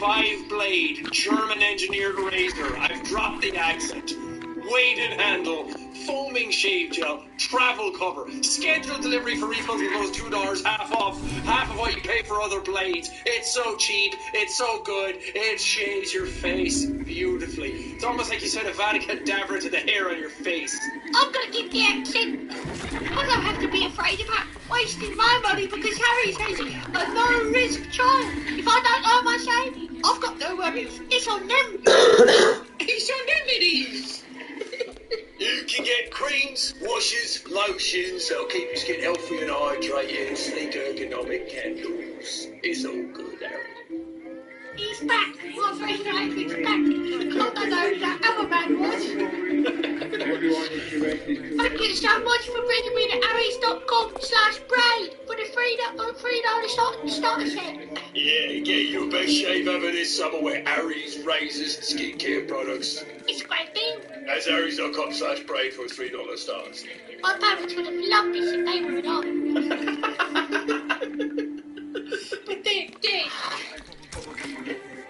5-blade, German-engineered razor. I've dropped the accent. Weighted handle, foaming shave gel, travel cover, scheduled delivery for refills with those $2, half off, half of what you pay for other blades. It's so cheap, it's so good, it shaves your face beautifully. It's almost like you set a Vatican Davra to the hair on your face. I'm gonna keep the accent. I don't have to be afraid about wasting my money because Harry says a no-risk child. If I don't earn my shave, I've got no worries. It's on them. It's on them it is. You can get creams, washes, lotions that'll keep your skin healthy and hydrated, sleek ergonomic candles. It's all good, Harry. He's back. My fresh language back. Not that I know that other man was. Thank you so much for bringing me to harrys.com/braid for the $3 starter set. Yeah, get your best shave ever this summer with Harry's razors and skincare products. It's a great thing. That's harrys.com/braid for a $3 starter set. My parents would have loved this if they were alive. But they're dead.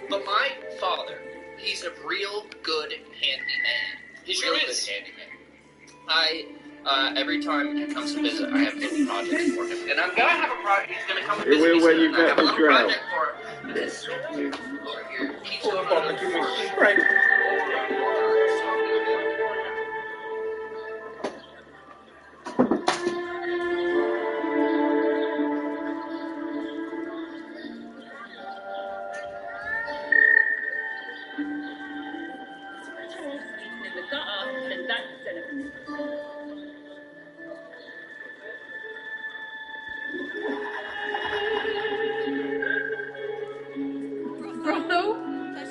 But my father, he's a real good handyman. He's real good handyman. Every time he comes to visit, I have little projects for him. And I'm gonna have a project, he's gonna come and visit me soon. I have a little project for this over here. Keeps going on.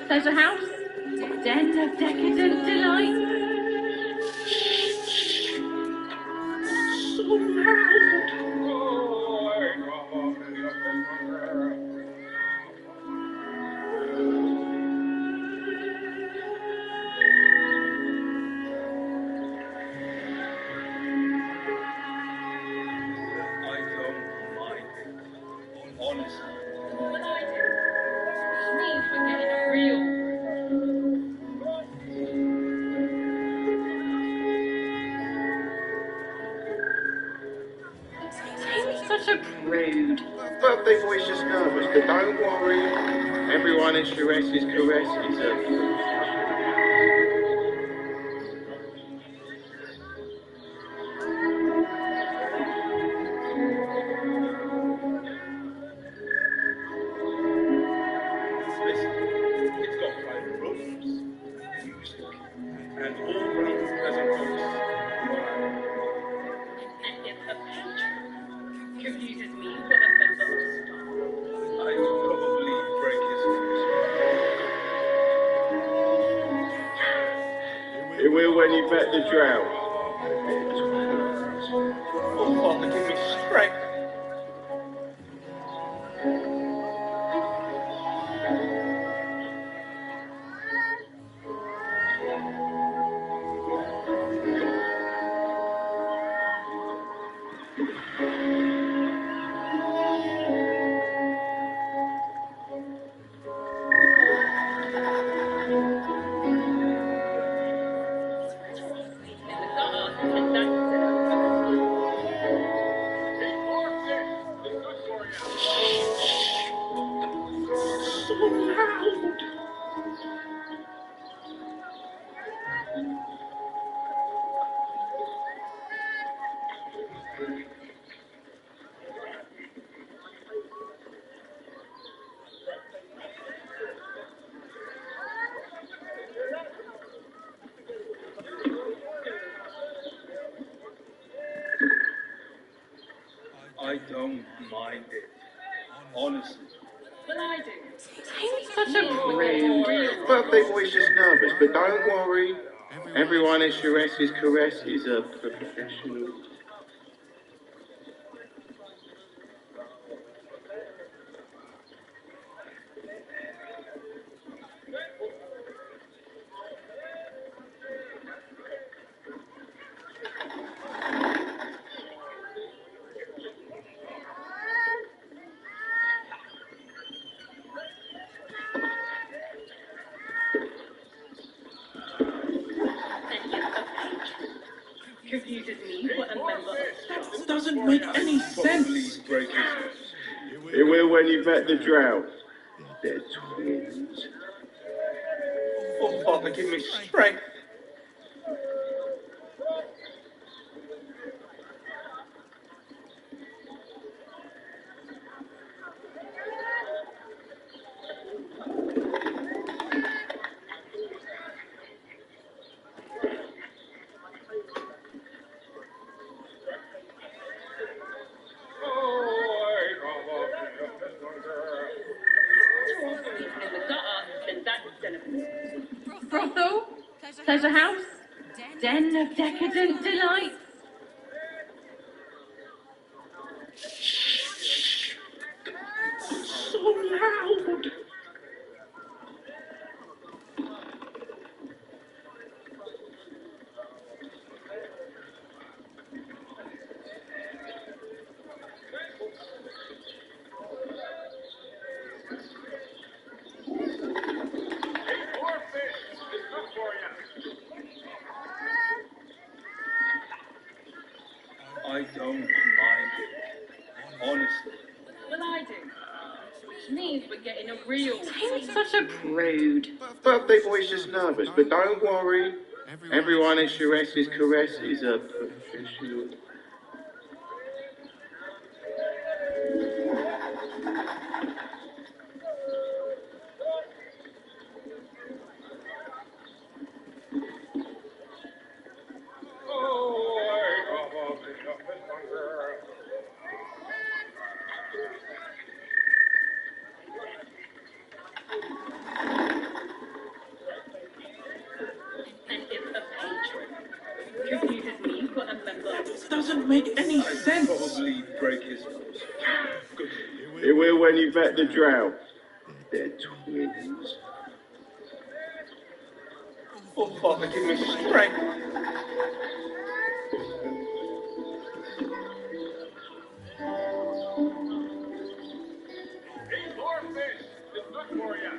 Pleasure house, den of decadent delight. So loud. I don't mind it, honestly. What I do, which means we're getting a real. Such a prude. Birthday boy's just nervous, but don't worry. Everyone in Sorcerers caresses her. When you met the drought. Oh, Father, give me strength. I don't mind it, honestly. But I do. He's such a prude. Birthday boy's just nervous, but don't worry. Everyone in Sorcerers caresses a professional. Reputed me for a member of That doesn't make any sense. It will when you've met the drought. They're twins. Oh, Father, give me strength. in the gutter than that den of brothel, pleasure house, den of decadent delight. So loud. I don't mind it, honestly. Well, I do. Which means we're getting a real... He's such a prude. Birthday boy's just nervous, but don't worry. Everyone at Sorcerers Caress is a professional. And if a patron reputed me for a member... This doesn't make any sense. Probably break his nose. It will when you've met the drought. They're twins. Oh, Father, give me strength. Eat more fish. It's good for you.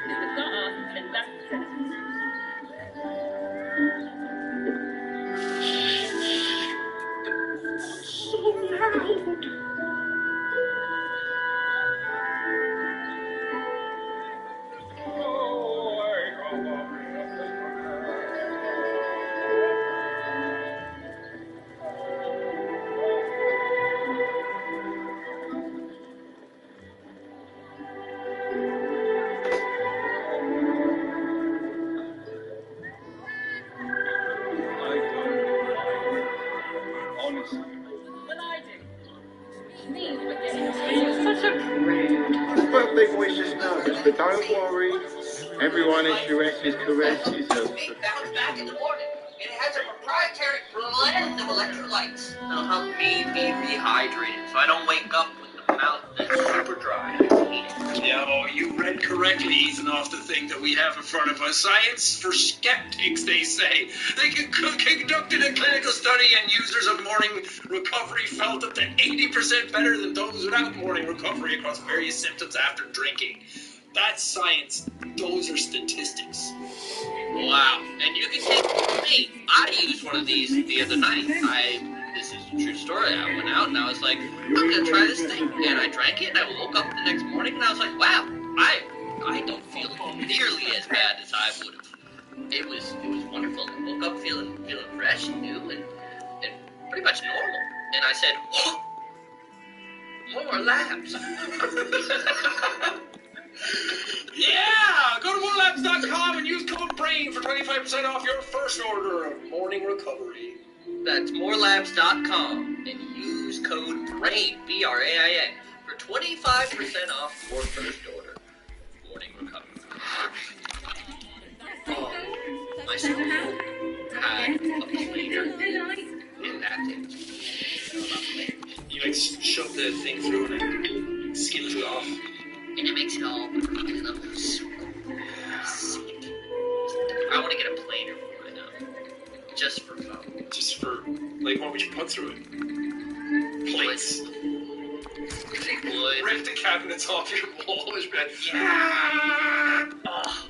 in the gutter than that den of So loud. Honestly. Well, I do. Which means we're getting a real... Such a prude. Birthday boy's just nervous, but don't worry. Everyone at Sorcerers Caress is a Big bounce back in the morning, and it has a proprietary blend of electrolytes. That'll help me be rehydrated, so I don't wake up with the mouth that's super dry. Yeah, oh, you read correctly, Ethan, off the thing that we have in front of us. Science for skeptics, they say. They conducted a clinical study, and users of morning recovery felt up to 80% better than those without morning recovery across various symptoms after drinking. That's science. Those are statistics. Wow. And you can take me. I used one of these the other night. This is a true story. I went out and I was like, I'm going to try this thing. And I drank it and I woke up the next morning and I was like, wow, I don't feel nearly as bad as I would have. It was wonderful. I woke up feeling fresh and new and pretty much normal. And I said, oh, more labs. Yeah! Go to morelabs.com and use code BRAIN for 25% off your first order of morning recovery. That's morelabs.com and use code BRAIN, B-R-A-I-N, for 25% off your first order. Morning recovery. Oh, my son had a planer in that thing. You like shove the thing through and it skins it off. And it makes it all sweet. I want to get a planer for it now. Just for fun. Just for, like, what would you put through it? Plates. Take wood. Rip the cabinets off your walls, man. Yeah. Oh,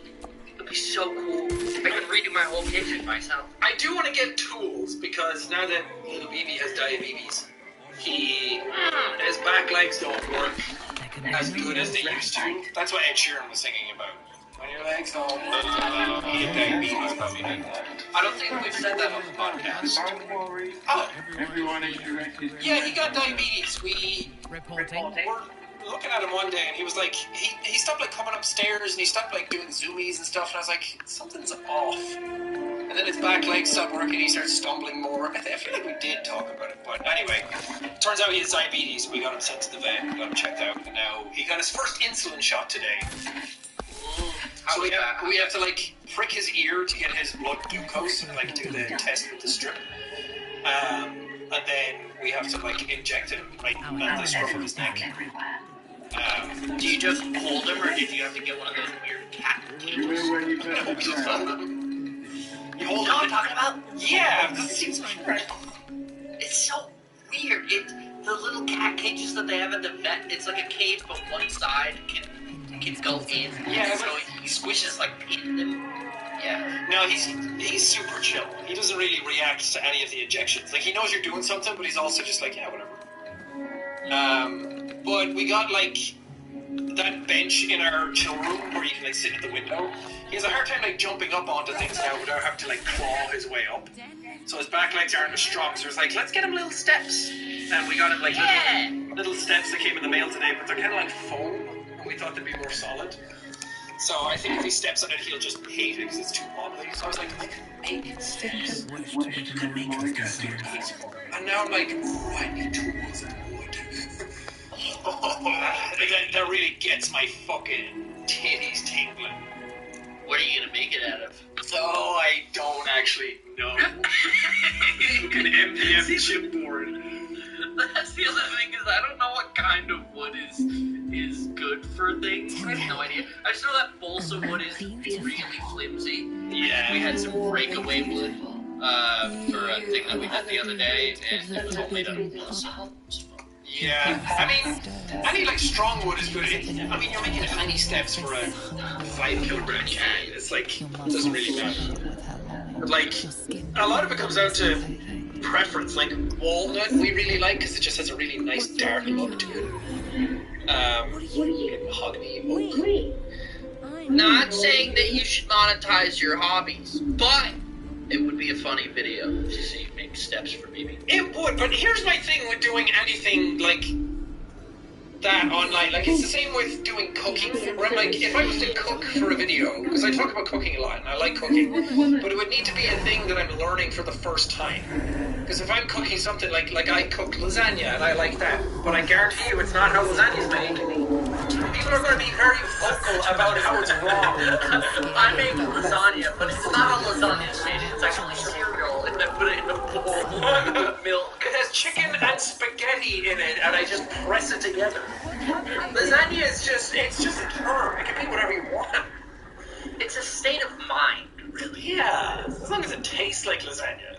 it'd be so cool. I could redo my whole kitchen myself. I do want to get tools, because now that little BB has diabetes, his back legs don't work as good as they used to. That's what Ed Sheeran was singing about. When your legs don't work, you get diabetes, probably like that. I don't think we've said that on the podcast. Don't worry. Oh, Everyone is directed. yeah, he got diabetes. We Reporting. were looking at him one day, and he was like, he stopped like coming upstairs, and he stopped like doing zoomies and stuff, and I was like, something's off. And then his back legs stopped working, he started stumbling more. I feel like we did talk about it, but anyway, turns out he has diabetes, so we got him sent to the vet, we got him checked out, and now he got his first insulin shot today. So we have to like prick his ear to get his blood glucose and like do the test with the strip. And then we have to like inject him right at the scruff of his neck. Do you just hold him, or did you have to get one of those weird cat You will when you bet the drought. You hold know what I'm him. talking about? Yeah, this seems right. It's so weird. The little cat cages that they have at the vet, it's like a cage, but one side can go in. Yeah, so he squishes like in them. Yeah. No, he's super chill. He doesn't really react to any of the injections. Like, he knows you're doing something, but he's also just like, yeah, whatever. But we got like that bench in our chill room where you can like sit at the window. He has a hard time like jumping up onto things now without having to like claw his way up. So his back legs aren't as strong. So it's like, let's get him little steps. And we got him like little steps that came in the mail today, but they're kind of like foam. We thought they'd be more solid. So I think if he steps on it, he'll just hate it because it's too wobbly. So I was like, I can make steps. You can make this and now I'm like, oh, I need tools and wood. That really gets my fucking titties tingling. What are you gonna make it out of? Oh, I don't actually know. An MDF chipboard. That's the other thing, is I don't know what kind of wood is good for things. I have no idea. I just know that balsa wood is really flimsy. Yeah. We had some breakaway wood for a thing that we did the other day, and it was all made out of balsa. Yeah, I mean, any like strong wood is good. I mean, you're making tiny steps for a 5 kilogram can. It's like, it doesn't really matter. But like, a lot of it comes down to preference. Like walnut, we really like because it just has a really nice dark look to it. Mahogany, oak. Not saying that you should monetize your hobbies, but it would be a funny video to see you make steps for BB. It would, but here's my thing with doing anything like that online. Like, it's the same with doing cooking, where I'm like, if I was to cook for a video, because I talk about cooking a lot, and I like cooking, but it would need to be a thing that I'm learning for the first time. Because if I'm cooking something like I cook lasagna, and I like that, but I guarantee you it's not how lasagna's made, people are going to be very vocal about how it's wrong. I make lasagna, but it's not how lasagna's made. It's actually cereal, and then put it in a bowl with milk. It has chicken and spaghetti in it, and I just press it together. Lasagna is just, it's just a term. It can be whatever you want. It's a state of mind, really. Yeah, as long as it tastes like lasagna.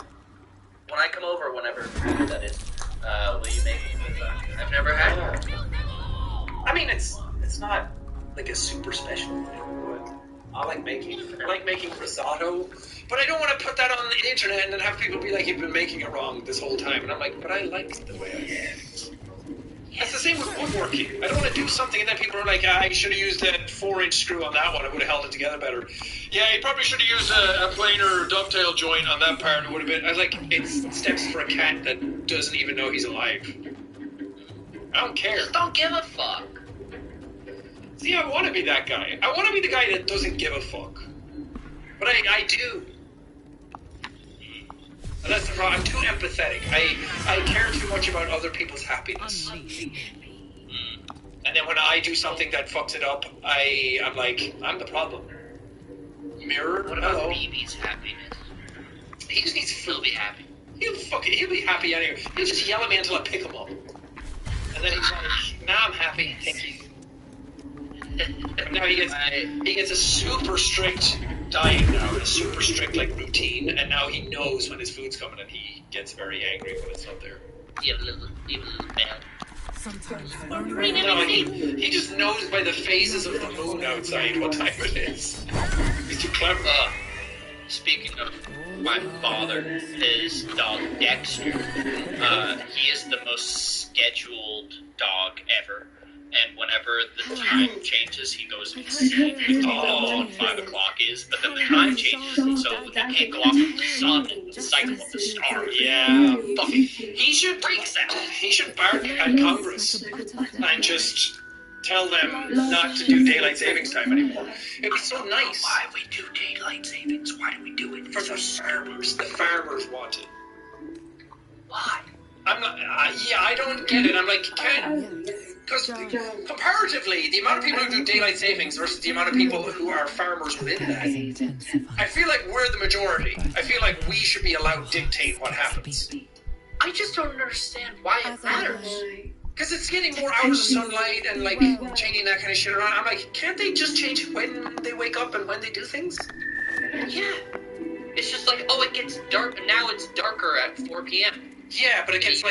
When I come over, whenever that is, will you make me lasagna? I've never had it. I mean, it's not like a super special thing, but I like making risotto. But I don't want to put that on the internet and then have people be like, you've been making it wrong this whole time. And I'm like, but I like it the way I am. That's the same with woodworking. I don't want to do something and then people are like, you should have used a 4-inch screw on that one. It would have held it together better. Yeah, you probably should have used a planer dovetail joint on that part. It would have been. I was like, it's steps for a cat that doesn't even know he's alive. I don't care. Just don't give a fuck. See, I want to be that guy. I want to be the guy that doesn't give a fuck. But I do. And that's the problem. I'm too empathetic. I care too much about other people's happiness. And then when I do something that fucks it up, I'm like, I'm the problem. Mirror, What about hello. BB's happiness? He just needs He'll food. be happy. He'll be happy anyway. He'll just yell at me until I pick him up. And then he's like, nah, I'm happy. Thank you. Now he gets a super strict dying now in a super strict like routine, and now he knows when his food's coming, and he gets very angry when it's not there. Even a little bad. No, he just knows by the phases of the moon outside what time it is. He's too clever. Speaking of my father, his dog Dexter, he is the most scheduled dog ever. And whenever the time changes, he goes insane. He knows when 5 o'clock is, but then the time changes, and so they can't go off of the sun and the cycle of the stars. Yeah, Buffy. He should bark at Congress and just tell them not to do daylight savings time anymore. It'd be so nice. Why we do daylight savings? Why do we do it? For the farmers. The farmers want it. Why? I'm not. I don't get it. I'm like, because comparatively, the amount of people who do daylight savings versus the amount of people who are farmers within that, I feel like we're the majority. I feel like we should be allowed to dictate what happens. I just don't understand why it matters. Because it's getting more hours of sunlight and like changing that kind of shit around. I'm like, can't they just change when they wake up and when they do things? Yeah. It's just like, oh, it gets dark, and now it's darker at 4 p.m. Yeah, but it gets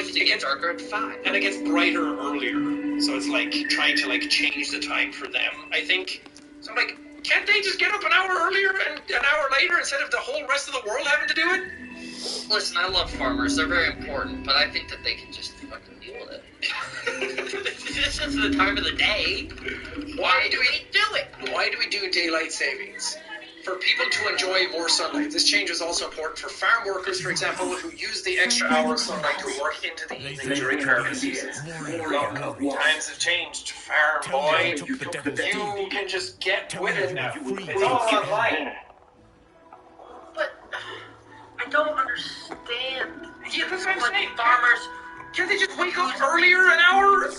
darker at 5. And it gets brighter earlier. So it's like trying to like change the time for them, I think. So I'm like, can't they just get up an hour earlier and an hour later instead of the whole rest of the world having to do it? Listen, I love farmers. They're very important, but I think that they can just fucking deal with it. This is the time of the day. Why do we do it? Why do we do daylight savings? For people to enjoy more sunlight. This change is also important for farm workers, for example, who use the extra hour of sunlight to work into the evening during harvest seasons. Look, times have changed, farm boy. You can just get with it now. It's all online. But I don't understand. Yeah, that's what I'm saying. Farmers. Can't they just wake up earlier an hour,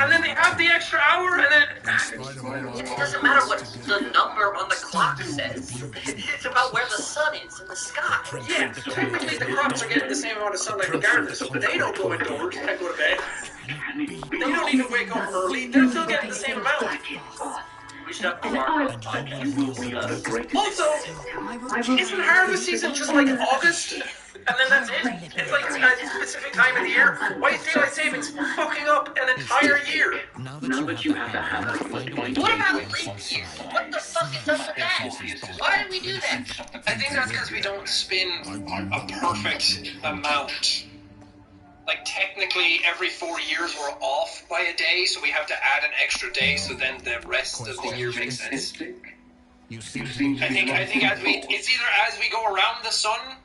and then they have the extra hour, and then... It doesn't matter what the number on the clock says. It's about where the sun is in the sky. Yeah, technically the crops are getting the same amount of sunlight regardless, but they don't go indoors and go to bed. They don't need to wake up early, they're still getting the same amount. We should have farm. Also, isn't harvest season just like August? And then that's it? It's like a specific time of the year? Why is daylight savings fucking up an entire year? Now that you have a habit, What about leap year? What the fuck is up with that? Why do we do that? I think that's because we don't spin a perfect amount. Like, technically, every 4 years we're off by a day, so we have to add an extra day, so then the rest of the year makes sense. I think it's either as we go around the sun,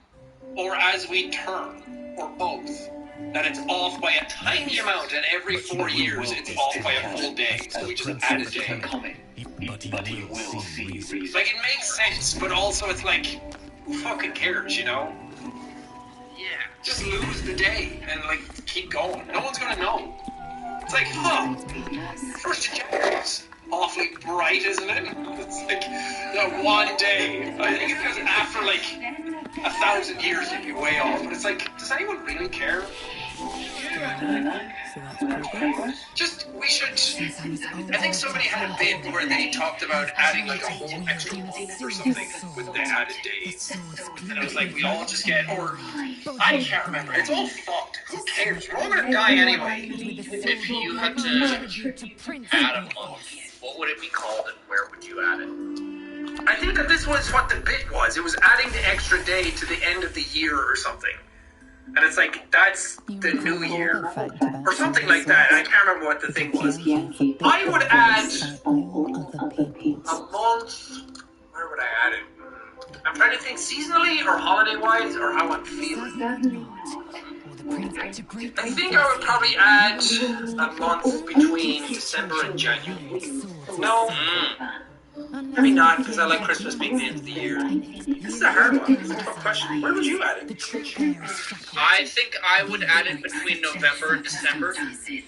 or as we turn, or both. That it's off by a tiny amount, and every 4 years it's off by a full day, so we just add a day. but you will see reason. Like, it makes sense, but also it's like, who fucking cares, you know? Yeah. Just lose the day, and like, keep going. No one's gonna know. It's like, 1st of January's awfully bright, isn't it? It's like, that one day. I think it's because after like 1,000 years you'd be way off, but it's like, does anyone really care? We should. I think somebody had a bit where they talked about adding like a whole extra month or something with the added days. And it was like, we all just get, or I can't remember. It's all fucked. Who cares? We're all gonna die anyway. If you had to add a month, what would it be called and where would you add it? I think that this was what the bit was. It was adding the extra day to the end of the year or something. And it's like, that's the new year. Or something like that. I can't remember what the thing was. I would add a month. Where would I add it? I'm trying to think seasonally or holiday-wise or how I'm feeling. I think I would probably add a month between December and January. No. Maybe not, because I like Christmas being the end of the year. This is a hard one. It's a tough question. Where would you add it? I think I would add it between November and December,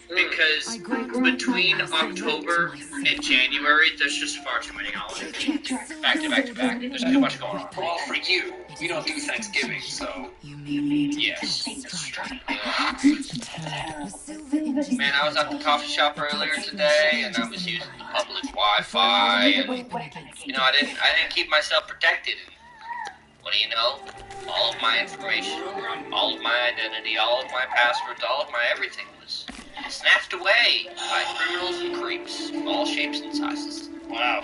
because between October and January, there's just far too many holidays. Back to back to back. There's too much going on. Well, for you, We don't do Thanksgiving, so yes. Man, I was at the coffee shop earlier today, and I was using the public Wi-Fi, and I didn't keep myself protected. What do you know? All of my information, all of my identity, all of my passwords, all of my everything was snatched away by criminals and creeps of all shapes and sizes. Wow.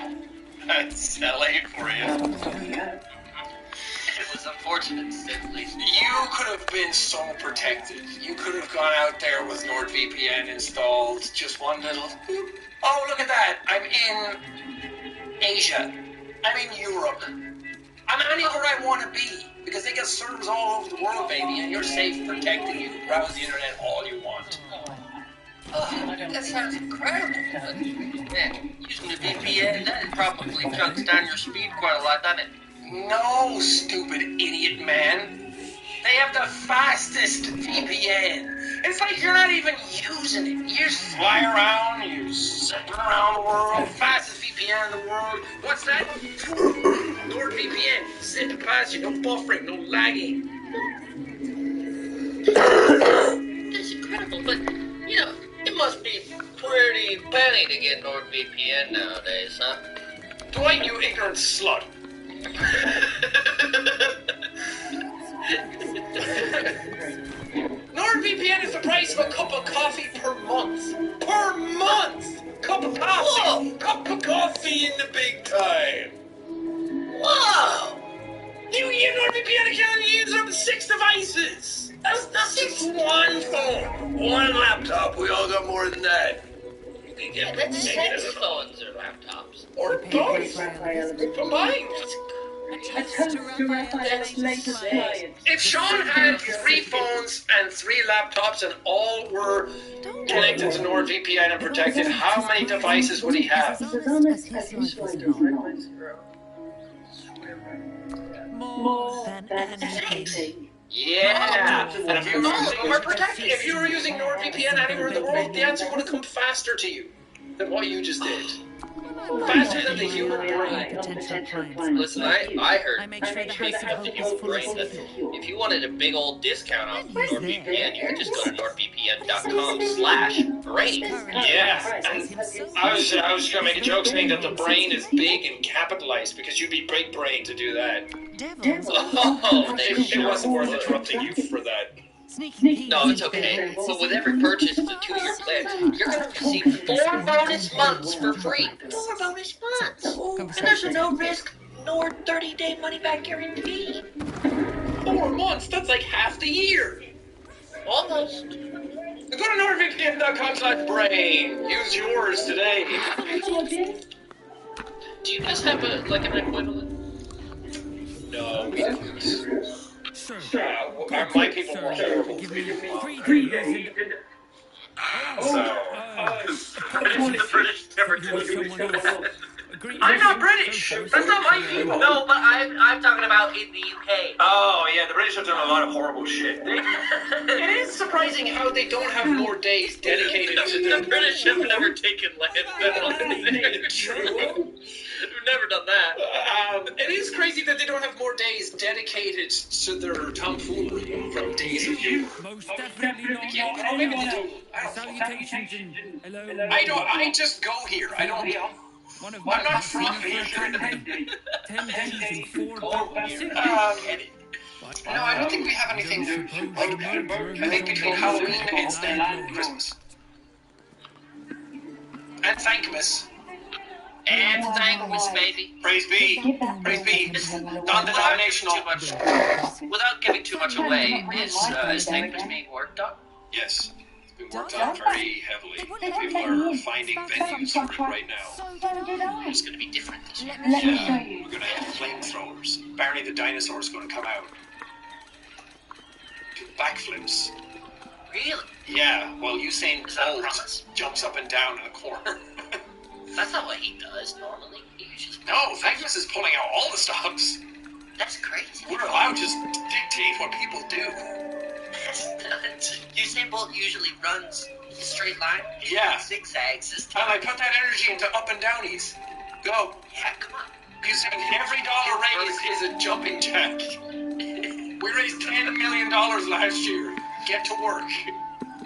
That's LA for you. It was unfortunate, to say the least. You could have been so protected. You could have gone out there with NordVPN installed, just one little boop. Oh, look at that. I'm in Asia. I'm in Europe. I'm anywhere I want to be, because they got servers all over the world, baby, and you're safe, protected. You can browse the internet all you want. Oh, that sounds incredible. But, man, using a VPN, that probably chunks down your speed quite a lot, doesn't it? No, stupid idiot man. They have the fastest VPN. It's like you're not even using it. You just fly around, you zip around the world. Fastest VPN in the world. What's that? NordVPN. Zipping past you, no buffering, no lagging. That's incredible, but, it must be pretty penny to get NordVPN nowadays, huh? Dwight, you ignorant slut. NordVPN is the price of a cup of coffee per month. Per month! Cup of coffee! Whoa. Cup of coffee in the big time. Whoa! You get an NordVPN account and you use up 6 devices. That's one phone. One laptop. We all got more than that. You can Yeah, get that's 6 phones or laptops. or both. Combined. A toast to Raphael's latest client. If Sean had 3 phones and 3 laptops and all were connected to NordVPN and protected, how many devices would he have? More than anything. Yeah, and if you were using NordVPN anywhere in the world, the answer would have come faster to you than what you just did. Faster than the human brain. Listen, I heard I make sure the big house the is human full of brain that if you wanted a big old discount off NordVPN, you could just go to nordvpn.com/brain. Yeah, and I was gonna make a joke saying that the brain is big and capitalized because you'd be big brain to do that. Oh, It wasn't worth interrupting you for that. no, it's okay. But with every purchase of the 2-year plan, you're going to receive 4 bonus months for free. 4 bonus months. And there's a no-risk, Nord 30-day money-back guarantee. 4 months? That's like half the year. Almost. Go to nordvpn.com/brain. Use yours today. Do you guys have an equivalent? No, we don't. My people were horrible. The British never do. I'm not British. That's not my people. No, but I'm talking about in the UK. Oh, yeah, the British have done a lot of horrible shit. It is surprising how they don't have more days dedicated to The British have never taken land. True. We've never done that. It is crazy that they don't have more days dedicated to their tomfoolery from days of yore. Most definitely not. Oh, maybe they do. Salutations and hello. I just go here. I don't. One of I'm not from here. here. 10 days and 4 days. No, I don't think we have anything like. I think between Halloween and Christmas and Thankmas. And thanks, baby. Praise be. Praise be. Non-denominational. Without giving too much away, is Thankmas being worked on? Yes. It's been worked on very heavily. People are finding venues for it right now. It's going to be different this year. Yeah, we're going to have flamethrowers. Barney the dinosaur is going to come out. Do backflips. Really? Yeah, well, Usain Is that a Bolt promise? jumps up and down in the corner. That's not what he does normally. He just No, Thankmas is pulling out all the stops. That's crazy. We're allowed to just dictate what people do. Usain Bolt usually runs in a straight line. Yeah. Zigzags this And time. I put that energy into up and downies. Go. Yeah, come on. You see, every dollar raised is a jumping jack. We raised $10 million last year. Get to work.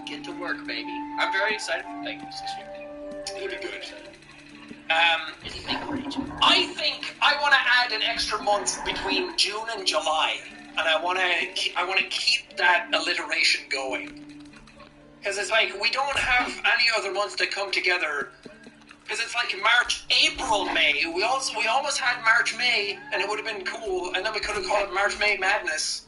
Get to work, baby. I'm very excited for Vegas this year. It'll be good. I think I want to add an extra month between June and July, and I want to keep that alliteration going. Because it's like we don't have any other months that come together. Because it's like March, April, May. We almost had March, May, and it would have been cool. And then we could have called it March, May Madness.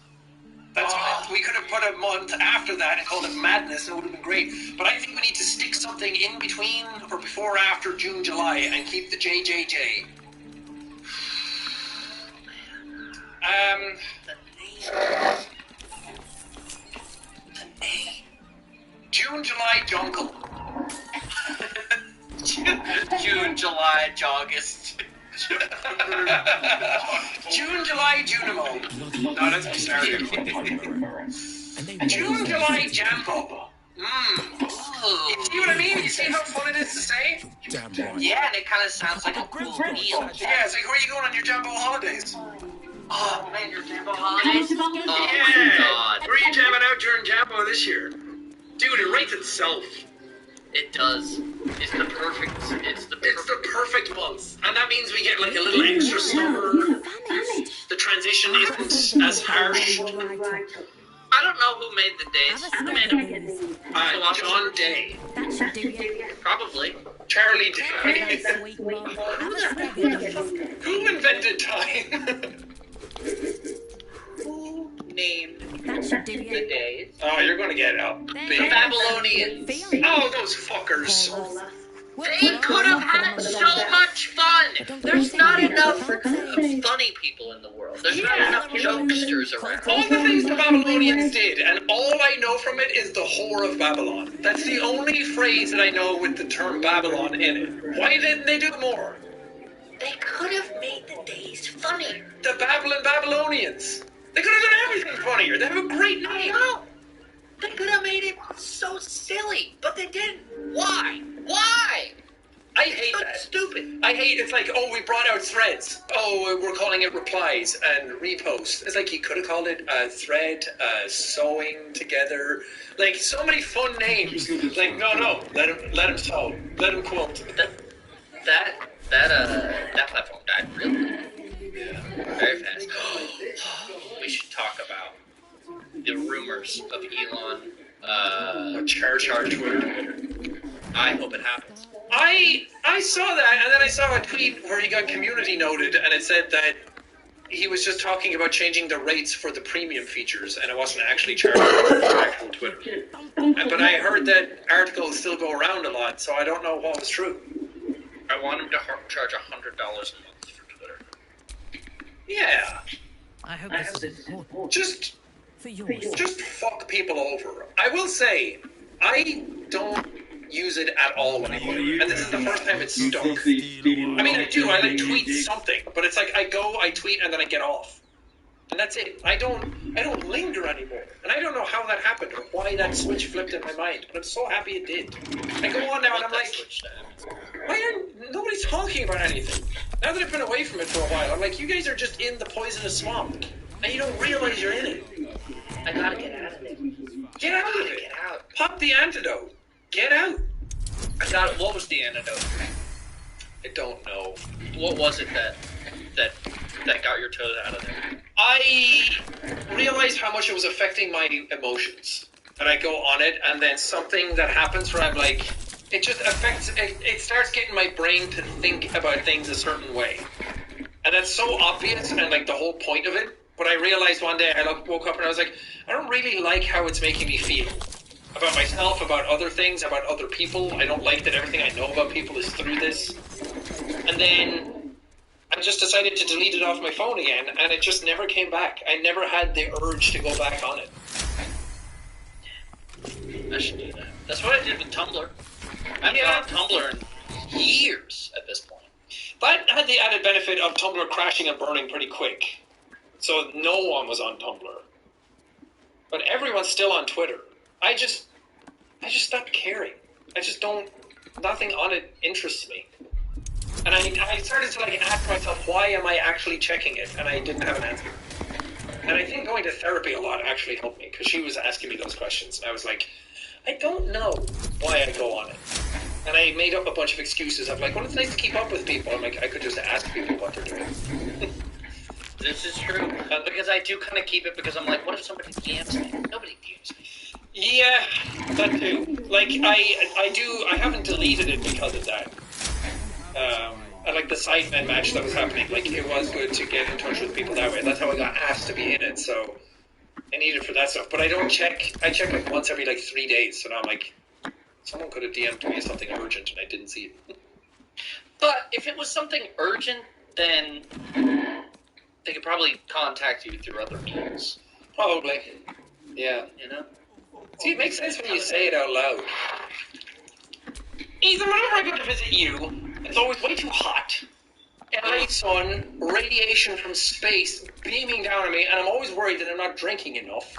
That's what we could have put a month after that and called it Madness, and it would have been great. But I think we need to stick something in between or before or after June, July, and keep the JJJ. June, July, Jungle. June, July, August. June, July, Junimo. No, that's Saturday. June, July, Jambo. You see what I mean? You see how fun it is to say? Damn right. Yeah, and it kind of sounds like a cool meal. Yeah, it's like, where are you going on your Jambo holidays? Oh, man, your Jambo holidays? Oh, Yeah. my God. Where are you jamming out during Jambo this year? Dude, it writes itself. It does. It's the perfect month. And that means we get like a little extra summer. The transition isn't as harsh. I don't know who made the days. John Day. That should do you. Probably. Charlie Day. Sweet mum. Have a steady. Who invented time? Who named That should do the you. days? Oh, you're gonna get up. The Big. Babylonians. Ffion. Oh, those fuckers. They could have had so much fun. There's not enough funny people in the world. There's not enough jokesters around. All the things the Babylonians did, and all I know from it is the whore of Babylon. That's the only phrase that I know with the term Babylon in it. Why didn't they do more? They could have made the days funnier. The Babylonians. They could have done everything funnier. They have a great name. No. They could have made it so silly, but they didn't. Why? Why? I hate that. Stupid. I hate it's like, oh, we brought out threads. Oh, we're calling it replies and reposts. It's like you could have called it a thread, sewing together. Like so many fun names. Like no, let him sew, let him quilt. That platform died really very fast. We should talk about the rumors of Elon charge Twitter. I hope it happens. I saw that, and then I saw a tweet where he got community noted, and it said that he was just talking about changing the rates for the premium features, and it wasn't actually charging for actual Twitter. But I heard that articles still go around a lot, so I don't know what was true. I want him to charge $100 a month for Twitter. Yeah. I hope this is important Just for yours. Just fuck people over. I will say, I don't use it at all anymore, and this is the first time it's stuck. I mean, I do. I like tweet something, but it's like I tweet, and then I get off, and that's it. I don't linger anymore, and I don't know how that happened or why that switch flipped in my mind. But I'm so happy it did. I go on now, and I'm like, why are nobody talking about anything? Now that I've been away from it for a while, I'm like, you guys are just in the poisonous swamp, and you don't realize you're in it. I gotta get out of it. Get out of it. Get out. Pop the antidote. Get out. I got it. What was the antidote? I don't know. What was it that got your toes out of there? I realized how much it was affecting my emotions. And I go on it, and then something that happens where I'm like, it just affects, it starts getting my brain to think about things a certain way. And that's so obvious, and like the whole point of it. But I realized one day, I woke up and I was like, I don't really like how it's making me feel. About myself, about other things, about other people. I don't like that everything I know about people is through this. And then I just decided to delete it off my phone again, and it just never came back. I never had the urge to go back on it. I should do that. That's what I did with Tumblr. I haven't been on Tumblr in years at this point. That had the added benefit of Tumblr crashing and burning pretty quick. So no one was on Tumblr. But everyone's still on Twitter. I just stopped caring. I just don't, nothing on it interests me. And I started to like ask myself, why am I actually checking it? And I didn't have an answer. And I think going to therapy a lot actually helped me, because she was asking me those questions. And I was like, I don't know why I go on it. And I made up a bunch of excuses of like, well, it's nice to keep up with people. I'm like, I could just ask people what they're doing. This is true. Because I do kind of keep it because I'm like, what if somebody DMs me? Nobody DMs me. Yeah, that too. Like, I haven't deleted it because of that. And like the Sidemen match that was happening, like it was good to get in touch with people that way. That's how I got asked to be in it, so I need it for that stuff. But I don't check, I check like once every like 3 days, so now I'm like, someone could have DM'd me something urgent and I didn't see it. But if it was something urgent, then they could probably contact you through other means. Probably. Yeah. You know? See, it makes sense when you say it out loud. Ethan, whenever I go to visit you, it's always way too hot. LA sun, radiation from space beaming down on me, and I'm always worried that I'm not drinking enough.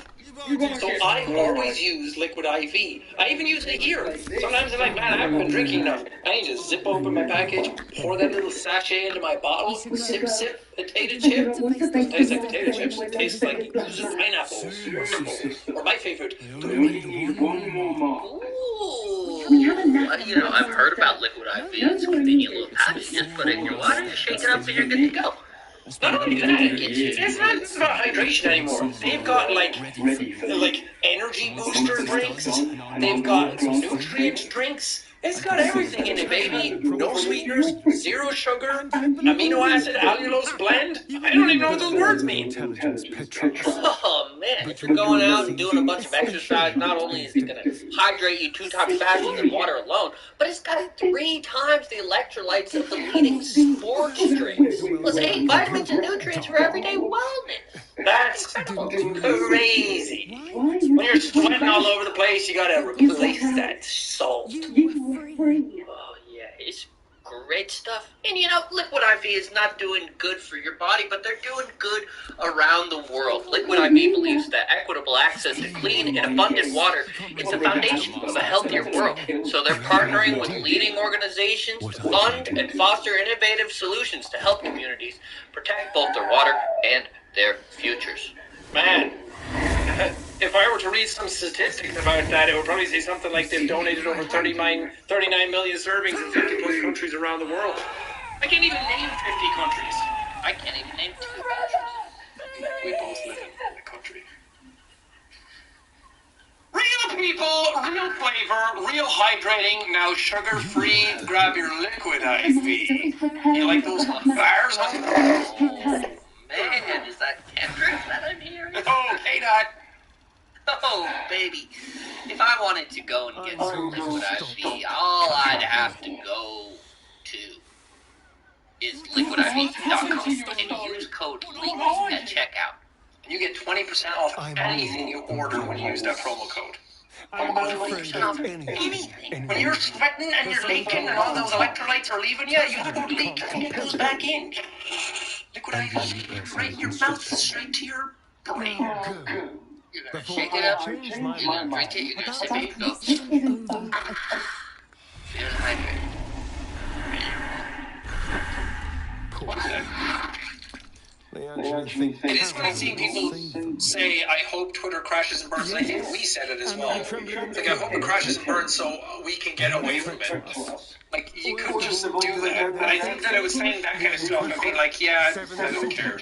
So I always use liquid IV. I even use it here. Sometimes I'm like, man, I haven't been drinking enough. I need to zip open my package, pour that little sachet into my bottle, sip, sip, potato chip. It doesn't taste like potato chips. It tastes like pineapples. Or my favorite, Ooh. You know, I've heard about liquid IV. It's a convenient little pouch. You just put it in your water, you shake it up, and you're good to go. Not only that, it's not just about hydration anymore. They've got like energy booster drinks. They've got nutrient drinks. It's got everything in it, baby. No sweeteners, zero sugar, amino acid allulose blend. I don't even know what those words mean. Oh man, if you're going out and doing a bunch of exercise, not only is it going to hydrate you 2 times faster than water alone, but it's got 3 times the electrolytes of the leading sports drinks. Plus 8 vitamins and nutrients for everyday wellness. That's crazy. When you're sweating all over the place, you gotta replace that salt. Oh yeah, it's great stuff. And you know, Liquid IV is not doing good for your body, but they're doing good around the world. Liquid IV believes that equitable access to clean and abundant water is the foundation of a healthier world. So they're partnering with leading organizations to fund and foster innovative solutions to help communities protect both their water and their futures. Man, if I were to read some statistics about that, it would probably say something like they've donated over 39 million servings in 50 plus countries around the world. I can't even name 50 countries. I can't even name 2 countries. We both live in the country. Real people, real flavor, real hydrating, now sugar-free. Grab your Liquid IV. You like those bars? Man, is that Kendrick that I'm hearing? Oh, K-Dot. Oh, baby. If I wanted to go and get some Liquid IV, all I'd have to go to is liquidiv.com and use code LEAK at checkout. And you get 20% off anything you order when you use that promo code. I'm 20% off anything. When you're sweating and you're leaking and all those electrolytes are leaving you, use code LEAK and it goes back in. Liquid IV, right in your mouth, straight to your brain. You're gonna shake it up, you're gonna drink it, you're gonna sip it, you go. Feel hydrated. It is when I see people say, I hope Twitter crashes and burns, and I think we said it as well. Like, I hope it crashes and burns so we can get away from it. Like, you could just do that. And I think that I was saying that kind of stuff and being like, yeah, I don't care.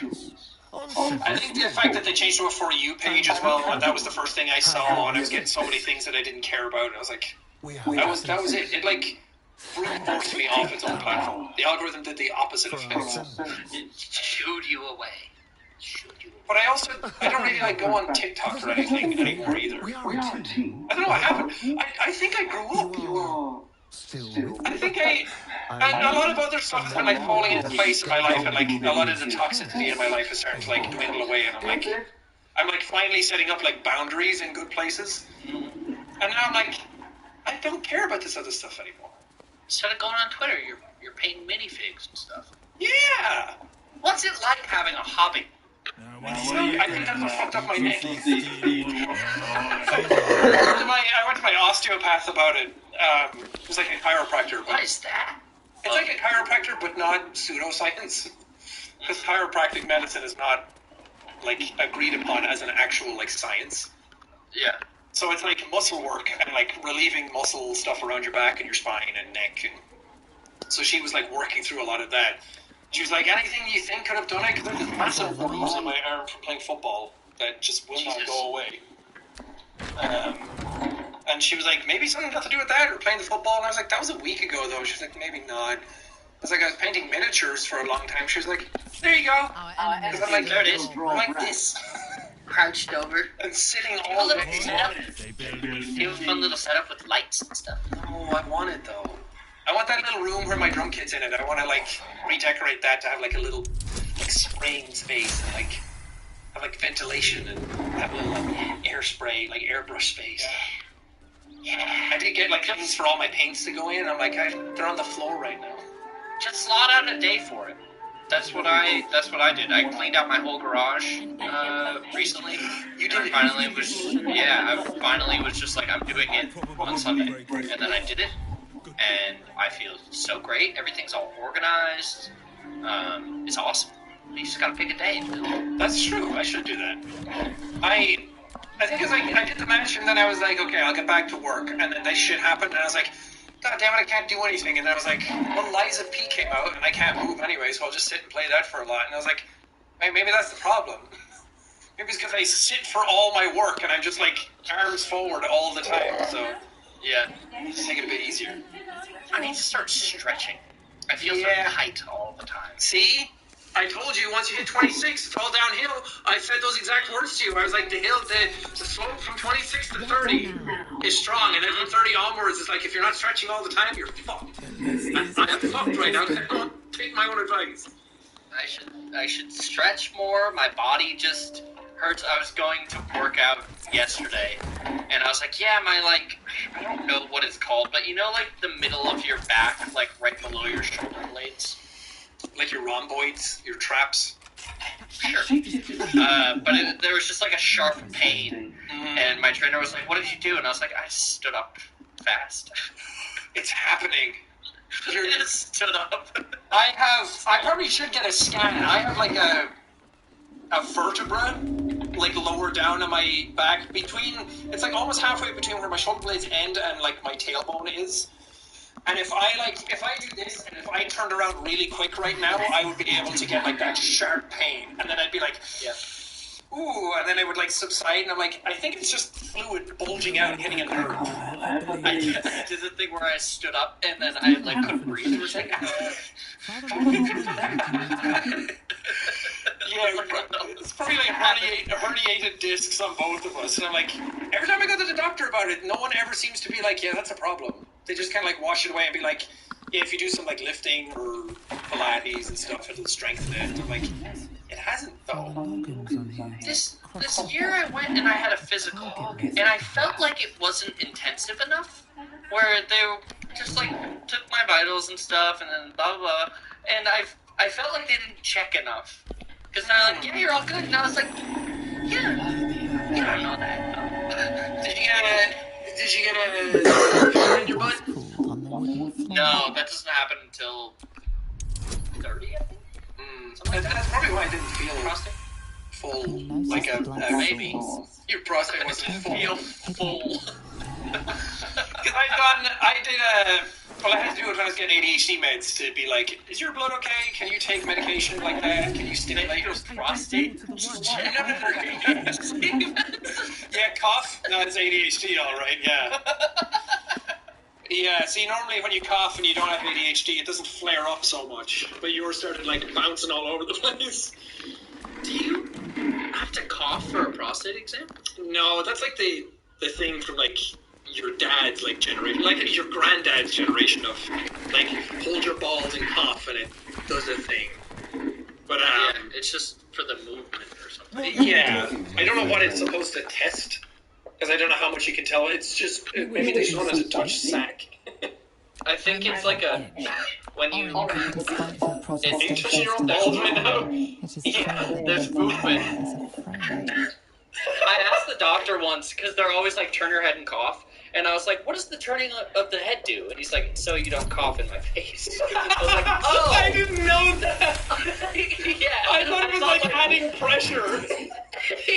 I think the fact that they changed to a For You page as well, and that was the first thing I saw, and I was getting so many things that I didn't care about, and I was like, that was it. It, like, forced me off its own platform. The algorithm did the opposite effect. It shooed you away. But I don't really like go on TikTok or anything anymore either. I don't know what happened. I think I grew up. I think and a lot of other stuff has been like falling into place in my life, and like a lot of the toxicity in my life is starting to like dwindle away, and I'm like finally setting up like boundaries in good places. And now I'm like, I don't care about this other stuff anymore. Instead of going on Twitter, you're painting minifigs and stuff. Yeah! What's it like having a hobby? I think that's what fucked up my neck. I went to my osteopath about it. It was like a chiropractor. What is that? It's like a chiropractor, but not pseudoscience. Because chiropractic medicine is not, like, agreed upon as an actual, like, science. Yeah. So it's like muscle work and, like, relieving muscle stuff around your back and your spine and neck. And so she was, like, working through a lot of that. She was like, anything you think could have done it? Because there's this massive bruise on my arm from playing football that just will not go away. And she was like, maybe something got to do with that, or playing the football. And I was like, that was a week ago, though. She was like, maybe not. I was like, I was painting miniatures for a long time. She was like, there you go. Because I'm like, there it is. I'm like this. Crouched over. And sitting all the way down. Do a fun little setup with lights and stuff. Oh, I want it, though. I want that little room where my drum kit's in it. I want to, like, redecorate that to have, like, a little, like, spraying space and, like, have, like, ventilation and have a little, like, air spray, like, airbrush space. Yeah. I did get, like, things for all my paints to go in. I'm like, they're on the floor right now. Just slot out a day for it. That's what I did. I cleaned out my whole garage recently. You did it? I finally was just like, I'm doing it on Sunday. And then I did it. And I feel so great. Everything's all organized. It's awesome. You just gotta pick a day. That's true. I should do that. I think because I did the match and then I was like, okay, I'll get back to work. And then that shit happened and I was like, God damn it, I can't do anything. And then I was like, well, Liza P came out and I can't move anyway, so I'll just sit and play that for a lot. And I was like, hey, maybe that's the problem. Maybe it's because I sit for all my work and I'm just like arms forward all the time. So yeah, just take it a bit easier. I need to start stretching. I feel so tight all the time. See? I told you once you hit 26, it's all downhill. I said those exact words to you. I was like, the slope from 26 to 30 is strong, and then from 30 onwards, it's like if you're not stretching all the time, you're fucked. I'm fucked right now. Don't take my own advice. I should stretch more. My body just hurts. I was going to work out yesterday, and I was like, yeah, I don't know what it's called, but you know, like the middle of your back, like right below your shoulder blades. Like your rhomboids, your traps. Sure. But there was just like a sharp pain, and my trainer was like, what did you do? And I was like, I stood up fast. It's happening. You just stood up. I probably should get a scan. I have like a vertebra, like lower down on my back it's like almost halfway between where my shoulder blades end and like my tailbone is. And if I do this, and if I turned around really quick right now, I would be able to get like that sharp pain, and then I'd be like, ooh, and then it would like subside, and I'm like, I think it's just fluid bulging out and hitting a nerve. I did the thing where I stood up, and then I like couldn't breathe. It was like, it's probably like herniated discs on both of us, and I'm like, every time I go to the doctor about it, no one ever seems to be like, yeah, that's a problem. They just kind of like wash it away and be like, yeah, if you do some like lifting or Pilates and stuff, it'll strengthen it. I'm like, it hasn't though. This year I went and I had a physical, and I felt like it wasn't intensive enough, where they just like took my vitals and stuff and then blah blah blah, and I felt like they didn't check enough. Because they're like, yeah, you're all good, and I was like, yeah, you don't know that. Did you get a in your butt? No, that doesn't happen until 30, I think. That's probably why I didn't feel full, like a maybe. Your prostate wasn't feel full. Because I had to do it when I was getting ADHD meds to be like, is your blood okay? Can you take medication like that? Can you stimulate your prostate? Yeah, cough? No, it's ADHD, alright, yeah. Yeah, see, normally when you cough and you don't have ADHD, it doesn't flare up so much. But yours started, like, bouncing all over the place. Do you have to cough for a prostate exam? No, that's like the thing from, like, your dad's, like, generation. Like, your granddad's generation of, like, hold your balls and cough and it does a thing. But, yeah, it's just for the movement or something. Yeah, I don't know what it's supposed to test. Because I don't know how much you can tell. It's just, maybe they should want to touch sack. I think it's like a, when you... Are you touching your own balls right now? Yeah, there's movement. I asked the doctor once, because they're always like, turn your head and cough. And I was like, what does the turning of the head do? And he's like, so you don't cough in my face. I was like, oh. I didn't know that. Yeah. I thought it was like adding pressure.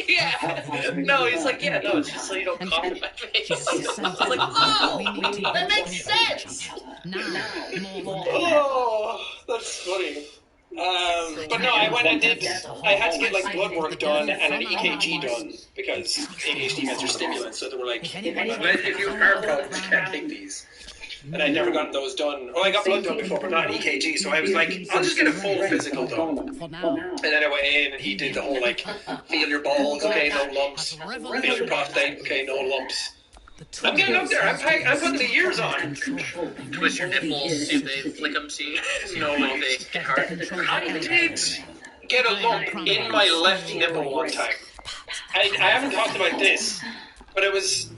Yeah. No, he's like, yeah, no, it's just so you don't cough in my face. I was like, oh, that makes sense. Oh, that's funny. But no, I went and I had to get like blood work done and an EKG done because ADHD meds are stimulants, so they were like, if you have heart problems, you can't take these. And I'd never gotten those done. Well, I got blood done before, but not an EKG, so I was like, I'll just get a full physical done. And then I went in and he did the whole like, feel your balls, okay, no lumps. Feel your prostate, okay, no lumps. I'm getting up there. I'm putting the years on. Twist your nipples, see if they flick them, see No, if they get hard. I did get a lump in my left nipple one time. I haven't talked about this, but it was...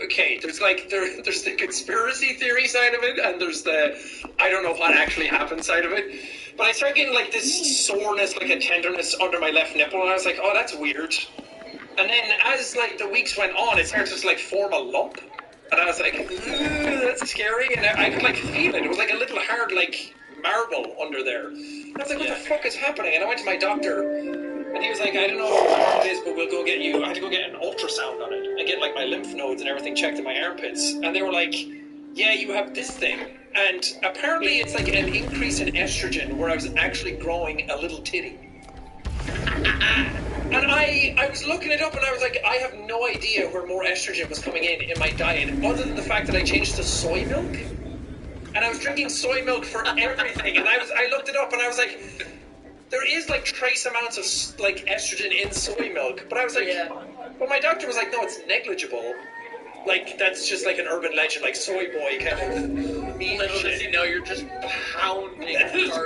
Okay, there's the conspiracy theory side of it, and there's the I don't know what actually happened side of it. But I started getting like this soreness, like a tenderness under my left nipple, and I was like, oh, that's weird. And then as like the weeks went on, it started to like form a lump, and I was like, that's scary, and I could like feel it. It was like a little hard like marble under there. And I was like, what the fuck is happening? And I went to my doctor, and he was like, I don't know what it is, but we'll go get you. I had to go get an ultrasound on it and get like my lymph nodes and everything checked in my armpits, and they were like, yeah, you have this thing, and apparently it's like an increase in estrogen where I was actually growing a little titty. And I was looking it up and I was like, I have no idea where more estrogen was coming in my diet, other than the fact that I changed to soy milk. And I was drinking soy milk for everything. And I looked it up and I was like, there is like trace amounts of like estrogen in soy milk. But I was like, well, my doctor was like, no, it's negligible. Like, that's just like an urban legend, like soy boy kind of mean shit. You know, you're just pounding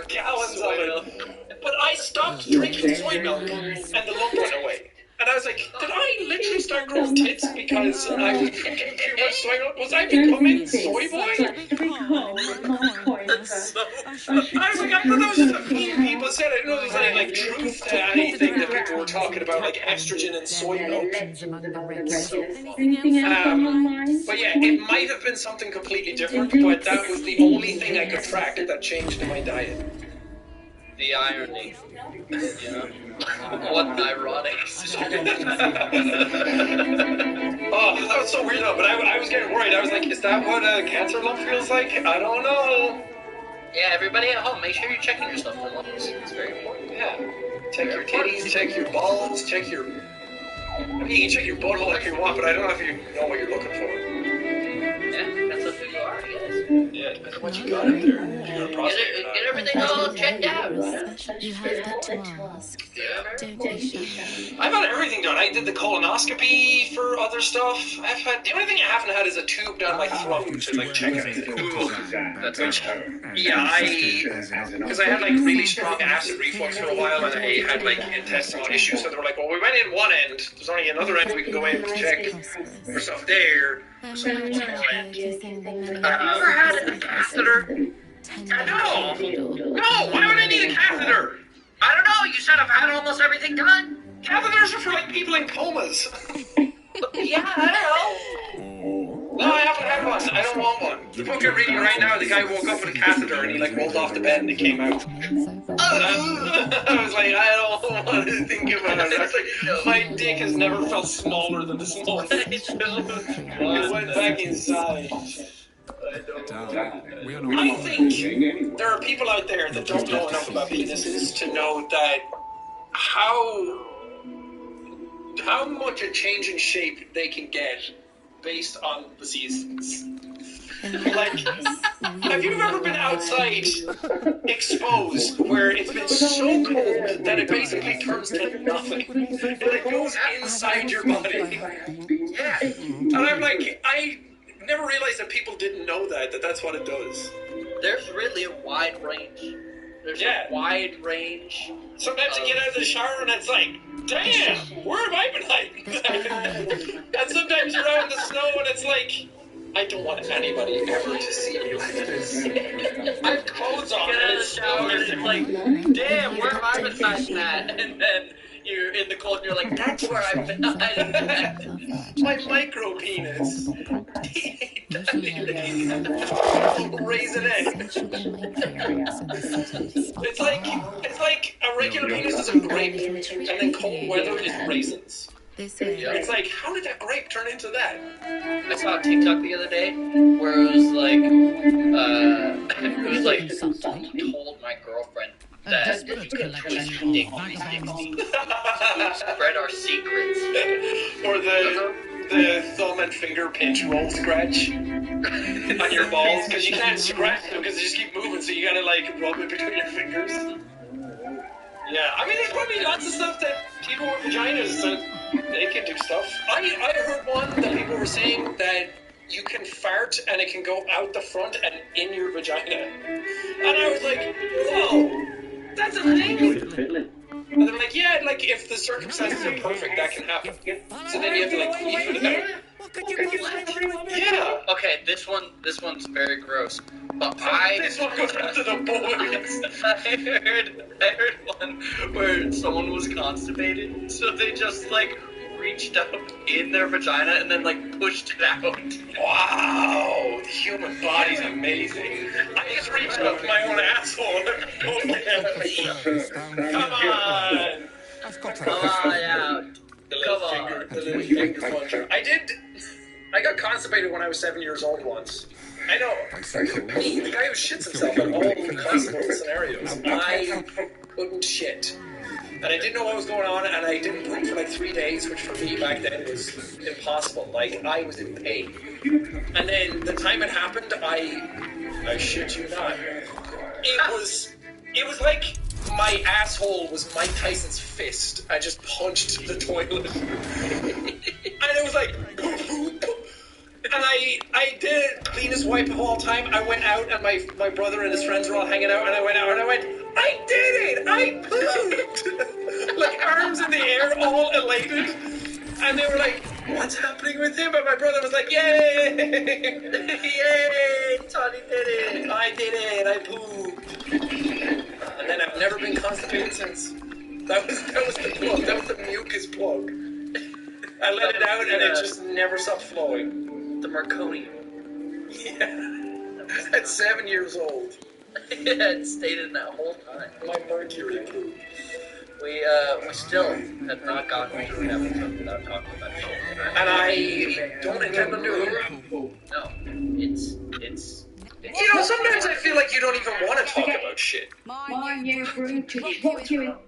gallons of it. But I stopped drinking soy milk, and the lump went away. And I was like, did I literally start growing tits because I was drinking too much soy milk? Was I becoming soy boy? I was like, I thought that was just a thing people said. I didn't know there was any like truth to anything that people were talking about, like estrogen and soy milk. But yeah, it might have been something completely different, but that was the only thing I could track that changed in my diet. The irony. What ironic. Oh, that was so weird though, but I was getting worried. I was like, is that what a cancer lump feels like? I don't know. Yeah, everybody at home, make sure you're checking yourself for lumps. It's very important. Yeah. Check your titties, check your balls, check your... I mean, you can check your butthole if you want, but I don't know if you know what you're looking for. Yeah, that's what who you are, yes. Yeah, depends on what you got up there. If you got a prostate or not. Get everything all checked out. You have that to ask. Don't be shy. I've had everything done. I did the colonoscopy for other stuff. The only thing I haven't had is a tube down my throat to like check everything. That's because I had like really strong acid reflux for a while, and I had like intestinal issues. So they were like, well, we went in one end. There's only another end we can go in to check for stuff there. So Have you ever had a catheter? No! No! Why would I need a catheter? I don't know. You said I've had almost everything done. Catheters are for like people in comas. Yeah, I don't know. No, I haven't had one. I don't want one. The book I'm reading right now, the guy woke up with a catheter and he like rolled off the bed and it came out. I was like, I don't want to think about it. I was like, my dick has never felt smaller than this morning. It went back inside. I think there are people out there that don't know enough about penises to know that how much a change in shape they can get based on the seasons. Like, have you ever been outside exposed where it's been so cold that it basically turns to nothing and it goes inside your body? Yeah. And I'm like, I never realized that people didn't know that that's what it does. There's really a wide range. There's a wide range. Sometimes you get out of the shower and it's like, damn, where have I been hiding? And sometimes you're out in the snow and it's like, I don't want anybody ever to see me like this. I have clothes on. Get out of the shower and it's like, damn, where have I been hiding that? And then you're in the asshole, and you're like, that's where I've been. My micro penis. Raisinette. It's like a regular penis is a grape, and then cold weather is raisins. It's like, how did that grape turn into that? I saw a TikTok the other day where it was like, told my girlfriend that we could just dig these things. Spread our secrets. Or the thumb and finger pinch roll scratch on your balls, because you can't scratch them because they just keep moving, so you gotta like rub it between your fingers. Yeah, I mean, there's probably lots of stuff that people with vaginas, they can do stuff. I heard one that people were saying that you can fart and it can go out the front and in your vagina. And I was like, whoa, that's a thing. And they're like, yeah, like if the circumstances are perfect, that can happen. So then you have to like leave it out. Yeah. Okay, this one's very gross. But this one goes out to the boys. I heard one where someone was constipated, so they just like reached up in their vagina and then like pushed it out. Wow, the human body's amazing. I just reached up my own asshole. Come on. Come on out. The little finger puncher. I got constipated when I was 7 years old once. I know. Me, the guy who shits himself in all possible scenarios. I couldn't shit. And I didn't know what was going on, and I didn't poop for like 3 days, which for me back then was impossible. Like, I was in pain. And then the time it happened, I shit you not. It was like my asshole was Mike Tyson's fist. I just punched the toilet. And it was like, and I did it, cleanest wipe of all time. I went out, and my brother and his friends were all hanging out, and I went out, and I went, I did it! I pooped! Like, arms in the air, all elated. And they were like, what's happening with him? And my brother was like, yay! Yay! Tony did it! I did it! I pooped! And then I've never been constipated since. That was the plug. That was the mucus plug. I let it out, and it just never stopped flowing. The Marconi. Yeah. At 7 years old. Yeah, it stayed in that whole time. My mercury poop. We still have not gotten through an episode without talking about shit. And I don't intend on doing it. No, it's. You know, sometimes I feel like you don't even want to talk about shit. My new brew to what you Talk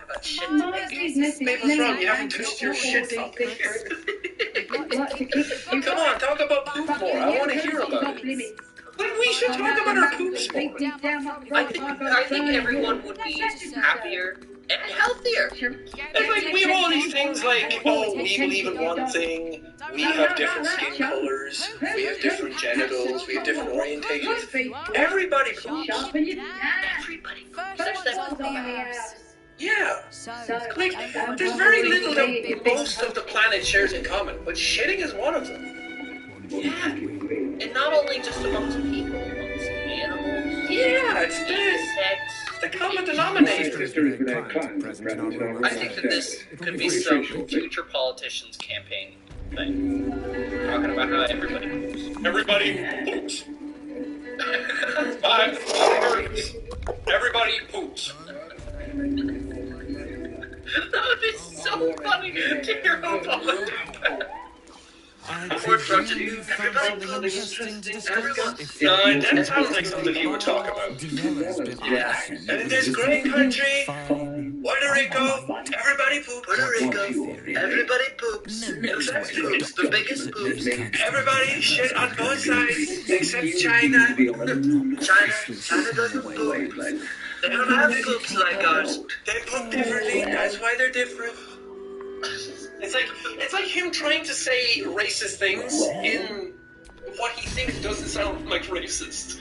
about shit. What's wrong? You haven't touched your shit. Come on, talk about poop more. I want to hear about it. We should talk about our poops more. I think everyone would be happier and healthier. And like, we have all these things like, oh, we believe in one thing, we have different skin colors, we have different genitals, we have different orientations. Everybody poops. Everybody. Yeah. Like, there's very little that most of the planet shares in common, but shitting is one of them. Yeah. And not only just amongst people, amongst animals. Yeah, it's insects. the common denominator. I think that this could be some future politicians' campaign thing. Talking about how everybody poops. Everybody poops. Everybody poops. That would be so funny to hear about that. Or Trump to everybody poops. That sounds like something he would talk about. Yeah. And in this great country, Puerto Rico, everybody poops. Puerto Rico, everybody poops. Except poops, the biggest poops. Everybody shit on both sides, except China. China doesn't poop. They don't have poops like ours. They poop differently, that's why they're different. It's like him trying to say racist things in what he thinks doesn't sound like racist.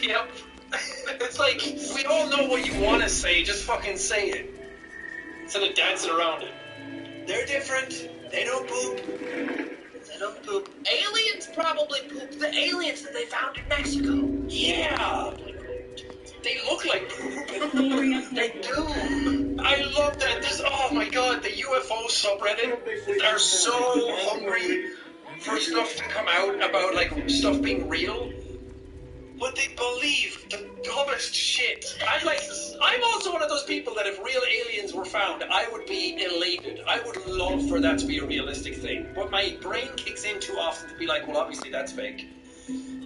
Yep. It's like, we all know what you want to say, just fucking say it. Instead of dancing around it. They're different, they don't poop. They don't poop. Aliens probably poop. The aliens that they found in Mexico. Yeah. they look like poop. They do. I love that. Oh my god, the UFO subreddit are so hungry for stuff to come out about like stuff being real. But they believe the dumbest shit. I'm also one of those people that if real aliens were found, I would be elated. I would love for that to be a realistic thing. But my brain kicks in too often to be like, well, obviously that's fake.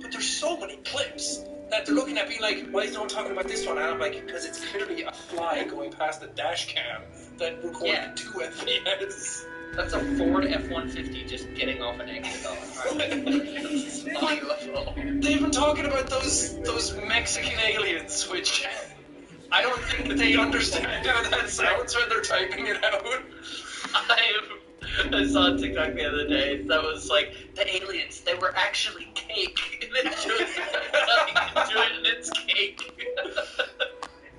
But there's so many clips that they're looking at being like, why is no one talking about this one? And I'm like, because it's clearly a fly going past the dash cam that recorded 2 FPS. That's a Ford F-150 just getting off an exit on. They've been talking about those Mexican aliens, which I don't think that they understand how that sounds when they're typing it out. I saw a TikTok the other day that was like, the aliens, they were actually cake. And it shows like, do it and it's cake.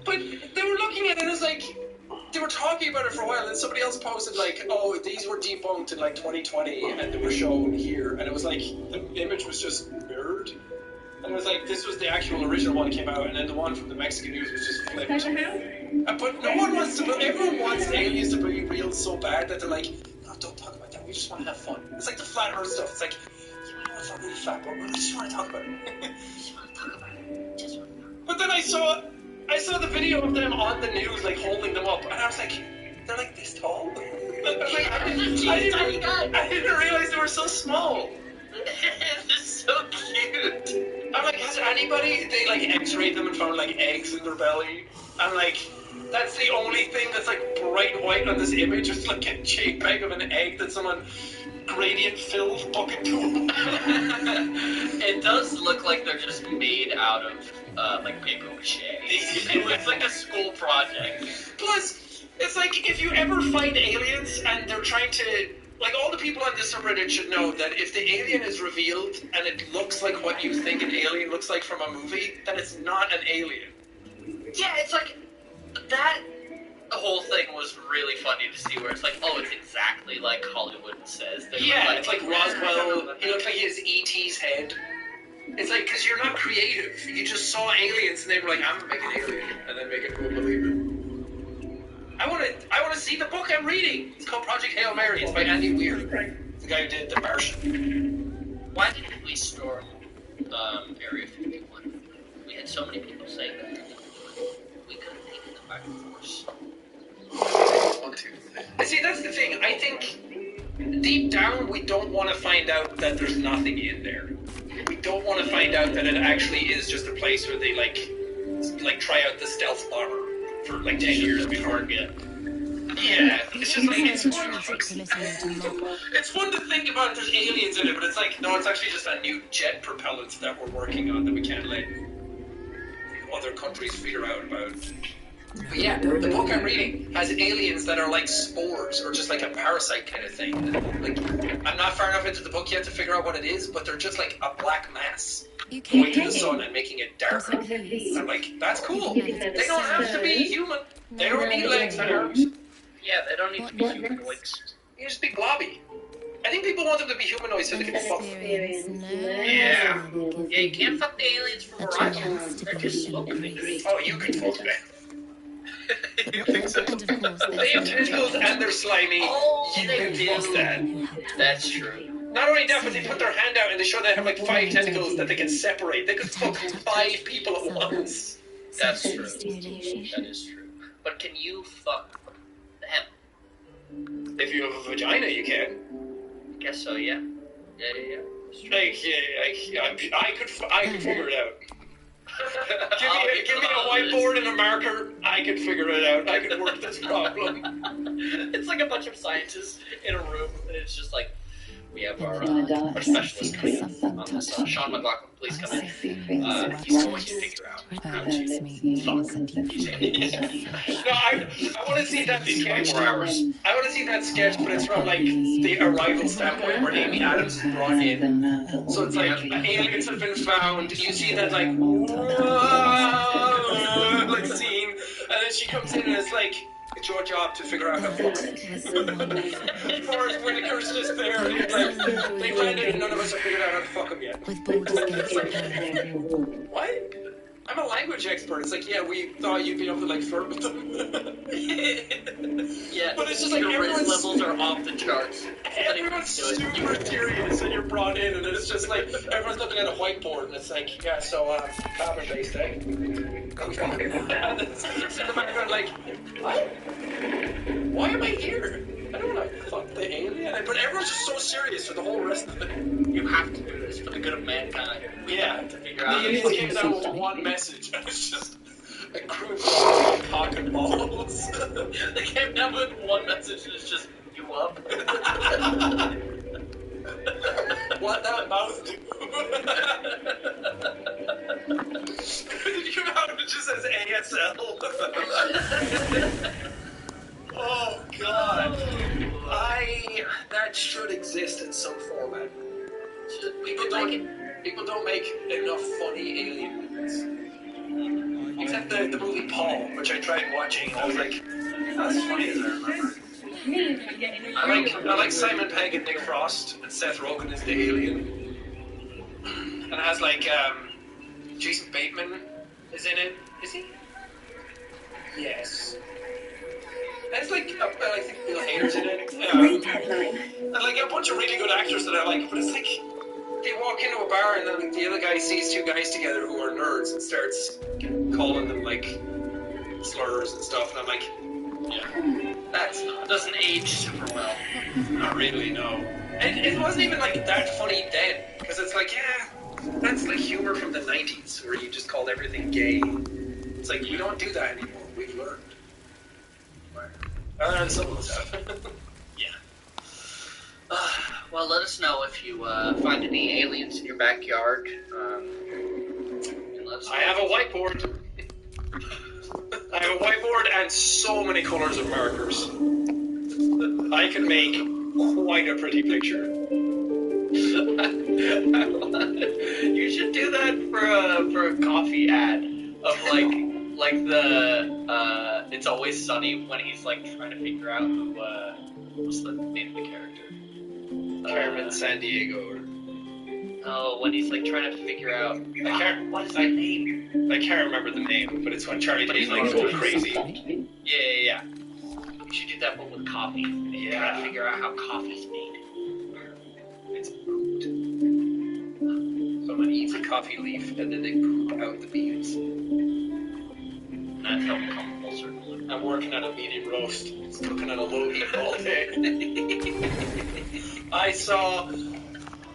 But they were looking at it as like, they were talking about it for a while, and somebody else posted like, oh, these were debunked in like 2020, and they were shown here, and it was like, the image was just mirrored, and it was like, this was the actual original one that came out, and then the one from the Mexican news was just flipped. But no one wants to, everyone wants aliens to be real so bad that they're like, no, don't talk about that, we just want to have fun. It's like the flat earth stuff, it's like, yeah, I know it's not really flat, but we just want to talk about it. But then I saw the video of them on the news, like, holding them up, and I was like, they're like this tall? I didn't realize they were so small. They're so cute. I'm like, has anybody, they, like, x-rayed them and found, like, eggs in their belly? I'm like, that's the only thing that's, like, bright white on this image. It's like a JPEG of an egg that someone gradient filled bucket pool. It does look like they're just made out of like paper mache. It looks like a school project. Plus, it's like if you ever find aliens and they're trying to, like, all the people on this subreddit should know that if the alien is revealed and it looks like what you think an alien looks like from a movie, then it's not an alien. Yeah, it's like that. The whole thing was really funny to see, where it's like, oh, it's exactly like Hollywood says. Yeah, it's like Roswell. He looks like he has E.T.'s head. It's like, because you're not creative. You just saw aliens and they were like, I'm gonna make an alien, and then make everyone believe it. I want to see the book I'm reading. It's called Project Hail Mary. It's by Andy Weir, the guy who did The Martian. Why didn't we storm Area 51? We had so many people saying that. We could have taken them back in force. See, that's the thing. I think deep down we don't want to find out that there's nothing in there. We don't want to find out that it actually is just a place where they like try out the stealth bomber for like 10 years before it get. Yeah, it's just like it's fun to think about. There's aliens in it, but it's like, no, it's actually just a new jet propellant that we're working on that we can't let other countries figure out about. But yeah, the book I'm reading has aliens that are like spores or just like a parasite kind of thing. Like, I'm not far enough into the book yet to figure out what it is, but they're just like a black mass going to the sun and making it darker. I'm like, that's cool. They don't have to be human. They don't need legs and arms. Yeah, they don't need to be humanoids. You just be blobby. I think people want them to be humanoids so they can fuck them. Yeah. Yeah, you can't fuck the aliens from Horizon. They're just smoking. Oh, you can fuck them. You think so? They have tentacles and they're slimy. Oh, you can fuck that. That's true. Not only that, but they put their hand out and they show they have like 5 tentacles that they can separate. They could fuck 5 people at once. That's true. That is true. But can you fuck them? If you have a vagina, you can. I guess so, yeah. Yeah. I could figure it out. give me a whiteboard and a marker. I could figure it out. I could work this problem. It's like a bunch of scientists in a room, and it's just like, we have our specialist coming on this. Sean McLaughlin, please come in. He's going to figure out how to fuck. No, I want to see that sketch. I want to see that sketch, but it's from like the Arrival standpoint where Amy Adams is brought in. So it's like aliens have been found. You see that like scene, and then she comes in and it's like, it's your job to figure out how to fuck. Forrest Whitaker's just there. And he's like, they landed and none of us have figured out how to fuck him yet. What? I'm a language expert. It's like, yeah, we thought you'd be able to like flirt with them. Yeah, but it's just like your risk everyone's levels are off the charts. everyone's super serious, and you're brought in, and it's just like everyone's looking at a whiteboard, and it's like, yeah, so carbon based, eh? And it's in the background, like, what? Why am I here? I don't want to fuck the alien, but everyone's just so serious for the whole rest of it. You have to do this for the good of mankind. We have to figure out. The aliens came down with one message, and it's just a crew of cock and balls. They came down with one message, and it's just, you up? What that mouth do? Did you know it just says ASL? Oh god. That should exist in some format. People don't make enough funny alien movies. Except the movie Paul, which I tried watching, and I was like, that's as funny as I remember. I like Simon Pegg and Nick Frost, and Seth Rogen is the alien. And it has like Jason Bateman is in it. Is he? Yes. And it's like I think Bill Hader's in it. And like a bunch of really good actors that I like, but it's like they walk into a bar and then the other guy sees two guys together who are nerds and starts calling them like slurs and stuff, and I'm like, yeah, doesn't age super well. Not really, no. And it wasn't even like that funny then, because it's like, yeah, that's like humor from the 90s where you just called everything gay. It's like, we don't do that anymore. We've learned. I learned some of the stuff. Yeah. Well, let us know if you find any aliens in your backyard. And let us know. I have a whiteboard. I have a whiteboard and so many colors of markers. I can make quite a pretty picture. You should do that for a coffee ad of like the It's Always Sunny when he's like trying to figure out who what's the name of the character? Carmen San Diego. Oh, when he's like trying to figure out what is the name? I can't remember the name, but it's when Charlie Day's like going crazy. Yeah. You should do that one with coffee. Yeah. Trying to figure out how coffee's made. It's pooped. Someone eats a coffee leaf and then they poop out the beans. And that's how it comes full circle. I'm working on a medium roast. It's cooking on a low heat all day. I saw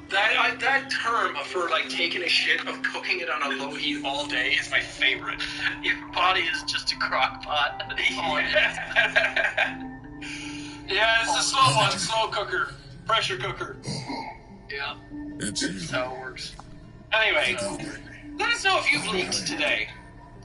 that term for like taking a shit of cooking it on a low heat all day is my favorite. Your body is just a crock pot. Oh, yeah. Yeah, it's a slow one, slow cooker, pressure cooker. Yeah, That's how it works. Anyway, let us know if you've leaked today.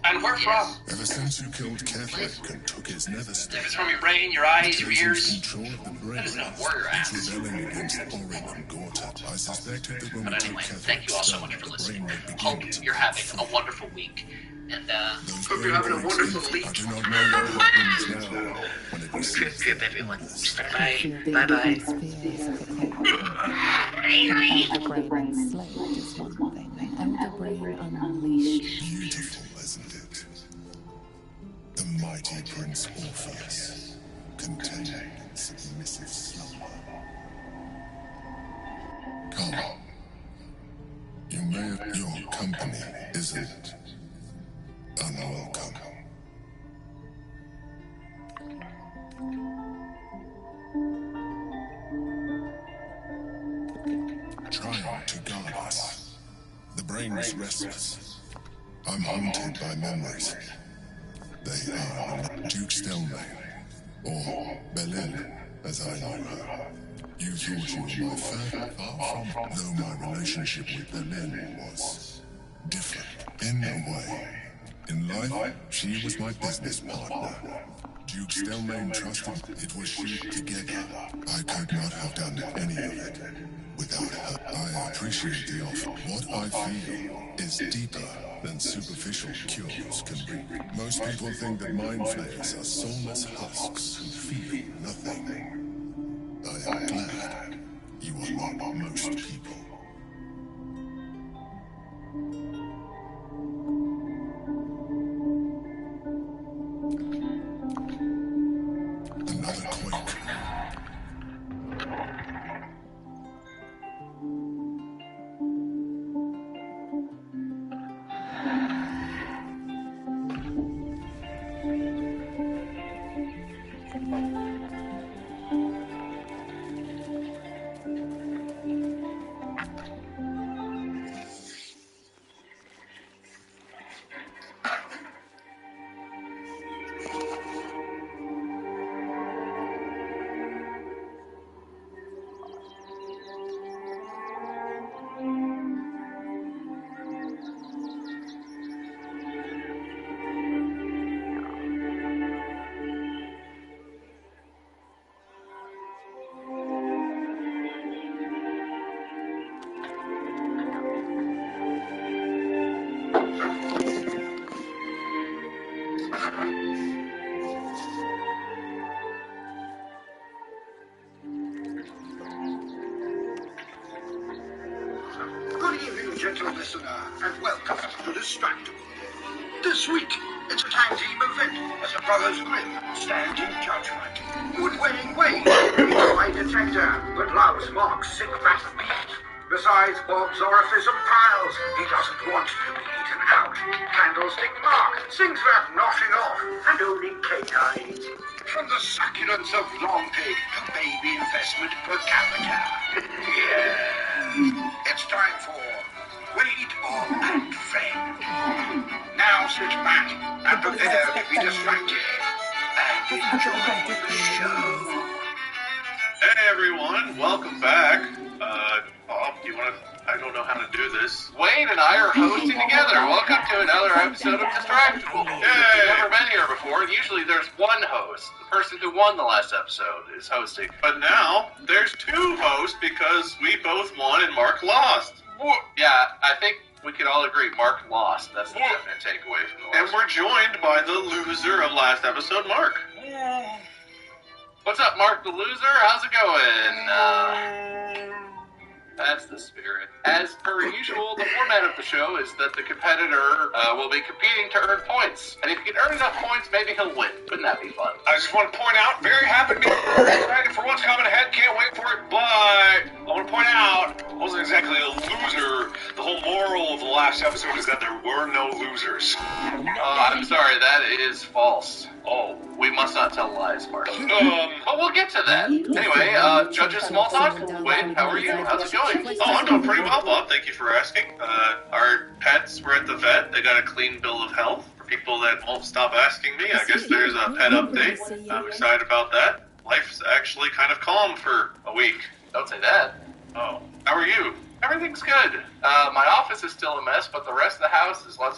And where from? ever since you killed Catholic and took his nether If state. it's from your brain, your eyes, your ears. Control of the brain. Let us know where you're at. Rebelling against Orin and Gortash. I suspected that when But we took anyway, Catholic thank you all so much for the listening. brain would Hope begin to you're having a wonderful week. And Those Hope you're having a brain wonderful waves, week. I do not know what happens now when it receives good, everyone. Bye. Bye. Elder brain enslaved is one thing. Elder brain unleashed. beautiful, isn't it? The mighty Prince Orpheus, contained in submissive slumber. Come, you may your company isn't unwelcome. Trying to guard us. The brain is restless. I'm haunted by memories. They are Duke Stelmane, or Belin, as I know her. You thought you were my friend, far from, though my relationship with Belin was different in a way. In life, she was my business partner. Duke Stelmane trusted it was she together. I could not have done any of it without her. I appreciate the offer. What I feel is deeper than superficial cures can be. Most people think that mind flayers are soulless husks who feel nothing. I am glad you are not most people. listener, and welcome to Distractable. This week, it's a tag team event as the Brothers Grimm stand in judgment. Wood-weighing Wade is a lie detector, but loves Mark's sick fat beat. Besides Bob's orifice and piles, he doesn't want to be eaten out. Candlestick Mark sings that noshing off and owning canines. From the succulence of Long Pig to baby investment per capita. Yeah. It's time for Wade, Bob, and Friend. Now sit back and prepare to be distracted and enjoy the show. Hey everyone, welcome back. Bob, do you want to... I don't know how to do this. Wade and I are hosting together. Welcome to another episode of Distractable. Yay! You've never been here before, and usually there's one host. The person who won the last episode is hosting. But now, there's two hosts because we both won and Mark lost. Yeah, I think we can all agree Mark lost. That's the definite takeaway from the last. And we're joined by the loser of last episode, Mark. What's up, Mark the loser? How's it going? That's the spirit. As per usual, the format of the show is that the competitor will be competing to earn points. And if he can earn enough points, maybe he'll win. Wouldn't that be fun? I just want to point out, very happy to be excited for what's coming ahead. Can't wait for it. But I want to point out, I wasn't exactly a loser. The whole moral of the last episode is that there were no losers. I'm sorry, that is false. Oh, we must not tell lies, Mark. But we'll get to that. Anyway, judges small talk. Wade, how are you? How's it going? Oh, I'm doing pretty well, Bob. Thank you for asking. Our pets were at the vet. They got a clean bill of health. For people that won't stop asking me, I guess there's a pet update. I'm excited about that. Life's actually kind of calm for a week. Don't say that. Oh, how are you? Everything's good. My office is still a mess, but the rest of the house is we're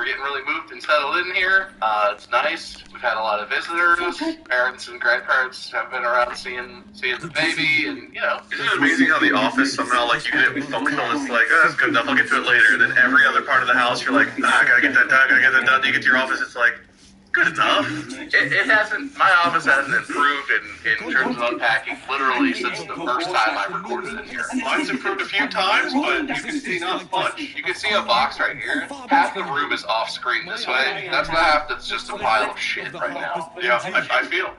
getting really moved and settled in here. It's nice. We've had a lot of visitors. Parents and grandparents have been around seeing the baby, and you know. Isn't it amazing how the office somehow, like, you get it functional, it's like, oh, that's good enough, I'll get to it later. And then every other part of the house, you're like, I gotta get that done. You get to your office, it's like, good enough. It hasn't, my office hasn't improved in terms of unpacking literally since the first time I recorded in here. Mine's improved a few times, but you can see not much. You can see a box right here. Half the room is off screen this way. That's the half that's just a pile of shit right now. Yeah, I feel.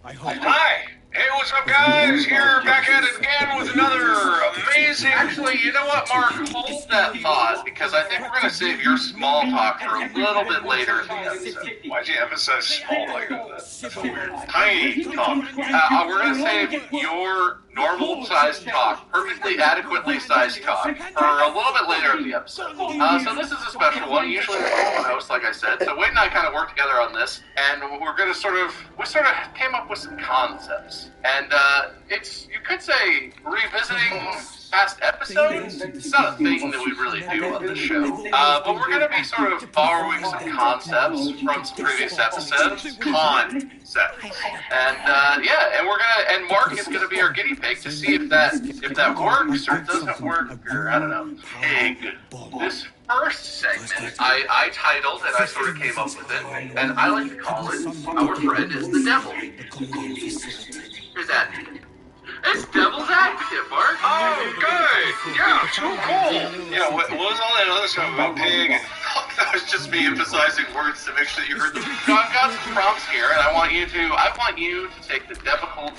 Hi. Hey, what's up, guys? Here, back at it again with another amazing... Actually, you know what, Mark? Hold that thought, because I think we're going to save your small talk for a little bit later in the episode. Why'd you emphasize small like that? That's weird. Tiny talk. We're going to save your normal-sized talk, perfectly adequately sized talk, for a little bit later in the episode. So this is a special one. Usually there's only one host, like I said. So Wade and I kind of worked together on this, and we're going to we came up with some concepts. And it's, you could say, revisiting past episodes. It's not a thing that we really do on this show. But we're going to be sort of borrowing some concepts from some previous episodes. Concepts. And and Mark is going to be our guinea pig to see if that works or doesn't work, or I don't know. Pig. This first segment I titled, and I sort of came up with it, and I like to call it Our Friend is the Devil. Here's Advocate. It's Devil's Advocate, Mark. Oh, good. Yeah, so cool. Yeah, what was all that other stuff about pig? That was just me emphasizing words to make sure that you heard them. So I've got some prompts here, and I want you to take the Devil's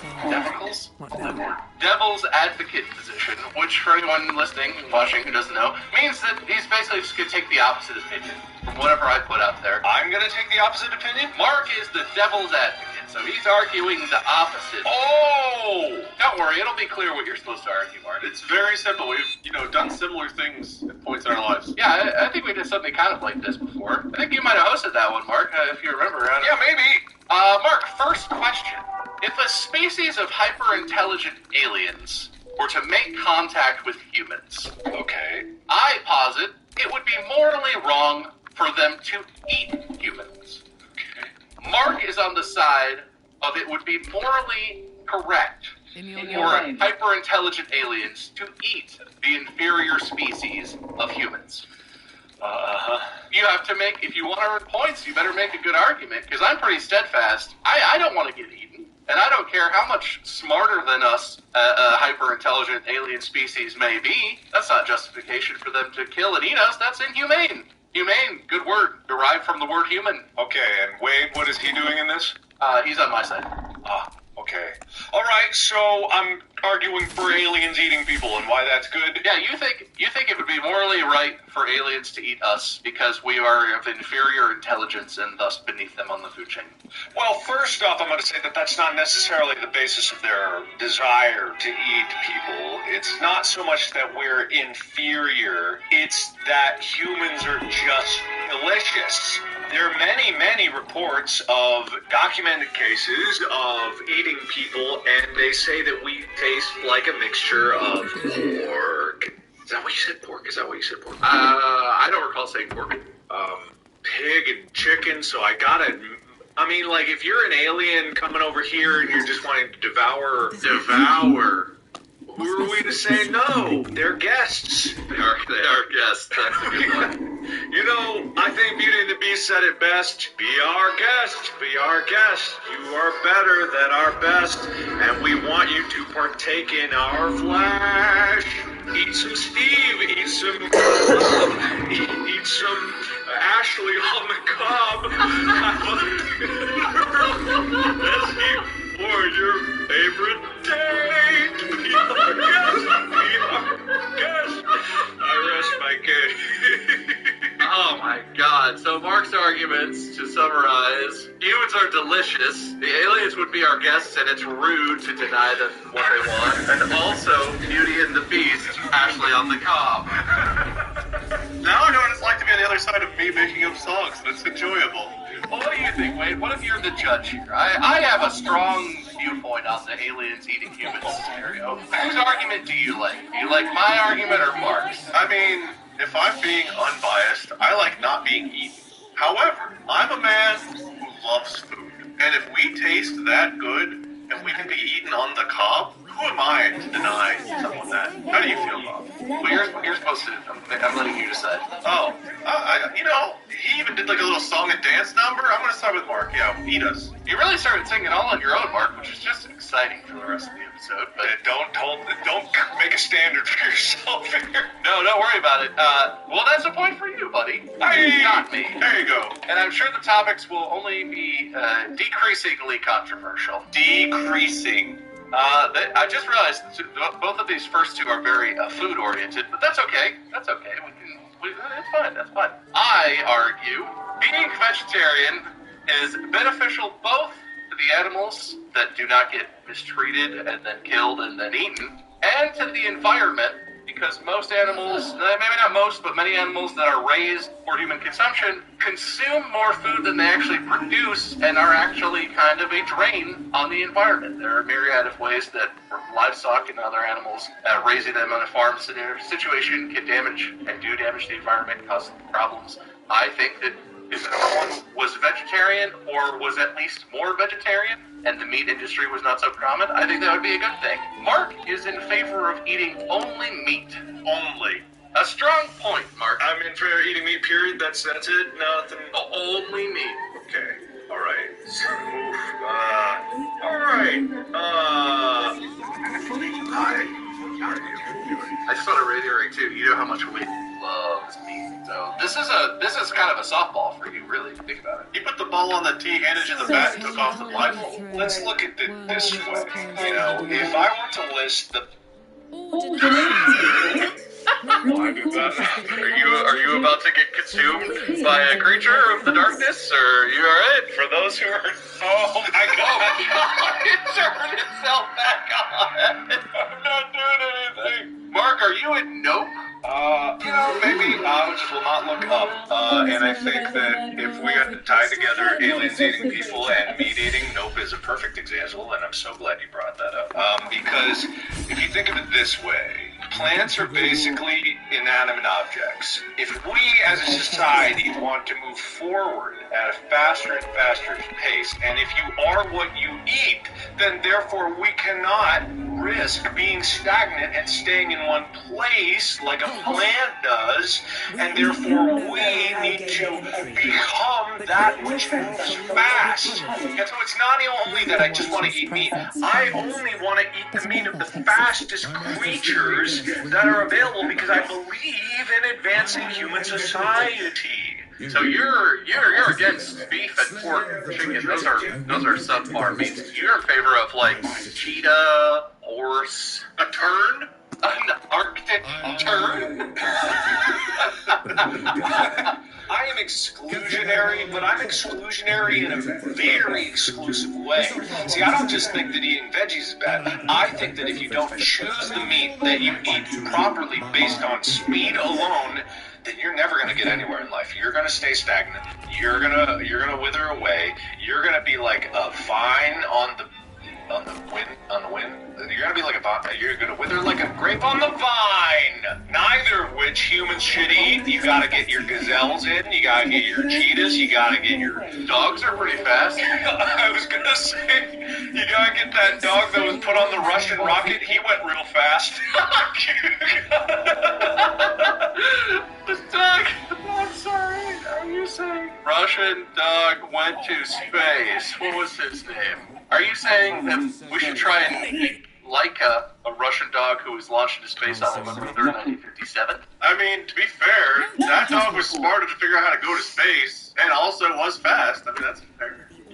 Advocate position, which for anyone listening and watching who doesn't know, means that he's basically just going to take the opposite opinion from whatever I put out there. I'm going to take the opposite opinion? Mark is the Devil's Advocate, so he's arguing the opposite. Oh! Don't worry, it'll be clear what you're supposed to argue, Mark. It's very simple. We've, done similar things at points in our lives. Yeah, I think we did something kind of like this before. I think you might have hosted that one, Mark, if you remember. Yeah, maybe. Mark, first question. If a species of hyper-intelligent aliens were to make contact with humans, okay, I posit it would be morally wrong for them to eat humans. Okay. Mark is on the side of it would be morally correct for hyper-intelligent aliens to eat the inferior species of humans. You have to make, if you want to earn points, you better make a good argument, because I'm pretty steadfast. I don't want to get eaten. And I don't care how much smarter than us a hyper-intelligent alien species may be, that's not justification for them to kill and eat us. That's inhumane. Humane, good word, derived from the word human. Okay, and Wade, what is he doing in this? He's on my side. Ah, okay. All right, so I'm arguing for aliens eating people and why that's good. Yeah, you think it would be morally right for aliens to eat us because we are of inferior intelligence and thus beneath them on the food chain? Well, first off, I'm going to say that that's not necessarily the basis of their desire to eat people. It's not so much that we're inferior, it's that humans are just delicious. There are many, many reports of documented cases of eating people, and they say that we taste like a mixture of pork. Is that what you said, pork? Is that what you said, pork? I don't recall saying pork. Pig and chicken, so I gotta... I mean, like, if you're an alien coming over here and you're just wanting to devour... Who are we to say no? They're guests. They are guests. That's a good one. You know, I think Beauty and the Beast said it best. Be our guest. Be our guest. You are better than our best, and we want you to partake in our flesh. Eat some Steve. Eat some... eat some Ashley on the cob. Let's eat for your favorite date. Be our guest. Be our guest. I rest my case. Oh my god. So Mark's arguments, to summarize, humans are delicious, the aliens would be our guests, and it's rude to deny them what they want, and also Beauty and the Beast, Ashley on the cob. Now I know what it's like to be on the other side of me making up songs, and it's enjoyable. Well, what do you think, Wade? What if you're the judge here? I have a strong viewpoint on the aliens eating humans scenario. Whose argument do you like? Do you like my argument or Mark's? I mean, if I'm being unbiased, I like not being eaten. However, I'm a man who loves food. And if we taste that good, and we can be eaten on the cob, who am I to deny someone that? How do you feel, Bob? Well, you're supposed to. I'm letting you decide. Oh, you know, he even did like a little song and dance number. I'm going to start with Mark. Yeah, eat us. You really started singing all on your own, Mark, which is just exciting for the rest of the episode. But don't make a standard for yourself here. No, don't worry about it. Well, that's a point for you, buddy. Hey, not me. There you go. And I'm sure the topics will only be decreasingly controversial. Decreasing. I just realized both of these first two are very food-oriented, but that's okay. That's okay. It's fine. That's fine. I argue being vegetarian is beneficial both to the animals that do not get mistreated and then killed and then eaten, and to the environment, because most animals, maybe not most, but many animals that are raised for human consumption consume more food than they actually produce and are actually kind of a drain on the environment. There are a myriad of ways that livestock and other animals, raising them on a farm situation can damage and do damage to the environment and cause problems. I think that if everyone was vegetarian or was at least more vegetarian and the meat industry was not so common, I think that would be a good thing. Mark is in favor of eating only meat. Only. A strong point, Mark. I'm in for eating meat, period. That's it. Nothing. Only meat. Okay. All right. All right. I just want to reiterate too. You know how much Wade loves meat. So this is kind of a softball for you, really, to think about it. He put the ball on the tee, handed you the bat, and took off the blindfold. Let's look at it this way. You know, if I want to list the... Are you about to get consumed by a creature of the darkness, or are you alright? For those who are... Oh my god! It turned itself back on! I'm not doing anything! Mark, are you in Nope? You know, maybe I just will not look up. And I think that if we got to tie together aliens eating people and meat eating, Nope is a perfect example, and I'm so glad you brought that up. Because if you think of it this way, plants are basically inanimate objects. If we as a society want to move forward at a faster and faster pace, and if you are what you eat, then therefore we cannot risk being stagnant and staying in one place like a plant does, and therefore we need to become that which moves fast. And so it's not only that I just want to eat meat, I only want to eat the meat of the fastest creatures that are available because I believe in advancing human society. So you're against beef and pork, chicken. Those are subpar meats. You're in favor of like cheetah, horse, a tern, an Arctic tern. I am exclusionary, but I'm exclusionary in a very exclusive way. See, I don't just think that eating veggies is bad. I think that if you don't choose the meat that you eat properly based on speed alone, then you're never going to get anywhere in life. You're going to stay stagnant. You're going to wither away. You're going to be like a vine on the wind. You're going to be like a vine. You're going to wither like a grape on the vine. Neither of which humans should eat. You got to get your gazelles in. You got to get your cheetahs. You got to get your dogs are pretty fast. I was going to say, you got to get that dog that was put on the Russian rocket. He went real fast. This dog, I'm sorry, are you saying Russian dog went to space? What was his name? Are you saying that we should try and eat like a Russian dog who was launched into space on November 3rd, 1957? I mean, to be fair, that dog was smart enough to figure out how to go to space, and also was fast. I mean, that's fair. I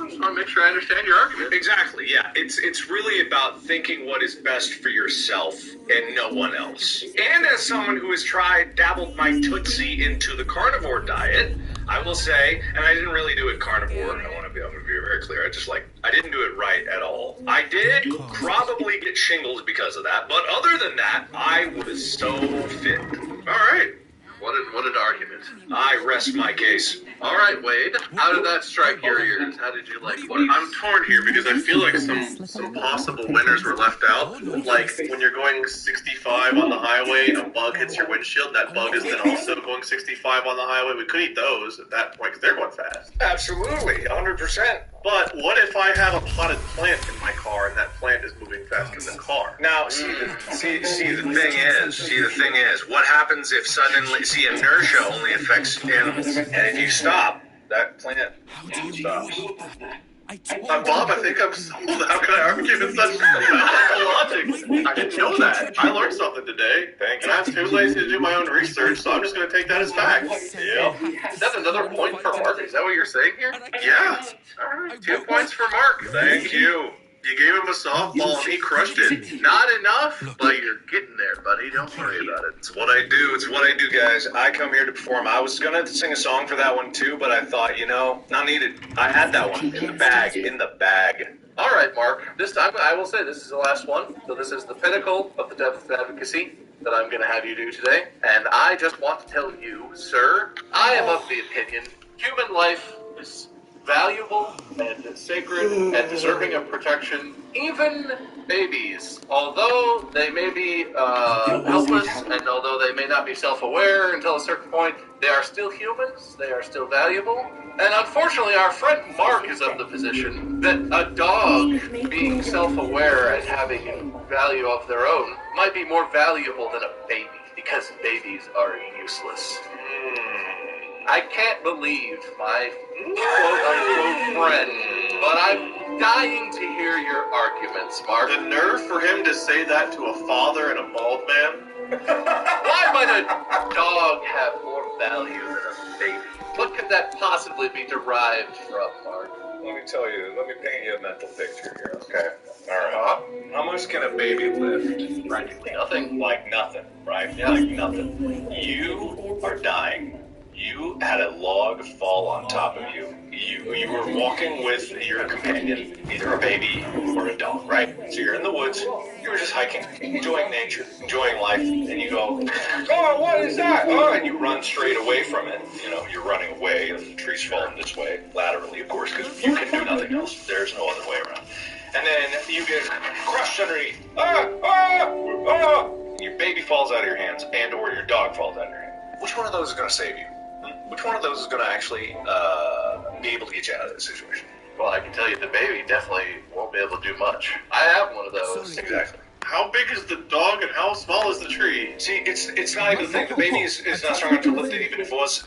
just want to make sure I understand your argument. Exactly, yeah. It's really about thinking what is best for yourself and no one else. And as someone who has dabbled my Tootsie into the carnivore diet, I will say, and I didn't really do it carnivore, I'm going to be very clear, I didn't do it right at all. I did probably get shingles because of that, but other than that, I was so fit. All right. What an argument. I rest my case. All right, Wade. How did that strike your ears? How did you like it? I'm torn here because I feel like some possible winners were left out. Like when you're going 65 on the highway and a bug hits your windshield, that bug is then also going 65 on the highway. We could eat those at that point because they're going fast. Absolutely, 100%. But what if I have a potted plant in my car and that plant is moving faster than the car? Now, see, the thing is, what happens if suddenly, inertia only affects animals, and if you stop, that plant stops. Bob, I think I'm sold. How can I argue with such logic? I didn't know that. I learned something today. Thank you. And I'm too lazy to do my own research, so I'm just going to take that as fact. Yep. Is that another point for Mark? Is that what you're saying here? Yeah. All right. 2 points for Mark. Thank you. You gave him a softball and he crushed it. Not enough, but you're getting there, buddy. Don't worry about it. It's what I do. It's what I do, guys. I come here to perform. I was going to sing a song for that one, too, but I thought, not needed. I had that one in the bag. All right, Mark. This time, I will say this is the last one. So this is the pinnacle of the depth of advocacy that I'm going to have you do today. And I just want to tell you, sir, I am of the opinion human life is valuable and sacred and deserving of protection. Even babies, although they may be helpless and although they may not be self-aware until a certain point, they are still humans, they are still valuable. And unfortunately, our friend Mark is of the position that a dog being self-aware and having value of their own might be more valuable than a baby, because babies are useless. I can't believe my quote-unquote friend, but I'm dying to hear your arguments, Mark. The nerve for him to say that to a father and a bald man? Why might a dog have more value than a baby? What could that possibly be derived from, Mark? Let me paint you a mental picture here, okay? Alright. How much can a baby lift? Practically nothing. Like nothing, right? Yeah. Like nothing. You are dying. You had a log fall on top of you. You were walking with your companion, either a baby or a dog, right? So you're in the woods, you were just hiking, enjoying nature, enjoying life, and you go, oh, what is that? Oh, and you run straight away from it. You're running away, and the tree's falling this way, laterally, of course, because you can do nothing else. There's no other way around. And then you get crushed underneath. Your baby falls out of your hands and or your dog falls out of your hands, which one of those is going to save you? Which one of those is going to actually be able to get you out of this situation? Well, I can tell you the baby definitely won't be able to do much. I have one of those. Exactly. How big is the dog and how small is the tree? See, it's not even the thing. The baby is not strong enough to lift it, even if it was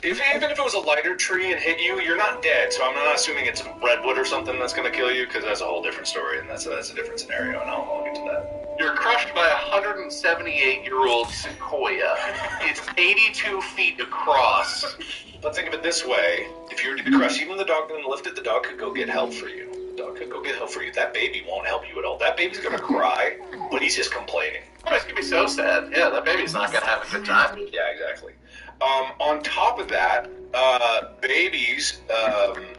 a lighter tree and hit you, you're not dead. So I'm not assuming it's redwood or something that's going to kill you, because that's a whole different story, and that's a different scenario, and I'll get to that. You're crushed by a 178-year-old sequoia. It's 82 feet across. But think of it this way: if you were to be crushed, even the dog didn't lift it, the dog could go get help for you. Could go get help for you. That baby won't help you at all. That baby's gonna cry, but he's just complaining. Oh, it's gonna be so sad. Yeah, that baby's not gonna have a good time. Yeah, exactly. On top of that, babies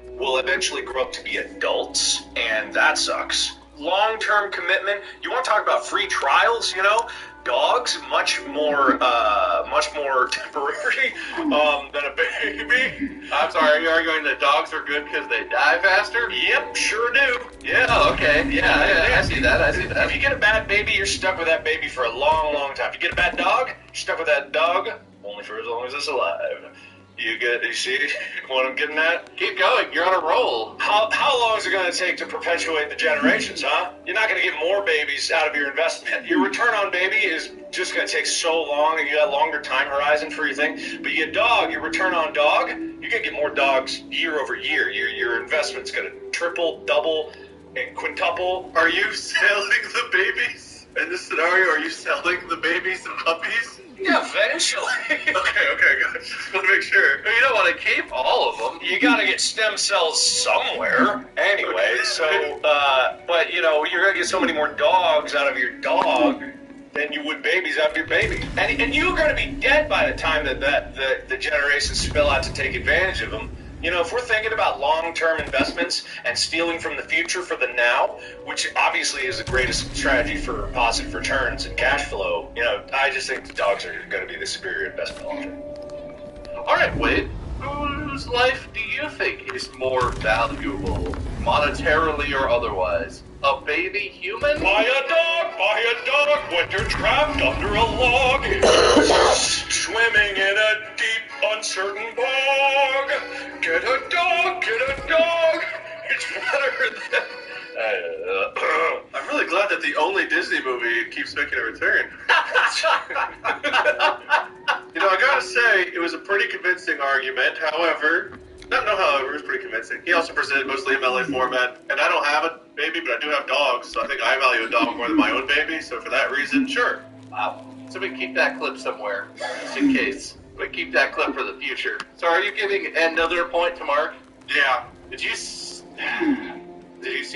will eventually grow up to be adults, and that sucks. Long-term commitment. You want to talk about free trials? You know, dogs much more temporary than a baby. I'm sorry, are you arguing that dogs are good because they die faster? Yep, sure do. Yeah, okay. Yeah, I see that. If you get a bad baby, you're stuck with that baby for a long, long time. If you get a bad dog, you're stuck with that dog only for as long as it's alive. You see what I'm getting at? Keep going, you're on a roll. How long is it going to take to perpetuate the generations, huh? You're not going to get more babies out of your investment. Your return on baby is just going to take so long, and you got a longer time horizon for your thing. But you get a dog, your return on dog, you're going to get more dogs year over year. Your investment's going to triple, double, and quintuple. Are you selling the babies? In this scenario, are you selling the babies and puppies? Yeah, eventually. Okay, gotcha. Just want to make sure. You don't want to keep all of them. You got to get stem cells somewhere. Anyway, so, but, you know, you're going to get so many more dogs out of your dog than you would babies out of your baby. And you're going to be dead by the time that the generations spill out to take advantage of them. You know, if we're thinking about long-term investments and stealing from the future for the now, which obviously is the greatest strategy for positive returns and cash flow, you know, I just think the dogs are going to be the superior investment option. All right, Wade, whose life do you think is more valuable, monetarily or otherwise? A baby human? Buy a dog when you're trapped under a log, swimming in a deep, uncertain bog. Get a dog, it's better than... I'm really glad that the only Disney movie keeps making a return. You know, I gotta say, it was a pretty convincing argument. However, it was pretty convincing. He also presented mostly in LA format, and I don't have a baby, but I do have dogs, so I think I value a dog more than my own baby, so for that reason, sure. Wow. So we keep that clip somewhere, just in case. We keep that clip for the future. So are you giving another point to Mark? Yeah. Did you see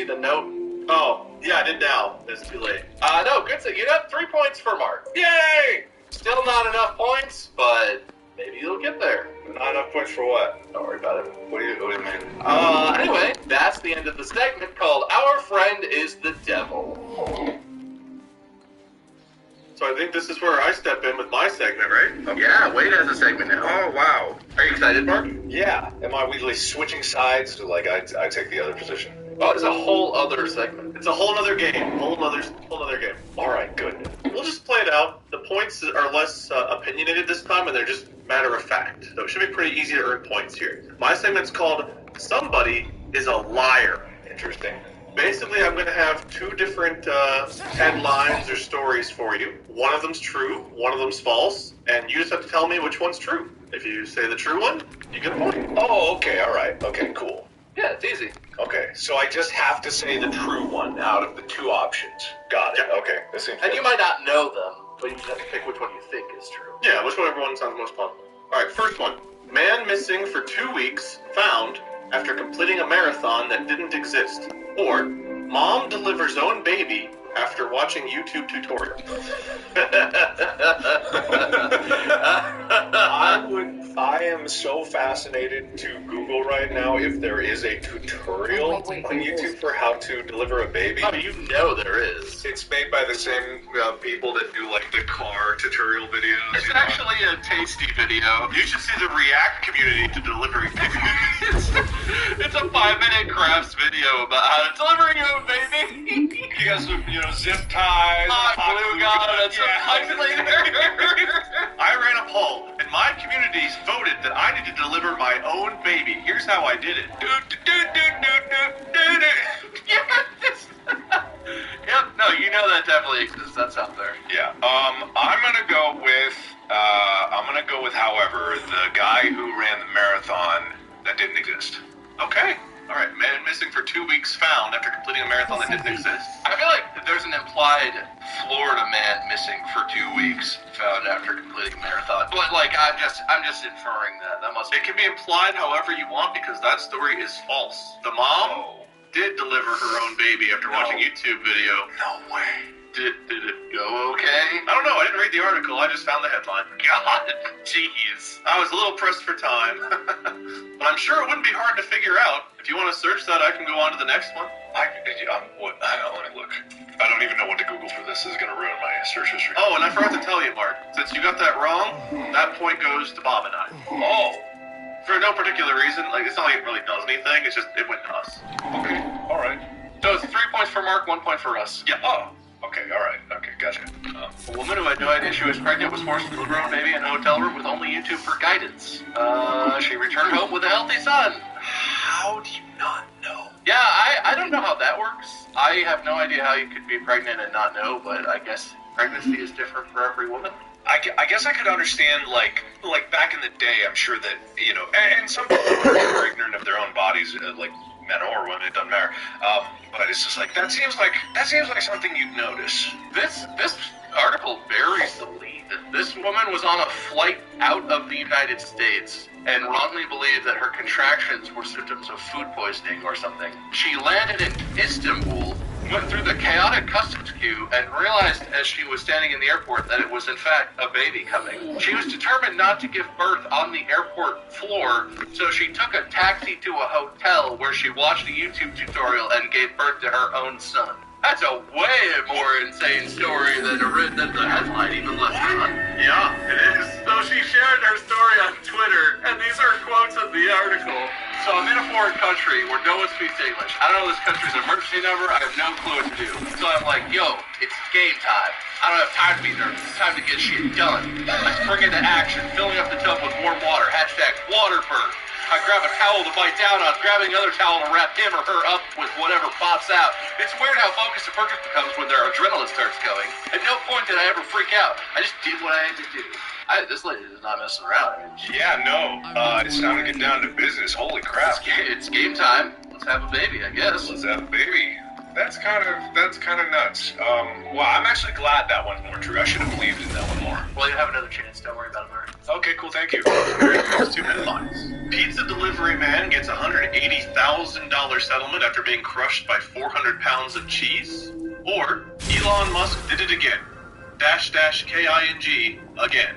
the note? Oh, yeah, I did now. It's too late. No, good thing. You got 3 points for Mark. Yay! Still not enough points, but maybe you'll get there. Not enough points for what? Don't worry about it. What do you mean? Anyway, that's the end of the segment called Our Friend is the Devil. So I think this is where I step in with my segment, right? Okay. Yeah, Wade has a segment now. Oh, wow. Are you excited, Mark? Yeah. Am I weirdly switching sides to, like, I take the other position? Oh, it's a whole other segment. It's a whole other game. Whole other game. All right, good. We'll just play it out. The points are less opinionated this time, and they're just matter of fact. So it should be pretty easy to earn points here. My segment's called Somebody is a Liar. Interesting. Basically, I'm going to have two different headlines or stories for you. One of them's true, one of them's false, and you just have to tell me which one's true. If you say the true one, you get a point. Oh, okay, all right. Okay, cool. Yeah, it's easy. Okay, so I just have to say the true one out of the two options. Got it. Yeah. Okay, this seems and good. you might not know them, but you just have to pick which one you think is true. Yeah, whichever one sounds most fun. All right, first one. Man missing for 2 weeks, found after completing a marathon that didn't exist. Or, mom delivers own baby after watching YouTube tutorial. I am so fascinated to Google right now if there is a tutorial on YouTube for how to deliver a baby. Oh, you know there is. It's made by the same people that do like the car tutorial videos. It's actually a tasty video. You should see the React community to delivering babies. It's a 5-minute crafts video about how to deliver your own baby. You got some, zip ties, hot glue gun, and some yeah. I ran a poll, and my communities voted that I need to deliver my own baby. Here's how I did it. Yep, no, you know that definitely exists. That's out there. Yeah. I'm gonna go with, however, the guy who ran the marathon that didn't exist. Okay. All right, man missing for 2 weeks found after completing a marathon that didn't exist. I feel like there's an implied Florida man missing for 2 weeks found after completing a marathon. But I'm just inferring that. That must be. It can be implied however you want because that story is false. The mom did deliver her own baby after watching a YouTube video. No way. Did it go okay? I don't know. I didn't read the article. I just found the headline. God, jeez. I was a little pressed for time. But I'm sure it wouldn't be hard to figure out. If you want to search that, I can go on to the next one. Let me look. I don't even know what to Google for this. This is going to ruin my search history. Oh, and I forgot to tell you, Mark. Since you got that wrong, that point goes to Bob and I. Oh. For no particular reason. It's not like it really does anything. It's just, it went to us. Okay. All right. So it's 3 points for Mark, 1 point for us. Yeah. Oh. Okay, all right. Okay, gotcha. A woman who had no idea she was pregnant was forced to deliver her baby in a hotel room with only YouTube for guidance. She returned home with a healthy son. How do you not know? Yeah, I don't know how that works. I have no idea how you could be pregnant and not know, but I guess pregnancy is different for every woman. I guess I could understand, like back in the day, I'm sure that, and some people are ignorant of their own bodies, like men or women, it doesn't matter. But it's just that seems like something you'd notice. This article buries the lead. This woman was on a flight out of the United States and wrongly believed that her contractions were symptoms of food poisoning or something. She landed in Istanbul, went through the chaotic customs queue, and realized as she was standing in the airport that it was in fact a baby coming. She was determined not to give birth on the airport floor, so she took a taxi to a hotel where she watched a YouTube tutorial and gave birth to her own son. That's a way more insane story than the headline even left on. Yeah, it is. So she shared her story on Twitter, and these are quotes of the article. So I'm in a foreign country where no one speaks English. I don't know this country's emergency number. I have no clue what to do. So I'm like, yo, it's game time. I don't have time to be nervous. It's time to get shit done. I spring into action, filling up the tub with warm water. #waterbird. I grab a towel to bite down on, grabbing another towel to wrap him or her up with whatever pops out. It's weird how focused a person becomes when their adrenaline starts going. At no point did I ever freak out. I just did what I had to do. This lady is not messing around. Yeah, no. It's time to get down to business. Holy crap. It's game time. Let's have a baby, I guess. Let's have a baby. That's kind of nuts. Well, I'm actually glad that one's more true. I should have believed in that one more. Well, you have another chance. Don't worry about it, Mark. Okay, cool. Thank you. Here's 2 headlines. Pizza delivery man gets $180,000 settlement after being crushed by 400 pounds of cheese. Or Elon Musk did it again. --KING again. ...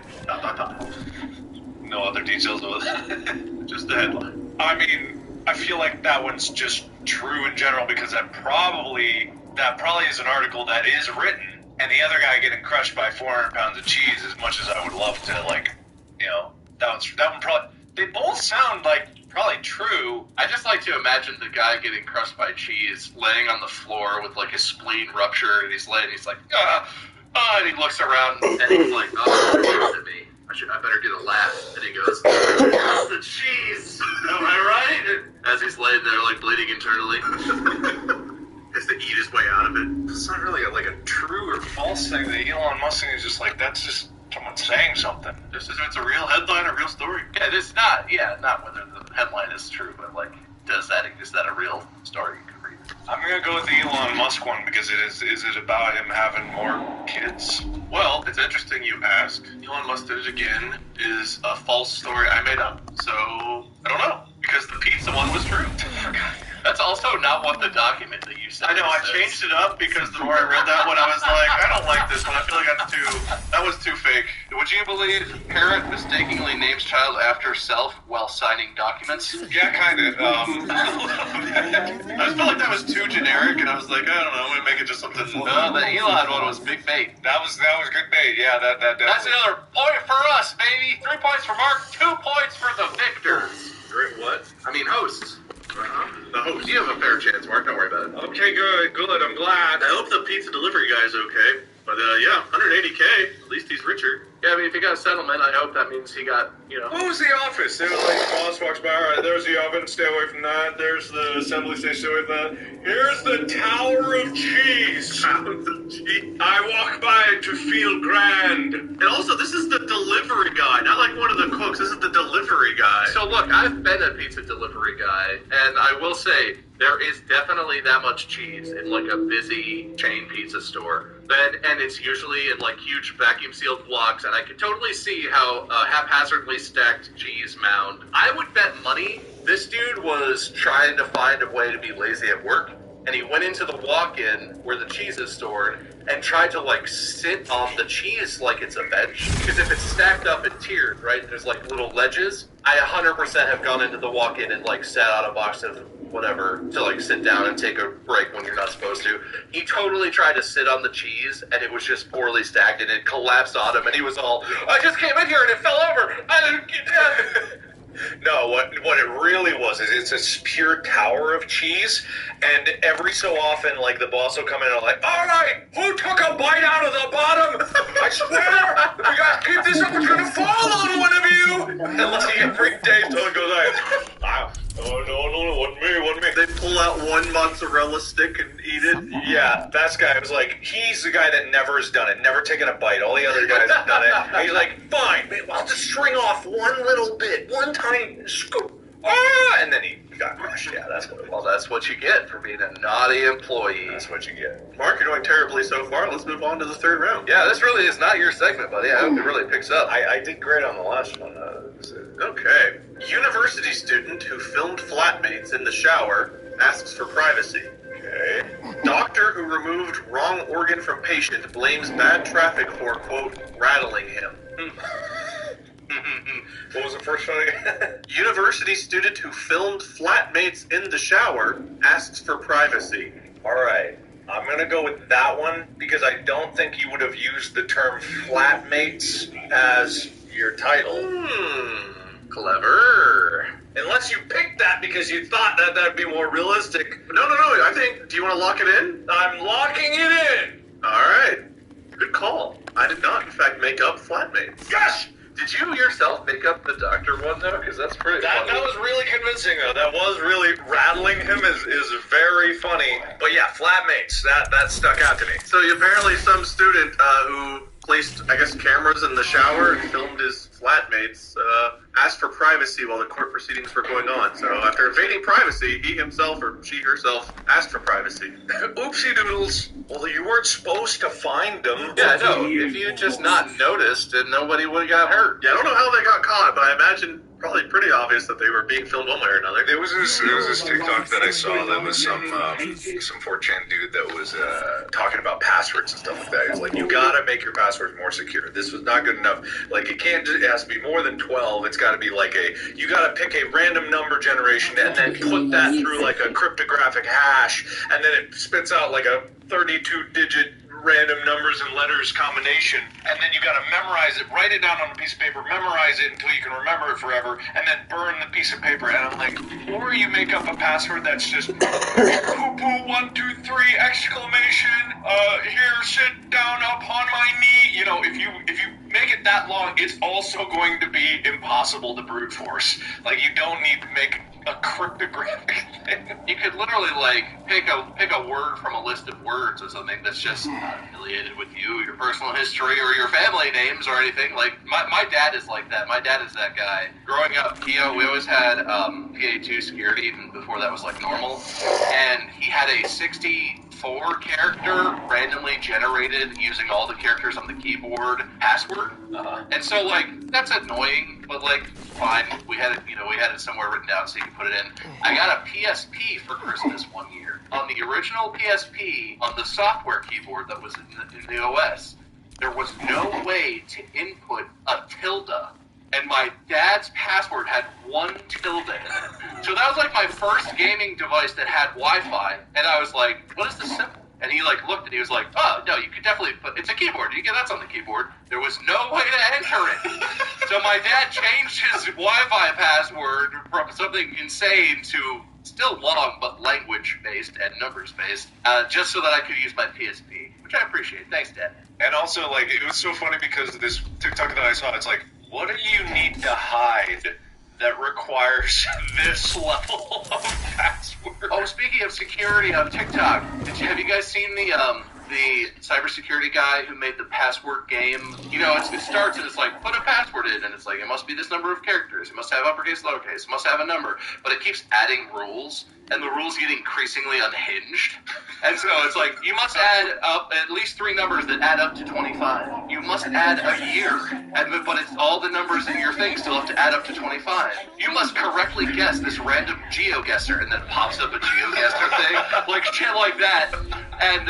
No other details of it. Just the headline. I mean, I feel like that one's just true in general because that probably is an article that is written, and the other guy getting crushed by 400 pounds of cheese. As much as I would love to, that one probably. They both sound like probably true. I just like to imagine the guy getting crushed by cheese, laying on the floor with his spleen ruptured, and he's laying, he's like, and he looks around, and he's like, oh, at me. I better get a laugh. And he goes, the cheese! Am I right? As he's laying there, bleeding internally. Has to eat his way out of it. It's not really a true or false thing. The Elon Musk thing is just that's just someone saying something. Just as if it's a real headline, a real story. Yeah, it's not whether the headline is true, but is that a real story you can read? I'm gonna go with the Elon Musk one because is it about him having more kids? Well, it's interesting you ask. Elon Musk did it again is a false story I made up. So, I don't know. Because the pizza one was true. That's also not what the document that you sent. I know, I changed it up because the more I read that one, I was like, I don't like this one. I feel like that was too fake. Would you believe parent mistakenly names child after self while signing documents? Yeah, kind of. I just felt like that was too generic, and I was like, I don't know, I'm gonna make it just something. No, the Elon one was big bait. That was good bait. Yeah, that definitely. That's another point for us, baby. 3 points for Mark, 2 points for the victors. Great, what? I mean, hosts. the host. You have a fair chance, Mark. Don't worry about it. Okay, good. I'm glad. I hope the pizza delivery guy's okay. But, yeah, 180K. At least he's richer. Yeah, I mean, if he got a settlement, I hope that means he got, What was the office? There was like, boss walks by, all right, there's the oven, stay away from that. There's the assembly station, stay away from that. Here's the Tower of Cheese. Pounds of cheese. I walk by it to feel grand. And also, this is the delivery guy, not like one of the cooks. This is the delivery guy. So look, I've been a pizza delivery guy, and I will say there is definitely that much cheese in like a busy chain pizza store. And it's usually in like huge vacuum sealed blocks, and I can totally see how haphazardly stacked cheese mound. I would bet money this dude was trying to find a way to be lazy at work, and he went into the walk-in where the cheese is stored and tried to like sit on the cheese like it's a bench. Because if it's stacked up and tiered, right, there's like little ledges. I 100% have gone into the walk-in and like sat on a box of whatever to like sit down and take a break when you're not supposed to. He totally tried to sit on the cheese and it was just poorly stacked and it collapsed on him and he was all, I just came in here and it fell over. I didn't get down. No, what it really was is it's a pure tower of cheese, and every so often, like, the boss will come in and like, all right, who took a bite out of the bottom? I swear, if you guys keep this up, it's gonna fall on one of you. And like every day, someone goes like, wow. Oh, no, wasn't me. They pull out one mozzarella stick and eat it. Yeah, that guy was like, he's the guy that never has done it, never taken a bite. All the other guys have done it. And he's like, fine, I'll just string off one little bit, one tiny scoop. And then he got crushed. Yeah, that's what it was. Well, that's what you get for being a naughty employee. That's what you get. Mark, you're doing terribly so far. Let's move on to the third round. Yeah, this really is not your segment, buddy. I hope it really picks up. I did great on the last one. Okay. University student who filmed flatmates in the shower asks for privacy. Okay. Doctor who removed wrong organ from patient blames bad traffic for, quote, rattling him. What was the first one again? University student who filmed flatmates in the shower asks for privacy. All right. I'm going to go with that one because I don't think you would have used the term flatmates as your title. Clever. Unless you picked that because you thought that that'd be more realistic. No. I think, do you want to lock it in? I'm locking it in. All right. Good call. I did not, in fact, make up flatmates. Yes! Did you yourself make up the doctor one, though? Because that's pretty funny. That was really convincing, though. That was really, rattling him is very funny. But yeah, flatmates, that stuck out to me. So apparently some student who placed, I guess, cameras in the shower and filmed his flatmates asked for privacy while the court proceedings were going on. So after invading privacy, he himself or she herself asked for privacy. Oopsie doodles. Well, you weren't supposed to find them. Yeah, no. If you just not noticed, then nobody would have got hurt. Yeah, I don't know how they got caught, but I imagine probably pretty obvious that they were being filmed one way or another. There was this TikTok that I saw that was some 4chan dude that was talking about passwords and stuff like that. He was like, you gotta make your passwords more secure. This was not good enough. Like, it has to be more than 12. It's gotta be like you gotta pick a random number generation and then put that through like a cryptographic hash, and then it spits out like a 32-digit random numbers and letters combination, and then you got to memorize it, write it down on a piece of paper, memorize it until you can remember it forever, and then burn the piece of paper. And I'm like, or you make up a password that's just poo-poo 1 2 3 exclamation, here, sit down upon my knee. You know, if you make it that long, it's also going to be impossible to brute force. Like, you don't need to make a cryptographic thing. You could literally like pick a word from a list of words or something that's just not affiliated with you, your personal history, or your family names or anything. Like my dad is like that. My dad is that guy. Growing up, we always had PA2 security even before that was like normal, and he had a 64 character randomly generated using all the characters on the keyboard password. And so like that's annoying, but like fine. We had it somewhere written down so you can put it in. I got a PSP for Christmas one year. On the original PSP, on the software keyboard that was in the OS, there was no way to input a tilde. And my dad's password had 1 tilde in it. So that was like my first gaming device that had Wi-Fi. And I was like, what is this symbol? And he like looked and he was like, oh, no, you could definitely put, it's a keyboard. That's on the keyboard. There was no way to enter it. So my dad changed his Wi-Fi password from something insane to still long, but language-based and numbers-based, just so that I could use my PSP, which I appreciate. Thanks, Dad. And also, like, it was so funny because of this TikTok that I saw, it's like, what do you need to hide that requires this level of password? Oh, speaking of security on TikTok, have you guys seen the cybersecurity guy who made the password game? You know, it starts and it's like, put a password in, and it's like, it must be this number of characters, it must have uppercase, lowercase, it must have a number, but it keeps adding rules, and the rules get increasingly unhinged. And so it's like, you must add up at least 3 numbers that add up to 25. You must add a year, but it's all the numbers in your thing still have to add up to 25. You must correctly guess this random GeoGuessr, and then pops up a GeoGuessr thing, like shit like that. And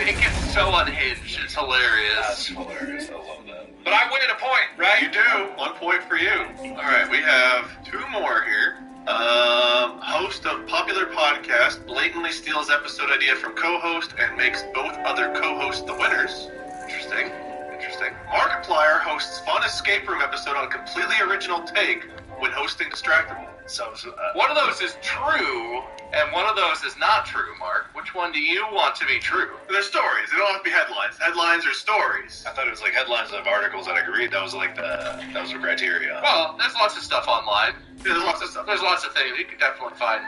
it gets so unhinged. It's hilarious. That's hilarious. I love that. But I win a point, right? You do. 1 point for you. All right, we have 2 more here. Host of popular podcast blatantly steals episode idea from co-host and makes both other co-hosts the winners. Interesting. Markiplier hosts fun escape room episode on completely original take when hosting Distractable. So one of those is true, and one of those is not true, Mark. Which one do you want to be true? They're stories. They don't have to be headlines. Headlines are stories. I thought it was like headlines of articles that I could read. That was the criteria. Well, there's lots of stuff online. There's lots of things. You can definitely find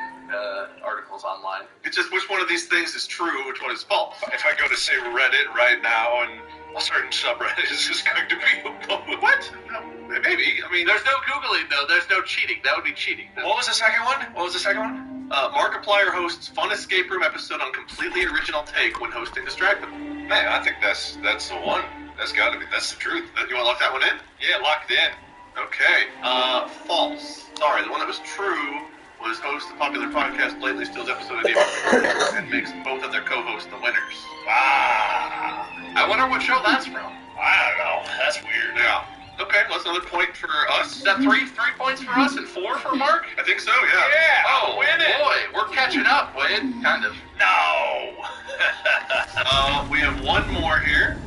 articles online. It's just which one of these things is true, which one is false. If I go to, say, Reddit right now, and a certain subreddit is just going to be... What? No, maybe. I mean, there's no Googling, though. There's no cheating. That would be cheating. What was the second one? Markiplier hosts fun escape room episode on completely original take when hosting Distractable. Man, I think that's the one. That's got to be. That's the truth. You want to lock that one in? Yeah, locked in. Okay. False. Sorry, the one that was true was host of popular podcast blatantly steals episode idea and makes both of their co-hosts the winners. Wow. I wonder what show that's from. I don't know. That's weird. Yeah. Okay, well, that's another point for us. Is that 3 points for us and 4 for Mark? I think so, yeah. Yeah, oh, winning. Boy, we're catching up, Wade. Kind of. No. We have one more here.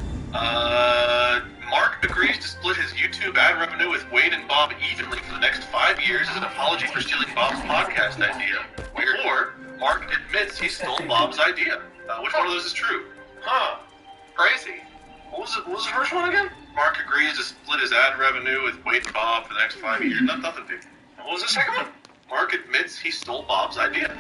Mark agrees to split his YouTube ad revenue with Wade and Bob evenly for the next 5 years as an apology for stealing Bob's podcast idea. Or Mark admits he stole Bob's idea. Which one of those is true? Crazy. What was the first one again? Mark agrees to split his ad revenue with Wade and Bob for the next 5 years. Nothing big. What was the second one? Mark admits he stole Bob's idea.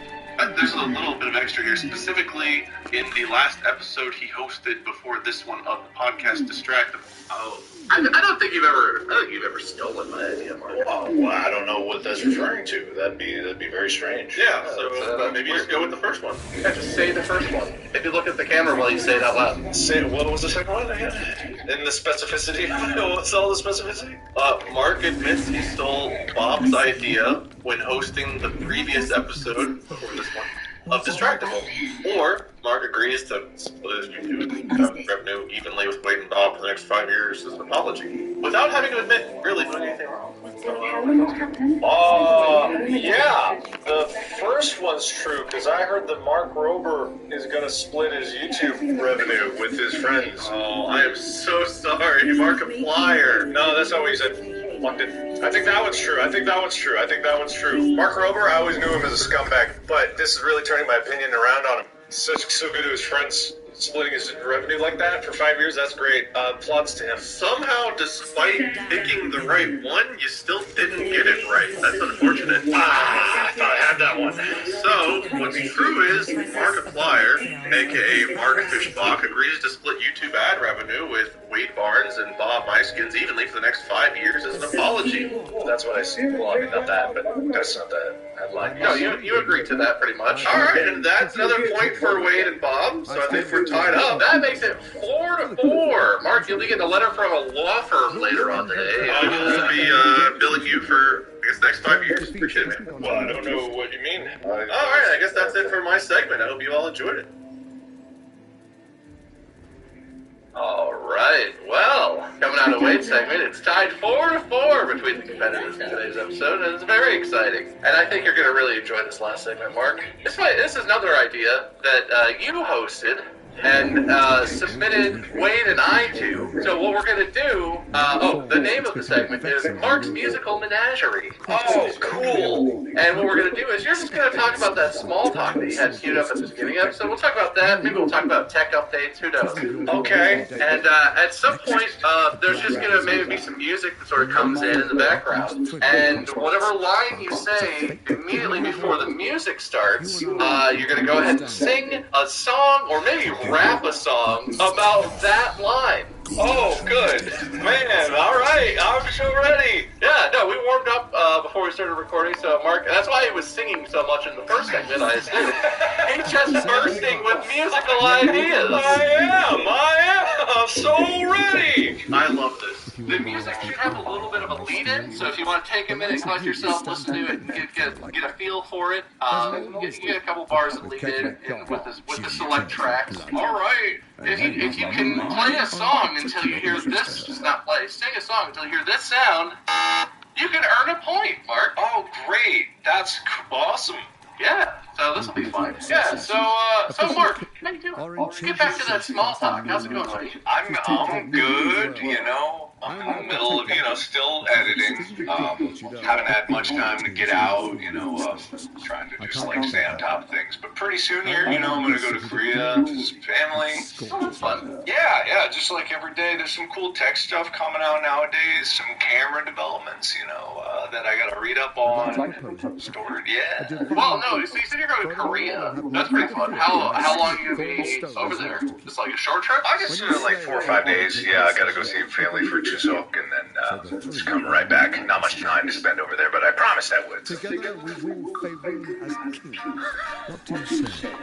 There's a little bit of extra here. Specifically, in the last episode he hosted before this one of the podcast Distractable. Oh. I don't think you've ever stolen my idea, Mark. Well, I don't know what that's referring to. That'd be very strange. Yeah, so maybe just go with the first one. Yeah, just say the first one. Maybe look at the camera while you say it out loud. Say, what was the second one again? In the specificity? What's all the specificity? Mark admits he stole Bob's idea when hosting the previous episode before this one of Distractable. Or Mark agrees to split his YouTube revenue evenly with Wade and Bob for the next 5 years as an apology, without having to admit really doing anything wrong. Yeah. The first one's true, because I heard that Mark Rober is going to split his YouTube revenue with his friends. Oh, I am so sorry, Markiplier. No, that's not what he said. I think that one's true. Mark Rober, I always knew him as a scumbag, but this is really turning my opinion around on him. So good to his friends. Splitting his revenue like that for 5 years, that's great. Plots to him. Somehow, despite picking the right one, you still didn't get it right. That's unfortunate. I thought I had that one. So, what's true is Markiplier, a.k.a. Mark Fishbach, agrees to split YouTube ad revenue with Wade Barnes and Bob Myskins evenly for the next 5 years as an apology. That's what I see. Well, I mean, not that, but that's not the headline. No, you agreed to that pretty much. All right, and that's another point for Wade and Bob, so I think we're tied up. That makes it 4-4. Mark, you'll be getting a letter from a law firm later on today. We'll be billing you for, I guess, the next 5 years. Appreciate it, man. Well, I don't know what you mean. All right, I guess that's it for my segment. I hope you all enjoyed it. All right. Well, coming out of Wade's segment, it's tied 4-4 between the competitors in today's episode, and it's very exciting. And I think you're going to really enjoy this last segment, Mark. This is another idea that you hosted and submitted Wade and I to. So what we're going to do, the name of the segment is Mark's Musical Menagerie. Oh, cool. And what we're going to do is you're just going to talk about that small talk that you had queued up at the beginning of. So we'll talk about that. Maybe we'll talk about tech updates. Who knows? Okay. And at some point, there's just going to maybe be some music that sort of comes in the background. And whatever line you say immediately before the music starts, you're going to go ahead and sing a song or maybe rap a song about that line. Oh, good. Man, all right. I'm so ready. Yeah, no, we warmed up before we started recording, so Mark, that's why he was singing so much in the first segment, I assume. He's just bursting with musical ideas. I am so ready. I love this. The music should have a little bit of a lead-in, so if you want to take a minute, collect yourself, listen to it, and get a feel for it, you get a couple bars of lead-in with the select tracks. All right. If you can play a song until you hear this, just not play, sing a song until you hear this sound, you can earn a point, Mark. Oh, great. That's awesome. Yeah, so this will be fun. Yeah, so Mark, how you doing? Let's get back to that small talk. How's it going, buddy? I'm good, you know. I'm in the middle of, still editing. Haven't had much time to get out, trying to just, stay on top of things. But pretty soon here, I'm going to go to Korea to visit family. Oh, that's fun. Yeah, just like every day, there's some cool tech stuff coming out nowadays, some camera developments, that I got to read up on. Stored, yeah. Well, no, so you said you're going to Korea. That's pretty fun. How long are you going to be over there? Just like a short trip? I guess 4 or 5 days. Yeah, I got to go see family for Chuseok and then just come right back. Not much time to spend over there, but I promised I would. Together we rule Ffion as king. Not too soon.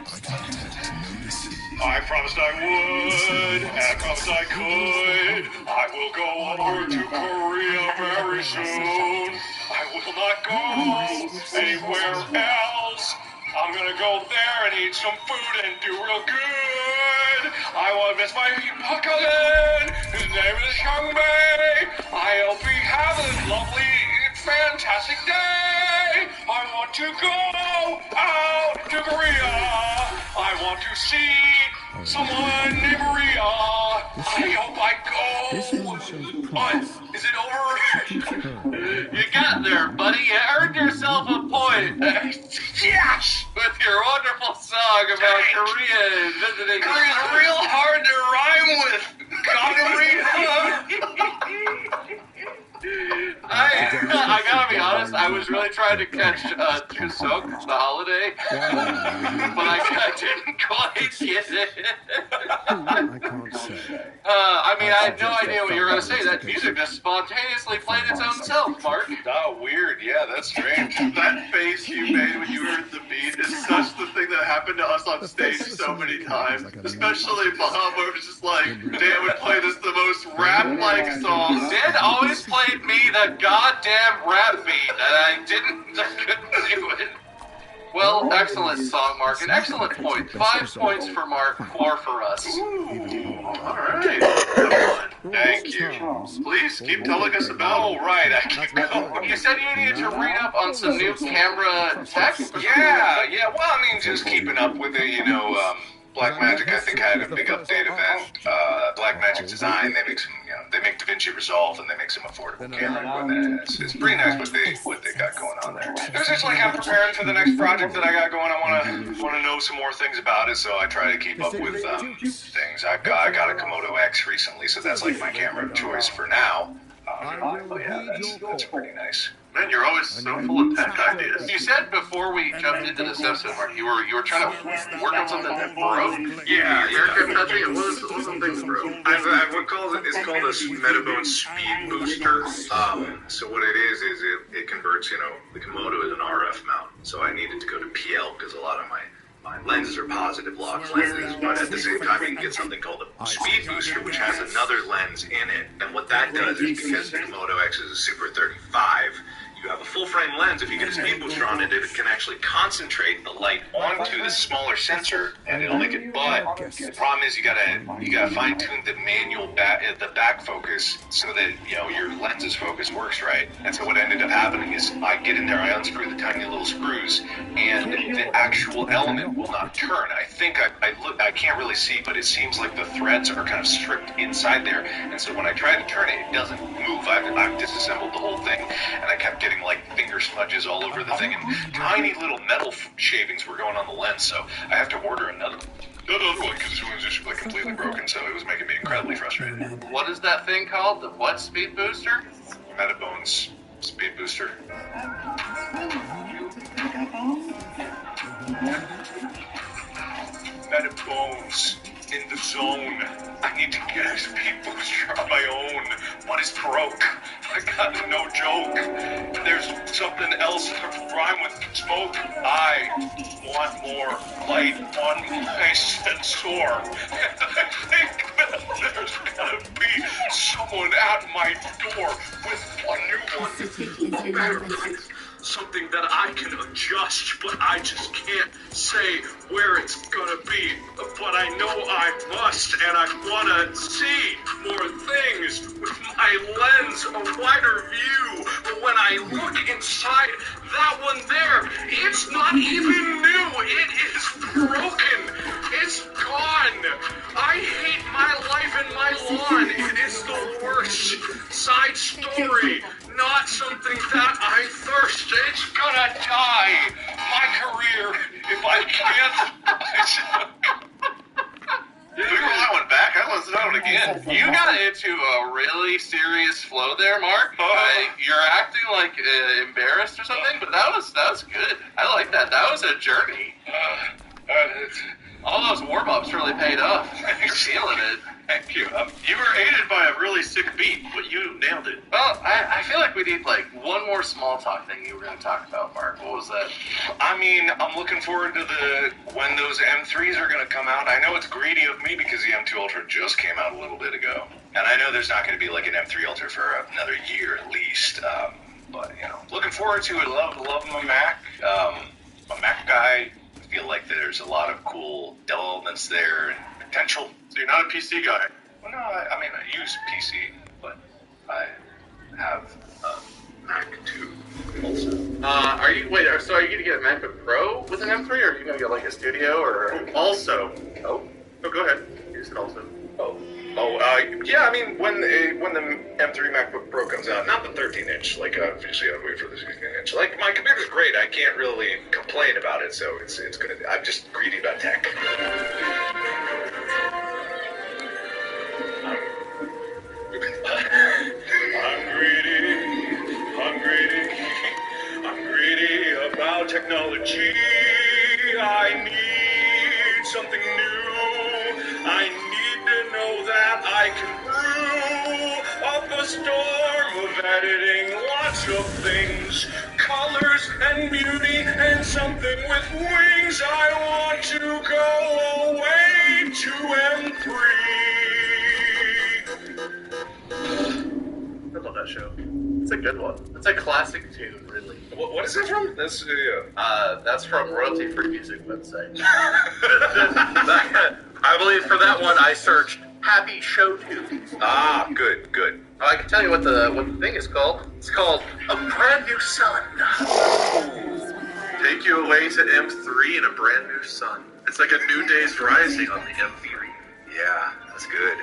I promised I would, and I promised I could. I will go over to Korea very soon. I will not go anywhere else. I'm gonna go there and eat some food and do real good. I want to miss my Pakalan. His name is Hyungbae. I'll be having a lovely, fantastic day. I want to go out to Korea. I want to see someone named Maria. I hope I go. What? Is it over? You got there, buddy. You earned yourself a point. Yes! With your wonderful song about Korea and visiting. Korea's real hard to rhyme with. I gotta be honest, I was really trying to catch Chuseok, the holiday, but I didn't quite get it. I can't say. I had no idea what you were going to say. That music just spontaneously played its own self, Mark. Oh, weird. Yeah, that's strange. That face you made when you heard the beat is such the thing that happened to us on stage so many times. Especially Bob, where it was just like, Dan would play this the most rap-like song. Dan always played me the goddamn rap beat, and I couldn't do it. Well, excellent song, Mark. An excellent point. 5 points for Mark, 4 for us. Ooh, all right. Thank you. Please keep telling us about. All right, I can go. You said you needed to read up on some new camera tech. Yeah. Well, I mean, just keeping up with it, Blackmagic, I think, had a big update event. Blackmagic Design, they make some, they make DaVinci Resolve and they make some affordable camera equipment. It's pretty nice what they got going on there. It was just like I'm preparing for the next project that I got going. I want to know some more things about it, so I try to keep up with things. I got a Komodo X recently, so that's like my camera of choice for now. That's pretty nice. Man, you're always so full of tech ideas. You said before we jumped into this episode, Mark, you were trying to work on something that broke. Yeah. Eric kept touching it. What was something that broke? It's called a Metabone Speed Booster. So what it is it converts, the Komodo as an RF mount. So I needed to go to PL because a lot of my lenses are positive lock lenses, but at the same time you can get something called a speed booster, which has another lens in it. And what that does is because the Komodo X is a Super 35, you you have a full-frame lens, if you get a speed booster on it, it can actually concentrate the light onto the smaller sensor, and it'll make it. But the problem is you gotta fine-tune the manual the back focus so that your lens's focus works right. And so what ended up happening is I get in there, I unscrew the tiny little screws, and the actual element will not turn. I think I can't really see, but it seems like the threads are kind of stripped inside there, and so when I try to turn it, it doesn't move. I've disassembled the whole thing, and I kept getting like finger smudges all over the thing, and tiny little metal shavings were going on the lens, so I have to order another one because this one was just like completely broken, so it was making me incredibly frustrated. What is that thing called? The what speed booster? Metabones speed booster. Metabones in the zone. I need to get a speed booster on my own. What is broke? I got no joke. There's something else to rhyme with smoke. I want more light on my sensor. And I think that there's gotta be someone at my door with a new one. Better place. Something that I can adjust, but I just can't say where it's gonna be. But I know I must, and I wanna see more things with my lens, a wider view. But when I look inside that one there, it's not even new. It is broken. It's gone. I hate my life and my lawn. It is the worst. Side story. Not something that I thirst. It's gonna die. My career, if I can't. We roll that one back. I listened to it again. You got into a really serious flow there, Mark. You're acting like embarrassed or something, but that was good. I like that. That was a journey. All those warm-ups really paid off. You're feeling it. Thank you. You were aided by a really sick beat, but you nailed it. Well, I feel like we need like one more small talk thing you were going to talk about, Mark. What was that? I mean, I'm looking forward to when those M3s are going to come out. I know it's greedy of me because the M2 Ultra just came out a little bit ago. And I know there's not going to be like an M3 Ultra for another year at least. But, looking forward to it. Love my Mac. I'm a Mac guy. I feel like there's a lot of cool elements there and potential. So you're not a PC guy? Well, no, I mean, I use PC, but I have a Mac too, also. Are you going to get a MacBook Pro with an M3, or are you going to get like a Studio, or? Also. Oh, go ahead. You said also. Yeah, I mean, when the M3 MacBook Pro comes out, not the 13-inch, like, obviously I'd wait for the 16-inch. Like, my computer's great, I can't really complain about it, so it's gonna, I'm just greedy about tech. I'm greedy about technology. I need something new. I need to know that I can brew up a storm of editing, lots of things, colors and beauty, and something with wings. I want to go away to M3. I love that show. It's a good one. It's a classic tune, really. What is that from? That's from Royalty Free Music website. I believe for that one I searched Happy Show Tunes. Ah, good. I can tell you what the thing is called. It's called A Brand New Sun. Take you away to M3 in a brand new sun. It's like a new day's rising on the M3. Yeah, that's good.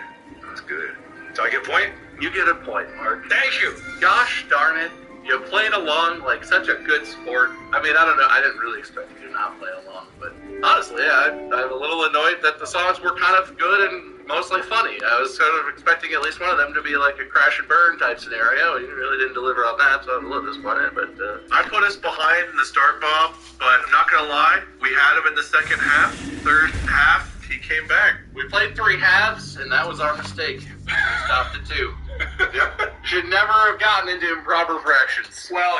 So I get a point? You get a point, Mark. Thank you. Gosh darn it. You played along like such a good sport. I mean, I don't know. I didn't really expect you to not play along. But honestly, I'm a little annoyed that the songs were kind of good and mostly funny. I was sort of expecting at least one of them to be like a crash and burn type scenario. You really didn't deliver on that, so I'm a little disappointed. But I put us behind in the start, Bob, but I'm not going to lie. We had him in the second half. Third half, he came back. We played 3 halves, and that was our mistake. We stopped at 2. Should never have gotten into improper fractions. Well,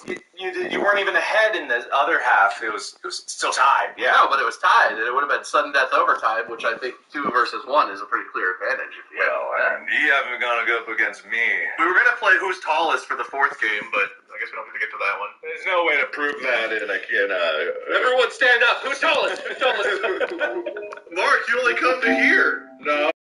You weren't even ahead in the other half. It was still tied. Yeah. No, but it was tied, and it would have been sudden death overtime, which I think 2 versus 1 is a pretty clear advantage. Well, and you haven't gone up against me. We were gonna play Who's Tallest for the 4th game, but I guess we don't have to get to that one. There's no way to prove that in a Everyone stand up. Who's tallest? Who's tallest? Mark, you only come to here. No.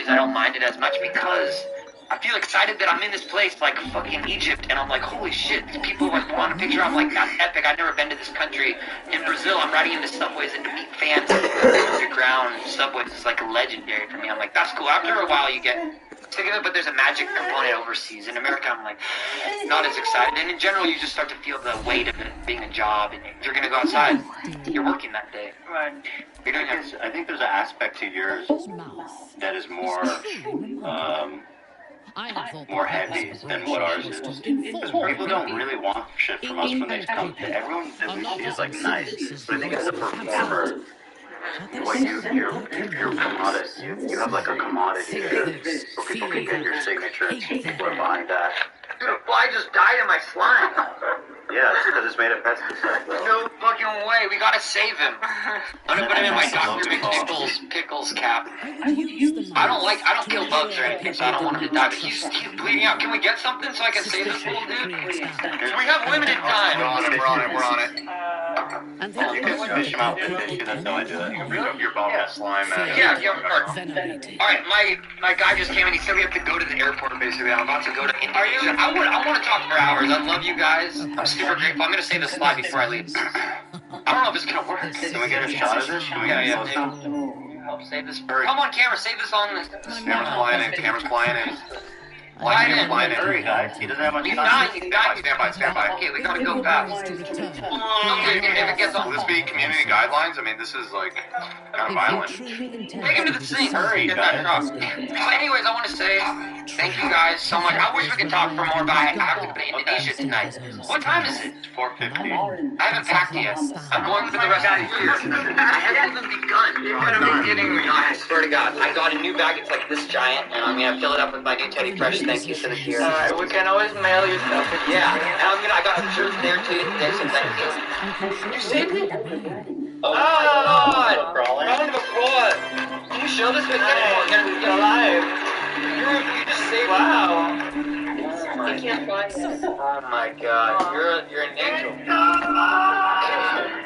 is I don't mind it as much because I feel excited that I'm in this place like fucking Egypt, and I'm like, holy shit, these people like want a picture. I'm like, that's epic. I've never been to this country. In Brazil, I'm riding into subways and to meet fans underground subways is like legendary for me. I'm like, that's cool. After a while, you get sick of it, but there's a magic component overseas. In America, I'm like, not as excited. And in general, you just start to feel the weight of it being a job, and if you're gonna go outside, you're working that day. Right. I think there's an aspect to yours that is more heavy than what ours is. Because people don't really want shit from us when they come. Everyone that we see is like nice. But I think as a performer, what you're commodity. You have like a commodity there. So people can get your signature and people are buying that. Dude, a fly just died in my slime. Yeah, it's because it's made of pesticide, bro. No fucking way. We gotta save him. I'm gonna put him in my Dr. McPickles cap. I don't kill bugs or anything, so I don't want him to die. But he's bleeding out. Can we get something so I can save this little dude? We have limited time. We're on it. You can fish him out with fish, that's how I do it. You can bring up your bottle of slime at it. Yeah, alright, my guy just came in. He said we have to go to the airport, basically. I'm about to go to Indonesia. I want to talk for hours. I love you guys. I'm super grateful. I'm going to say this live before I leave. I don't know if it's going to work. Can we get a shot of this? Help save this bird. Come on, camera. Save this on this. Camera's flying in. Camera's flying in. Flying in. Hurry, guys. He doesn't have much He's time. dying. Stand by. Okay, we gotta go fast. Okay, if it gets on. Will this be community guidelines? I mean, this is like kind of violent. Take him to the sink. Hurry, guys. So anyways, I want to say thank you guys so much. I wish we could talk for more, but I have to go to Indonesia tonight. What time is it? 4:50. I haven't packed yet. I'm going for the rest of the year. I haven't even begun. You're gonna be kidding me. I swear to God. I got a new bag. It's like this giant, and I'm gonna fill it up with my new Teddy Fresh. Thank you for the gear. We can always mail you stuff. Yeah, and I got a shirt there too. There's some thank you. You saved me? Oh my God! Round of applause. Can you show this? Get alive. You just saved me. Wow. He can't fly. Oh my God, you're an angel.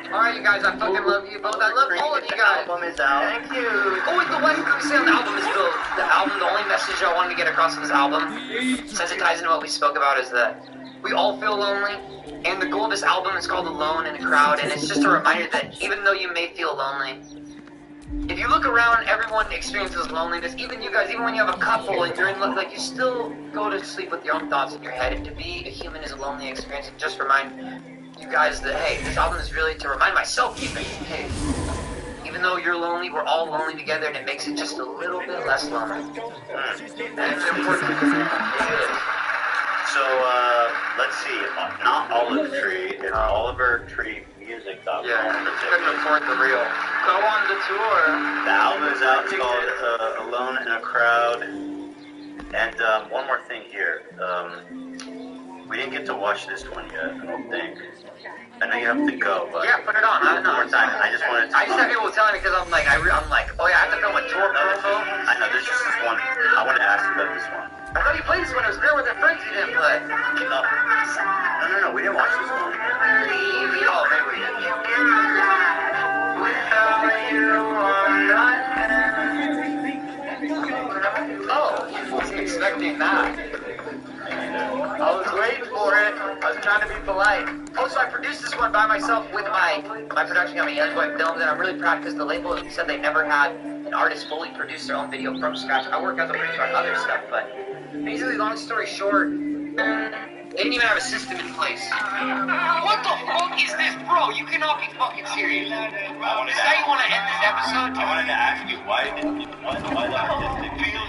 Alright, you guys, I fucking love you both. I love all of you guys. The album is out. Thank you. Oh, the one crusade on the album is the album. The only message I wanted to get across in this album, since it ties into what we spoke about, is that we all feel lonely. And the goal of this album is called Alone in a Crowd, and it's just a reminder that even though you may feel lonely, if you look around, everyone experiences loneliness. Even you guys, even when you have a couple and you're in love, like you still go to sleep with your own thoughts in your head. And to be a human is a lonely experience. And just remind you guys that, hey, this album is really to remind myself even, hey, even though you're lonely, we're all lonely together, and it makes it just a little bit less lonely. And it's important. So, let's see. Not Olive Tree. It's Oliver Tree Music. Yeah, couldn't afford the real. Go on the tour. The album is out. It's called Alone in a Crowd. And one more thing here. We didn't get to watch this one yet, I don't think. I know you have to go, but yeah, put it on. I know. One more time. I just wanted to. I just have people telling me because I'm like, oh yeah, I have to film a tour promo. I know. There's just this one. I want to ask about this one. I thought you played this one. It was there with the friends you didn't play. No. We didn't watch this one. Oh, maybe we did. Oh, I wasn't expecting that. I was waiting for it. I was trying to be polite. Oh, so I produced this one by myself with my production company, Boy Films, and I'm really proud because the label said they never had an artist fully produce their own video from scratch. I work as a producer on other stuff, but basically, long story short, they didn't even have a system in place. What the fuck is this, bro? You cannot be fucking serious. Is that you want to end this episode? I wanted to ask you why the artistic feel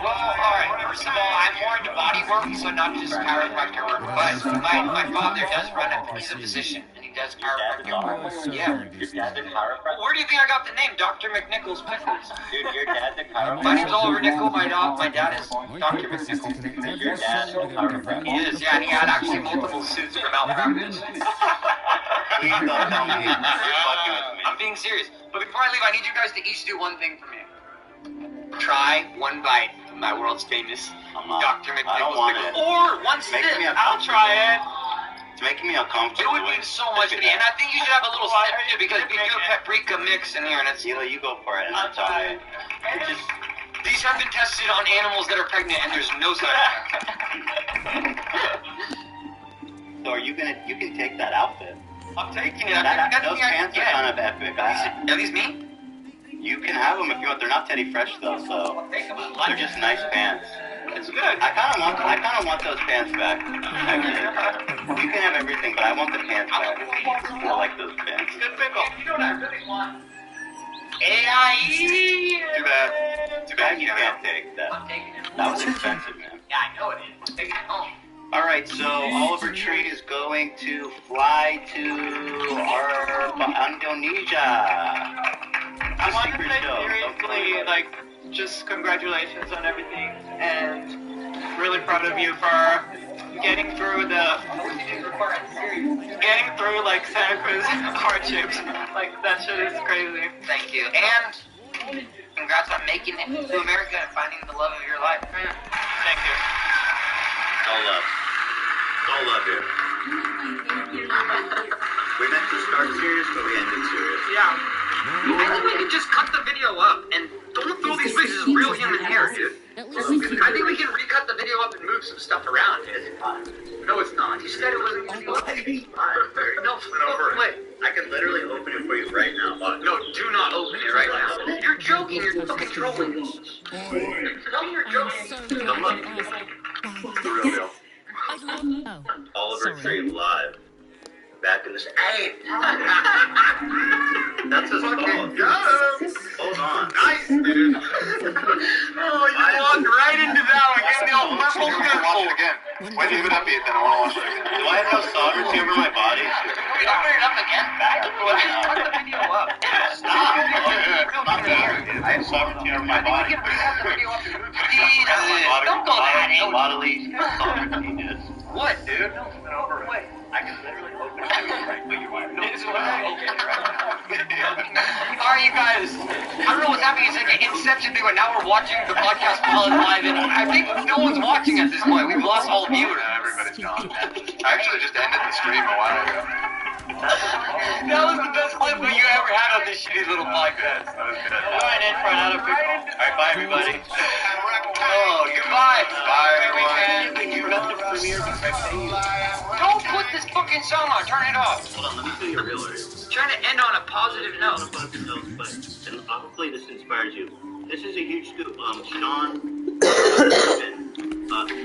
Well, alright, first of all, I'm more into body work, so not just chiropractor work, but my father does run he's a physician, and he does chiropractor work. Yeah. Your dad's a chiropractor? Where do you think I got the name, Dr. McNichols Pickles? Dude, your dad's a chiropractor? My name's Oliver Nickel, my dad is Dr. McNichols. Your dad's a chiropractor? He is, yeah, and he had actually multiple suits for malpractice. Please don't tell me. You're fucking with me. I'm being serious. But before I leave, I need you guys to each do one thing for me. Try one bite of my world's famous Dr. McNichols. I don't want it. Or one sip. I'll try it. It's making me uncomfortable. It would mean so much to me, and I think you should have a little sip too, because we do a paprika mix in here, and it's... You go for it, and I'll try it. These have been tested on animals that are pregnant, and there's no side effect. So are you gonna? You can take that outfit. I'm taking it. Those pants are kind of epic. Are these me? You can have them if you want. They're not Teddy Fresh though, so they're just nice pants. It's good. I kind of want those pants back. Actually, you can have everything, but I want the pants back. I like those pants. Good pickle. You know what I really want? AIE! Too bad. Too bad you can't take that. I'm taking it. That was expensive, man. Yeah, I know it is. I'm taking it home. Alright, so Oliver Tree is going to fly to Indonesia. I want to say seriously, like, just congratulations on everything, and really proud of you for getting through like Santa Cruz hardships. Like, that shit is crazy. Thank you. And congrats on making it to America and finding the love of your life. Thank you. All love. All love here. We meant to start serious, but we ended serious. Yeah. I think we could just cut the video up and don't throw these faces as real human hair, dude. I think we can recut the video up and move some stuff around. It's fine. No, it's not. You said it wasn't going to be okay. No, wait. I can literally open it for you right now. No, do not open it right now. You're joking. You're fucking trolling me. Tell me you're joking. Don't look. It's the real deal. Oliver Tree live. Back in the... Hey! That's his fault. Hold on. Nice, dude. Oh, you walked right into that one. Give me a purple pimple. Watch it again. Why do you leave it up yet then? I want to watch it again. Do I have no sovereignty over my body? Can we open it up again? Cut the video up. Stop. Not there. I have sovereignty over my body. We can recut the video up and move it. Don't go that out. Bodily sovereignty, dude. What, dude? No, wait. I can literally open it right where you are. No, it's right. Alright, you guys. I don't know what's happening. It's like an Inception thing where now we're watching the podcast while it's live, and I think no one's watching at this point. We've lost all viewers. Everybody's gone. I actually just ended the stream a while ago. That was the best clip that you ever had on this shitty little podcast. That was good. I'm going in for another people. Alright, bye everybody. Oh, goodbye. Bye, everyone. Don't put this fucking song on. Turn it off. Hold on, let me tell you a real story. Trying to end on a positive note. And hopefully this inspires you. This is a huge scoop. Sean.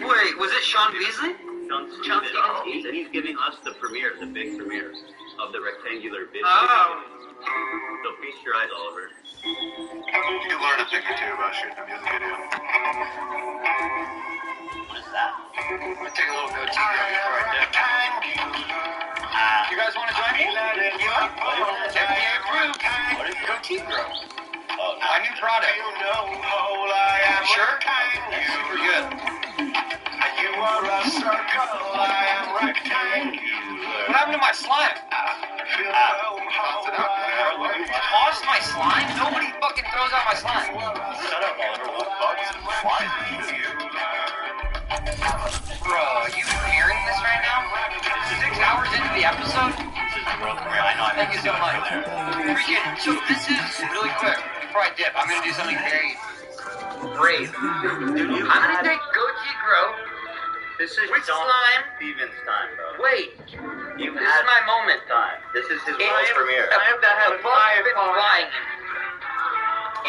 Wait, was it Sean Beasley? Sean Stevens, and he's giving us the premiere, the big premiere of the rectangular video. Oh. So feast your eyes, Oliver. You can learn a thing or two about shooting a music video. What is that? I'm gonna take a little goatee before I dip. You guys want to join me? FDA approved. What is goatee grow? Oh, no. My new product. Sure? Super good. You are a circle, I am rectangular. What happened to my slime? Tossed my slime? Nobody fucking throws out my slime. Shut up, Oliver. What bugs and flies? Bro, are you hearing this right now? 6 hours into the episode? This is the world premiere. I know. Thank you so much. Appreciate it. So this is really quick. Before I dip, I'm gonna do something very brave. I'm gonna take Goji Grow. This is With John slime. Stevens' time, bro. Wait. You've This had is my moment. time. This is his world premiere. I have to have flying in me.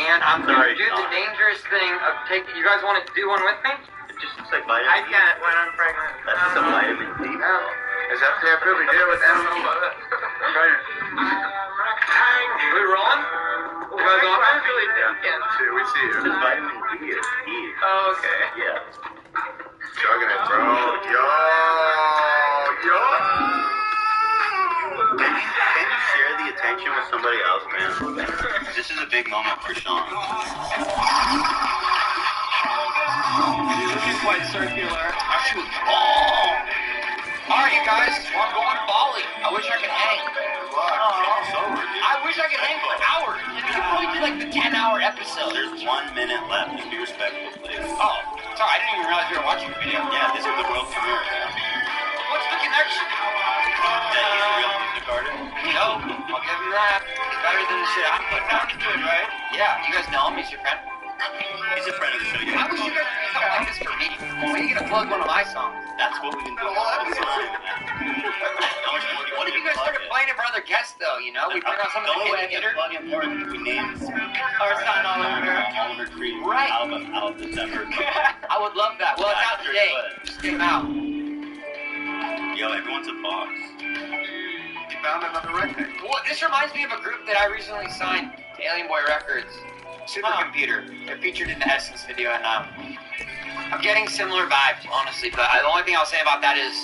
And I'm gonna do the dangerous thing of taking. You guys want to do one with me? It just looks like vitamin I D. can't when I'm pregnant. That's just a vitamin D. Is that fair? Really deal with animals? We rolling? You guys on? I really can't too. We see you. This is vitamin D is E. Oh, okay. Yeah. Chugging it, bro. Yo. Can you share the attention with somebody else, man? This is a big moment for Sean. This is quite circular. Alright, you guys. I'm going to Bali. I wish I could hang. I wish I could hang for hours. You probably do like the 10-hour episode. There's 1 minute left. Just be respectful, please. Oh, sorry. I didn't even realize you were watching the video. Yeah, this is the world premiere. What's the connection? That he's a real music artist. No, I'll give him that. It's better than the shit I'm putting down to do it, right? Yeah, you guys know him. He's your friend. He's a friend of the show. I wish you guys would do something like this for me. When are you gonna plug one of my songs? That's what we've been doing all the time. What if you guys started playing it for other guests, though? You know, we bring on some of the only way I kids can plug it more is if we name Our son Oliver Tree Right. album out of December. I would love that. Well, it's out today. Just came out. Yo, everyone's a boss. You found another record. Well, this reminds me of a group that I recently signed to Alien Boy Records. Supercomputer. They're featured in the Essence video, and I'm getting similar vibes, honestly. But the only thing I'll say about that is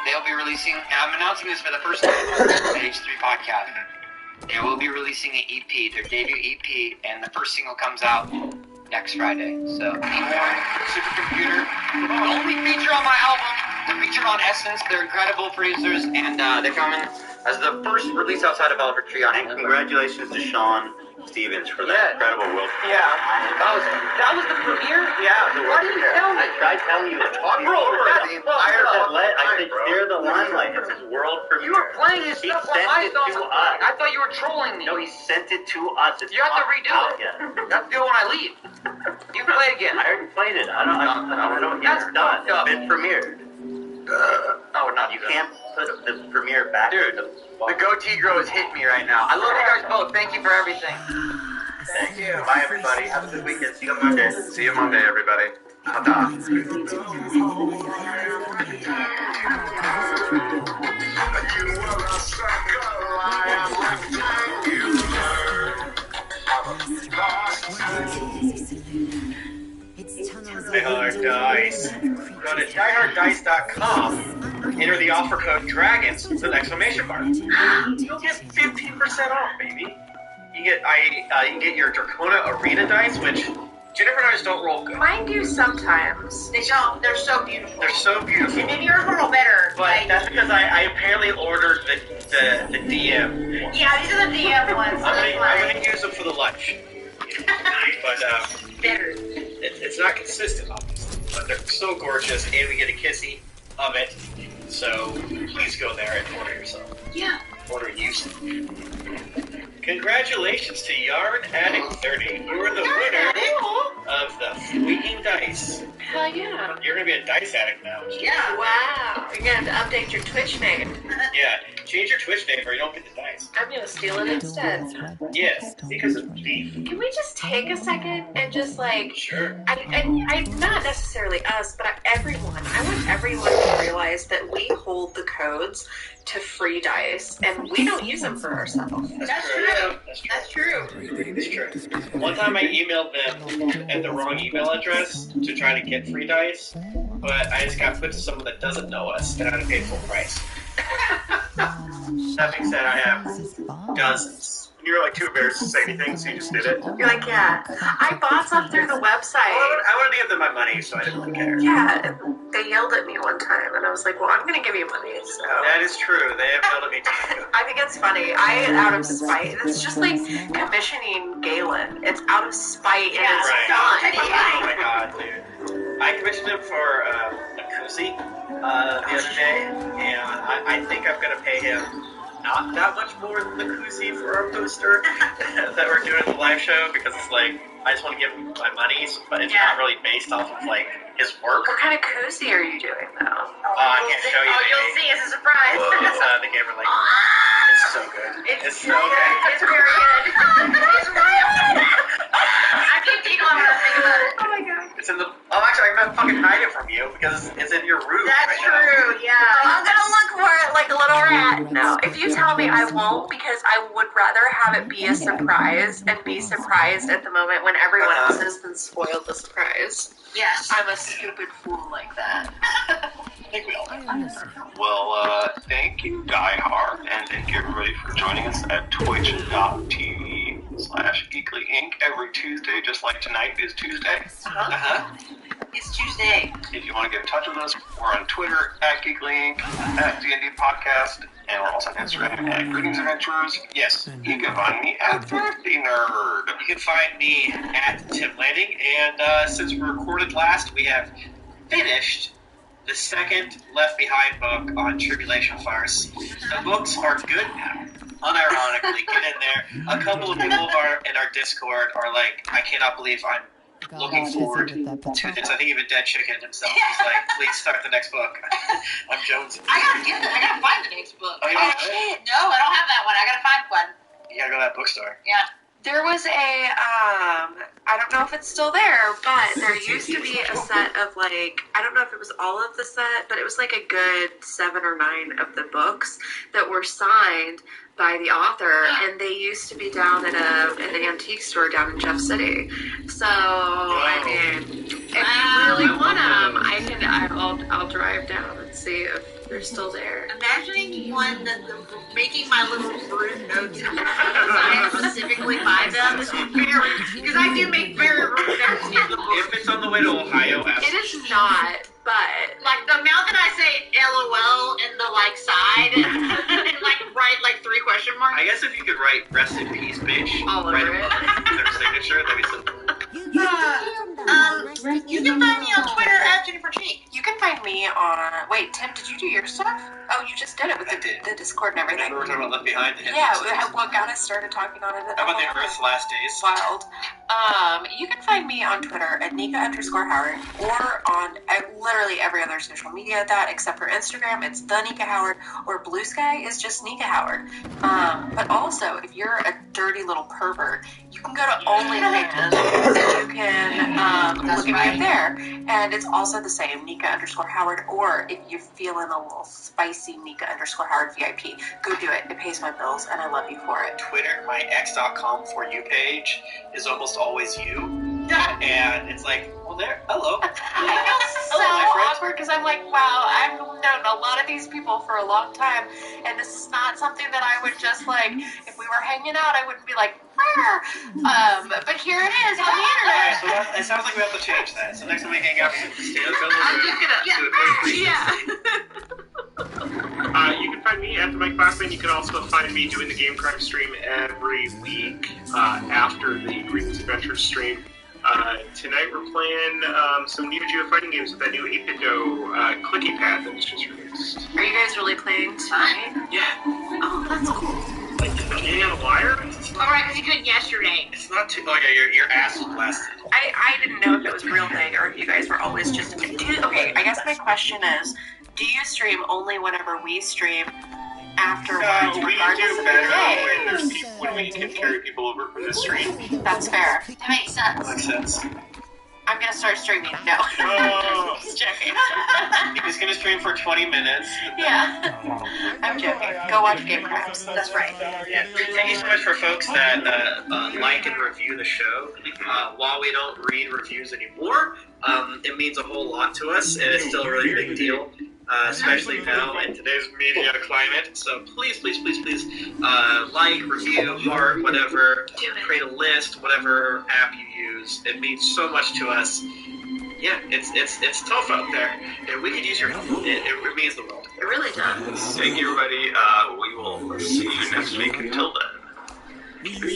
they'll be releasing, and I'm announcing this for the first time on the H3 podcast. They will be releasing an EP, their debut EP, and the first single comes out next Friday. So, Supercomputer, the only feature on my album. They're featured on Essence. They're incredible producers, and they're coming as the first release outside of Oliver Tree on And congratulations to Sean Stevens for that incredible Will. Yeah, that was the premiere. Yeah, Why didn't you tell me? I tried telling you to talk Bro, over that's the entire set. I said steer the limelight. It's his world premiere. You were playing his stuff while I sent it to us. I thought you were trolling me. No, he sent it to us. It's You have to not redo out it. yet. You have to do it when I leave. You play it again. I already played it. I don't. It's done. It's been premiered. Oh, not you can't put the premiere back. Dude, the goatee grow is hitting me right now. I love you guys both. Thank you for everything. Thank you. Bye, everybody. Have a good weekend. See you on Monday. See you Monday, everybody. Ta-ta. Die-Hard Dice. Go to dieharddice.com, enter the offer code DRAGONS with an exclamation mark. You'll get 15% off, baby. You can get your Dracona Arena dice, which Jennifer and I just don't roll good. Mine do sometimes. They don't. They're so beautiful. They're so beautiful. And maybe yours are a little better. But that's because I apparently ordered the DM ones. Yeah, these are the DM ones. I'm gonna use them for the lunch. But better. It's not consistent, obviously. But they're so gorgeous, and we get a kissy of it. So please go there and order yourself. Yeah. Order you. Congratulations to Yarn Addict 30. You are the winner of the Ffion dice. Hell yeah. You're gonna be a dice addict now. Yeah. Wow. You're gonna have to update your Twitch name. Yeah. Change your Twitch name or you don't get the dice. I'm gonna steal it instead. Yes, because of thief. Can we just take a second and just like, sure. I not necessarily us, but everyone. I want everyone to realize that we hold the codes to free dice, and we don't use them for ourselves. That's true. That's true. It's true. One time I emailed them at the wrong email address to try to get free dice, but I just got put to someone that doesn't know us, and I had to pay full price. That being said, I have dozens. And you were like too embarrassed to say anything, so you just did it. You're like, yeah. I bought some through the website. I wanted to give them my money, so I didn't really care. Yeah, they yelled at me one time, and I was like, well, I'm going to give you money, so. That is true. They have yelled at me too. I think it's funny. Out of spite. It's just like commissioning Galen. It's out of spite, and it's fun. Oh my god, dude. I commissioned him for a koozie the other day, and I think I'm going to pay him not that much more than the koozie for our poster that we're doing at the live show, because it's like, I just want to give him my money, but it's not really based off of like his work. What kind of koozie are you doing though? I can't show you. You'll see as a surprise. It's the gamer like. It's so good. It's so good. good. It's very good. It's real good. I can't think about it. Think about it. Oh my god. It's in the. Oh, actually, I'm gonna fucking hide it from you because it's in your room. That's true. Yeah. I'm gonna look for it like a little rat. No, if you tell me, I won't, because I would rather have it be a surprise and be surprised at the moment when everyone else has been spoiled the surprise. Yes. I'm a stupid fool like that. I think we all are. Well, thank you, Die Hard, and thank you everybody for joining us at twitch.tv/Geekly Inc. every Tuesday, just like tonight is Tuesday. It's Tuesday. If you want to get in touch with us, we're on Twitter at Geekly Inc., at D&D Podcast, and we're also on Instagram at Greetings Adventurers. Yes. You can find me at Thrifty Nerd. You can find me at Tim Landing, and since we recorded last, we have finished the second Left Behind book on Tribulation Fires. The books are good now. Unironically, get in there. A couple of people in our Discord are like, I cannot believe I'm looking forward to this. I think even Dead Chicken himself is like, please start the next book. I'm Jones. I gotta find the next book. Oh, you don't have it? No, I don't have that one. I gotta find one. You gotta go to that bookstore. Yeah. There was I don't know if it's still there, but there used to be a set of like, I don't know if it was all of the set, but it was like a good 7 or 9 of the books that were signed by the author, and they used to be down at an antique store down in Jeff City. So, I mean, if you really want them, I'll drive down and see if they're still there. Imagining one that making my little rude notes because I specifically buy them is very, because I do make very rude notes in the book. If it's on the way to Ohio, it is not, but like the amount that I say LOL in the like side and like write like 3 question marks. I guess if you could write "Rest in Peace, bitch," all over it, their signature, that'd be simple. You can find me on Twitter at Jennifer Cheek. You can find me on. Wait, Tim, did you do your stuff? Oh, you just did it with the Discord and everything. We were talking about Left Behind. Yeah, what got us started talking on it? How about the Earth's Last Days? Wild. You can find me on Twitter at Nika_Howard or on literally every other social media except for Instagram. It's the Nika Howard, or Blue Sky is just Nika Howard. But also, if you're a dirty little pervert, you can go to OnlyFans and you can look at me up there. And it's also the same, Nika_Howard, or if you're feeling a little spicy, Nika_Howard VIP, go do it. It pays my bills, and I love you for it. Twitter, my x.com for you page is almost always you. And it's like, well, there, hello. I feel so awkward because I'm like, wow, I've known a lot of these people for a long time, and this is not something that I would just like, if we were hanging out, I wouldn't be like, but here it is on the internet. So it sounds like we have to change that. So next time we hang out, we can stand you can find me at the Mike Bachman. You can also find me doing the Game Crime stream every week after the Grievous Adventures stream. Tonight we're playing some Neo Geo fighting games with that new 8-bit clicky pad that was just released. Are you guys really playing tonight? Yeah. Oh, that's cool. Getting on a wire? Alright, because you couldn't yesterday. It's not too, like, your ass is blasted. I didn't know if it was a real thing or if you guys were always just... Okay, I guess my question is, do you stream only whenever we stream afterwards, we regardless do of better the day? when we can carry people over from the stream. That's fair. That makes sense. That makes sense. I'm gonna start streaming. No. Oh. Just joking. He's gonna stream for 20 minutes. Yeah. I'm joking. Go watch Game Crimes. That's right. Yeah. Thank you so much for folks that like and review the show. While we don't read reviews anymore, it means a whole lot to us, and it's still a really big deal. Especially now in today's media climate. So please, like, review, heart, whatever, create a list, whatever app you use. It means so much to us. Yeah, it's tough out there, and we could use your help. It means the world. It really does. Thank you, everybody. We will see you next week. Until then, good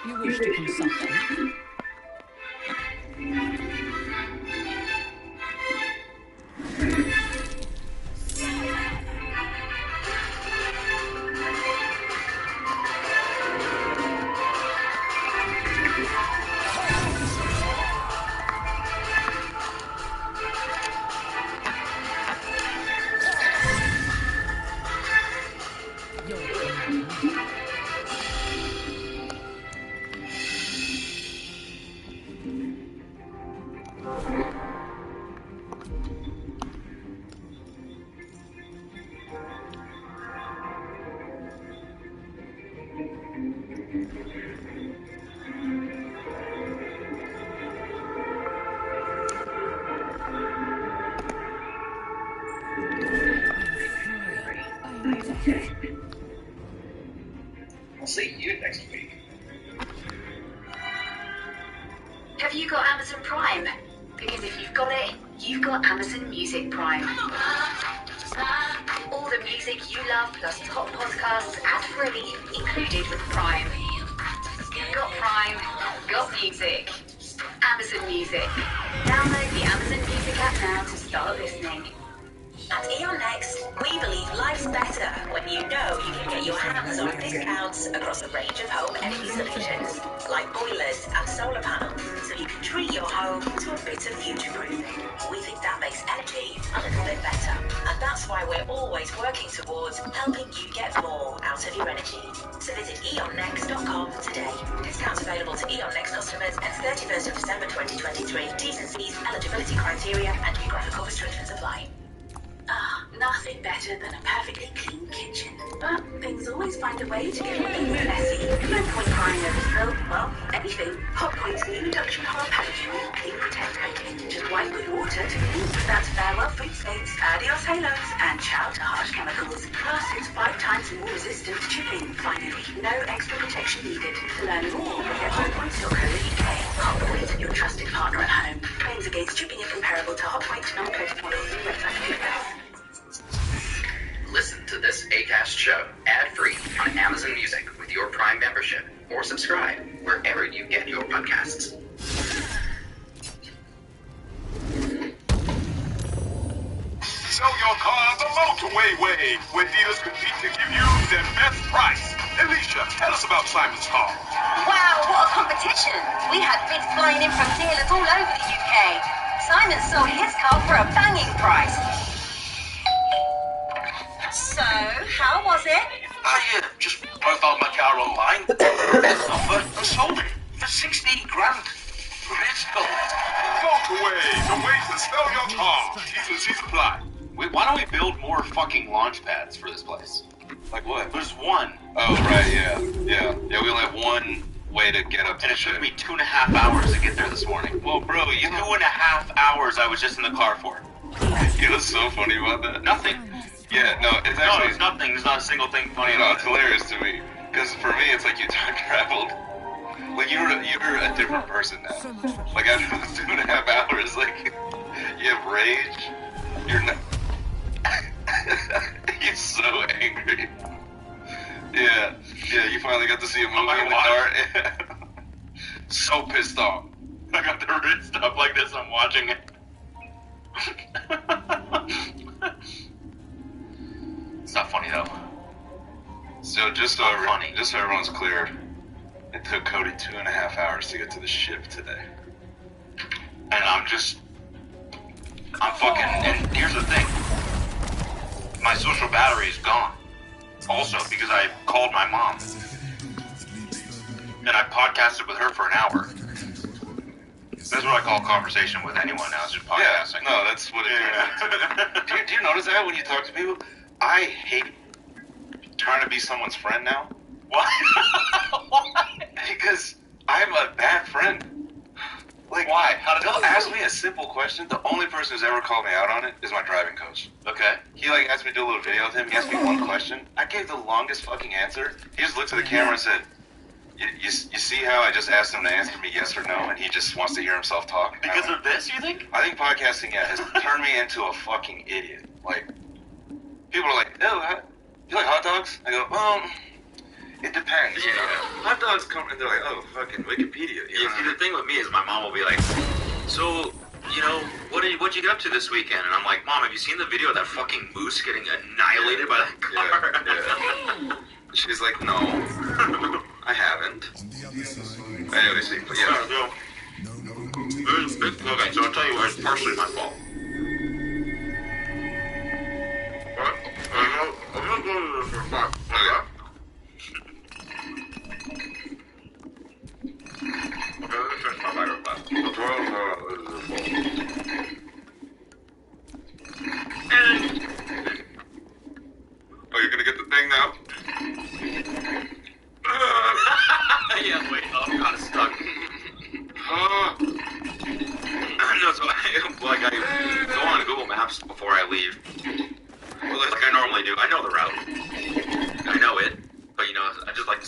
You wish to consult me? I'll see you next week. Have you got Amazon Prime? Because if you've got it, you've got Amazon Music Prime. All the music you love plus top podcasts ad-free included with Prime. Got Prime, got music. Amazon Music. Download the Amazon Music app now to start listening. At Eon Next, we believe life's better when you know you can get your hands on discounts across a range of home energy solutions, like boilers and solar panels, so you can treat your home to a bit of future-proofing. We think that makes energy a little bit better, and that's why we're always working towards helping you get more out of your energy. So visit eonnext.com today. Discounts available to Eon Next customers at 31st of December 2023. T's and C's, eligibility criteria, and geographical restrictions apply. Nothing better than a perfectly clean kitchen. But things always find a way to get a bit messy. No point crying over spill. Well, anything. Hotpoint's new induction hard packaging with Clean Protect coating. Just wipe with water to remove that farewell food stains, adios halos, and ciao to harsh chemicals. Plus, it's 5 times more resistant to chipping. Finally, no extra protection needed. To learn more, visit hotpoint.co.uk. Hotpoint, your trusted partner at home. Claims against chipping are comparable to Hotpoint non-coated models in website details. Listen to this Acast show ad-free on Amazon Music with your Prime membership, or subscribe wherever you get your podcasts. Sell your car the motorway way, where dealers compete to give you the best price. Alicia, tell us about Simon's car. Wow, what a competition! We had bids flying in from dealers all over the UK. Simon sold his car for a banging price. So, how was it? I just profiled my car online, offered and sold it for 16 grand. It's gold. Motorway, the way to sell your car. T's and C's apply. Wait, why don't we build more fucking launch pads for this place? Like what? There's one. Oh, right, yeah, we only have one way to get up to and it took me 2.5 hours to get there this morning. Well, bro, 2.5 hours I was just in the car for. You know what's so funny about that? Nothing. Yeah, no, it's actually... No, it's nothing. There's not a single thing funny no, about it's it. hilarious to me. Because for me, it's like you time traveled. Like, you're a different person now. Like, after those 2.5 hours, like, you have rage. You're not... You're so angry. Yeah, you finally got to see a movie in the dark. So pissed off. I got the wrist up like this, I'm watching it. It's not funny though. So just so everyone's clear, it took Cody 2.5 hours to get to the ship today. And I'm fucking, and here's the thing. My social battery is gone. Also, because I called my mom. And I podcasted with her for an hour. That's what I call conversation with anyone now, is just podcasting. Yeah, no, that's what it is. Do you notice that when you talk to people? I hate trying to be someone's friend now. Why? Because I'm a bad friend. Like, why? They'll ask me a simple question. The only person who's ever called me out on it is my driving coach. Okay. He asked me to do a little video with him. He asked me one question. I gave the longest fucking answer. He just looked at the camera and said, You see how I just asked him to answer me yes or no, and he just wants to hear himself talk? Because of this, you think? I think podcasting, has turned me into a fucking idiot. Like, people are like, oh, you like hot dogs? I go, it depends. Yeah. Hot dogs come, and they're like, oh, fucking Wikipedia. You see, the thing with me is my mom will be like, so, what'd you get up to this weekend? And I'm like, Mom, have you seen the video of that fucking moose getting annihilated by that car? Yeah. She's like, no, I haven't. Anyway, see, but yeah. It was a big okay, so I'll tell you why it's partially my fault. What? I'm gonna go to this for fun. Okay. Okay, let me finish my bag of that. Oh, you're gonna get the thing now?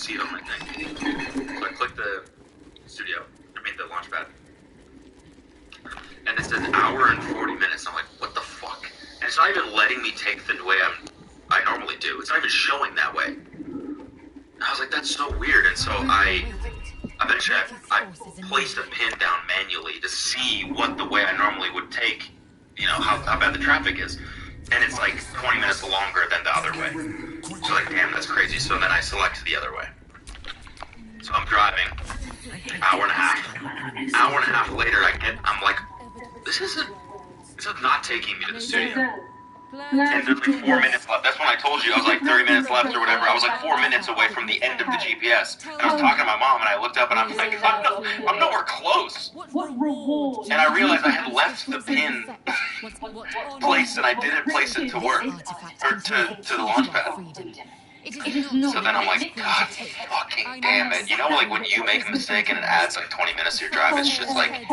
see it on my thing. So I click the studio. I mean the launchpad. And it says an hour and 40 minutes. I'm like, what the fuck? And it's not even letting me take the way I normally do. It's not even showing that way. And I was like, that's so weird. And so I placed a pin down manually to see what the way I normally would take, you know, how bad the traffic is. And it's like 20 minutes longer than the other way. So like, damn, that's crazy. So then I select the other way. So I'm driving, hour and a half later, I'm like, this is not taking me to the studio. And there's like 4 minutes left. That's when I told you I was like 30 minutes left or whatever. I was like 4 minutes away from the end of the GPS. And I was talking to my mom and I looked up and I was like, I'm nowhere close. And I realized I had left the pin place and I didn't place it to work or to the launch pad. So then I'm like, God fucking damn it. You know, like when you make a mistake and it adds like 20 minutes to your drive, it's just like,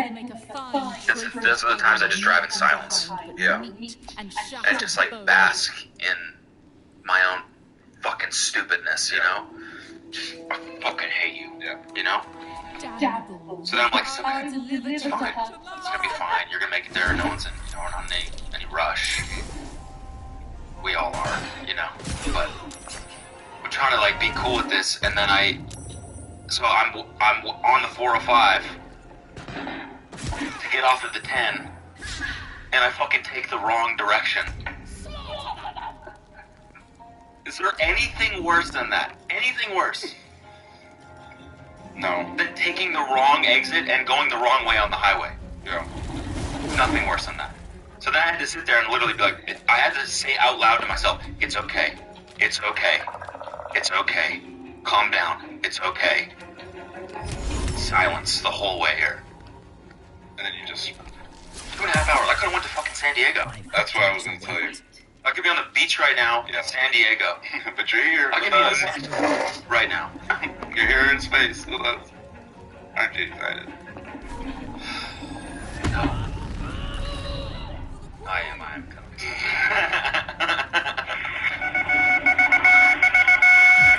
those are the times I just drive in silence. Yeah. And just like bask in my own fucking stupidness, you know? I fucking hate you. Yeah. You know? So then I'm like, it's okay. It's fine. It's gonna be fine. You're gonna make it there. No one's in any rush. We all are, you know? But I'm trying to like be cool with this, and then I'm on the 405 to get off at the 10, and I fucking take the wrong direction. Is there anything worse than that? Anything worse? No. Than taking the wrong exit and going the wrong way on the highway. Yeah. Nothing worse than that. So then I had to sit there and literally be like, I had to say out loud to myself, it's okay. It's okay. It's okay. Calm down. It's okay. Silence the whole way here. And then you just... 2.5 hours. I could have went to fucking San Diego. That's what I was going to tell you. I could be on the beach right now in San Diego. But you're here with us. Right now. You're here in space with us. Aren't you excited? No. I am kind of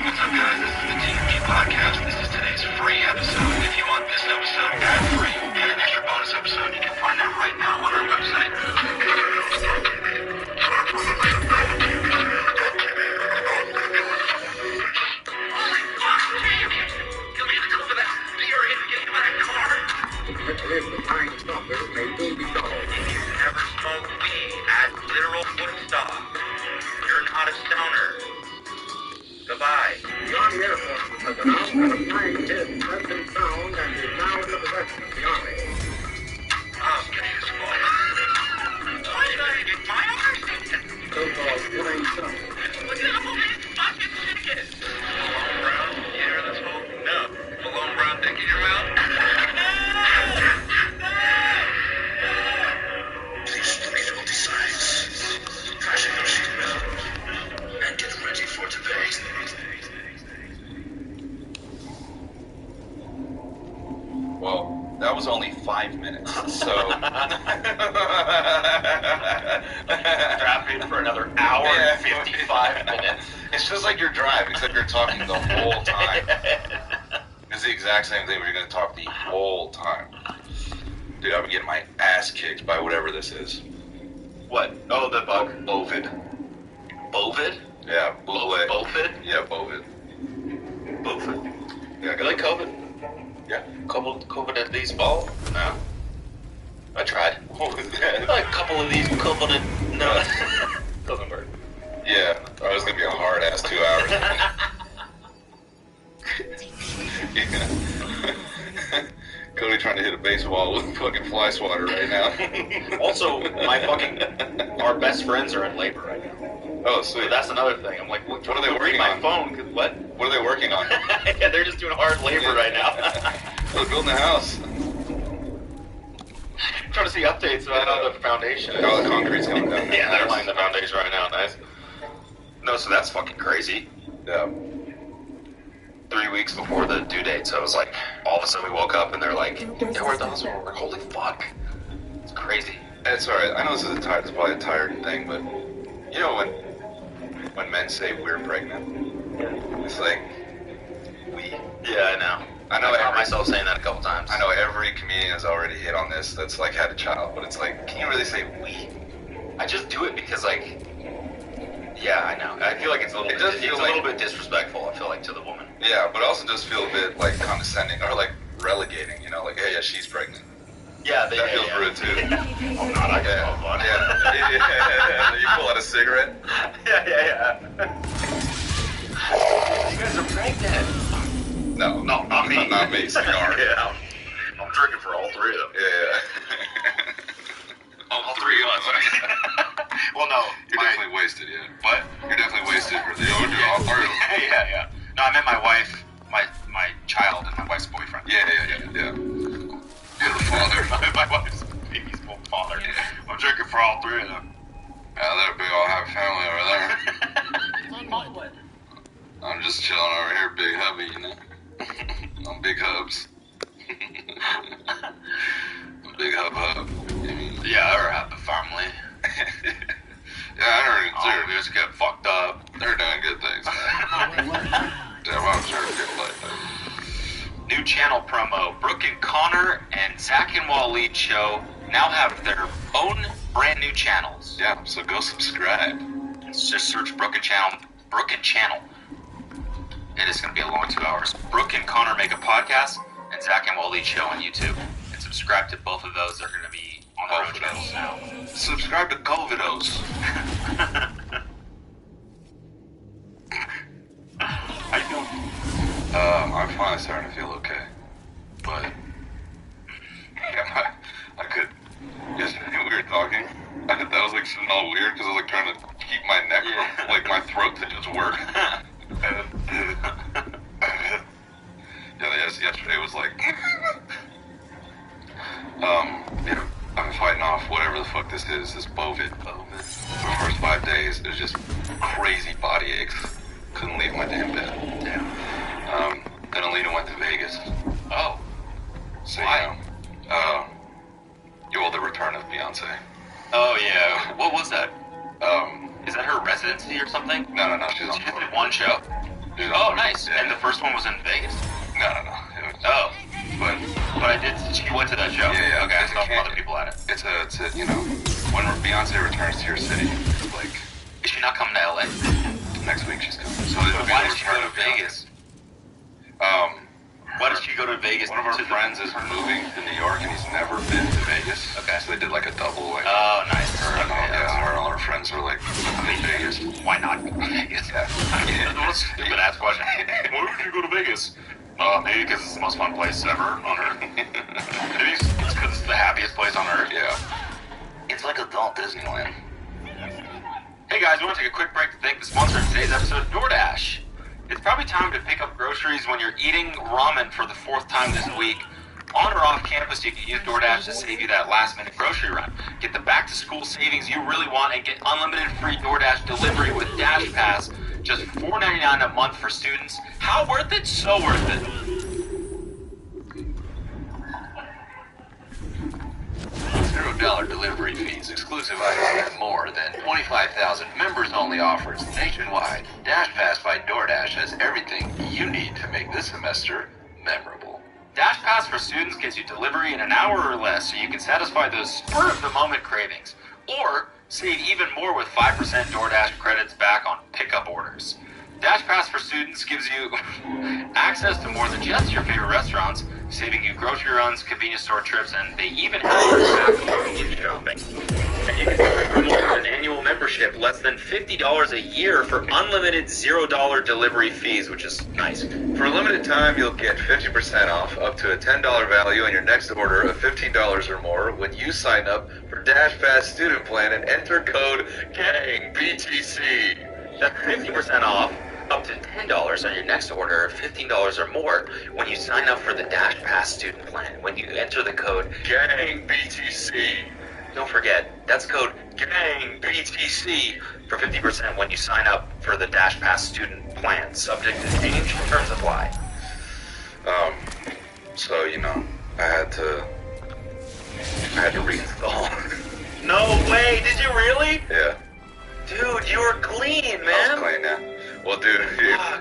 What's up, guys? This is the TMG Podcast. This is today's free episode. If you want this episode ad-free and an extra bonus episode, you can find that right now on our website. If you never smoked weed at literal Woodstock, you're not a stoner. Goodbye. The Army Air Force has announced that a flying disc has been found and is now in the possession of the Army. I'm getting his fault. Why did I get my arse taken? So-called flying saucer. Look at all these fucking tickets. Malone Brown, you hear this whole? No. Malone Brown dick in your mouth? Please roll decides. Fasten your seatbelt and get ready for debate. Well, that was only 5 minutes, so... Driving for another hour and 55 minutes. It's just like you're driving, except you're talking the whole time. It's the exact same thing, where you're going to talk the whole time. Dude, I've been getting my ass kicked by whatever this is. What? Oh, the bug? Bovid. Bovid? Yeah, Bovid. Bovid? Yeah, Bovid. Bovid. Yeah, you like COVID? Yeah. COVID at these ball? No. I tried. Like a couple of these COVID. No. Doesn't work. Yeah, I was going to be a hard-ass 2 hours. Yeah. Cody trying to hit a baseball with fucking fly swatter right now. Also, our best friends are in labor right now. Oh, sweet. So that's another thing. I'm like, what are they working on? My phone. What? What are they working on? Yeah, they're just doing hard labor right now. They're building a house. I'm trying to see updates about the foundation. Oh, the concrete's coming down. Yeah, they're laying the foundation right now. Nice. No, so that's fucking crazy. Yeah. 3 weeks before the due date, so it was like, all of a sudden we woke up and they're like, yeah, we're at the hospital. We're like, holy fuck. It's crazy. It's alright. I know this is probably a tired thing, but you know when men say we're pregnant, it's like, Yeah, I know. I caught myself saying that a couple times. I know every comedian has already hit on this that's like had a child, but it's like, can you really say we? I just do it because like, yeah, I know. I feel like it's a little, a little bit disrespectful. I feel like to the woman. Yeah, but also does feel a bit like condescending or like relegating. You know, like, hey, yeah, she's pregnant. Yeah, that feels rude too. Oh God, I can smoke one. Yeah. You pull out a cigarette. Yeah. You guys are pregnant. No, not me. Not me. Cigar. Yeah, I'm drinking for all three of them. Yeah. All three of us. Well, no, you're definitely wasted. Yeah. What? You're definitely wasted for the all three of them. Yeah. No, I meant my wife, my child, and my wife's boyfriend. Yeah. You're the father. my wife's baby's father. Yeah. I'm drinking for all three of them. Yeah, they're a big old happy family over there. I'm just chilling over here, big hubby, you know. I'm big hubs. Big hub. Yeah, they're a happy family. Yeah, I heard we just get fucked up. They're doing good things. Damn, I'm sure people like that. New channel promo. Brooke and Connor and Zach and Waleed show now have their own brand new channels. Yeah, so go subscribe. Just search Brooke and Channel. It is going to be a long 2 hours. Brooke and Connor make a podcast, and Zach and Waleed show on YouTube. And subscribe to both of those. They're going to be on their own channels now. Subscribe to Covidos. How you doing? I'm finally starting to feel okay. But, yeah, I could, yesterday we were talking, that was like something all weird, because I was like trying to keep my neck, like my throat to just work. Yesterday was like, I'm fighting off whatever the fuck this is, this bovid. For the first 5 days, there's just crazy body aches. Couldn't leave my damn bed. Damn. Then Alina went to Vegas. Oh. So, why? The return of Beyonce. Oh, yeah. What was that? Is that her residency or something? No, she's on She did one show? Oh, nice. Yeah. And the first one was in Vegas? No. Oh. But she went to that show? Yeah. Okay, I saw some other people at it. It's a, you know, when Beyonce returns to your city, it's like... Is she not coming to LA? Next week she's coming. So why did she go to Vegas? Why did she go to Vegas? One of our friends is moving to New York and he's never been to Vegas. Okay. So they did like a double. Like, oh, nice. Her and all her friends were like in Vegas. Why not go to Vegas? Yeah. That's a stupid ass question. Why would you go to Vegas? Maybe because it's the most fun place ever on Earth. Maybe it's because it's the happiest place on Earth. Yeah. It's like adult Disneyland. Hey guys, we want to take a quick break to thank the sponsor of today's episode, DoorDash. It's probably time to pick up groceries when you're eating ramen for the 4th time this week. On or off campus, you can use DoorDash to save you that last-minute grocery run. Get the back-to-school savings you really want and get unlimited free DoorDash delivery with Dash Pass. Just $4.99 a month for students. How worth it? So worth it. $0 delivery fees, exclusive items, and more than 25,000 members-only offers nationwide. Dash Pass by DoorDash has everything you need to make this semester memorable. Dash Pass for students gets you delivery in an hour or less, so you can satisfy those spur-of-the-moment cravings. Or save even more with 5% DoorDash credits back on pickup orders. Dash Pass for students gives you access to more than just your favorite restaurants, saving you grocery runs, convenience store trips, and they even have your back convenience shopping. And you can promote an annual membership less than $50 a year for unlimited $0 delivery fees, which is nice. For a limited time, you'll get 50% off up to a $10 value on your next order of $15 or more when you sign up for Dash Pass Student Plan and enter code GANGBTC. That's 50% off up to $10 on your next order of $15 or more when you sign up for the Dash Pass Student Plan when you enter the code GANGBTC. Don't forget, that's code GANGBTC for 50% when you sign up for the Dash Pass Student Plan. Subject to change, terms apply. So, you know, I had to reinstall. No way, did you really? Yeah. Dude, you were clean, man. I was clean, yeah. Well, dude,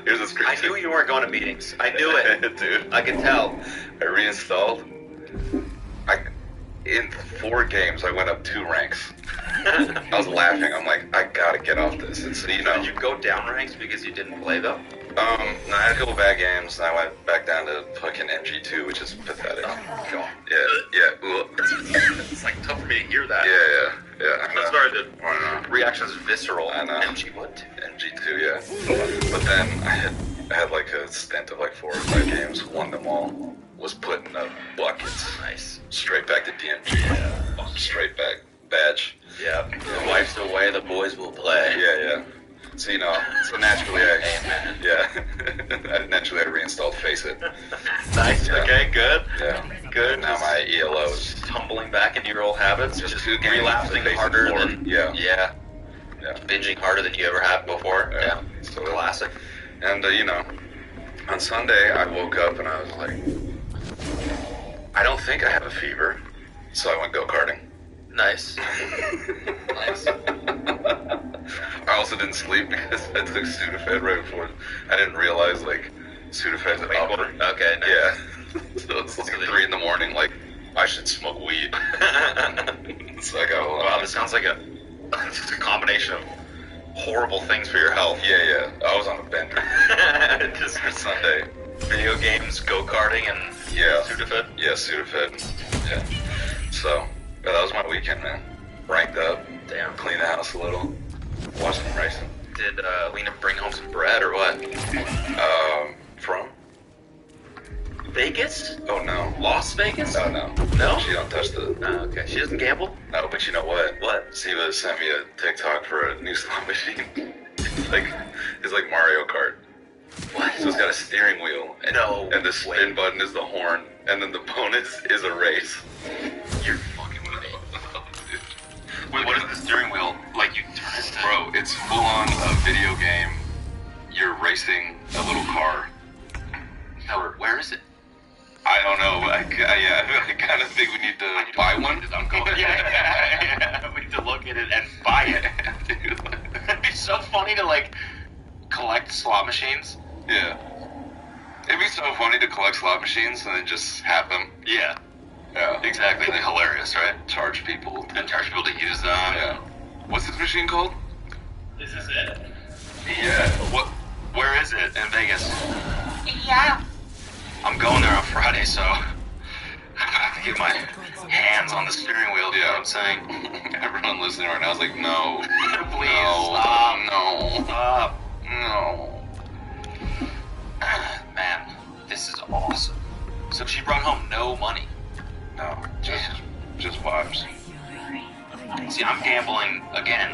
here's the crazy. I knew you weren't going to meetings. I knew it. Dude. I can tell. I reinstalled. In 4 games, I went up 2 ranks. I was laughing. I'm like, I gotta get off this. It's, Did you go down ranks because you didn't play, though? No, I had a couple bad games, and I went back down to fucking MG2, which is pathetic. Oh, God. Yeah. It's like tough for me to hear that. Yeah. I'm sorry, the reaction is visceral. I know. MG what? MG2, yeah. But then I had like a stint of like 4 or 5 games, won them all, was put in the buckets. Nice. Straight back to DMG. Yeah. Straight back. Badge. Yeah. The wife's away, the boys will play. Yeah. So, naturally naturally I reinstalled Face It. Nice. Yeah. Okay, good. Yeah. Good. Now my ELO is tumbling back into your old habits. Just 2 games. Relapsing harder than Yeah. Binging harder than you ever have before. Yeah. So classic. And on Sunday I woke up and I was like, I don't think I have a fever, so I went go-karting. Nice. Nice. I also didn't sleep because I took Sudafed right before. I didn't realize Sudafed's an upper. Okay. Nice. Yeah. So it's like 3 in the morning. Like I should smoke weed. So I got Wow, this sounds like it's a combination of horrible things for your health. Yeah. I was on a bender. Just for Sunday. Video games, go-karting, and Sudafed? Yeah, Sudafed. Yeah. So, that was my weekend, man. Ranked up. Damn. Cleaned the house a little. Watched some racing. Did Lena bring home some bread or what? From? Vegas? Oh, no. Las Vegas? No. No? She don't touch the... Oh, okay. She doesn't gamble? No, but you know what? What? Siva sent me a TikTok for a new slot machine. It's like Mario Kart. What? So it's got a steering wheel. And the spin button is the horn. And then the bonus is a race. You're fucking with me. Wait, what is the steering wheel? Like you turn it? Bro, it's full on a video game. You're racing a little car. No, where is it? I don't know. I kind of think we need to buy one. I'm going. Yeah. We need to look at it and buy it. It'd be so funny to collect slot machines. Yeah. It'd be so funny to collect slot machines and then just have them. Yeah. Yeah. Exactly. They're hilarious, right? Charge people to use them. Yeah. What's this machine called? Is this it? Yeah. Where is it? In Vegas. Yeah. I'm going there on Friday, so I have to get my hands on the steering wheel. You know what I'm saying? Everyone listening right now is like, no. Please stop. No. Man, this is awesome. So she brought home no money. No, just vibes. See, I'm gambling again.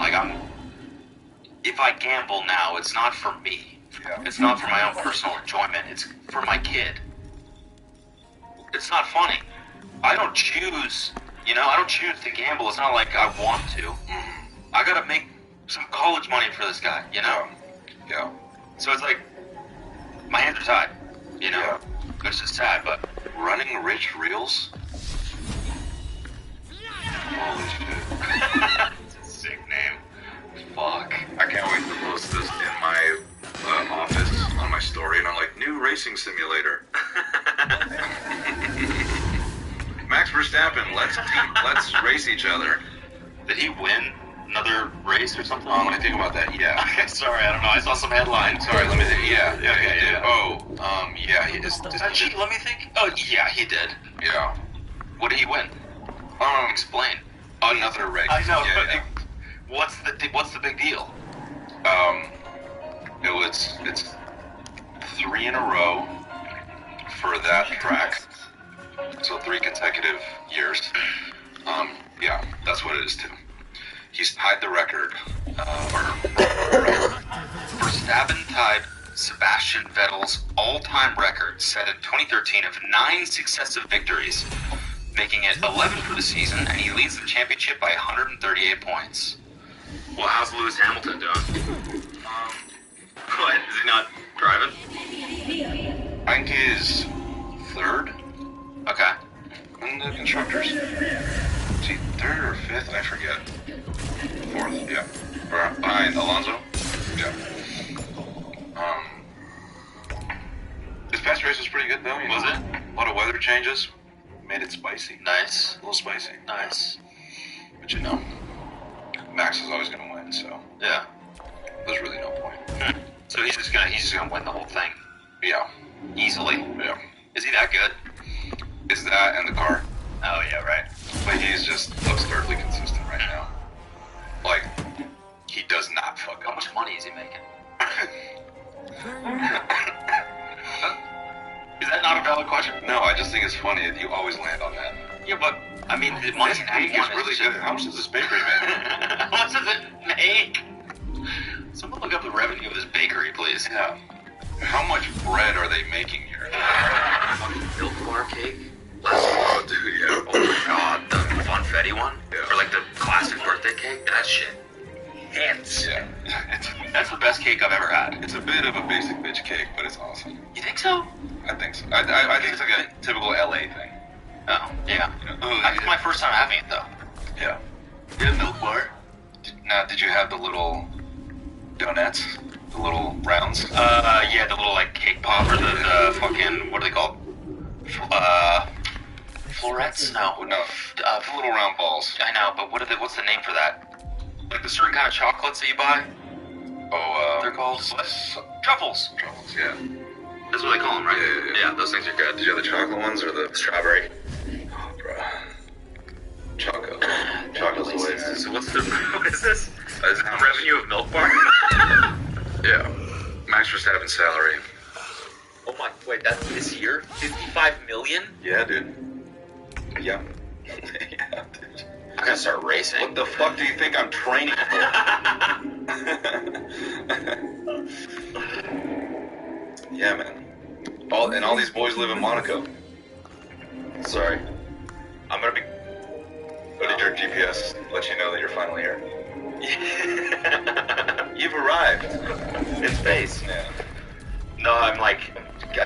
If I gamble now, it's not for me. Yeah. It's not for my own personal enjoyment. It's for my kid. It's not funny. I don't choose, I don't choose to gamble. It's not like I want to. I gotta make some college money for this guy, Yeah. So it's like, my hands are tied, Yeah. It's just sad, but... Running Rich Reels? Holy shit. It's a sick name. Fuck. I can't wait to post this in my office on my story, and I'm like, new racing simulator. Max Verstappen, let's race each other. Did he win another race or something? Let me think about that. Yeah. Okay, sorry, I don't know. I saw some headlines. Sorry, let me think. Yeah. Yeah. He is. Let me think. Oh, yeah, he did. Yeah. What did he win? Explain. Another race. I know, Yeah, but yeah. what's the big deal? It's 3 in a row for that track. So 3 consecutive years. Yeah, that's what it is too. He's tied the record. Verstappen tied Sebastian Vettel's all-time record set in 2013 of 9 successive victories, making it 11 for the season, and he leads the championship by 138 points. Well, how's Lewis Hamilton doing? What? Is he not driving? I think he's 3rd. Okay. In the constructors. Is he 3rd or 5th? I forget. 4th, yeah. Behind Alonso? Yeah. was pretty good though. Was it? A lot of weather changes. Made it spicy. Nice. A little spicy. Nice. But you know, Max is always gonna win, so Yeah. there's really no point. So he's just gonna win the whole thing. Yeah. Easily. Yeah. Is he that good? Is that and the car. Oh yeah, right. But he's just absurdly consistent right now. Like, he does not fuck up. How much money is he making? Is that not a valid question? No, I just think it's funny that you always land on that. Yeah, but I mean, the money This cake is really good. How much does this bakery make? How much does it make? Someone look up the revenue of this bakery, please. Yeah. How much bread are they making here? Milk bar cake? Oh, dude, yeah. Oh my god, the funfetti one? Yeah. Or like the classic birthday cake? That shit. Hits. Yeah. That's the best cake I've ever had. It's a bit of a basic bitch cake, but it's awesome. You think so? I think so. I think it's like a typical LA thing. Oh, yeah. You know, That's my first time having it, though. Yeah. You have milk bar? Now, did you have the little donuts? The little rounds? Yeah, the little, like, cake pop or the fucking, what are they called? Florets? No. The little round balls. I know, but what's the name for that? Like the certain kind of chocolates that you buy? Oh, they're called? Truffles. Truffles, yeah. That's what they call them, right? Yeah. Those things are good. Did you have the chocolate ones or the strawberry? Oh, bro. Chocolate's the way, man. So what is this? Is it the revenue of Milk Bar? Yeah. Max Verstappen salary. Oh my, wait, that's this year? 55 million? Yeah, dude. Yeah. Yeah, dude. I'm gonna start racing. What the fuck do you think I'm training for? Yeah, man. All these boys live in Monaco. Sorry. I'm gonna be... What did your GPS let you know that you're finally here? You've arrived. In space. Yeah. No, I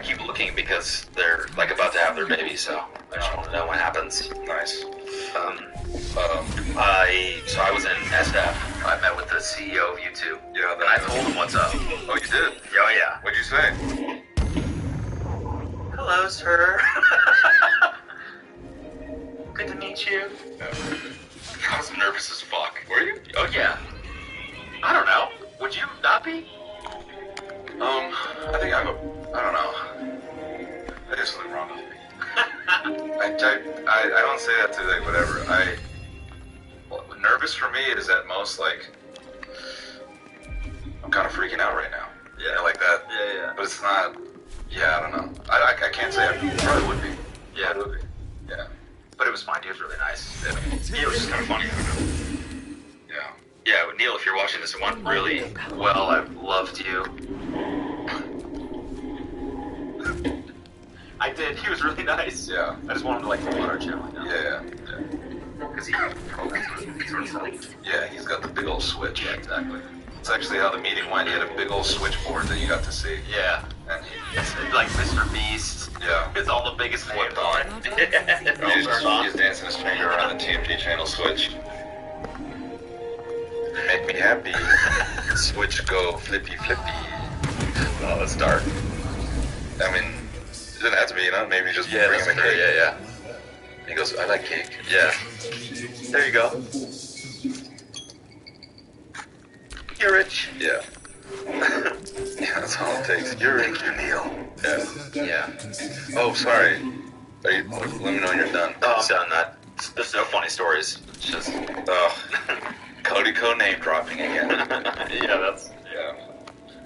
keep looking because they're, like, about to have their baby, so I just want to know what happens. Nice. I was in SF. I met with the CEO of YouTube. Yeah, and I told him what's up. Oh, you did? Oh, yeah. What'd you say? Hello, sir. Good to meet you. I was nervous as fuck. Were you? Oh, yeah. I don't know. Would you not be? I think I don't know. I did something wrong with me. I don't say that to, like, whatever. Nervous for me is at most, like, I'm kind of freaking out right now. Yeah. Like that. Yeah. But it's not, yeah, I don't know. I can't say I probably would be. Yeah. It would be. Yeah. But it was fine. He was really nice. Yeah. He was just kind of funny. Yeah. Yeah, Neil, if you're watching this, it went really well. I loved you. I did. He was really nice. Yeah. I just wanted to, like, promote our channel. You know? Yeah. Because he sort of like... Yeah, he's got the big old switch. Yeah, exactly. It's actually how the meeting went. He had a big old switchboard that you got to see. Yeah. And It's like Mr. Beast. yeah. It's all the biggest names Flipped on. He's dancing his finger around the TMG channel switch. Make me happy. Switch go flippy flippy. Oh, that's dark. I mean, it doesn't have to be, you know? Maybe just bring him a cake. Yeah. He goes, I like cake. Yeah. There you go. You're rich. Yeah. Yeah, that's all it takes. You're Neil. Yeah. Yeah. Oh, sorry. Let me know when you're done. Oh, I'm done. There's no funny stories. It's just... Cody Co name dropping again. Yeah, that's... Yeah.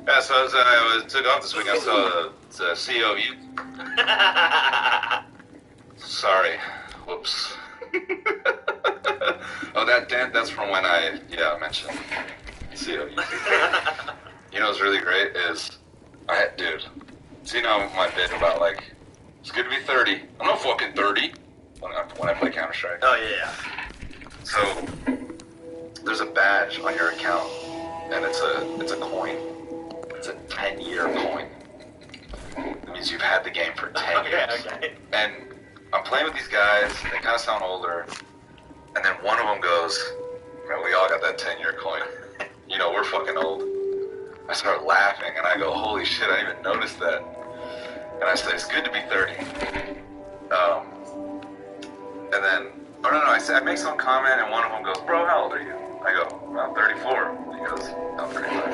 Yeah, so as I took off this week, I saw the CEO of you. Sorry. Whoops. Oh, that's from when I mentioned CEO of you. You know what's really great is, dude, so you know my bit about, like, it's good to be 30. I'm not fucking 30 when I play Counter-Strike. Oh, yeah. So, there's a badge on your account, and it's a coin. It's a 10-year coin. That means you've had the game for 10 years. Okay. And I'm playing with these guys, they kind of sound older, and then one of them goes, man, we all got that 10-year coin. You know, we're fucking old. I start laughing, and I go, holy shit, I didn't even notice that. And I said, it's good to be 30. And then, I make some comment, and one of them goes, bro, how old are you? I go, I'm 34. He goes, I'm 35.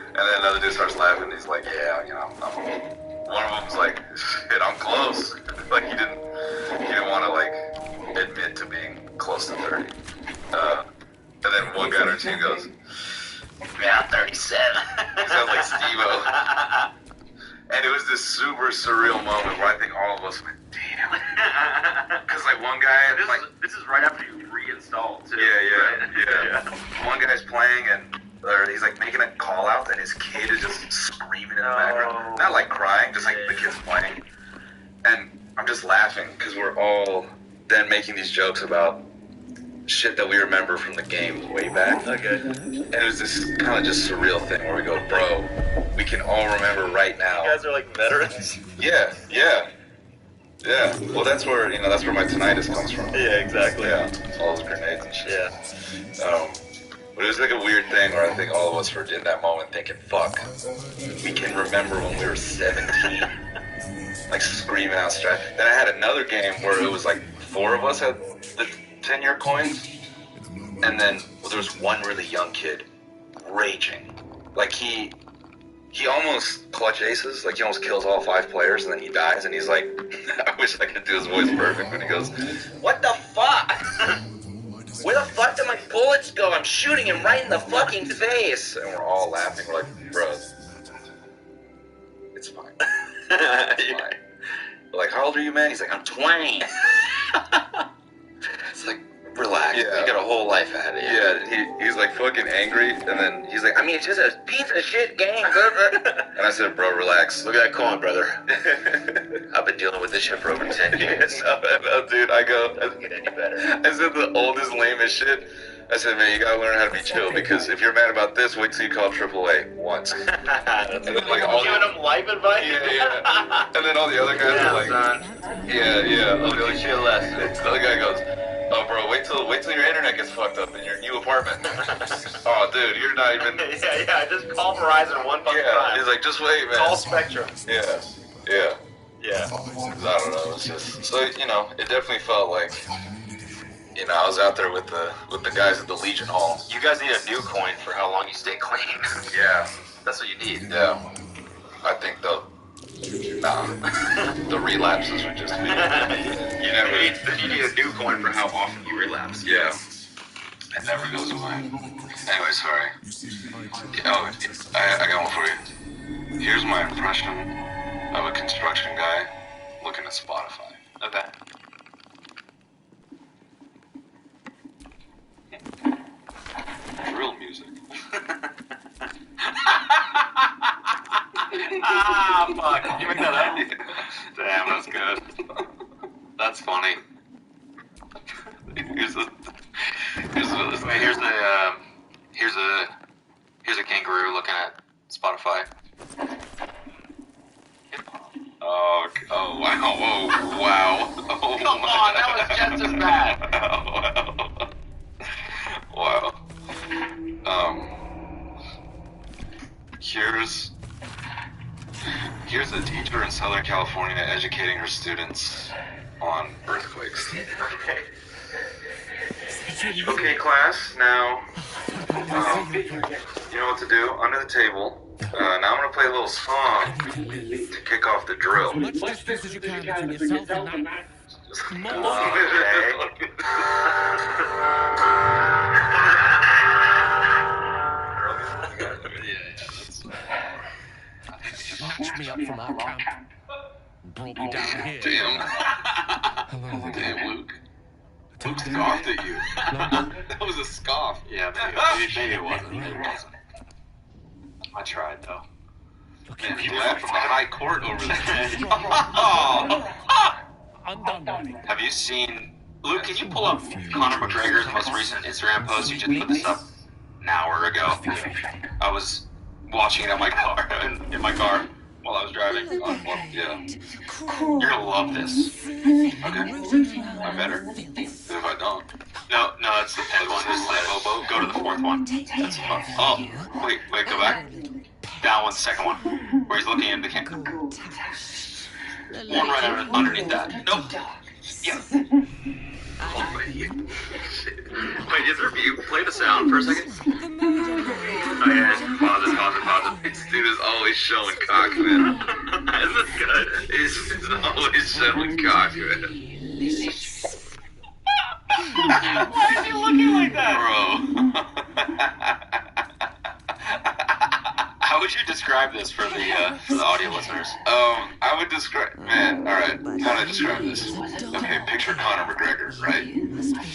And then another dude starts laughing, he's like, yeah, I'm old. One of them's like, shit, I'm close. Like, he didn't want to, like, admit to being close to 30. And then one guy on our team goes, yeah, I'm 37. He sounds like Steve-O. And it was this super surreal moment where I think all of us went, damn. Because, like, one guy... This is right after you reinstalled, too. Yeah. One guy's playing, or he's, like, making a call-out, and his kid is just screaming in the background. Not, like, crying, just, like, the kid's playing. And I'm just laughing, because we're all then making these jokes about shit that we remember from the game way back. Okay. And it was this kind of just surreal thing where we go, bro, we can all remember right now. You guys are like veterans. Yeah. Well, that's where my tinnitus comes from. Yeah, exactly. Yeah, all those grenades and shit. Yeah. But it was like a weird thing where I think all of us were in that moment thinking, fuck, we can remember when we were 17. Like screaming out strat. Then I had another game where it was like 4 of us had the 10-year coins, and then there was one really young kid raging. Like he almost clutch aces, like he almost kills all 5 players, and then he dies, and he's like, I wish I could do his voice perfect when he goes, what the fuck? Where the fuck did my bullets go? I'm shooting him right in the fucking face. And we're all laughing, we're like, bro, it's fine. It's fine. We're like, how old are you, man? He's like, I'm 20. It's like, relax. Yeah. You got a whole life ahead of you. Yeah, he's like fucking angry, and then he's like, I mean, it's just a piece of shit game. And I said, bro, relax. Look at that coin, brother. I've been dealing with this shit for over 10 years. Dude, I go, doesn't get any better. I said the oldest, lamest shit. I said, man, you gotta learn how to be chill, because if you're mad about this, wait till you call AAA once. And then, like, all giving him life advice? Yeah. And then all the other guys are like, yeah. All the other shit less. The other guy goes, oh, bro, wait till your internet gets fucked up in your new apartment. Oh, dude, you're not even... Yeah, just call Verizon one fucking time. He's like, just wait, man. Call Spectrum. Yeah. Yeah. I don't know, it's just... So, it definitely felt like... I was out there with the guys at the Legion Hall. You guys need a new coin for how long you stay clean. Yeah. That's what you need. Yeah. I think the relapses would just be... You need a new coin for how often you relapse. Yeah. It never goes away. Anyway, sorry. Oh, I got one for you. Here's my impression of a construction guy looking at Spotify. Okay. Drill music. Fuck. Did you make that up? Damn, that's good. That's funny. Here's a kangaroo looking at Spotify. Oh wow! Whoa! Wow! Oh, come on, that was just as bad. Wow. Here's a teacher in Southern California educating her students on earthquakes. Okay, class, now, you know what to do, under the table. Now I'm going to play a little song to kick off the drill. Much distance as you can between yourself and that. Snatched me up from our camp and brought me down here. Damn. Damn, Luke. Luke scoffed at you. That was a scoff. Yeah, maybe it wasn't. I tried, though. Man, he left from the high court over there. I'm done. Have you seen... Luke, can you pull up Conor McGregor's most recent Instagram post? You just put this up an hour ago. I was watching it in my car while I was driving. Yeah. You're gonna love this. Okay. I better. If I don't. No, it's the 10th one. Just go to the 4th one. That's fun. Oh, wait, go back. That one, second one, where he's looking into the camera. One right underneath that. Nope. Yeah. Oh, wait, is there you play the sound for a second? Oh yeah, pause it. This dude is always showing cock, man. Isn't this good? He's always showing cock, man. Why is he looking like that? Bro. How would you describe this for the audio listeners? I would describe, man, alright, how do I describe this? Okay, picture Conor McGregor, right?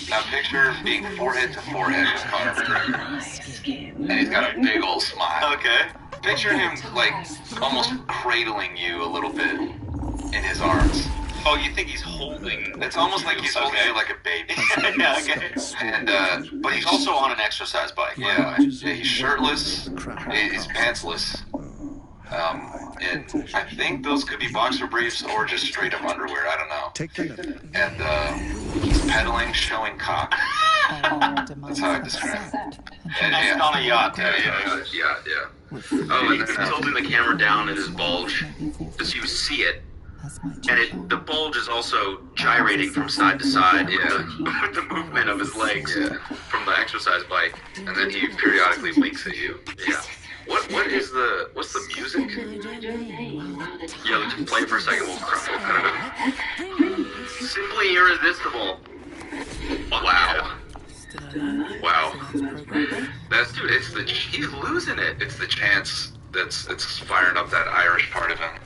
Now picture being forehead to forehead with Conor McGregor. And he's got a big old smile. Okay. Picture him, like, almost cradling you a little bit in his arms. Oh, you think he's holding? It's almost like he's holding you like a baby. Yeah, okay. And, but he's also on an exercise bike. Yeah, he's shirtless, he's pantsless. And I think those could be boxer briefs or just straight up underwear, I don't know. And, he's pedaling, showing cock. That's how I describe it. And he's on a yacht. Yeah. Oh, and then he's holding the camera down at his bulge, so you see it. And the bulge is also gyrating from side to side with the movement of his legs from the exercise bike. And then he periodically winks at you. Yeah. What's the music? Yeah, let's play it for a second. We'll cut it. Simply irresistible. Wow. Wow. That's, dude, he's losing it. It's the chance it's firing up that Irish part of him.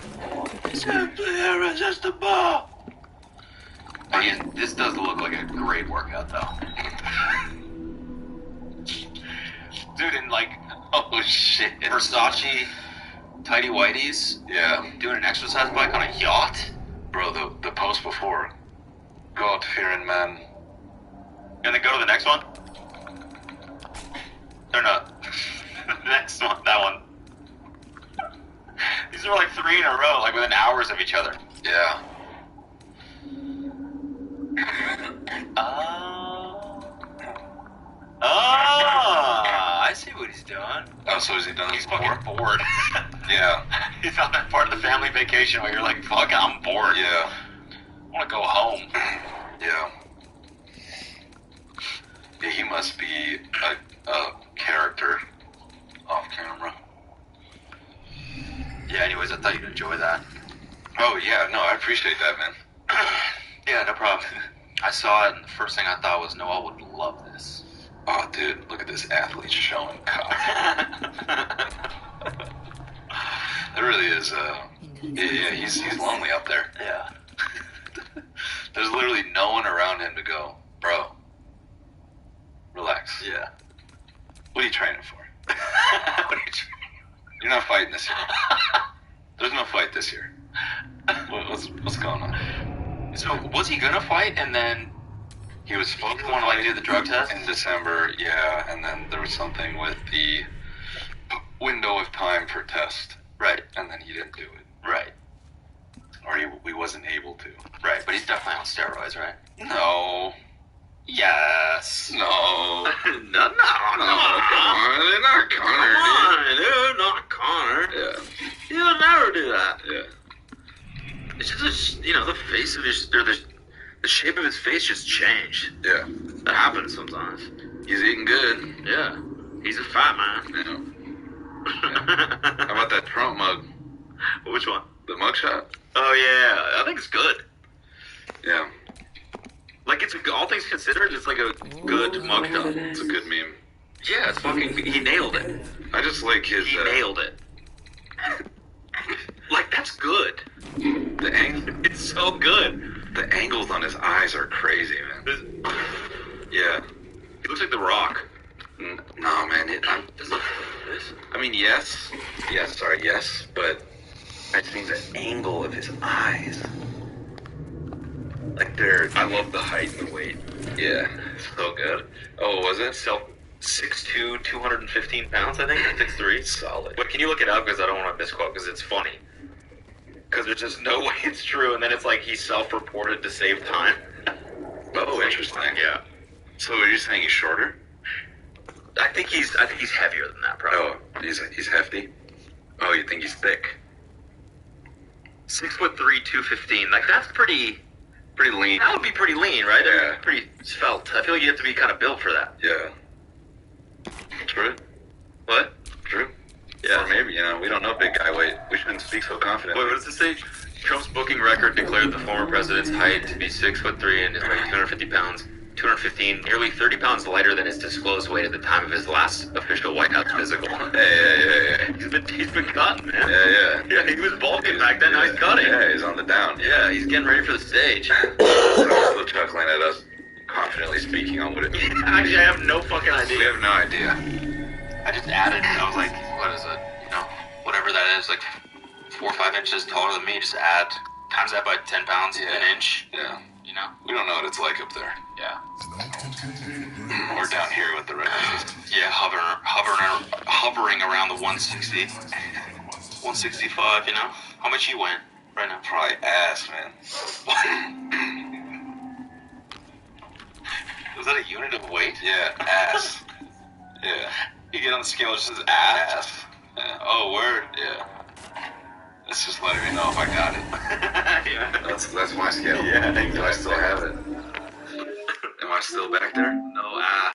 Simply irresistible. Man, this does look like a great workout, though. Dude, and like, oh shit. Versace tighty whities? Yeah. Doing an exercise bike on a yacht? Bro, the post before. God-fearing man. Gonna go to the next one? Or not? The next one, that one. These are like 3 in a row, like within hours of each other. Yeah. I see what he's doing. Oh, so is he done? He's fucking bored. Yeah. He's on that part of the family vacation where you're like, fuck, I'm bored. Yeah. I want to go home. Yeah. Yeah, he must be a character off camera. Yeah, anyways, I thought you'd enjoy that. Oh, yeah, no, I appreciate that, man. Yeah, no problem. I saw it, and the first thing I thought was, Noel would love this. Oh, dude, look at this athlete showing cock. It really is, yeah, he's lonely up there. Yeah. There's literally no one around him to go, bro, relax. Yeah. What are you training for? You're not fighting this year. There's no fight this year. What's going on? So, was he gonna fight, and then he was supposed to want to like do the drug test in December? Yeah, and then there was something with the window of time for test. Right. And then he didn't do it. Right. Or he wasn't able to. Right, but he's definitely on steroids, right? No. Yes. No. No. They're not Connor, Come on, dude, not Connor. Yeah. He'll never do that. Yeah. It's just, the face of his, or the shape of his face just changed. Yeah. That happens sometimes. He's eating good. Yeah. He's a fat man. Yeah. How about that Trump mug? Which one? The mugshot? Oh, yeah. I think it's good. Yeah. Like, all things considered, it's like a good mugshot. It's a good meme. Yeah, it's fucking, he nailed it. I just like his... He nailed it. Like, that's good. The angle... It's so good. The angles on his eyes are crazy, man. Yeah. He looks like The Rock. No, man. I mean, yes. Yes, but I think the angle of his eyes... Like, I love the height and the weight. Yeah. So good. Oh, was it? 6'2", 215 pounds, I think. 6'3". Solid. But can you look it up? Because I don't want to misquote, because it's funny. Because there's just no way it's true, and then it's like he self-reported to save time. Oh, interesting. Yeah. So are you saying he's shorter? I think he's heavier than that, probably. Oh, he's hefty? Oh, you think he's thick? 6'3", 215. Like that's pretty lean. That would be pretty lean, right? Yeah. Pretty svelte. I feel like you have to be kind of built for that. Yeah. True. What? True. Yeah. Or maybe, we don't know big guy weight. We shouldn't speak so confidently. Wait, what does it say? Trump's booking record declared the former president's height to be 6'3" and his weight 250 pounds. 215, nearly 30 pounds lighter than his disclosed weight at the time of his last official White House physical. Hey. He's been cutting, man. Yeah. Yeah, he was bulking back then, now he's cutting. Yeah, he's on the down. Yeah, he's getting ready for the stage. Still chuckling at us, confidently speaking on what it means. Actually, I have no fucking idea. We have no idea. I just added, I was like, what is it? Whatever that is, like 4 or 5 inches taller than me, just add, times that by 10 pounds, an inch. Yeah. We don't know what it's like up there. Yeah. We're down here with the rednecks. Yeah, hovering around the 160. 165, How much you weigh right now? Probably ass, man. Was that a unit of weight? Yeah, ass. Yeah. You get on the scale, it just says ass. Yeah. Oh, word. Yeah. It's just letting me know if I got it. Yeah. That's my scale. Yeah, Do I still have it? Am I still back there? No ass.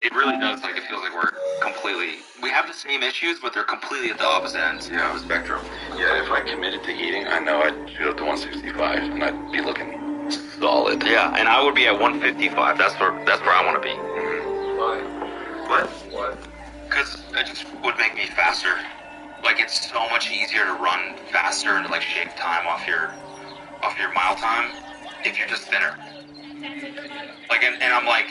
It really does. Like, it feels like we have the same issues, but they're completely at the opposite ends of the spectrum. Yeah, if I committed to eating, I know I'd shoot up to 165, and I'd be looking solid. Yeah, and I would be at 155. That's where I want to be. Why? What? Because it just would make me faster. Like, it's so much easier to run faster and to, like, shave time off your mile time if you're just thinner. Like, and I'm like,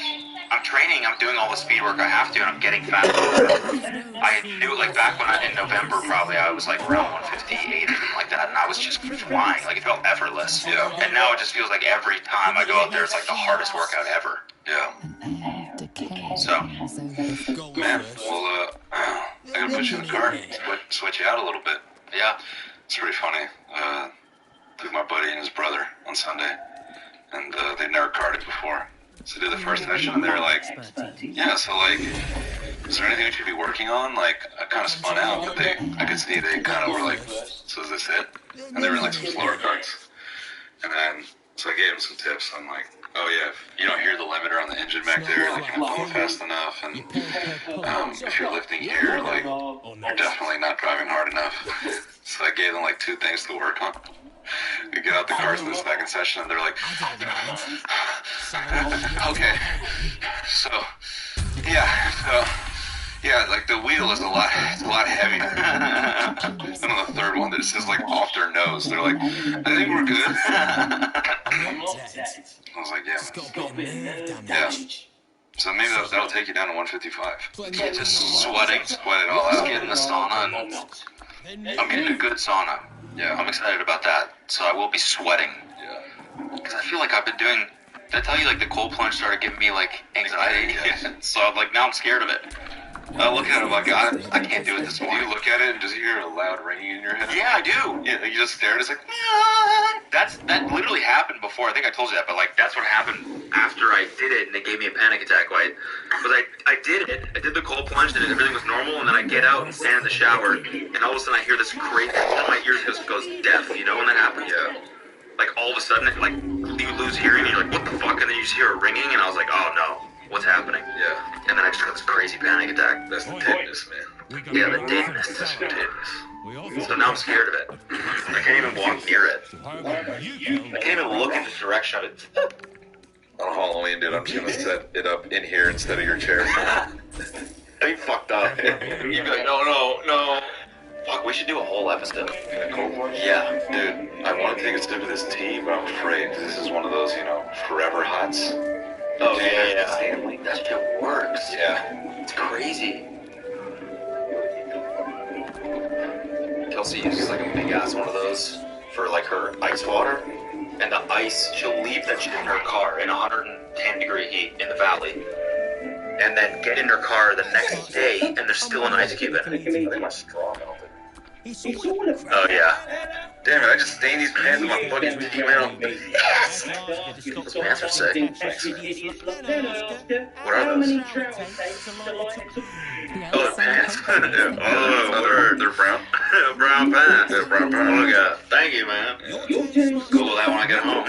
I'm training, I'm doing all the speed work I have to, and I'm getting faster. I knew, like, back when in November, probably, I was, like, around 158 or something like that, and I was just flying. Like, it felt effortless. Yeah. And now it just feels like every time I go out there, it's, like, the hardest workout ever. Yeah. So, man, well, I'm gonna put you in the car, switch you out a little bit. Yeah. It's pretty funny. Took my buddy and his brother on Sunday, and they'd never carded before. So did the first session, and they were like, yeah, so, like, is there anything we should be working on? Like, I kind of spun out, but I could see they kind of were like, so is this it? And they were in, like, some slower cards. And then, so I gave them some tips. I'm like, oh, yeah, if you don't hear the limiter on the engine back there, like, you're not going fast enough. And if you're lifting here, like, you're definitely not driving hard enough. So I gave them, like, 2 things to work on. We get out the cars in the second session, and they're like, okay. So, like, the wheel is a lot heavier. And on the third one, that it says, like, off their nose. They're like, I think we're good. I was like, yeah. So maybe that'll take you down to 155. Yeah, just sweat it all out. Just get in the sauna, and I'm getting a good sauna. Yeah. I'm excited about that. So I will be sweating. Yeah. Because I feel like I've been doing... Did I tell you, like, the cold plunge started giving me, like, anxiety? Yes. So, like, now I'm scared of it. I look at it like, I can't do it this Do morning. you look at it and just hear a loud ringing in your head? Yeah, I do. Yeah, you just stare and it's like, That literally happened before. I think I told you that, but, like, that's what happened after I did it, and it gave me a panic attack. Like, because I did it. I did the cold plunge, and everything was normal, and then I get out and stand in the shower, and all of a sudden I hear this crazy... One of my ears just goes deaf, you know when that happens? yeah. Like, all of a sudden, like, you lose hearing, and you're like, what the fuck? And then you just hear a ringing, and I was like, oh, no. What's happening? Yeah. And then I just got this crazy panic attack. That's the tetanus, man. Yeah, the deadness. That's the tetanus. So now I'm scared of it. I can't even walk near it. I can't even look in the direction of it. On Halloween, dude, I'm just gonna set it up in here instead of your chair. You fucked up. You'd be like, no. Fuck, we should do a whole episode. Yeah. Dude, I want to take a sip of this tea, but I'm afraid, because this is one of those, forever hots. Oh, yeah. That shit works. Yeah. It's crazy. Kelsey uses, like, a big-ass one of those for, like, her ice water. And the ice, she'll leave that shit in her car in 110-degree heat in the valley. And then get in her car the next day, and there's still an ice cube in it. I think my straw melted. Oh, yeah. Damn it, I just stained these pants with my fucking email. Yes! Those pants are sick. What are those? Oh, the pants? Oh, they're brown. Brown pants. They're brown pants. Look at that. Thank you, man. Cool that when I get home.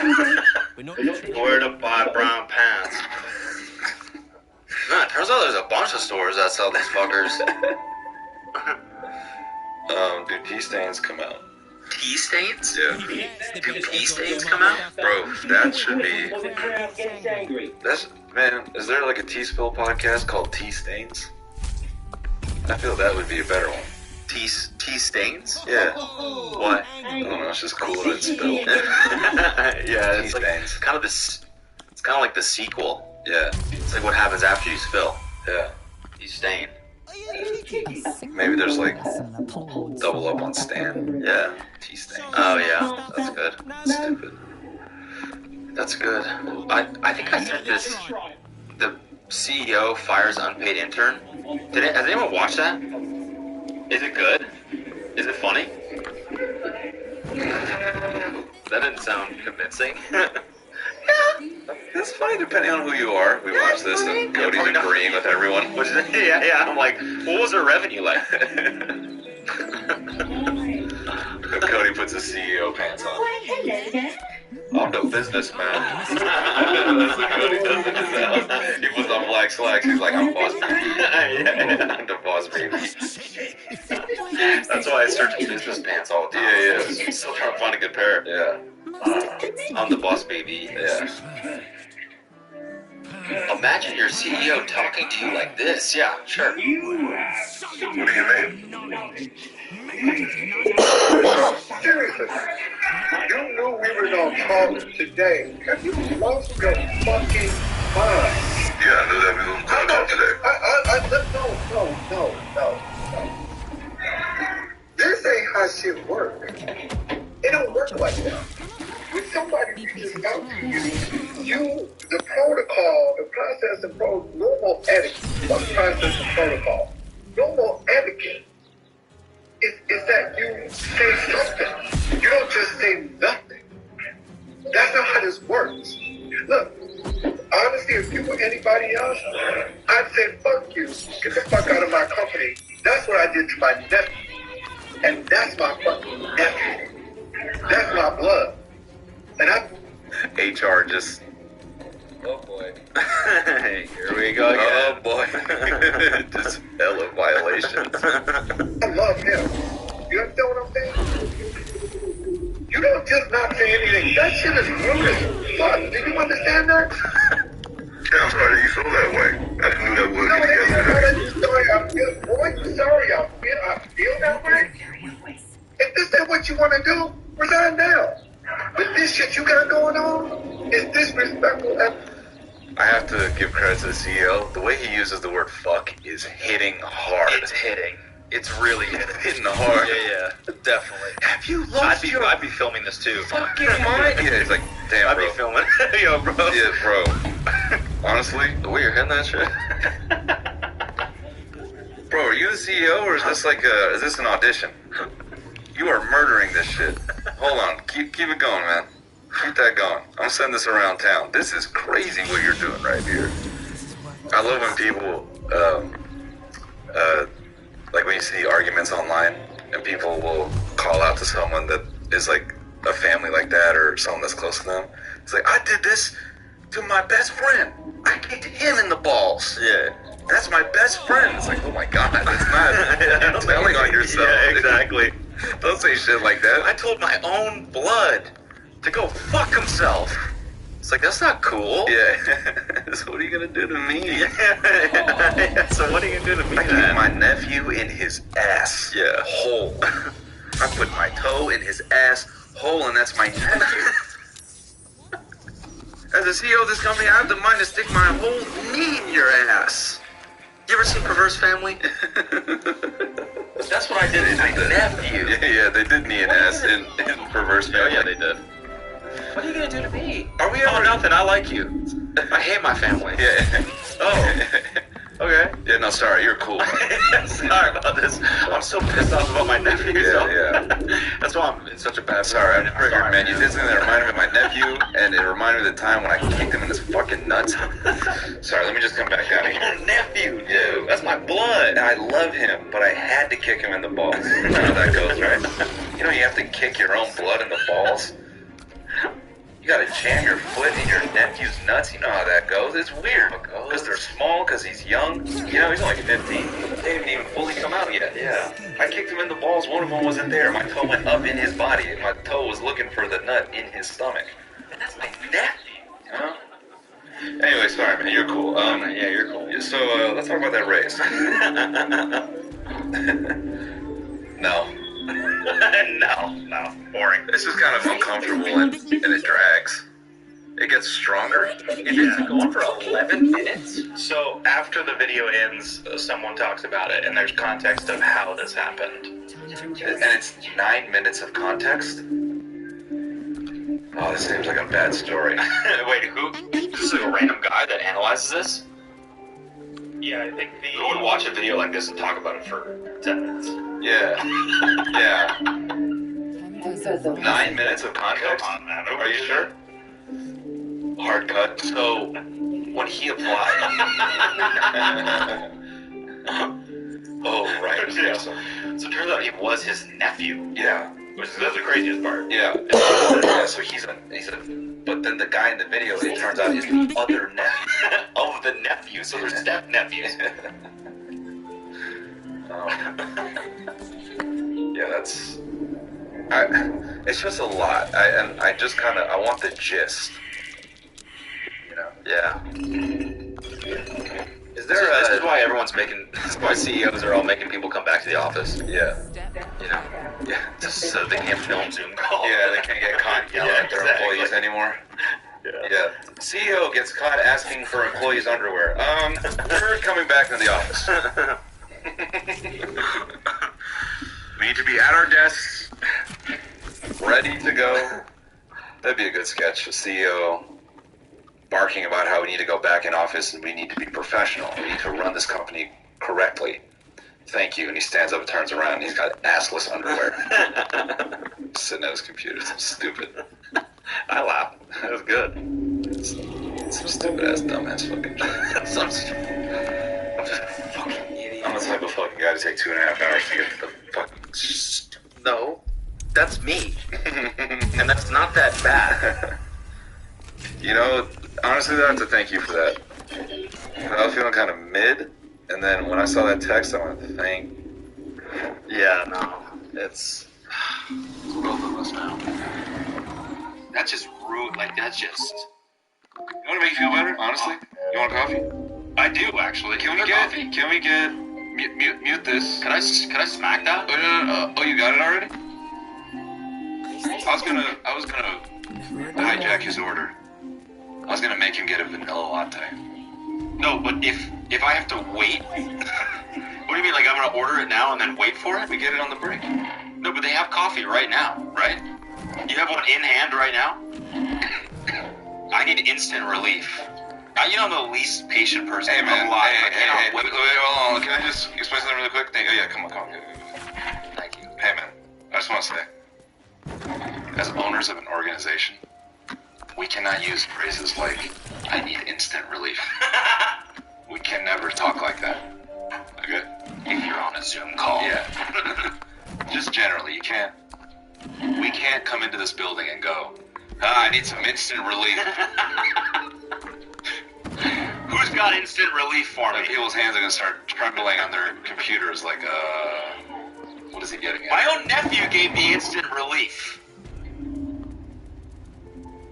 Where to buy brown pants? Man, it turns out there's a bunch of stores that sell these fuckers. Do pee stains come out? Pee stains? Yeah. Do pee stains come out? Bro, that should be... Man, is there like a tea spill podcast called Tea Stains? I feel that would be a better one. Tea stains? Yeah. What? I don't know, it's just cooler than spill. Yeah, Tea stains. It's kind of like the sequel. Yeah. It's like what happens after you spill. Yeah. You stain. Maybe there's like double up on Stan. Yeah. Tea stain. Oh yeah, that's good. Stupid. That's good. I think I said this. The CEO fires unpaid intern. Has anyone watched that? Is it good? Is it funny? That didn't sound convincing. It's funny depending on who you are. We watch this and Cody's agreeing with everyone. Yeah. I'm like, what was their revenue like? Cody puts his CEO pants on. Why, hello there. I'm the businessman. That's like what he does in his house. He puts on black slacks. He's like, I'm boss baby. I'm the boss baby. That's why I search business pants all the time. Yeah. Still trying to find a good pair. Yeah. I'm the boss baby. Yeah. Imagine your CEO talking to you like this. Yeah, sure. What do you mean? Seriously, you knew we were gonna talk today. Have you lost your fucking mind? Yeah, I knew that we were gonna talk today. No. This ain't how shit works. It don't work like that. When somebody reaches out to you, the protocol, the process and normal etiquette, process and protocol, normal etiquette is that you say something. You don't just say nothing. That's not how this works. Look, honestly, if you were anybody else, I'd say, fuck you, get the fuck out of my company. That's what I did to my nephew. And that's my fucking nephew. That's my blood. And HR just... Oh boy. Here we go again. Oh boy. Just hella violations. I love him. You understand what I'm saying? You don't just not say anything. That shit is rude as fuck. Do you understand that? Yeah, I'm sorry that you feel that way. I knew that would get together. Sorry, I feel that way. If this is what you want to do, resign now. But this shit you got going on is disrespectful. I have to give credit to the CEO. The way he uses the word fuck is hitting hard. It's hitting. It's really hitting hard. Yeah, definitely. Have you lost I'd be filming this too. Fucking mind. Yeah, he's like, damn, bro. I'd be filming. Yo, bro. Yeah, bro. Honestly, the way you're hitting that shit. Bro, are you the CEO or is this like is this an audition? You are murdering this shit. Hold on, keep it going, man. Keep that going. I'm sending this around town. This is crazy what you're doing right here. I love when people, like when you see arguments online and people will call out to someone that is like a family like that or someone that's close to them. It's like, I did this to my best friend. I kicked him in the balls. Yeah. That's my best friend. It's like, oh my god, that's not telling on yourself. Yeah, exactly. Don't say shit like that. I told my own blood to go fuck himself. It's like, that's not cool. Yeah. So what are you gonna do to me? Yeah. So what are you gonna do to me? I kicked my nephew in his ass. Yeah. Hole. I put my toe in his ass hole, and that's my nephew. As the CEO of this company, I have the mind to stick my whole knee in your ass. You ever seen Perverse Family? That's what I did to my nephew. Yeah, they did knee and ass in Perverse Family. Oh, yeah, they did. What are you gonna do to me? Are we ever... Oh, nothing. I like you. I hate my family. Yeah. Oh. Okay. Yeah, no, sorry. You're cool. Sorry about this. I'm so pissed off about my nephew. Yeah. That's why I'm in such a bad... Sorry, I'm triggered, man. You did something that reminded me of my nephew, and it reminded me of the time when I kicked him in his fucking nuts. Sorry, let me just come back out of here. Nephew, dude. That's my blood. I love him, but I had to kick him in the balls. You know how that goes, right? You know you have to kick your own blood in the balls? You gotta jam your foot in your nephew's nuts. You know how that goes. It's weird. Because they're small, because he's young. You know, he's only 15. They haven't even fully come out yet. Yeah. I kicked him in the balls. One of them wasn't there. My toe went up in his body. My toe was looking for the nut in his stomach. And that's my nephew. You know? Anyway, sorry, man. You're cool. Yeah, you're cool. So, let's talk about that race. No. No, boring. This is kind of uncomfortable and it drags. It gets stronger. It's been going for 11 minutes. So after the video ends, someone talks about it, and there's context of how this happened. And it's 9 minutes of context? Oh, this seems like a bad story. Wait, who? This is like a random guy that analyzes this? Yeah, I think who would watch a video like this and talk about it for 10 minutes? Yeah. Yeah. 9 minutes of context? Come on, man. Are you sure? Hard cut. So, when he applied... Oh, right. Yeah. So it turns out he was his nephew. Yeah. That's the craziest part. Yeah. So he's a. But then the guy in the video, it turns out, is the other nephew of the nephew. So they're step nephews. Yeah, that's. It's just a lot. I just kind of. I want the gist. You know. Yeah. Is there? This is why everyone's making. This is why CEOs are all making people come back to the office. Yeah. You know. Yeah. Just so they can't film Zoom calls. Yeah, they can't get caught yelling at their employees anymore. Yeah. CEO gets caught asking for employees' underwear. We're coming back to the office. We need to be at our desks, ready to go. That'd be a good sketch. A CEO barking about how we need to go back in office and we need to be professional. We need to run this company correctly. Thank you. And he stands up and turns around and he's got assless underwear. Sitting at his computer. So stupid. I laugh. That was good. Some stupid ass, dumbass fucking shit. I'm just a fucking idiot. I'm the type of fucking guy to take 2.5 hours to get to the fucking. No, that's me. And that's not that bad. You know, honestly, I have to thank you for that. I was feeling kind of mid, and then when I saw that text, I went, thank. Yeah, no, it's both of us now. That's just rude. Like, that's just. You want to make you feel better, honestly? You want a coffee? I do, actually. Can we get mute this? Can I smack that? Oh, you got it already? I was gonna hijack his order. I was gonna make him get a vanilla latte. No, but if I have to wait, what do you mean? Like I'm gonna order it now and then wait for it? We get it on the break. No, but they have coffee right now, right? You have one in hand right now? I need instant relief. You know I'm the least patient person alive. Hey, wait, hold on. Can I just explain something really quick? Oh, yeah, come on. Thank you. Hey, man, I just want to say, as owners of an organization, we cannot use phrases like, I need instant relief. We can never talk like that. Okay? If you're on a Zoom call. Yeah. Just generally, we can't come into this building and go, I need some instant relief. Who's got instant relief for me? People's hands are going to start trembling on their computers like, what is he getting at? My own nephew gave me instant relief.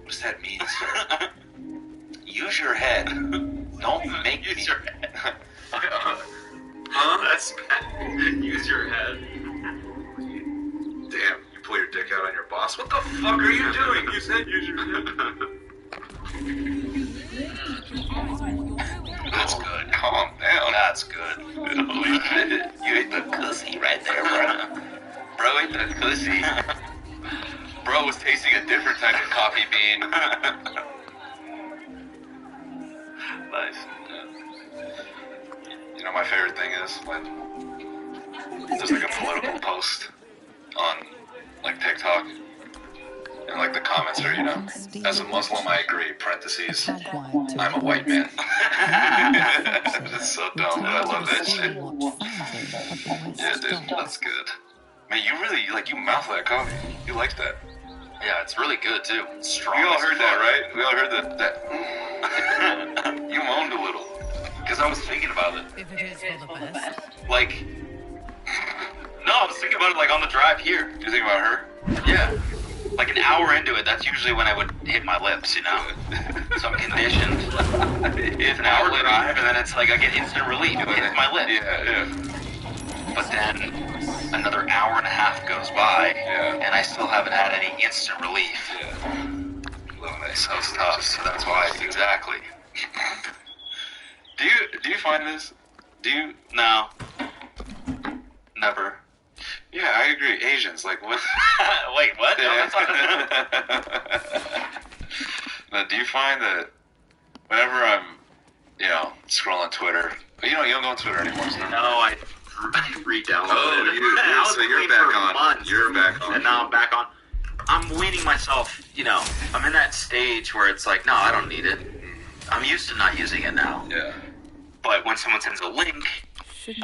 What does that mean, sir? Use your head. Don't make Use your head. Huh? That's bad. Use your head. Damn, you pull your dick out on your boss? What the fuck are you doing? You said use your head. That's good. Calm down. That's good. Holy shit. You ate the pussy right there, bro. Bro ate the pussy. Bro was tasting a different type of coffee bean. Nice. You know, my favorite thing is when there's like a political post on like TikTok. And like the comments are, you know, as a Muslim I agree, parentheses, I'm a white man. It's so dumb, but I love that shit. Yeah, dude, that's good. Man, you really, you mouth that coffee. You like that. Yeah, it's really good too. It's strong. We all heard that, right? We all heard that. You moaned a little. Because I was thinking about it. If it is for the best. Like, no, I was thinking about it like on the drive here. You think about her? Yeah. Like an hour into it, that's usually when I would hit my lips, you know? So I'm conditioned. It's an hour drive, and then it's like I get instant relief. It hits my lip. Yeah. But then another hour and a half goes by, and I still haven't had any instant relief. Yeah. So it's tough, so that's why. Exactly. Do you find this? No. Never. Yeah, I agree. Asians, like what? Wait, what? No, that's not. Now, do you find that whenever I'm, scrolling Twitter, you don't go on Twitter anymore, so No, I re-downloaded it. So you're back on. Months, you're back on. And now I'm back on. I'm weaning myself, I'm in that stage where it's like, no, I don't need it. I'm used to not using it now. Yeah. But when someone sends a link,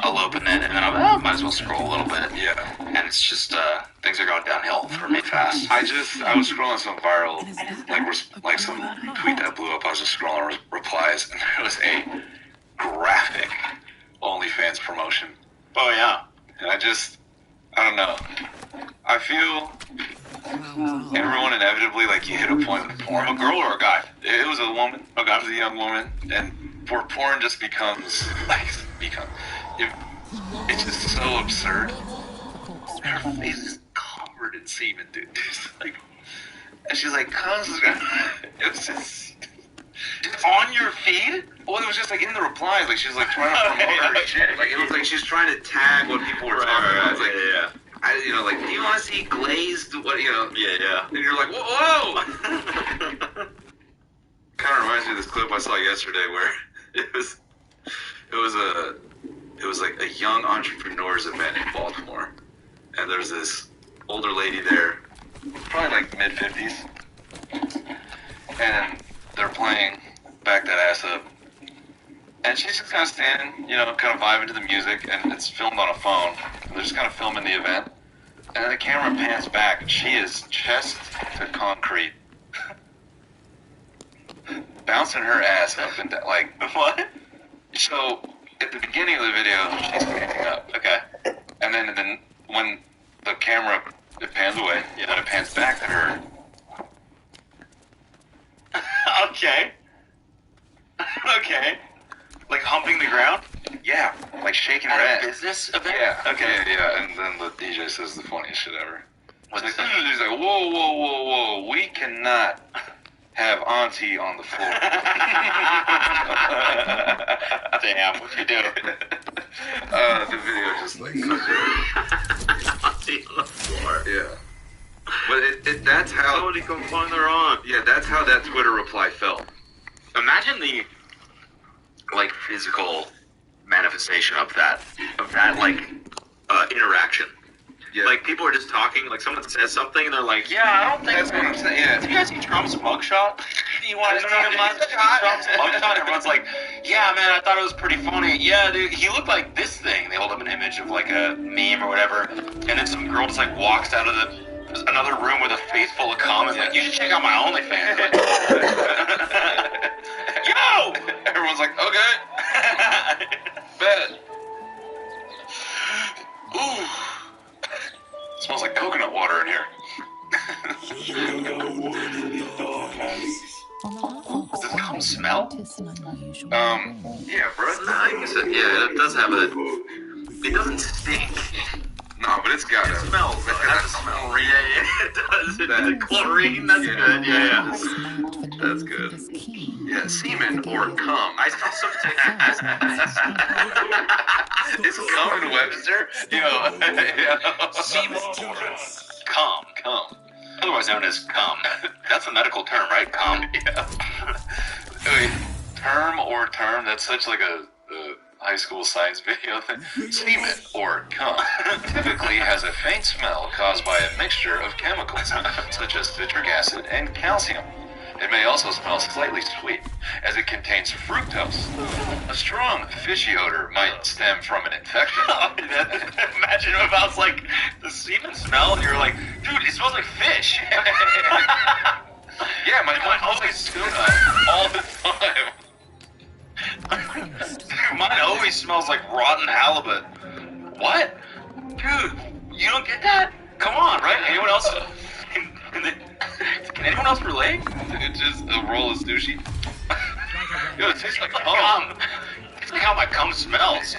I'll open it, and then I might as well scroll a little bit. Yeah. And it's just, things are going downhill for me fast. I was scrolling some viral, like some tweet that blew up. I was just scrolling replies, and there was a graphic OnlyFans promotion. Oh, yeah. And I don't know. I feel everyone inevitably, like, you hit a point with porn. A girl or a guy? It was a woman. It was a young woman. And where porn just becomes, it's just so absurd. Her face is covered in semen, dude. And she's like, it was just... On your feed? Well, it was just like in the replies, like she's like trying to promote her shit. Like it was like she's trying to tag what people were talking about. It's like, like, do you want to see glazed? What, Yeah. And you're like, whoa! Kind of reminds me of this clip I saw yesterday where it was like a young entrepreneurs event in Baltimore, and there's this older lady there, probably like mid-50s, and they're playing Back That Ass Up. And she's just kind of standing, kind of vibing to the music, and it's filmed on a phone. And they're just kind of filming the event. And then the camera pans back, and she is chest to concrete. Bouncing her ass up and down, like... What? So, at the beginning of the video, she's standing up. Okay. And then when the camera, it pans away, then it pans back to her. Okay. Like humping the ground? Yeah, like shaking her At ass. a business event? Yeah. Okay. Yeah, and then the DJ says the funniest shit ever. He's like, whoa, we cannot have Auntie on the floor. Damn, what'd you do? The video just like... Auntie on the floor. Yeah. But that's how... Somebody come find their aunt. Yeah, that's how that Twitter reply felt. Imagine the, like, physical manifestation of that interaction. Yeah. Like, people are just talking, like, someone says something, and they're like, yeah, I don't think... That's what I'm saying, yeah. Do you guys see Trump's mugshot? Do you want to see him last Trump's mugshot? Everyone's like, yeah, man, I thought it was pretty funny. Yeah, dude, he looked like this thing. They hold up an image of, like, a meme or whatever, and then some girl just, like, walks out of another room with a face full of comments, like, you should check out my OnlyFans. Yo! Everyone's like, okay. Bet. Ooh. Smells like coconut water in here. Does it come smell? Yeah, bro. Yeah, it does have a... It doesn't stink. No, but it's got It smells. It has a smell. Yeah, it does. The chlorine, that's good. Yeah. That's good. Yeah, semen or cum. I saw something. Is cum in Webster? Semen or cum. Otherwise known as cum. That's a medical term, right? Cum. Yeah. Wait, term or term? That's such like a high school science video thing. Semen or cum typically has a faint smell caused by a mixture of chemicals such as citric acid and calcium. It may also smell slightly sweet, as it contains fructose. A strong fishy odor might stem from an infection. Imagine if I was like, the semen smell, and you're like, dude, it smells like fish. Yeah, my mine always tuna all the time. Dude, mine always smells like rotten halibut. What? Dude, you don't get that? Come on, right? Anyone else? Can anyone else relate? It's just a roll of sushi. Yo, it tastes like cum. It's like how my cum smells.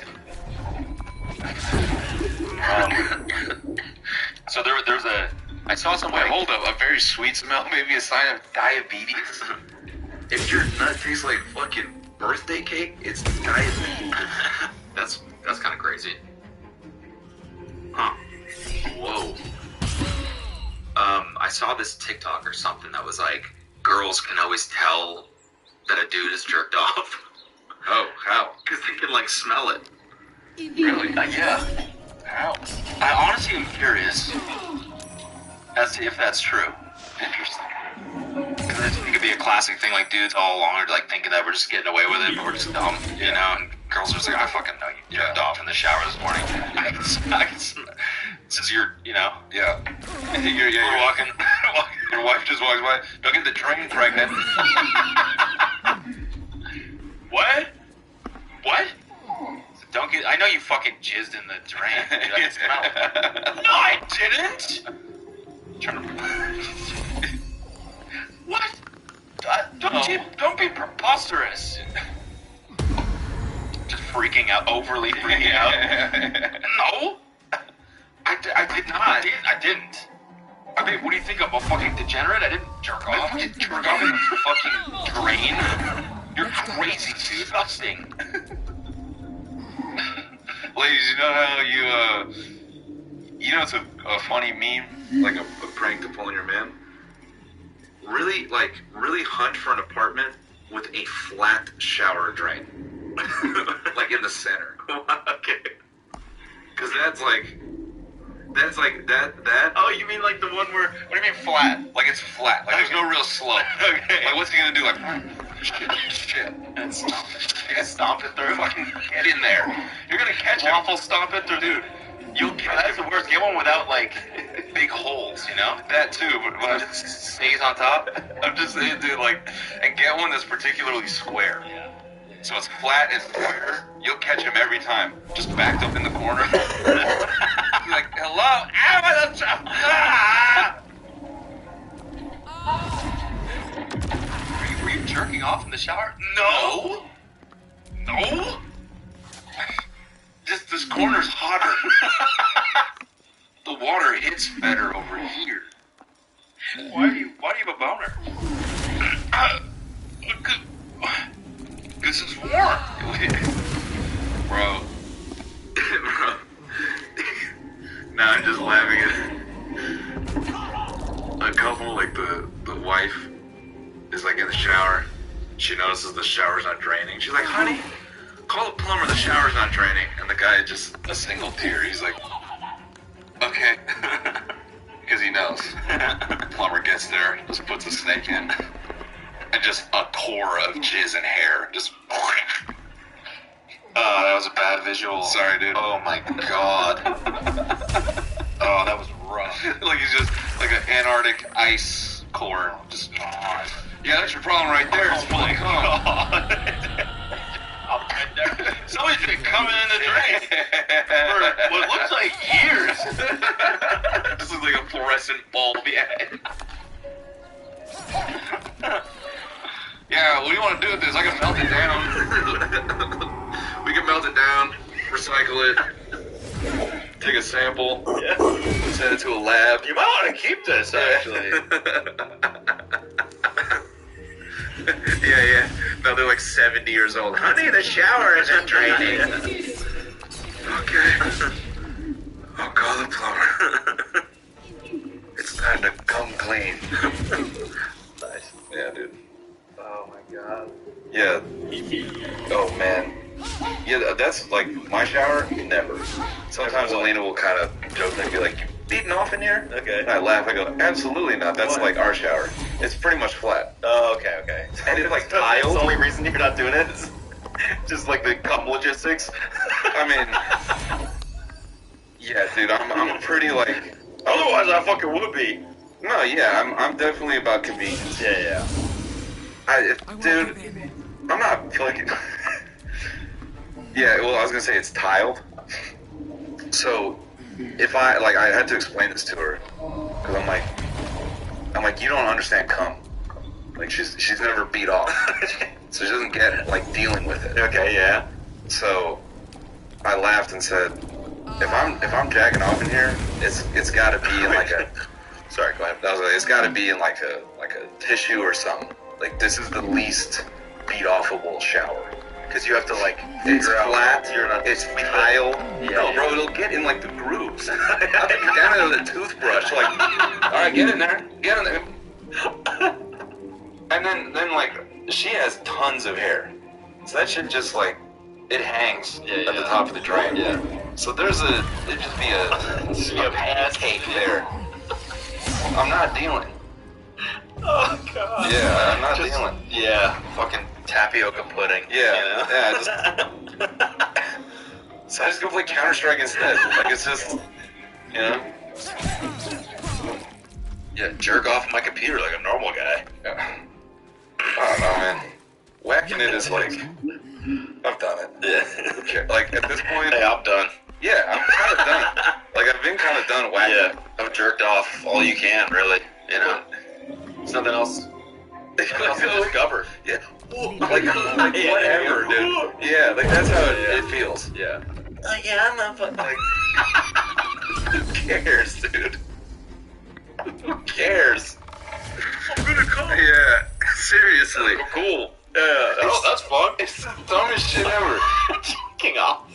So there's a... I saw some... Wait, hold up. A very sweet smell, maybe a sign of diabetes? If your nut tastes like fucking birthday cake, it's diabetes. That's kind of crazy. Huh. Whoa. I saw this TikTok or something that was like, girls can always tell that a dude is jerked off. Oh, how? Because they can, like, smell it. Really? Yeah. How? I honestly am curious as to if that's true. Interesting. Because I think it could be a classic thing, like, dudes all along are, like, thinking that we're just getting away with it, but we're just dumb, you know, and Girls are just like, I fucking know you jerked off in the shower this morning. Since you're, yeah. You're walking. Your wife just walks by. Don't get the drain pregnant. What? Don't get. I know you fucking jizzed in the drain. You can smell it. No, I didn't. What? Don't be preposterous. Just freaking out, overly freaking out. No, I did not. I didn't. I mean, what do you think I'm a fucking degenerate? I didn't jerk off. I didn't jerk off in the fucking drain. You're crazy, dude. Disgusting. Ladies, you know how it's a funny meme, like a prank to pull on your man? Really hunt for an apartment with a flat shower drain. Like in the center. Okay. Because that's like that. Oh, you mean like the one where, what do you mean flat? Like it's flat. Like there's no real slope. Okay. Like what's he gonna do? Like, shit. And stomp it through. Fucking get in there. You're gonna catch it. Waffle stomp it through. Dude, you'll get, that's the worst. Get one without like big holes, you know? That too, but when it just stays on top, I'm just saying, dude, like, and get one that's particularly square. Yeah. So it's flat and square. You'll catch him every time. Just backed up in the corner. He's like, hello? Were you jerking off in the shower? No. This corner's hotter. The water hits better over here. Why do you have a boner? This is warm. Bro. Now I'm just laughing at a couple, like the wife is like in the shower. She notices the shower's not draining. She's like, honey, call the plumber, the shower's not draining. And the guy just a single tear. He's like, okay. Because he knows. The plumber gets there, just puts a snake in. And just a core of jizz and hair. Just. Oh, that was a bad visual. Sorry, dude. Oh my god. Oh, that was rough. Like he's just like an Antarctic ice core. Just. Oh, yeah, that's your problem right there. It's full of cum. Somebody's been coming in the drain for what looks like years. This is like a fluorescent bulb. Yeah, what do you want to do with this? I can melt it down. We can melt it down, recycle it, take a sample, send it to a lab. You might want to keep this, actually. Yeah. Now they're like 70 years old. Honey, the shower isn't draining. Okay. I'll call the plumber. It's time to come clean. Nice. Yeah, dude. Oh my god. Yeah. Oh man. Yeah, that's like my shower. Never. Sometimes Elena will kind of joke and be like, "You beating off in here?" Okay. And I laugh. I go, "Absolutely not. That's like our shower. It's pretty much flat." Oh, okay. And it's like tiled. That's the only reason you're not doing it is just like the cum logistics. I mean, yeah, dude. I'm pretty like. Otherwise, I fucking would be. No, yeah. I'm definitely about convenience. Yeah. Dude, I'm not like. Yeah, well, I was gonna say it's tiled. So, if I had to explain this to her, because I'm like, you don't understand cum. Like she's never beat off, so she doesn't get like dealing with it. Okay, yeah. So, I laughed and said, if I'm jacking off in here, it's got to be in like a. Sorry, go ahead. It's got to be in like a tissue or something. Like this is the least beat offable shower. Because you have to like, it's flat, it's tile. No, bro, it'll get in like the grooves. I'll take it down into the toothbrush. Like, alright, get in there. And then like, she has tons of hair. So that shit just like, it hangs at the top of the drain. Yeah. So it'd just be a pancake there. I'm not dealing. Oh god. Yeah, I'm not dealing. Yeah, fucking tapioca pudding. Yeah, you know? So I just go play Counter-Strike instead. Like, it's just, you know? Yeah, jerk off my computer like a normal guy. Yeah. I don't know, man. Whacking it is like, I've done it. Yeah. Okay. Like, at this point... Hey, I'm done. Yeah, I'm kind of done. Like, I've been kind of done whacking. Yeah, I've jerked off all you can, really. You know? There's nothing else. Nothing else to discover. Yeah. Like whatever, dude. Yeah, like, that's how it feels. Yeah. Yeah, I'm not fucking... Like, who cares, dude? Who cares? I'm gonna come. Yeah, seriously. Cool. Yeah. Oh, that's fun. It's the dumbest shit ever. King off.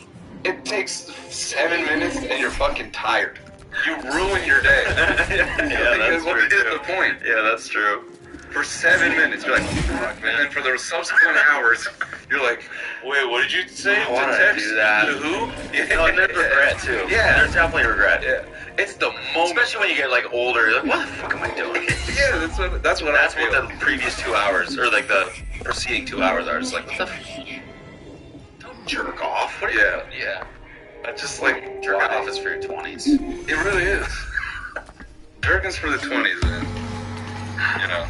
It takes 7 minutes and you're fucking tired. You ruin your day. Yeah, that's what true, is the point? Yeah, that's true. For 7 minutes, you're like, fuck, man. And for the subsequent hours, you're like, wait, what did you say? I want to text? do that. To who? Yeah. No, and there's regret, too. Yeah. There's definitely regret. Yeah. It's the moment. Especially when you get, like, older. You're like, what the fuck am I doing? Yeah, that's what I feel. What the previous 2 hours, or, like, the preceding 2 hours are. Just like, what the Don't jerk off. What are you... Yeah. I just, like... Jerking off is for your 20s. It really is. Jerking's for the 20s, man. You know,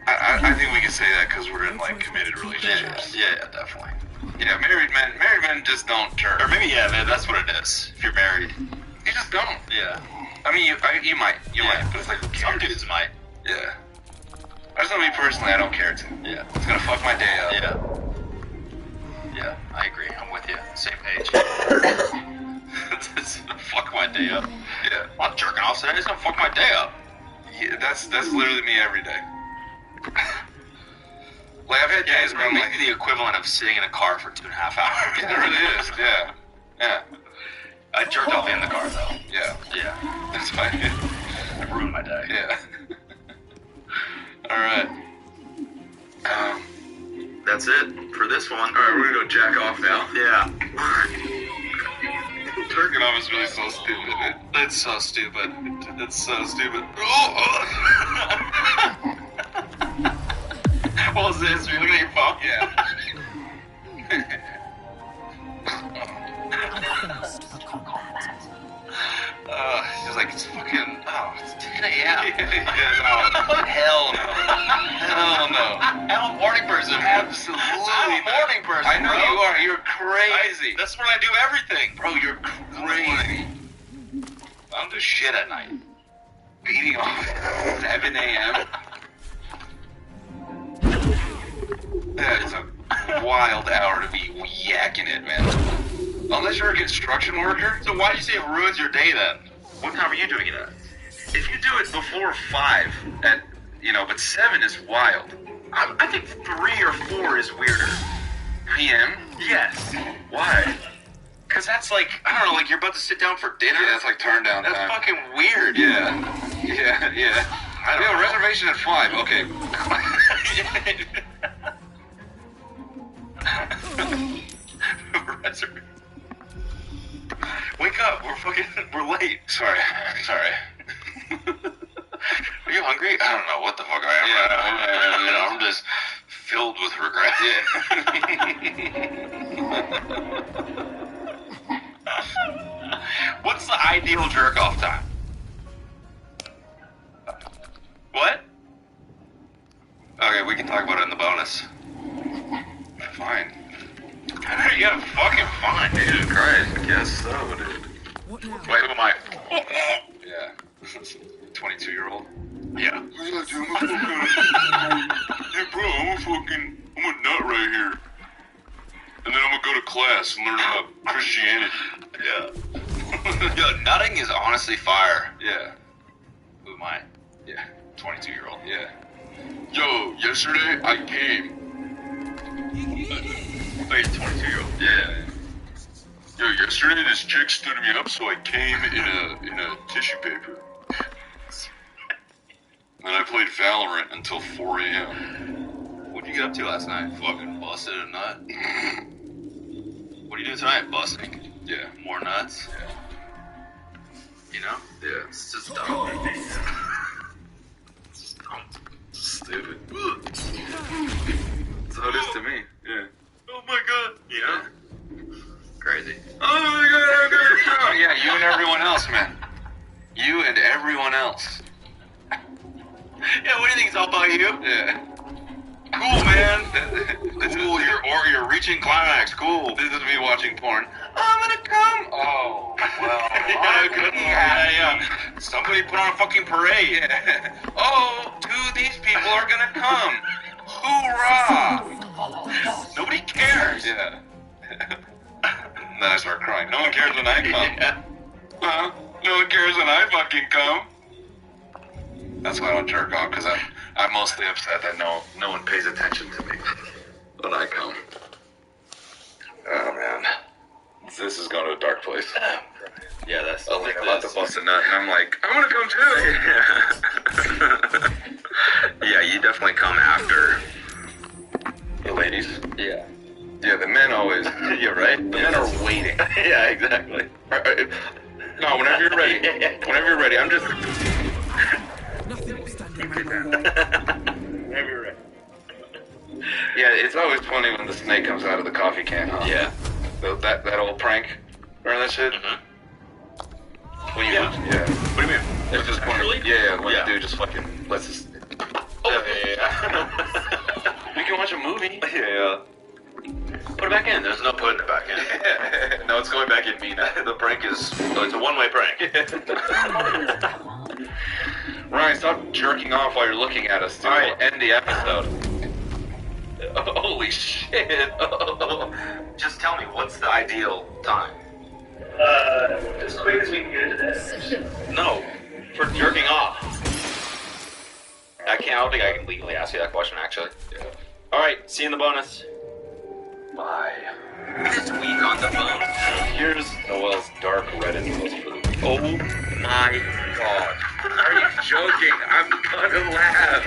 I think we can say that because we're in like committed relationships. Yeah, definitely. Yeah, married men just don't jerk. Or maybe man, that's what it is. If you're married, you just don't. Yeah. I mean, you might, but it's like who cares? Some dudes might. Yeah. I just know me personally, I don't care to. Yeah. It's gonna fuck my day up. Yeah. Yeah, I agree. I'm with you. Same page. It's gonna fuck my day up. Yeah. I'm not jerking off today. It's gonna fuck my day up. Yeah, that's literally me every day. Like I've had days where I'm like the equivalent of sitting in a car for 2.5 hours. Yeah, it really is. Yeah. Yeah. I jerked off in the car though. Yeah. Yeah. That's fine. It ruined my day. Yeah. All right. That's it for this one. All right, we're gonna go jack off now. Yeah. Jerking off is really so stupid. It's so stupid. It's so stupid. What was this? Were you looking at your phone? Yeah. He's like, it's fucking, it's 10 a.m. Hell no. Hell no. I'm a morning person. Absolutely. I'm a morning person. I know bro. you are. You're crazy. That's when I do everything. Bro, you're crazy. I don't do shit at night. Beating off at 7 a.m. That is a wild hour to be yakking it, man. Unless you're a construction worker. So why do you say it ruins your day then? What time are you doing it at? If you do it before 5, but 7 is wild. I think 3 or 4 is weirder. PM? Yes. Why? Because that's like, I don't know, like you're about to sit down for dinner. Yeah, that's like turn down That's time. fucking weird. Yeah. Yeah. I don't know. Reservation at 5. Okay. Wake up, we're late. Sorry. Are you hungry? I don't know what the fuck I am. Yeah. I'm just filled with regret. What's the ideal jerk off time? What? Okay, we can talk about it in the bonus. Fine. Yeah, fucking fine, dude. Christ, I guess so, dude. Wait, who am I? Yeah. 22-year-old. Yeah. Yeah, bro, I'm a nut right here. And then I'm gonna go to class and learn about Christianity. Yeah. Yo, nutting is honestly fire. Yeah. Who am I? Yeah. 22-year-old. Yeah. Yo, yesterday I came. Oh, you're 22-year-old. Yeah. Yo, yesterday this chick stood me up, so I came in a tissue paper. And then I played Valorant until 4 a.m. What'd you get up to last night? Fucking busted a nut? What are you doing tonight? Busting? Yeah. More nuts? Yeah. You know? Yeah, it's just dumb. It's just dumb. It's stupid. That's how it is to me. Yeah. Oh my god. You know? Crazy. Oh my god, I'm gonna come. Yeah, you and everyone else, man. You and everyone else. Yeah, what do you think? It's all about you? Yeah. Cool, man. Cool, you're reaching climax. Cool. This is me watching porn. I'm gonna come. Oh, well. Yeah. Somebody put on a fucking parade. Yeah. Oh, these people are gonna come. Hoorah! Nobody cares. Yeah. Then I start crying. No one cares when I come. Yeah. Huh? No one cares when I fucking come. That's why I don't jerk off, because I'm mostly upset that no one pays attention to me when I come. Oh man, this is going to a dark place. Yeah, that's. I'm about to bust a nut, and I'm like, I'm gonna come too. Yeah, you definitely come after the ladies. Yeah. Yeah, the men always. Yeah, right. The men are waiting. Yeah, exactly. No, whenever you're ready. Whenever you're ready, I'm just. Nothing will stand in my way. Whenever you're ready. Yeah, it's always funny when the snake comes out of the coffee can, huh? Yeah. That old prank. Remember that shit? Mm-hmm. When you Yeah. What do you mean? It's just Actually? Yeah, when the dude just fucking lets us. Oh, yeah. We can watch a movie. Yeah. Put it back in. There's no putting it back in. No, it's going back in me now. The prank is. So it's a one-way prank. Ryan, stop jerking off while you're looking at us, dude. Alright, end the episode. Holy shit. Just tell me, what's the ideal time? As quick as we can get into this. No, for jerking off. I don't think I can legally ask you that question, actually. Yeah. Alright, see you in the bonus. Bye. This week on the phone. Here's Noel's dark Reddit post for the week. Oh my god. Are you joking? I'm gonna laugh.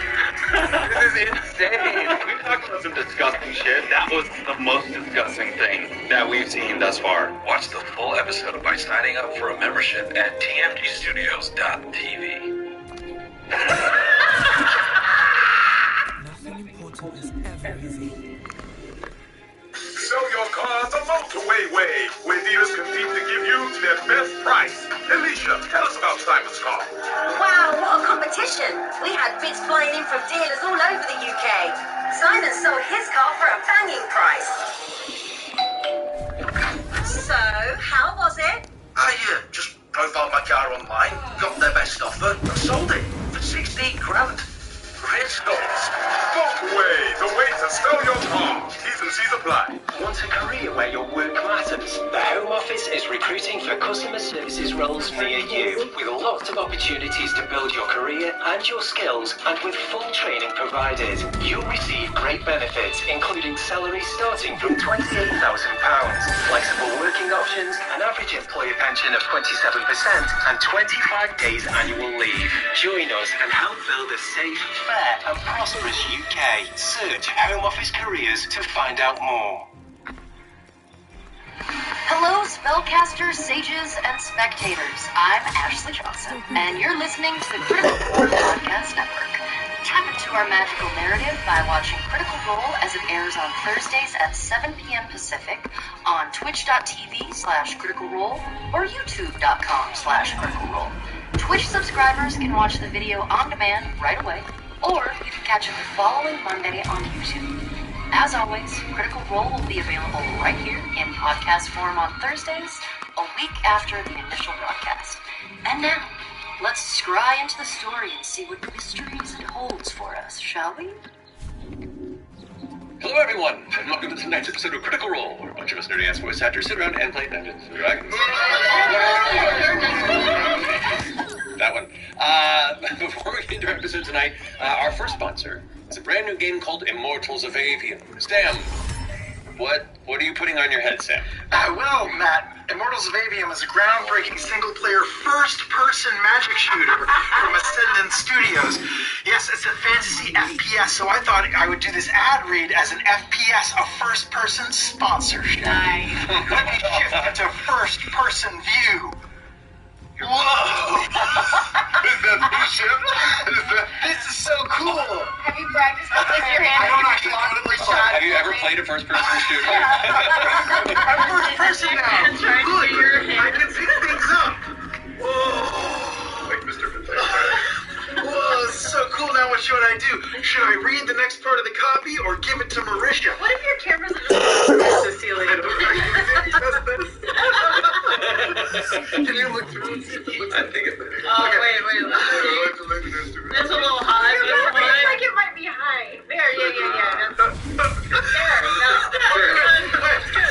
This is insane. We talked about some disgusting shit. That was the most disgusting thing that we've seen thus far. Watch the full episode by signing up for a membership at tmgstudios.tv. Nothing important is ever easy. Sell your cars the motorway way, where dealers compete to give you their best price. Alicia, tell us about Simon's car. Wow, what a competition! We had bids flying in from dealers all over the UK. Simon sold his car for a banging price. So, how was it? I just profiled my car online, got their best offer, and sold it for 16 grand. Results. Motorway, the way to sell your car. T's and C's apply. Want a career where your work matters? The Home Office is recruiting for customer services roles near you, with lots of opportunities to build your career and your skills, and with full training provided. You'll receive great benefits, including salary starting from £28,000, flexible working options, an average employer pension of 27%, and 25 days annual leave. Join us and help build a safe, fair, and prosperous UK. Search Home Office Careers to find out more. Hello, spellcasters, sages, and spectators. I'm Ashley Johnson, and you're listening to the Critical Role Podcast Network. Tap into our magical narrative by watching Critical Role as it airs on Thursdays at 7 p.m. Pacific on twitch.tv/Critical Role or youtube.com/Critical Role. Twitch subscribers can watch the video on demand right away, or you can catch it the following Monday on YouTube. As always, Critical Role will be available right here in podcast form on Thursdays, a week after the initial broadcast. And now, let's scry into the story and see what mysteries it holds for us, shall we? Hello everyone, and welcome to tonight's episode of Critical Role, where a bunch of us nerdy-ass voice actors sit around and play Dungeons & Dragons. That one. Before we get into our episode tonight, our first sponsor is a brand new game called Immortals of Ffion. Sam, what are you putting on your head, Sam? Well, Matt, Immortals of Ffion is a groundbreaking single-player first-person magic shooter from Ascendant Studios. Yes, it's a fantasy FPS, so I thought I would do this ad read as an FPS, a first-person sponsorship. Nice. Let me shift to first-person view. Whoa! Is that the ship? This is so cool! Have you practiced this with your hand? I don't actually do it with shot. Have you ever played a first-person shooter? I'm first-person now! Look, I can pick things up! Whoa! Like Mr. Potato. Whoa, this is so cool. Now what should I do? Should I read the next part of the copy or give it to Marisha? What if your cameras are just the ceiling? Can you look through and see if it looks like it? Oh, wait. That's a little high. It looks like it might be high. There, yeah.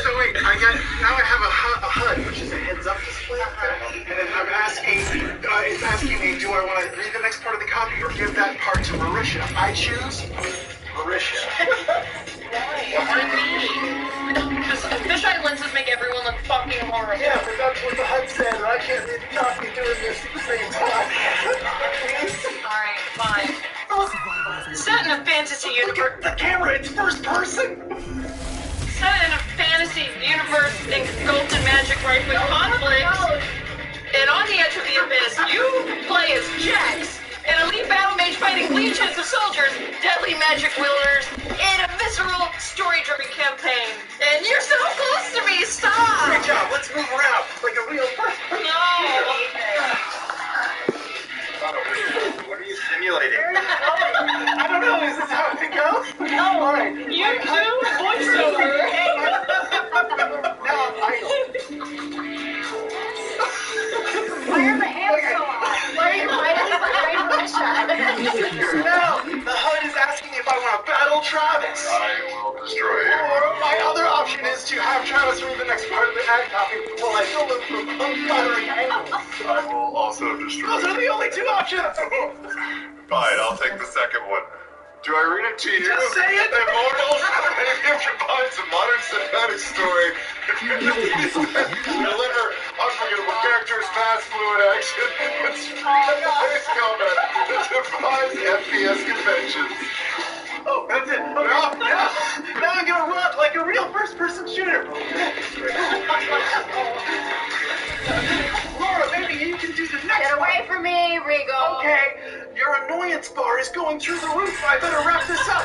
So wait, now I have a HUD, which is a heads-up display, and then I'm asking, it's asking me, do I want to read the next part of the copy or give that part to Marisha? I choose Marisha. Because fisheye lenses make everyone look fucking horrible. Yeah, but that's what the HUD said, and I can't read the copy doing this at the same time. Alright, fine. Set in a fantasy universe. The camera, it's first person! Set in a fantasy universe engulfed in magic rife with conflict. And on the edge of the abyss, you play as Jax, an elite battle mage fighting legions of soldiers, deadly magic wielders, in a visceral, story-driven campaign. And you're so close to me, stop! Great job, let's move around like a real person. No! What are you simulating? I don't know, is this how it goes? No! Alright. You do voiceover! Now I'm idle. Why are the hands so off? Why are you hiding behind Marisha? Now, the HUD is asking if I want to battle Travis. I will destroy you. Or my other option is to have Travis read the next part of the ad copy while I fill in from unflattering angles. I will also destroy Those are the only two options. Fine, I'll take the second one. Do I read it to you? Just say it. Immortals, if you find some modern cinematic story, deliver unforgettable characters, fast, fluid action, and space combat that defies FPS conventions. Oh, that's it. Okay. Now I'm gonna run like a real first-person shooter. Laura, maybe you can do the next. Get away from me, Regal. Okay, your annoyance bar is going through the roof. I better wrap this up.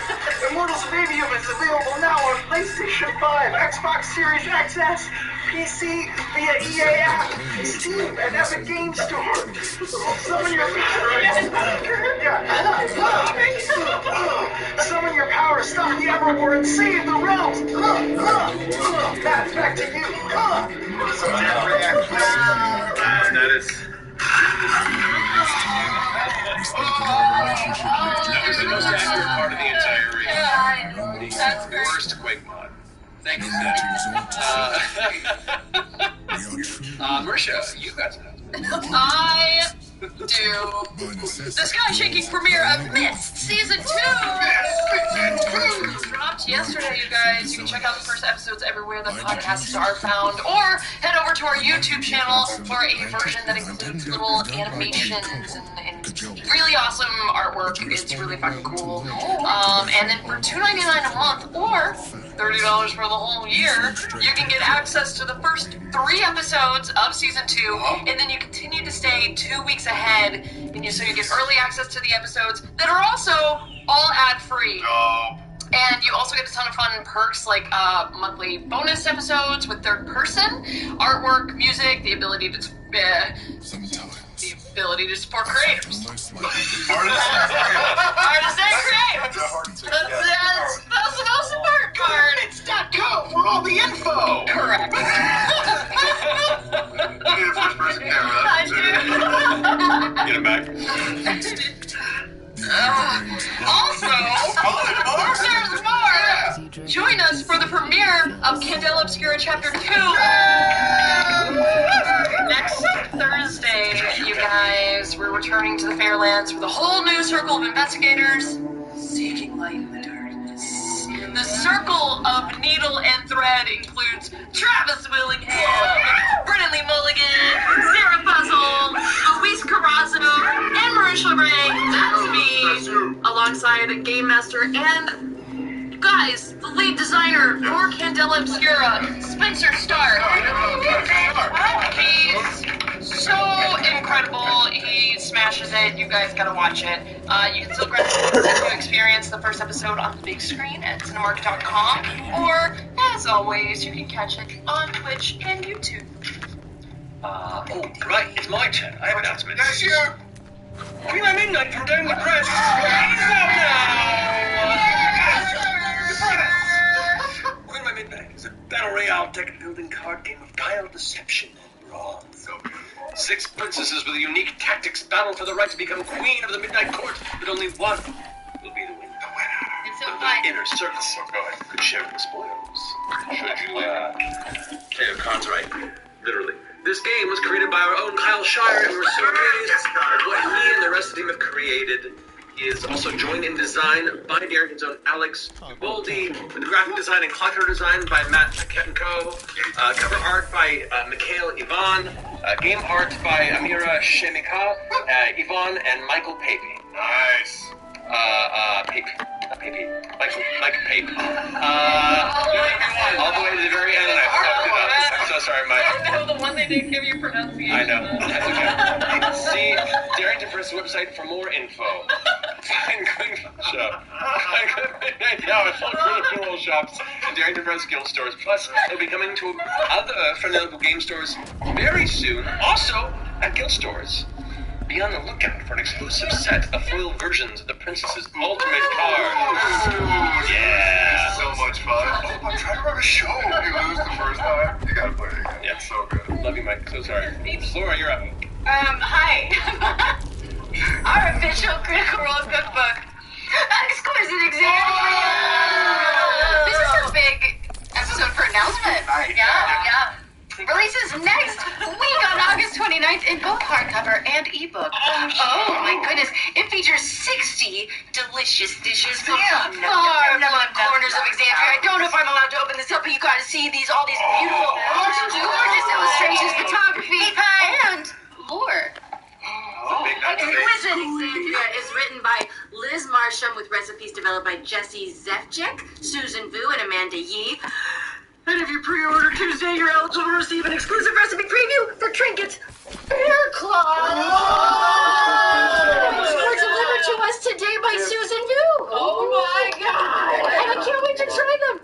Immortals Stadium is available now on PlayStation 5, Xbox Series XS, PC via EA app, Steam, and Epic Game Store. Summon your summon your power, stop the Everwar, and save the realms. That's back to you. Status. That was the most accurate part of the entire read. That's The worst Quake mod. Thank you, Sam. Marisha, you got some. I do the sky-shaking premiere of Mist Season 2! Dropped yesterday, you guys. You can check out the first episodes everywhere that podcasts are found, or head over to our YouTube channel for a version that includes little animations and really awesome artwork. It's really fucking cool. And then for $2.99 a month, or $30 for the whole year, you can get access to the first 3 episodes of Season 2, and then you continue to stay 2 weeks ahead, and so you get early access to the episodes that are also all ad-free. And you also get a ton of fun perks like monthly bonus episodes with third person, artwork, music, the ability to support creators. Artists and creators. That's the most important part. It's .co for all the info. Correct. You need a first person camera. I do. Get him back. Also, there's more. Join us for the premiere of Candela Obscura Chapter 2 next Thursday, you guys. We're returning to the Fairlands with a whole new circle of investigators seeking light in the darkness. The circle of needle and thread includes Travis Willingham, Brennan Lee Mulligan, Sarah Fuzzle, Luis Carrazzo, and Marisha Ray. That's me, alongside Game Master and Guys, the lead designer for Candela Obscura, Spencer Stark. He's so incredible. He smashes it. You guys gotta watch it. You can still grab tickets if you experience the first episode on the big screen at cinemark.com, or, as always, you can catch it on Twitch and YouTube. Right, it's my turn. I have announcements. That's you! Queen at Midnight from Down the Press. He's out now! Queen at Midnight is a battle royale deck building card game of guile, deception, and brawn. So, 6 princesses with unique tactics battle for the right to become queen of the Midnight Court, but only one will be the winner. It's so fun. Inner circle. Could share the spoils. Should you, play your cards right? Literally. This game was created by our own Kyle Shire, and we're so amazed at what he and the rest of the team have created. He is also joined in design by Darrington's own Alex Boldy, with graphic design and collector design by Matt Paquette & Co., cover art by Mikhail Ivan, game art by Amira Shemika, Yvonne, and Michael Pape. Nice. Pape. Mike Pape. All the way to the very end, and I fucked it up. I'm so sorry, Mike. No, the one they didn't give you pronunciation. I know. That's okay. See Darrington Press website for more info. Find Good Shop. Find Good Midnight now at all Critical Role shops and Darrington Press guild stores. Plus, they'll be coming to other friendly local game stores very soon. Also at guild stores. Be on the lookout for an exclusive set of foil versions of the Princess's Ultimate cards. Yeah. So much fun. I'm trying to run a show. You lose the first time, you gotta play it again. Yeah, it's so good. Love you, Mike. So sorry. Laura, you're up. Hi. Our official Critical Role cookbook. Exquisite example. This is a big episode for announcement. Yeah. Releases next week on August 29th in both hardcover and ebook. Oh my goodness. It features 60 delicious dishes from far corners of Exandria. I don't know if I'm allowed to open this up, but you gotta see all these beautiful, gorgeous illustrations, photography, and lore. Exquisite Exandria is written by Liz Marsham with recipes developed by Jesse Zefchik, Susan Vu, and Amanda Yee. And if you pre-order Tuesday, you're eligible to receive an exclusive recipe preview for Trinket's Bear Claws. Which were delivered to us today by Susan Vu. Oh my God. And I can't wait to try them.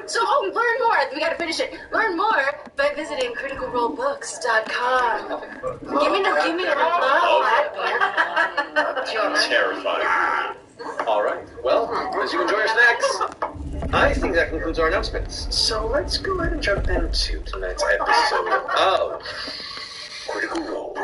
So, learn more. We gotta finish it. Learn more by visiting criticalrolebooks.com. Give me a Terrifying. All right. Well, as you enjoy your snacks, I think that concludes our announcements. So let's go ahead and jump into tonight's episode of Critical Role.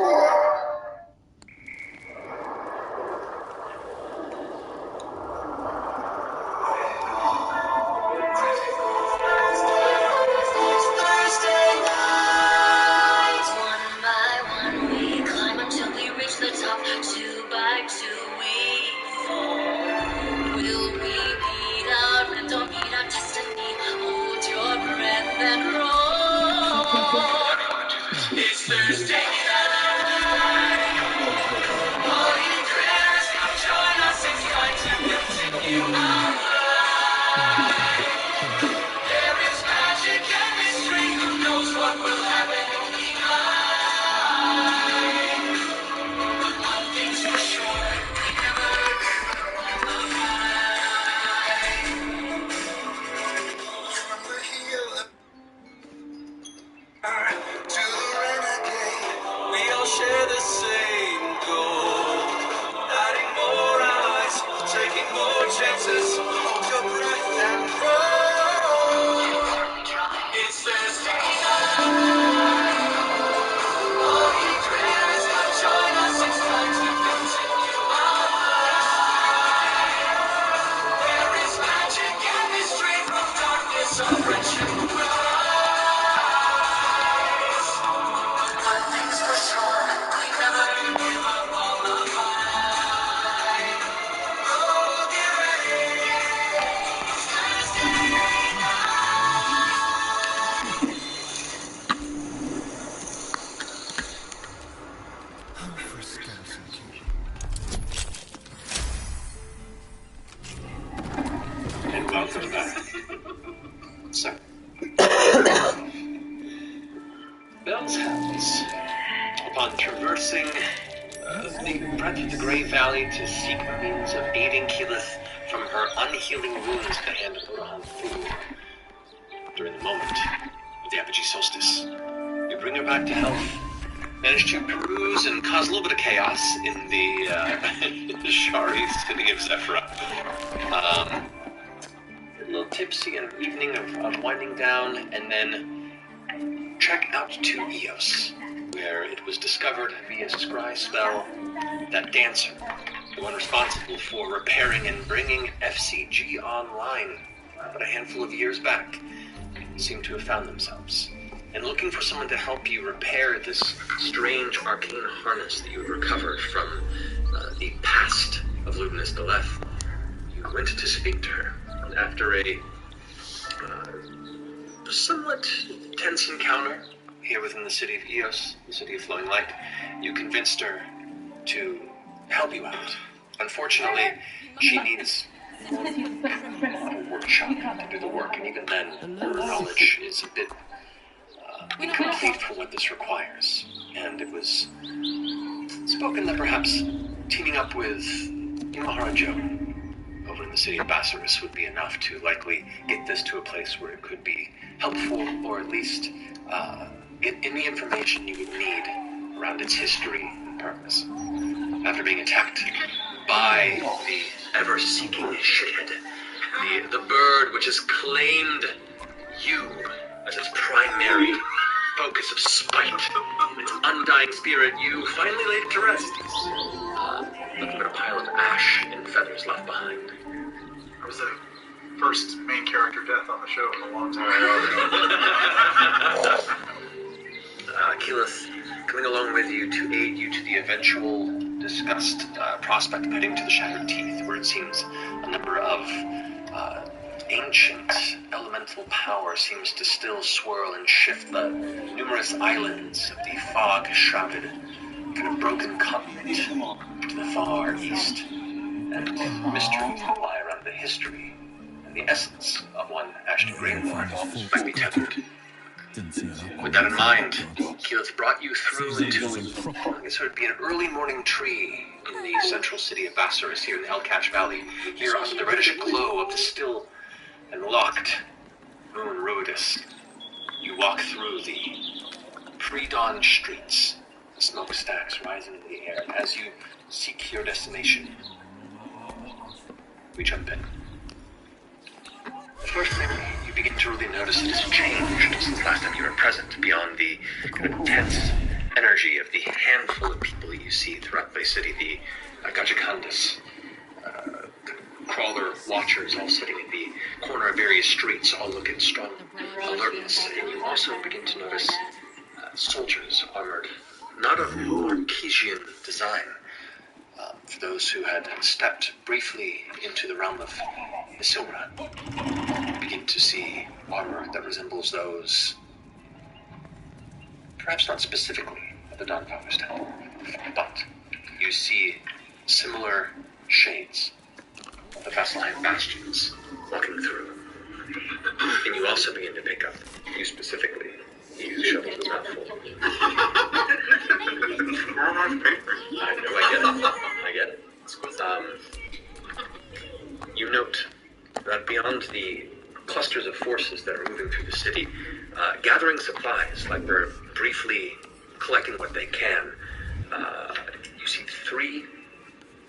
I'll go to that. So, Bell's House. Upon traversing the breadth of the Grey Valley to seek the means of aiding Keyleth from her unhealing wounds at the hand of Lorroakan food during the moment of the apogee solstice, you bring her back to health. Managed to peruse and cause a little bit of chaos in the Shari city of Zephyra. A little tipsy and an evening of winding down, and then trek out to Eos, where it was discovered via scry spell that Dancer, the one responsible for repairing and bringing FCG online but a handful of years back, seemed to have found themselves. And looking for someone to help you repair this strange arcane harness that you had recovered from the past of Ludinus Deleth, you went to speak to her. And after a somewhat tense encounter here within the city of Eos, the city of Flowing Light, you convinced her to help you out. Unfortunately, she needs a workshop to do the work, and even then, her knowledge is a bit incomplete for what this requires. And it was spoken that perhaps teaming up with Maharajo over in the city of Bassaris would be enough to likely get this to a place where it could be helpful, or at least get any information you would need around its history and purpose. After being attacked by the ever-seeking shithead, the bird which has claimed you as its primary focus of spite, its undying spirit, you finally laid it to rest. Looking at a pile of ash and feathers left behind. That was the first main character death on the show in a long time. Keyleth, coming along with you to aid you to the eventual discussed prospect of heading to the Shattered Teeth, where it seems a number of ancient elemental power seems to still swirl and shift the numerous islands of the fog-shrouded, kind of broken continent to the far east, and mysteries that lie around the history and the essence of one Ashton Greenmore might be tethered. With that in mind, Keyleth brought you through into, I guess it would be an early morning tree in the central city of Bassaris here in the Hellcatch Valley, here under the reddish glow of the still and locked Moon Rodus. You walk through the pre-dawn streets, the smokestacks rising in the air, and as you seek your destination, we jump in. The first thing you begin to really notice that has changed since last time you were present, beyond the intense energy of the handful of people that you see throughout the city, the Gajakandis, crawler watchers all sitting in the corner of various streets, all look at strong alertness, and you also begin to notice soldiers armored, not of Artesian design. For those who had stepped briefly into the realm of Isilra, you begin to see armor that resembles those, perhaps not specifically of the Dawnfather's Temple, but you see similar shades of the Vasselheim bastions walking through. And you also begin to pick up, you specifically, you shovel the mouthful. I get it. You note that beyond the clusters of forces that are moving through the city, gathering supplies, like they're briefly collecting what they can, you see 3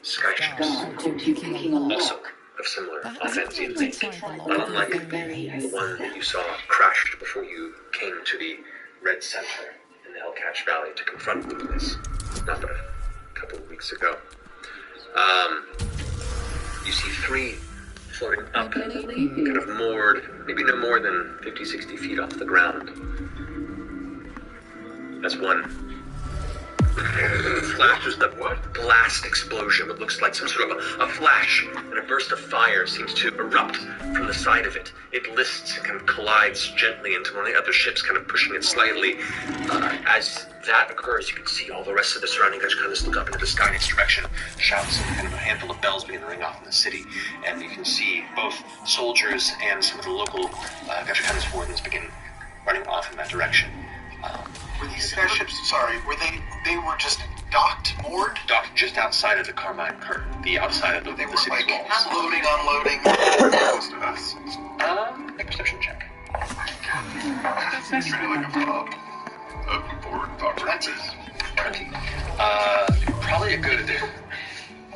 skyships, also of similar Offensian make, unlike the one that you saw crashed before you came to the Red Center in the Hellcatch Valley to confront this, not but a couple of weeks ago. You see 3 floating up, kind of moored, maybe no more than 50, 60 feet off the ground. As one flash. There's the blast explosion. It looks like some sort of a flash, and a burst of fire seems to erupt from the side of it. It lists and kind of collides gently into one of the other ships, kind of pushing it slightly. As that occurs, you can see all the rest of the surrounding guys kind of look up into the sky in its direction. Shouts and kind of a handful of bells begin to ring off in the city, and you can see both soldiers and some of the local Gachakanis wardens begin running off in that direction. Were these spaceships, were they were just docked, moored? Docked just outside of the Carmine Curtain, the outside of the city's like walls. Loading, unloading, close to us. Make a perception check. That's treated like a board operator. 20. Probably a good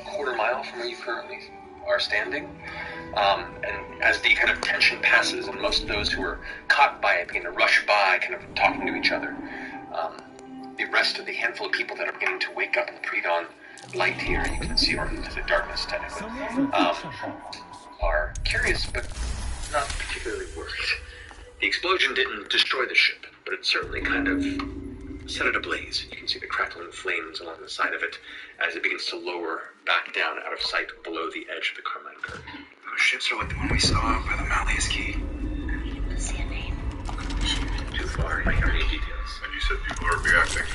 quarter mile from where you currently are standing. And as the kind of tension passes, and most of those who are caught by it begin to rush by, kind of talking to each other, the rest of the handful of people that are beginning to wake up in the pre-dawn light here, you can see, or into the darkness technically, are curious but not particularly worried. The explosion didn't destroy the ship, but it certainly kind of set it ablaze. You can see the crackling flames along the side of it as it begins to lower back down out of sight below the edge of the Carmine Curtain. Those ships are like the one we saw out by the Malleus Key. See a name. Too far. I don't need details. And you said people are reacting.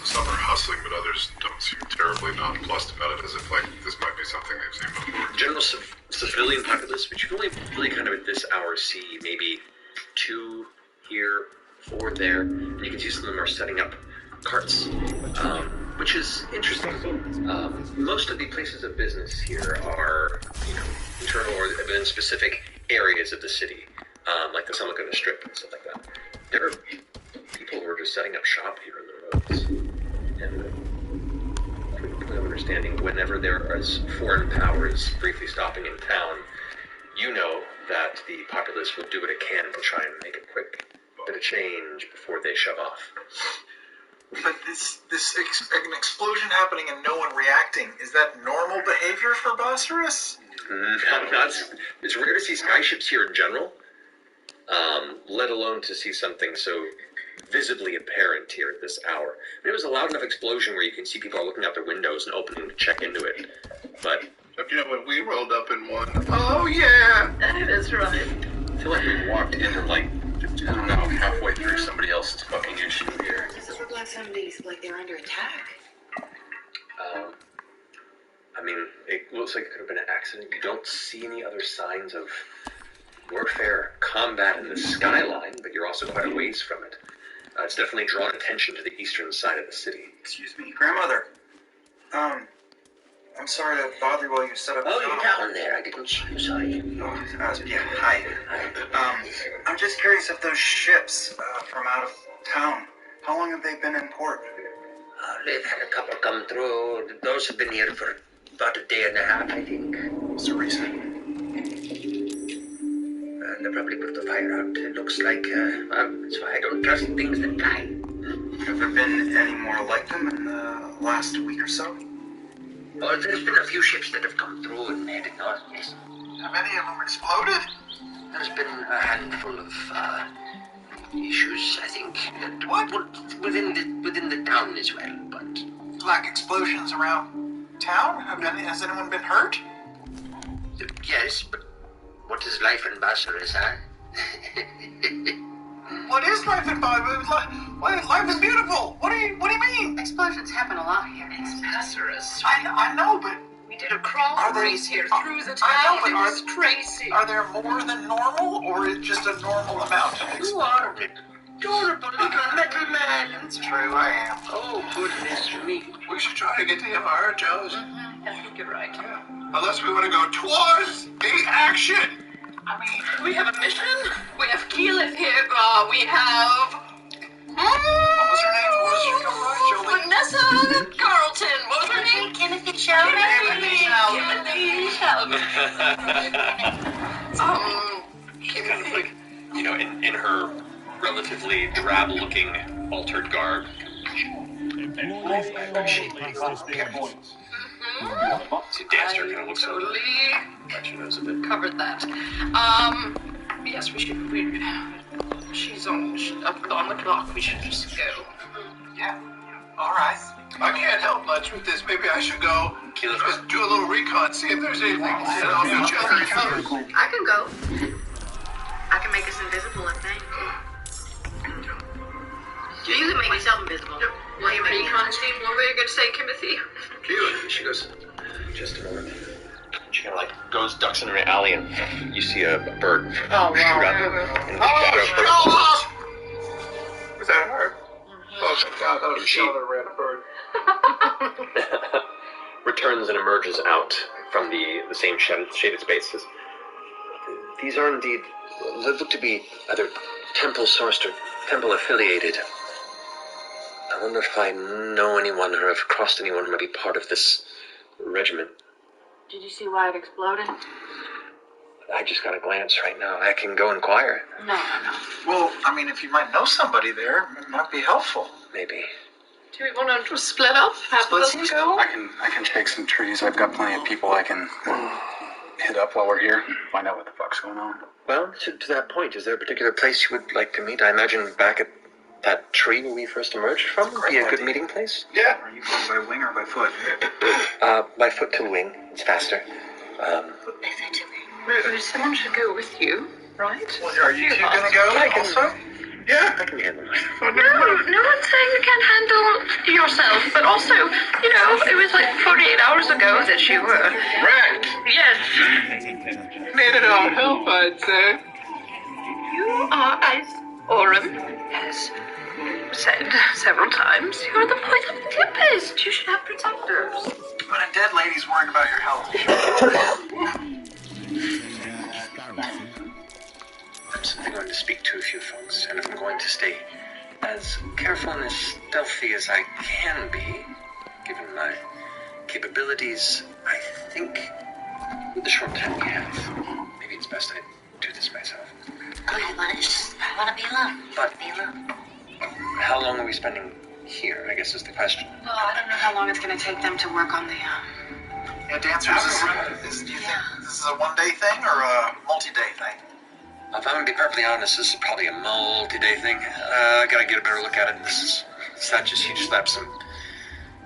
Some are hustling, but others don't seem terribly nonplussed about it, as if like this might be something they've seen before. General civilian populace, but you can only really kind of at this hour see maybe 2 here, 4 there, and you can see some of them are setting up carts, which is interesting. Most of the places of business here are, internal or within specific areas of the city, like the Silicon Strip and stuff like that. There are people who are just setting up shop here in the roads, and quickly understanding whenever there is foreign powers briefly stopping in town, you know that the populace will do what it can to try and make a quick bit of change before they shove off. But an explosion happening and no one reacting, is that normal behavior for Sorcerers? It's rare to see skyships here in general, let alone to see something so visibly apparent here at this hour. It was a loud enough explosion where you can see people are looking out their windows and opening to check into it, but... when we rolled up in one... Oh, yeah! That is right. I feel like we walked into, I don't know, halfway through somebody else's fucking issue here. Does it look like somebody's, they're under attack? It looks like it could have been an accident. You don't see any other signs of warfare, combat in the skyline, but you're also quite a ways from it. It's definitely drawn attention to the eastern side of the city. Excuse me, grandmother. I'm sorry to bother you while you set up. Oh, you're down there. I didn't see you. Sorry. Yeah, hi. I'm just curious if those ships from out of town, how long have they been in port? They've had a couple come through. Those have been here for about a day and a half, I think. What's the reason? They probably put the fire out. It looks like, that's why I don't trust things that fly. Have there been any more like them in the last week or so? Well, there's been a few ships that have come through and headed north, yes. Have any of them exploded? There's been a handful of, issues, I think. What? Within the town as well, but... Like explosions around town? Has anyone been hurt? Yes, but what is life in Sorcerers, huh? What is life in Baldurs? Life is beautiful. What do you mean? Explosions happen a lot here. It's Sorcerers. I know, but we did a crawl race here through the town. I know, but it was crazy. Are there more than normal, or is it just a normal amount of explosions? You are an adorable little metal man. It's true, I am. Oh, goodness me. We should try to get to him, our Joes. I think you're right. Yeah. Unless we want to go towards the action. I mean, we have a mission. We have Keyleth here. We have... What was her name? What was your name? Vanessa Carlton. What was her name? Timothy Shelby. In her relatively drab-looking, altered garb. She danced her, kind of looks totally she knows a bit. covered that. Yes, we should. She's up on the clock. We should just go. Yeah. All right. I can't help much with this. Maybe I should go just do a little recon, see if there's anything. And I'll meet you on the counter. I can go. I can make us invisible, I think. You can make yourself invisible. Well, you recon team. What were you going to say, Timothy? She goes, just a moment. She kind of like goes, ducks in an alley, and you see a bird shoot out. And Was that her? Oh, God, that was she another random bird. returns and emerges out from the same shaded spaces. These are indeed, they look to be either temple sourced or temple affiliated. I wonder if I know anyone or have crossed anyone who might be part of this regiment. Did you see why it exploded? I just got a glance right now. I can go inquire. No. Well, I mean, if you might know somebody there, it might be helpful. Maybe. Do we want to split up? Half of us go? I can take some trees. I've got plenty of people I can hit up while we're here. Find out what the fuck's going on. Well, to that point, is there a particular place you would like to meet? I imagine back at that tree where we first emerged from would be a good meeting place. Yeah. Are you going by wing or by foot? By foot to wing. It's faster. Someone should go with you, right? Well, are you two gonna go also? Yeah, I can handle it. No one's saying you can't handle yourself, but also, you know, it was like 48 hours ago that you were... Wrecked! Yes. Needed our help, I'd say. You are, as Aurum has said several times, you're the point of the tempest. You should have protectors. But a dead lady's worried about your health. I'm simply going to speak to a few folks, and if I'm going to stay as careful and as stealthy as I can be, given my capabilities, I think with the short time we have, maybe it's best I do this myself. I want to be alone. But how long are we spending here, I guess is the question. Well, I don't know how long it's going to take them to work on the, Yeah, Dancer, do you think this is a one-day thing or a multi-day thing? If I'm going to be perfectly honest, this is probably a multi-day thing. I got to get a better look at it. It's not just you just slap some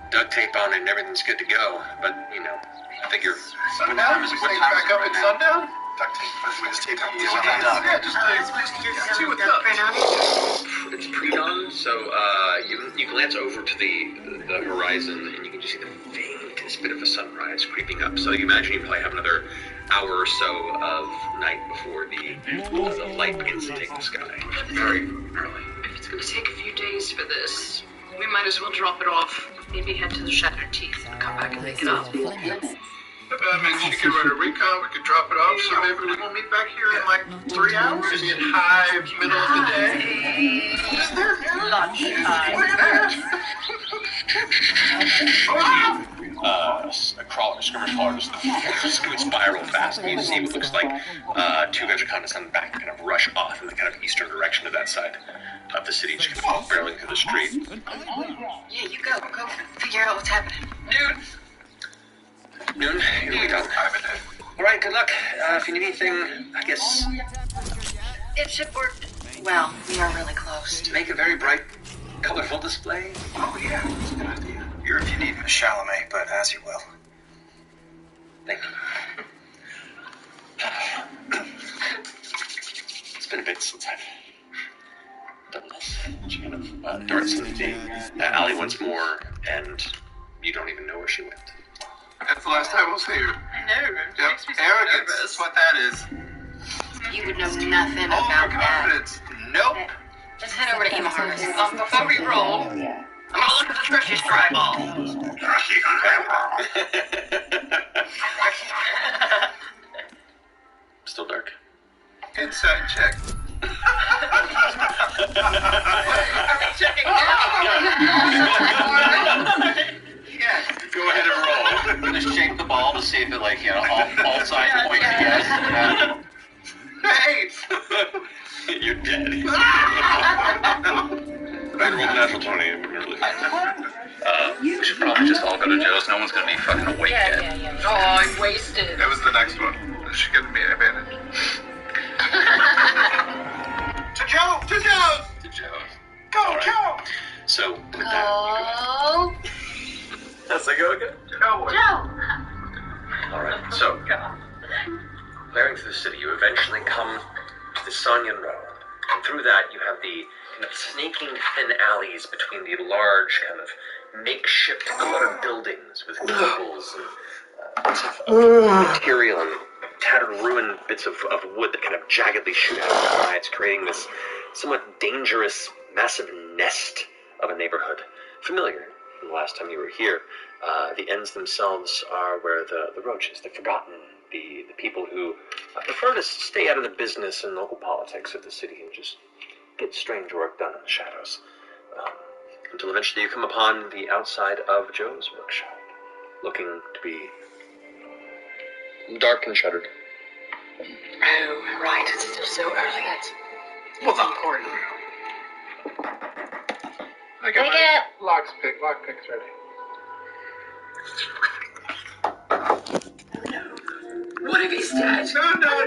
duct tape on it and everything's good to go. But, you know, I figure... Sundown? Is it back up at sundown? Duct tape. We just tape it. Yeah, just see what's up. It's pre-dawn, so you glance over to the horizon and you can just see the faintest bit of a sunrise creeping up. So you imagine you probably have another hour or so of night before the light begins to take the sky. Very early. If it's going to take a few days for this, we might as well drop it off. Maybe head to the Shattered Teeth and come back and pick it up. Maybe she could run a recon, we could drop it off, so maybe we won't meet back here in like 3 hours? Is it high middle of the day? Is there a crawler, skirmish crawler, just going to spiral fast, and you see what looks like two Vegecondas on the back kind of rush off in the kind of eastern direction of that side of the city, just kind of barreling through the street. Yeah, you go figure out what's happening. Noon, here we go. Alright, good luck. If you need anything, I guess... It should work. Well, we are really close. To make a very bright, colorful display. Oh, yeah, that's a good idea. You're if you need Miss Chalamet, but as you will. Thank you. It's been a bit since I've done this. She kind of darts into the alley once more, and you don't even know where she went. That's the last time we'll see her. I know. It makes me so Arrogance, nervous. that's what that is. You would know nothing about that. Overconfidence. Nope. Let's head over to Imahara. Before we roll, I'm gonna look at the Thrushy's tribal. Still dark. Inside check. Checking Yes. Go ahead and roll. Just shake the ball to see if it, like, you know, all sides point to yes. Hey! You're dead. I rolled a natural 20. We should probably just all go to Joe's. No one's going to be fucking awake yet. Yeah. Oh, I'm wasted. That was the next one. She gave me an advantage. To Joe! To Joe's! Go, right. Joe! So, with that, Blaring through the city, you eventually come to the Sanyan Road. And through that, you have the kind of snaking thin alleys between the large kind of makeshift cluttered buildings with gables and bits of material and tattered ruined bits of wood that kind of jaggedly shoot out of the sides, creating this somewhat dangerous, massive nest of a neighborhood. Familiar from the last time you were here. The ends themselves are where the roaches, the forgotten, the people who prefer to stay out of the business and local politics of the city and just get strange work done in the shadows. Until eventually you come upon the outside of Joe's workshop, looking to be dark and shuttered. Oh, right, it's still so early. That's important. I got my lockpick's ready. What if he's dead? No,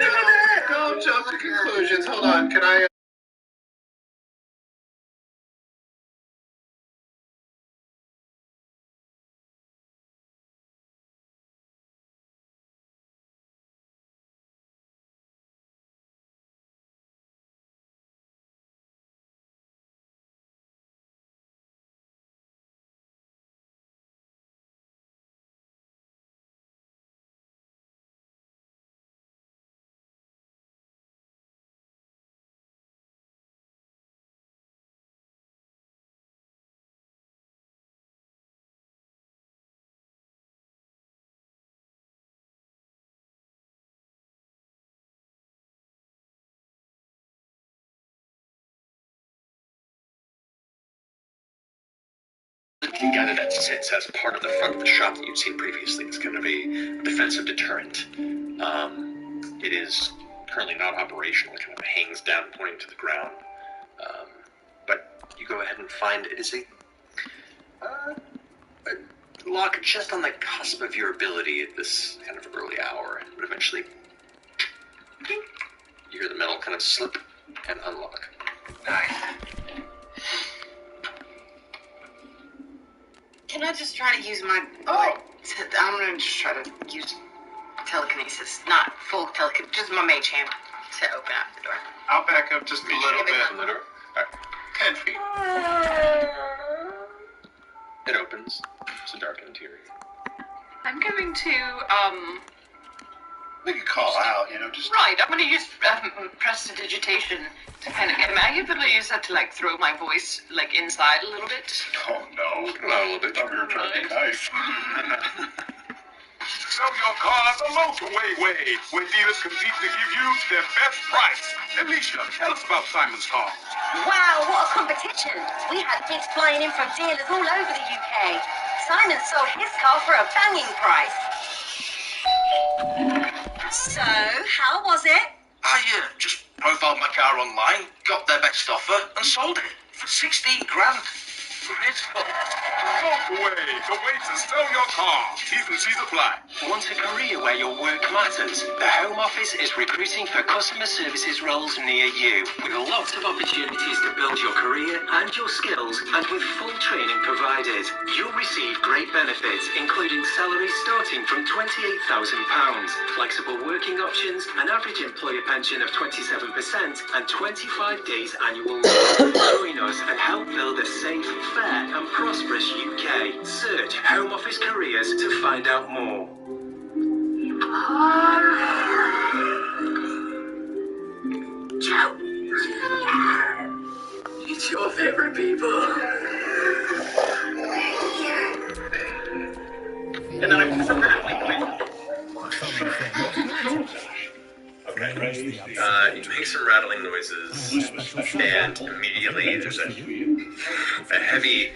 don't jump to conclusions. Hold on, can I... The gather that sits as part of the front of the shop that you'd seen previously. It's kind of a defensive deterrent. It is currently not operational. It kind of hangs down, pointing to the ground. But you go ahead and find it is a lock just on the cusp of your ability at this kind of early hour. But eventually, you hear the metal kind of slip and unlock. Nice. Can I just try to use my... I'm going to just try to use telekinesis. Not full telekinesis, just my mage hand to open up the door. I'll back up just a little bit from the door. Alright. 10 feet. It opens. It's a dark interior. I'm going to, We could call out, just... Right, I'm going to use prestidigitation to kind of get him out. Are you able to use that to, throw my voice, inside a little bit? Oh, no. Not a little bit. We were trying to be nice. Sell your car the local way, where dealers compete to give you their best price. Alicia, tell us about Simon's car. Wow, what a competition. We had bids flying in from dealers all over the UK. Simon sold his car for a banging price. So, how was it? I just profiled my car online, got their best offer, and sold it for 16 grand. Walk away. The way to sell your car. T's and C's apply. Want a career where your work matters? The Home Office is recruiting for customer services roles near you, with lots of opportunities to build your career and your skills, and with full training provided. You'll receive great benefits, including salaries starting from £28,000, flexible working options, an average employer pension of 27%, and 25 days annual leave. Join us and help build a safe, fair and prosperous UK. Search Home Office Careers to find out more. Joe, it's your favorite people. And then I put some you make some rattling noises, and immediately there's a heavy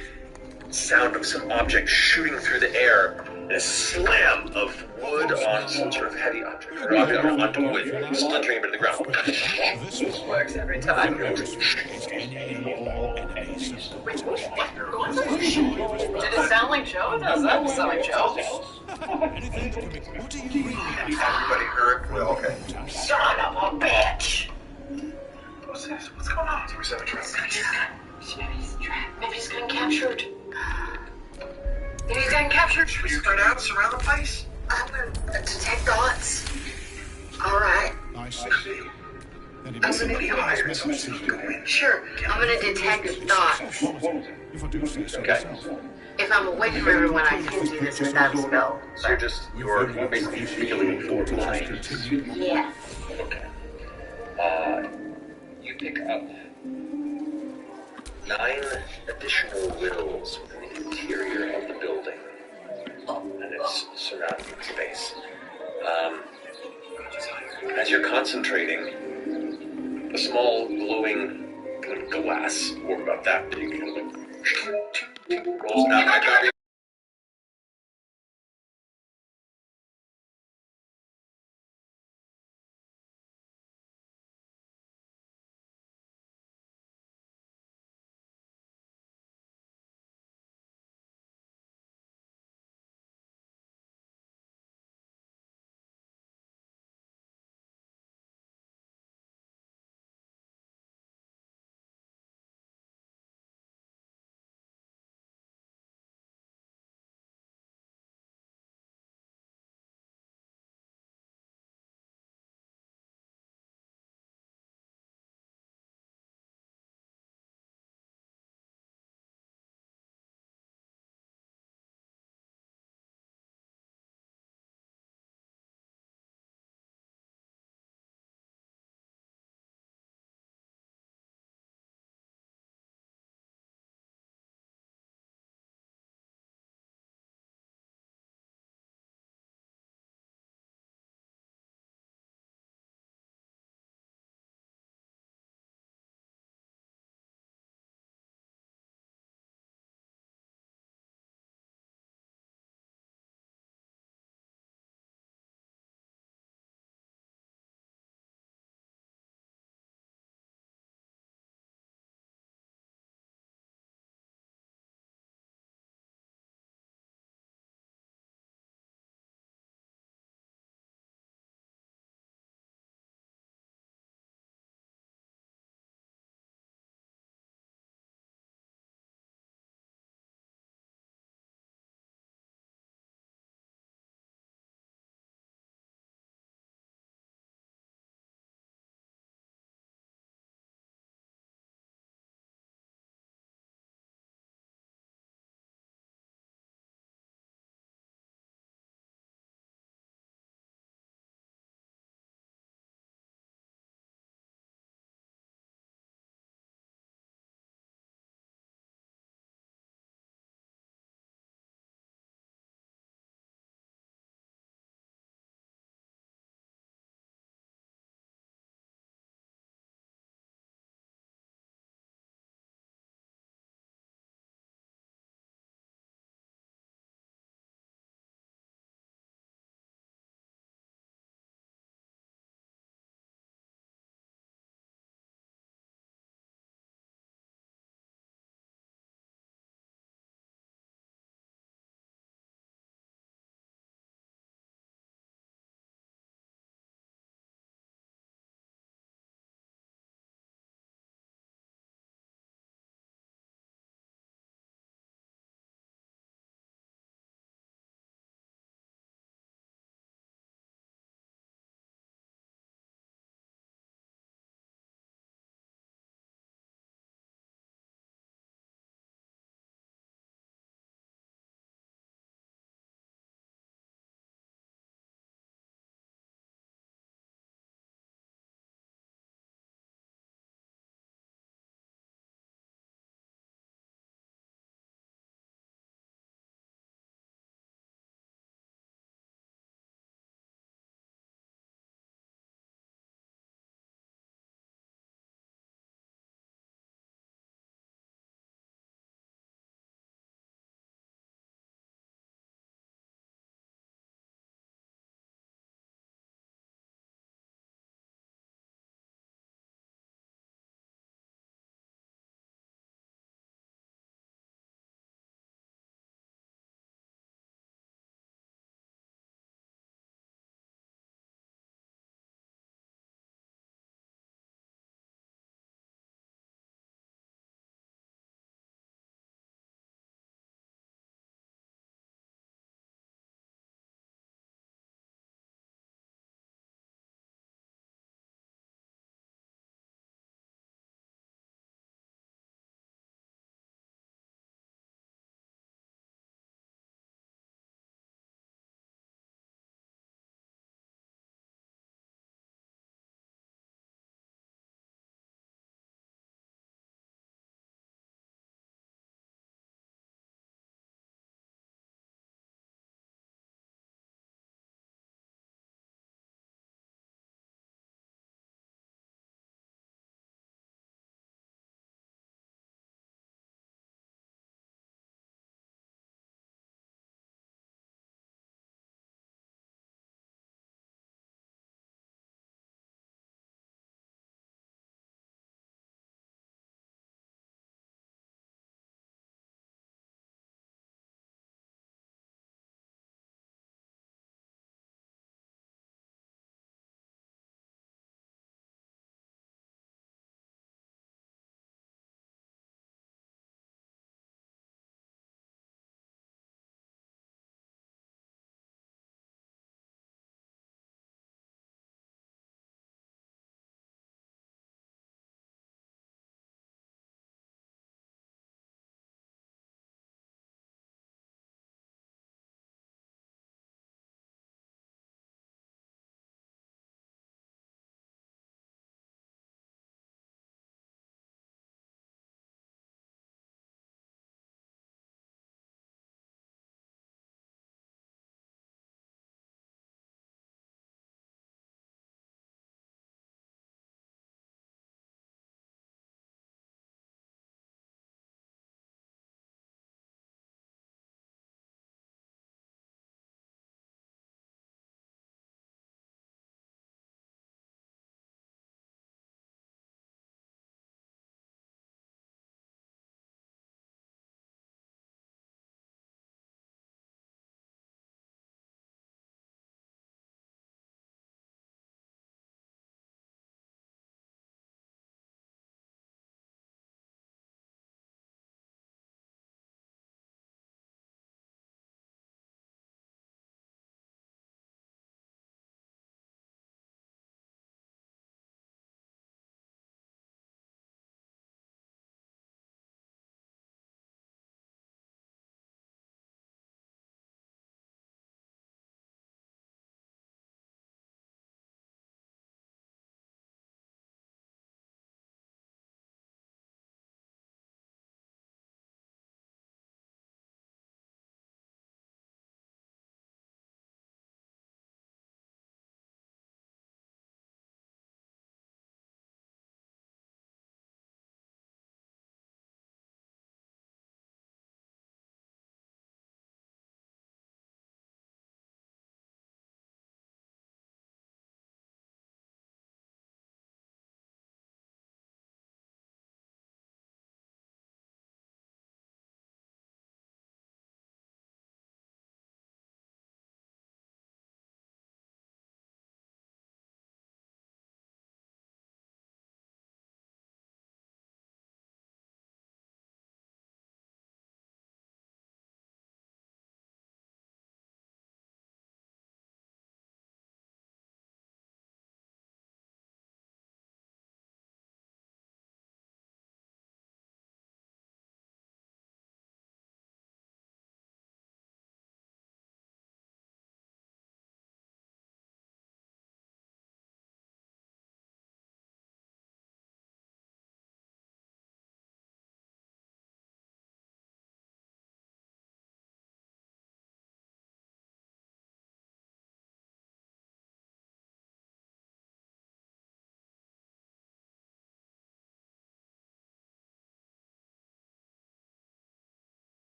sound of some object shooting through the air, and a slam of wood on some sort of heavy object, or object onto wood, splintering into the ground. This works every time. Did it sound like Joe? Does that sound like Joe? Everybody heard? Well, okay. Son of a bitch! What's this? What's going on? Where's that trap? Maybe he's getting captured. Maybe he's getting captured. Should we spread out, surround the place? I'm gonna detect thoughts. Alright. I see. Then it Doesn't may he be hire his someone message to to go in? Sure, I'm gonna detect thoughts. if I do say so Okay. myself. If I'm away from everyone, I can do this without a spell. So you're basically feeling your mind. Yeah. Okay. You pick up 9 additional wills within the interior of the building and its surrounding space. As you're concentrating, a small glowing kind of glass orb about that big kind of rolls down my copy.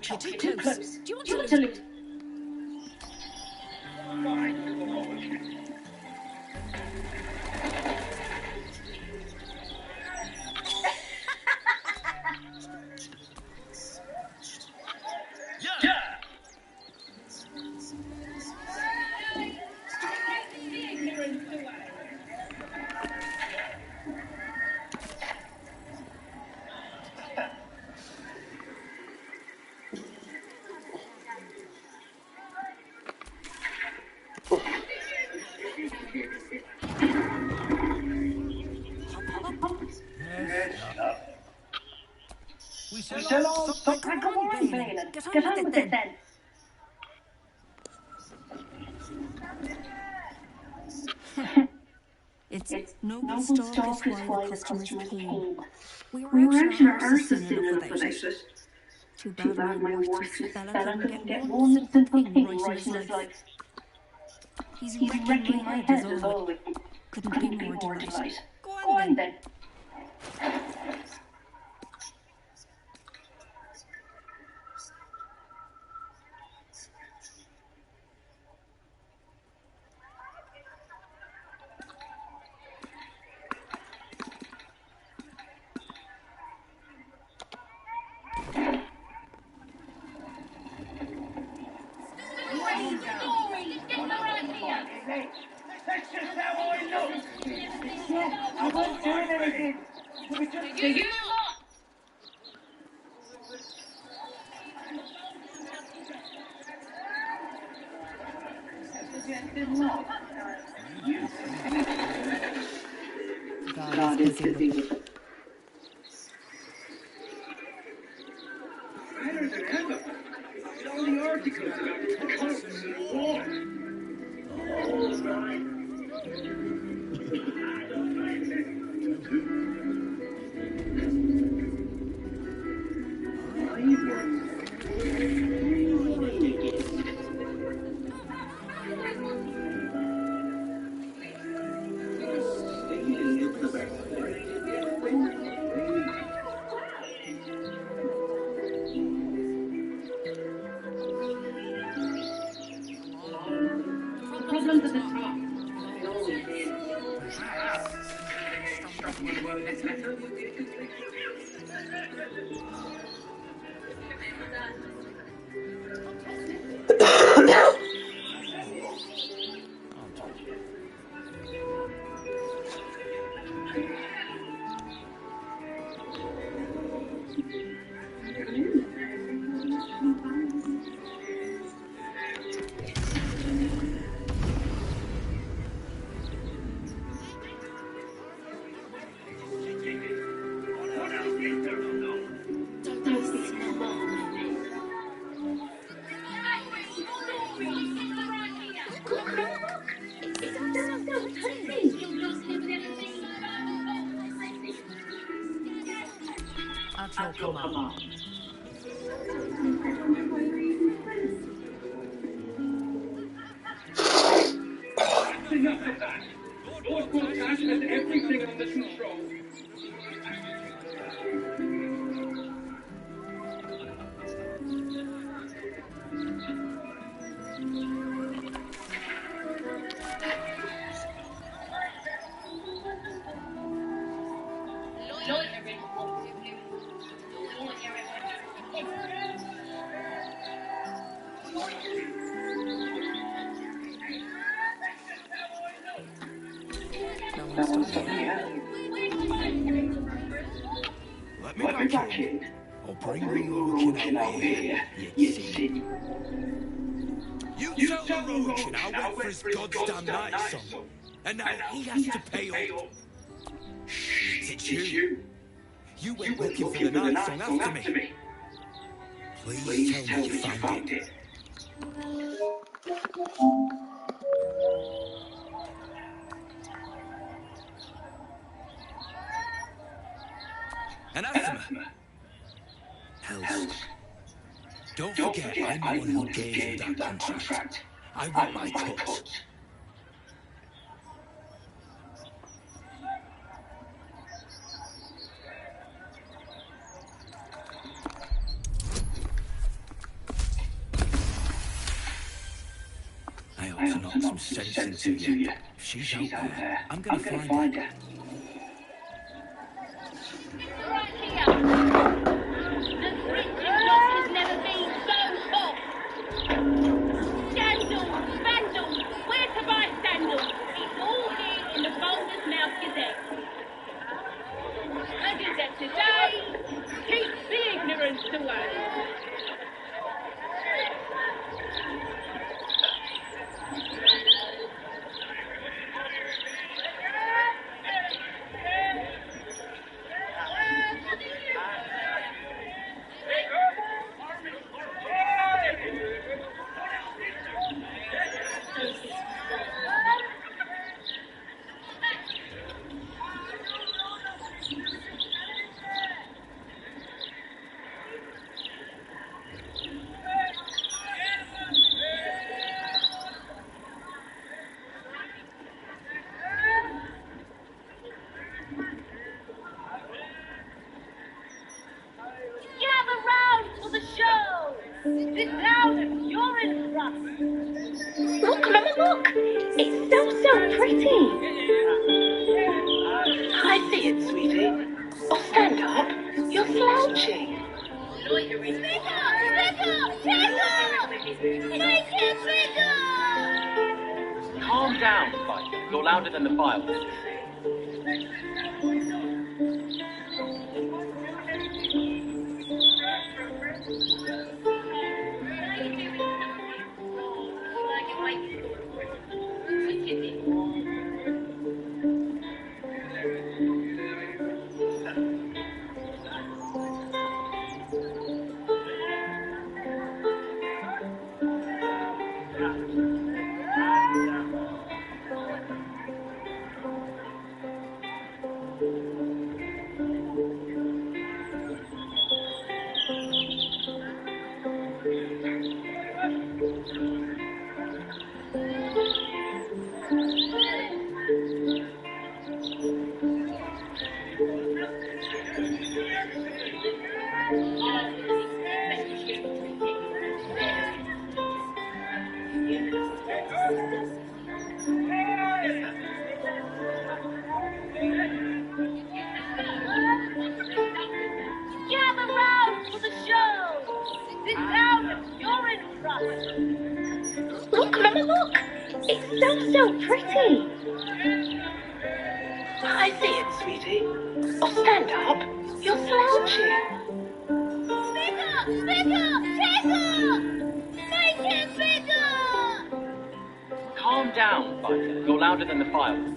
You're too close. Do you want to leave? We shall all stop like a wine veiler. Get on with it then. It's noble stock is why the customers came. We We were were actually actually arses in enough without without it. Too Too bad my worthless fella fella couldn't get one one simple simple thing thing right in his life. He's He's wrecking my head is all. Couldn't be more delight. Go on then. That's just how I look. Yeah, I wasn't doing anything. It was just you lot. God is busy with it. Better than ever. All the articles about cults and war. All right. Problems at the top. It always is. At your command. Enough of that. Lord Gortash has everything under control. Let me back in. I'll bring Lorroakan out here, you see. You tell Lorroakan I went for his goddamn night, son. And now he has to pay up. It's you. You went looking for the night song after me. Please tell me you found it. Anathema. Hells. Don't forget, I'm the one who gave you that contract. I want my cut. I ought to knock some sense into you. If she's out there, I'm gonna find her. Right here. The printing block has never been so hot. Sandals, vandals, where to buy sandals? It's all here in the Baldurs Gazette. A gazette today keeps the ignorance away. Look! It's so pretty! I see it, sweetie. Oh, stand up. You're slouching. Loitering. Bigger! Make it bigger! Calm down, Ffion. You're louder than the fireworks. Look! It's so pretty! I see it, sweetie. Oh, stand up. You're slouching. Bigger! Make it bigger! Calm down, Ffion. You're louder than the fireworks.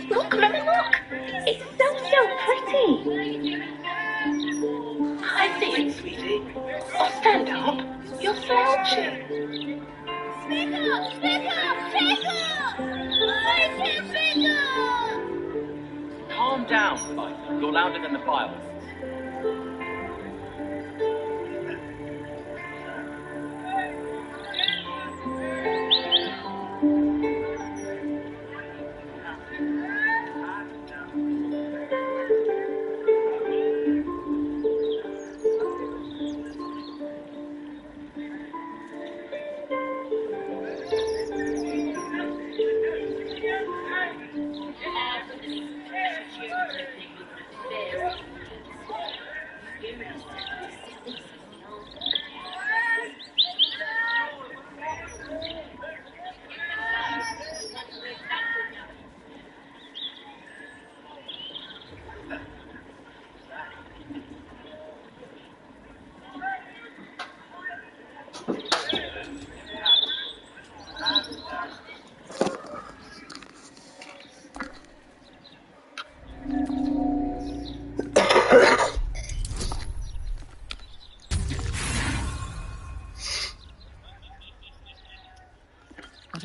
Look! It's so pretty! I seeing, sweetie? Oh, stand up. You're slouching. Pick up! Pick up! Pick up! Make it bigger! Calm down, Ffion. You're louder than the file.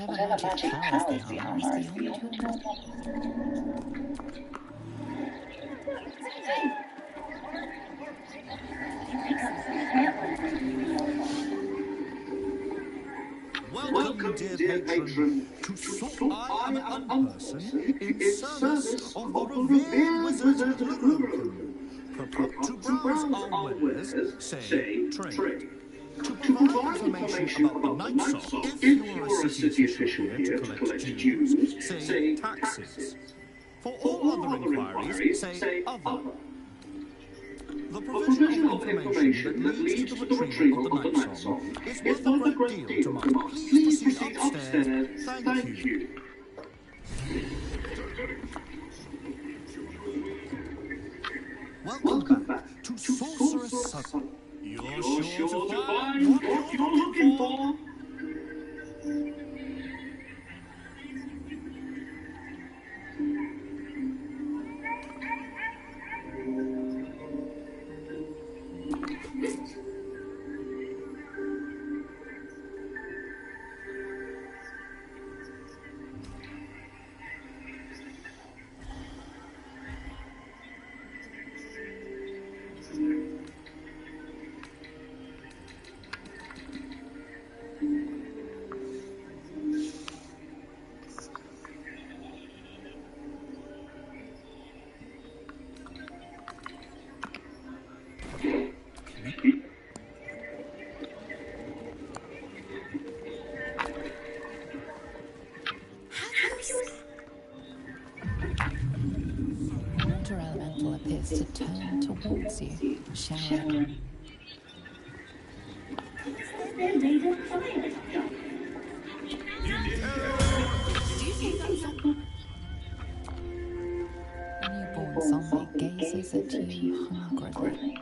Whatever magic powers they are is beyond your knowledge. Welcome, dear patron, to So I Am an Unperson in service of the revered wizard Lorroakan. Purport to browse our wares, say trade. To provide information about the Night Soul, if you are a city official here to collect dues, say taxes. For all other inquiries, say other. The provision of information that leads to the retrieval of the Night Soul is worth a great deal to my. Please proceed upstairs. Thank you. Welcome back to Sorcerers Sundries. You're sure to find what you're looking for. Water elemental appears to turn towards you, showering. They made a fire. Do you think that's a newborn zombie gazes at you hungrily?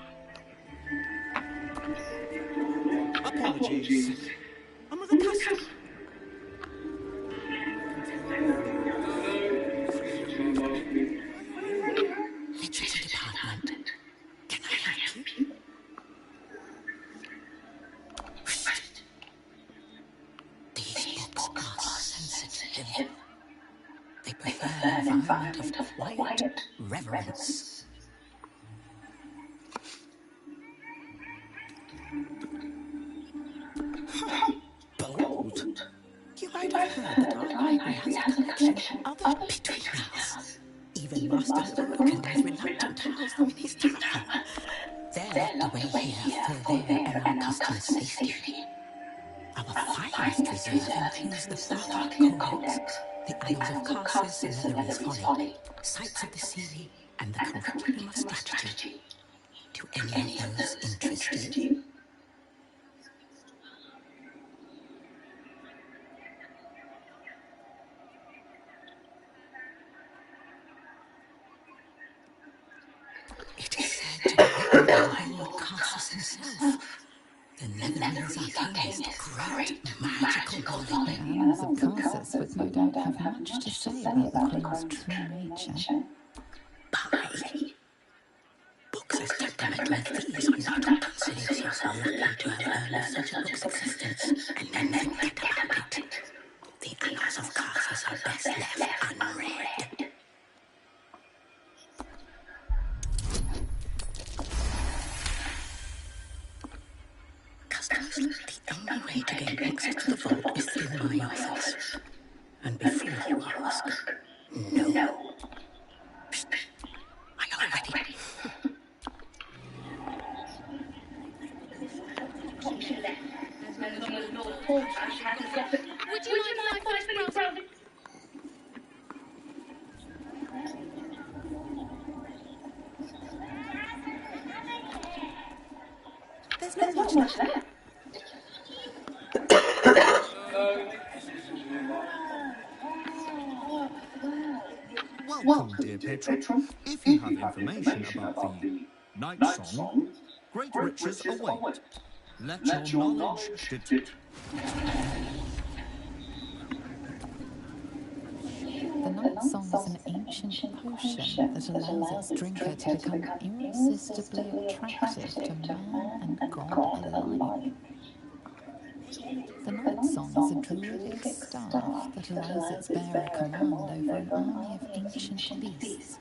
Apologies. I'm with a customer. Literature department. Can I help you? These books are sensitive. They prefer an environment of quiet reverence. Bold. You might have heard that our library has a collection of other betweeners. Even Master Lorroakan is reluctant to house them in his tower. They're locked away here for their and our customers' safety. Our finest reserve includes the Starting Codex, the Isles of Cassis and Netherese Folly, Sights of the Sea, and the Curriculum of Strategy. Do any of those interest you? It is said to be written by Lord Cassis himself. The Netherese Arcanist, great magical knowledge. The Annals of Cassis would no doubt have much to say about the Queen's true nature. Buy books as temperament Please do not consider yourself lucky to have heard of such a book's existence and then forget about it. The annals of Carthus are best left unread. Customers, the only way to gain access to the vault is through my office. And before you ask, no. Psst. I know already. Would you like 5 minutes browsing? There's not much left. Welcome, dear patron. If you have information about the Night Song, great riches await. Let your knowledge dictate. The Night Song is an ancient potion that allows its drinker to become irresistibly attractive to man and God alike. The Night Song is a druidic staff that allows its bearer command over an army of ancient beasts.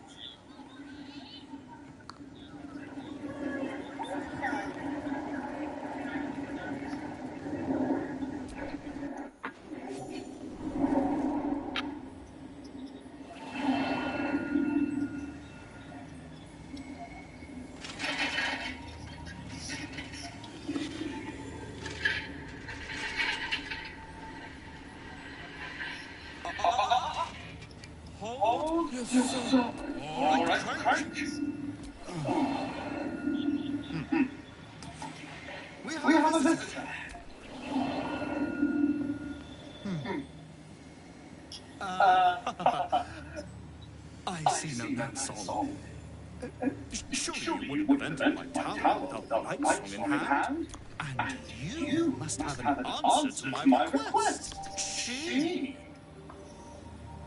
We have a visitor. I see no Night Song. Surely you wouldn't have entered my tower without the Night Song in hand. And you must have an answer to my request. She?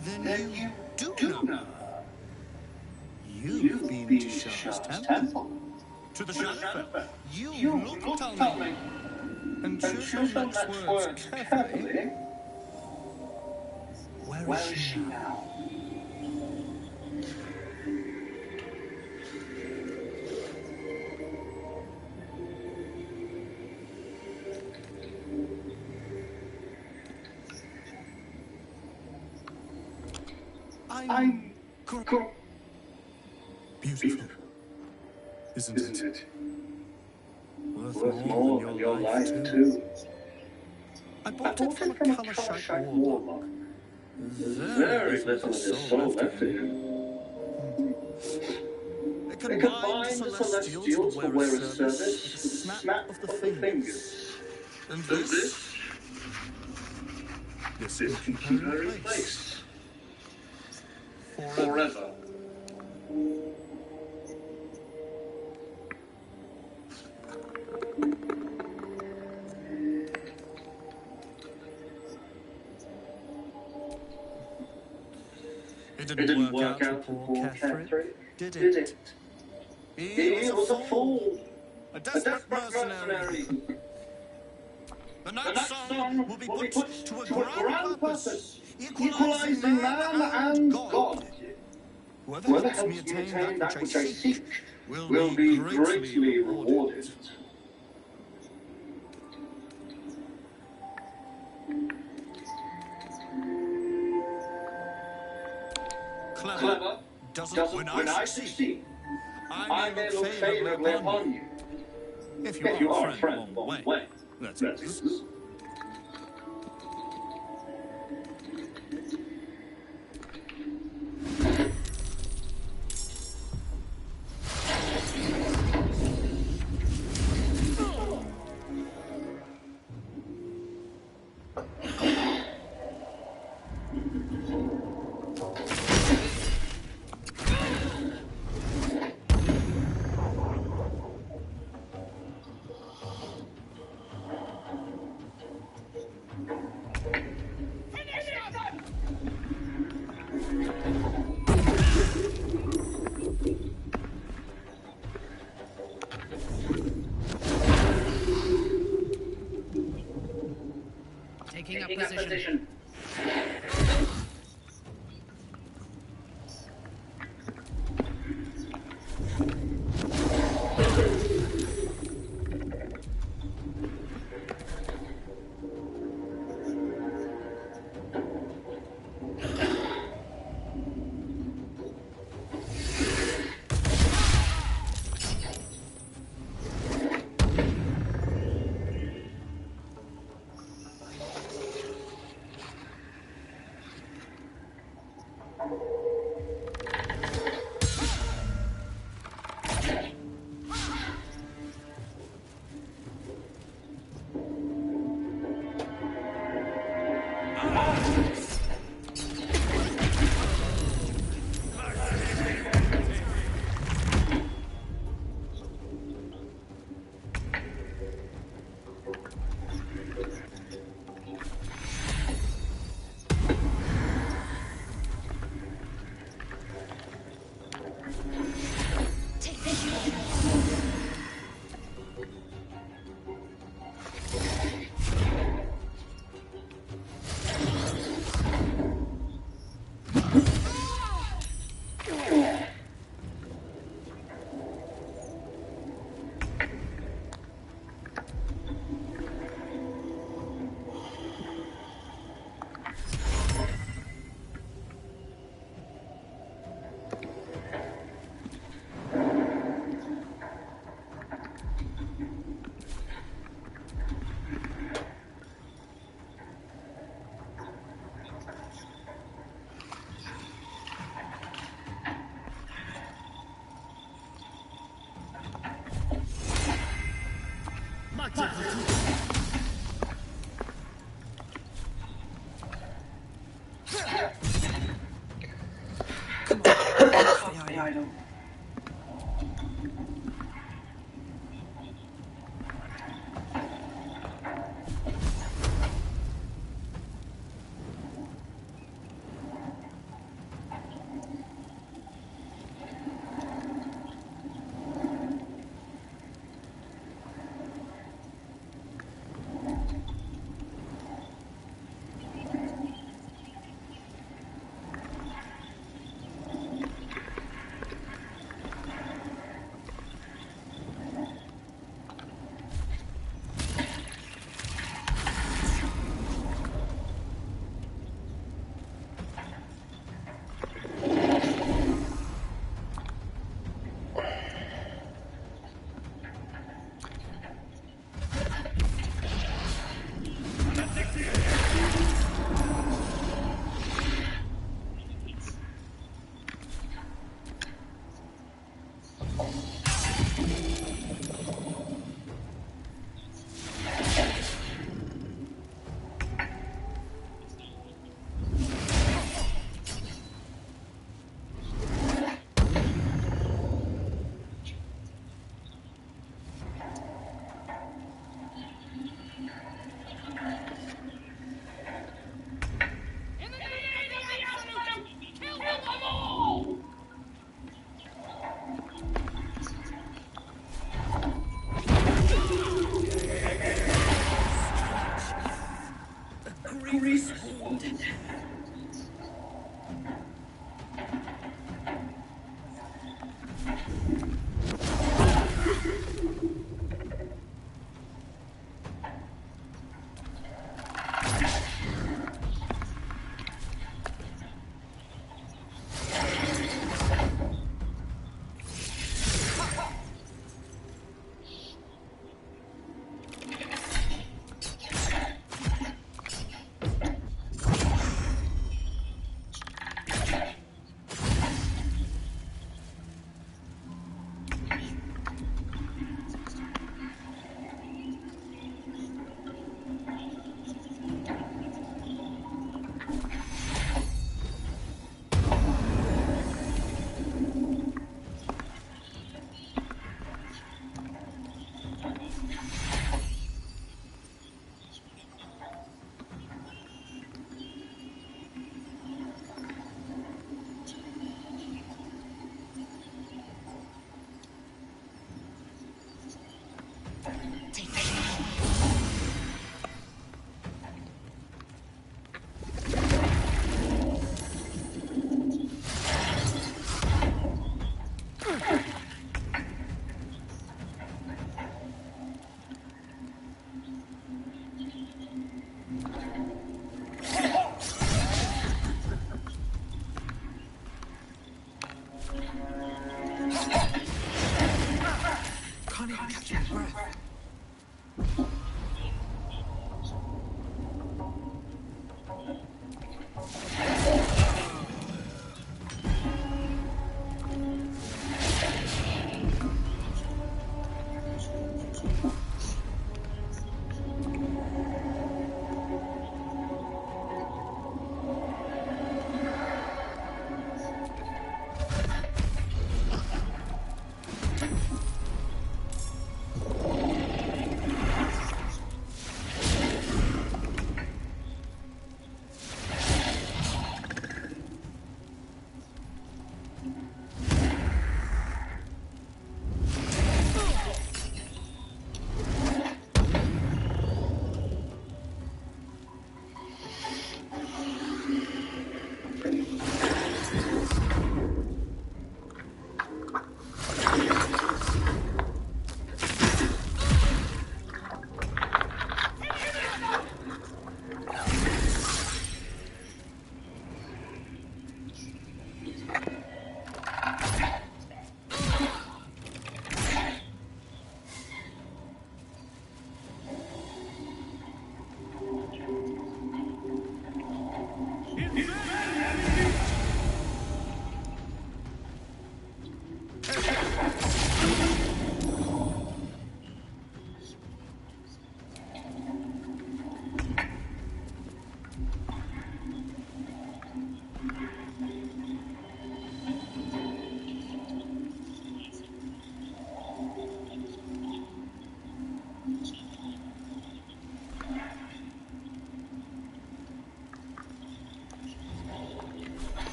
Then you do know her. You've been to Shah's temple. To the Shadowfell. You look, tell me. And choose your next words carefully. Where is she now? I'm beautiful, isn't it? Worth more than your life too. I bought it from a Kalashite warlock. Very little of his soul left in him. It can bind the celestials to the wearer's service with a snap of the fingers. And this can keep her in place. Forever. It didn't work out for poor Catherine, did it? He was a fool. A desperate mercenary. The Night Song will be put to a grand purpose, equalizing man and God. Whoever helps me attain that which I seek will be greatly rewarded. Clever doesn't when I succeed. I may look favorably upon you. If you are a friend along the way. That's it. position.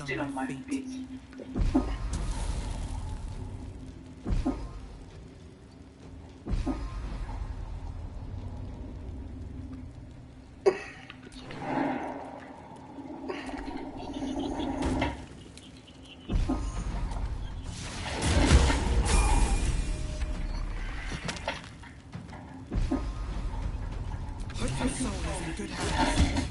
Still on my feet. Your soul is in good hands.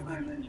moment.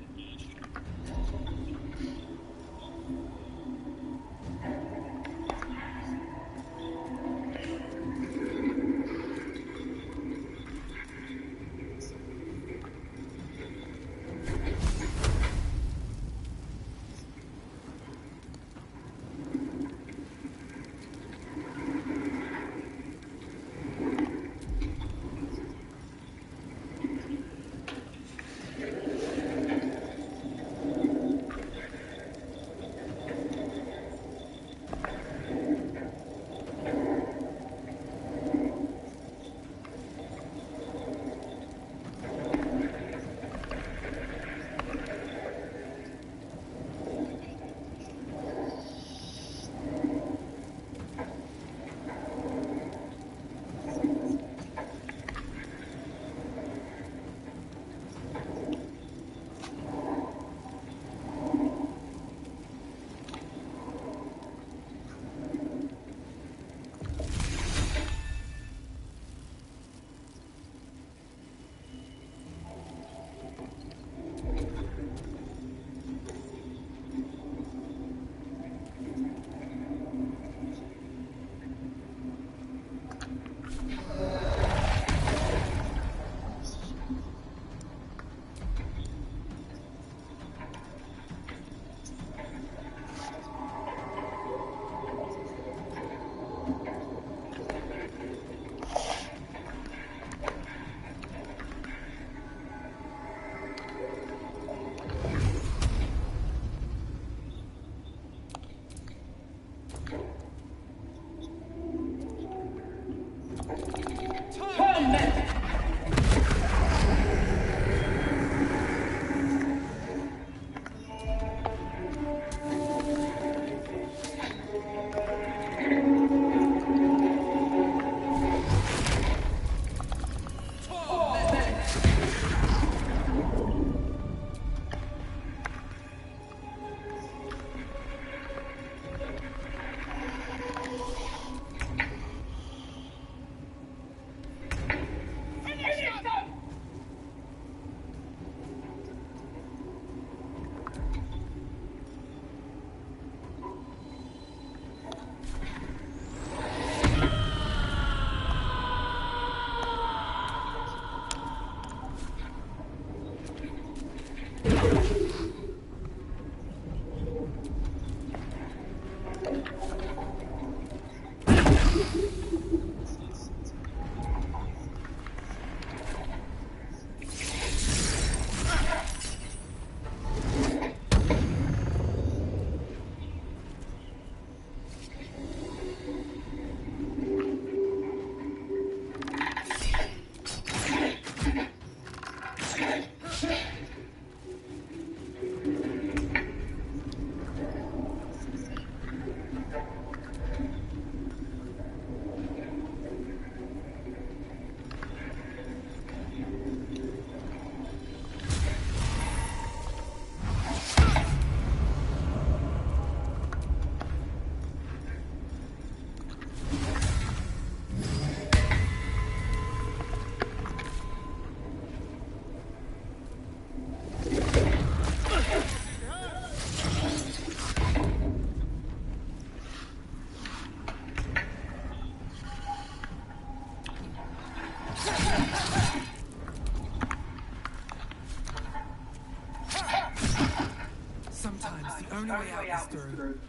The only way out is through.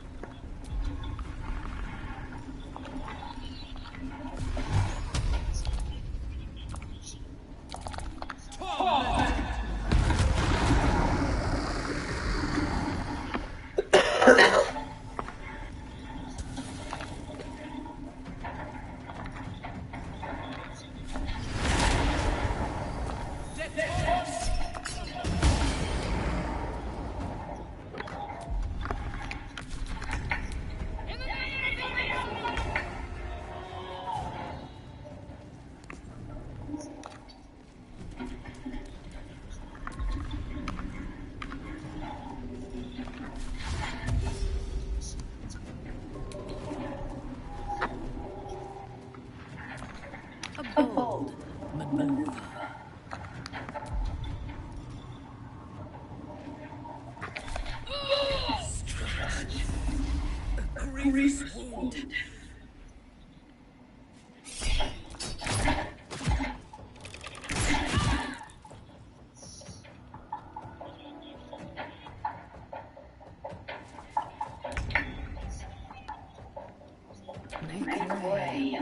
reverse wound. Make way.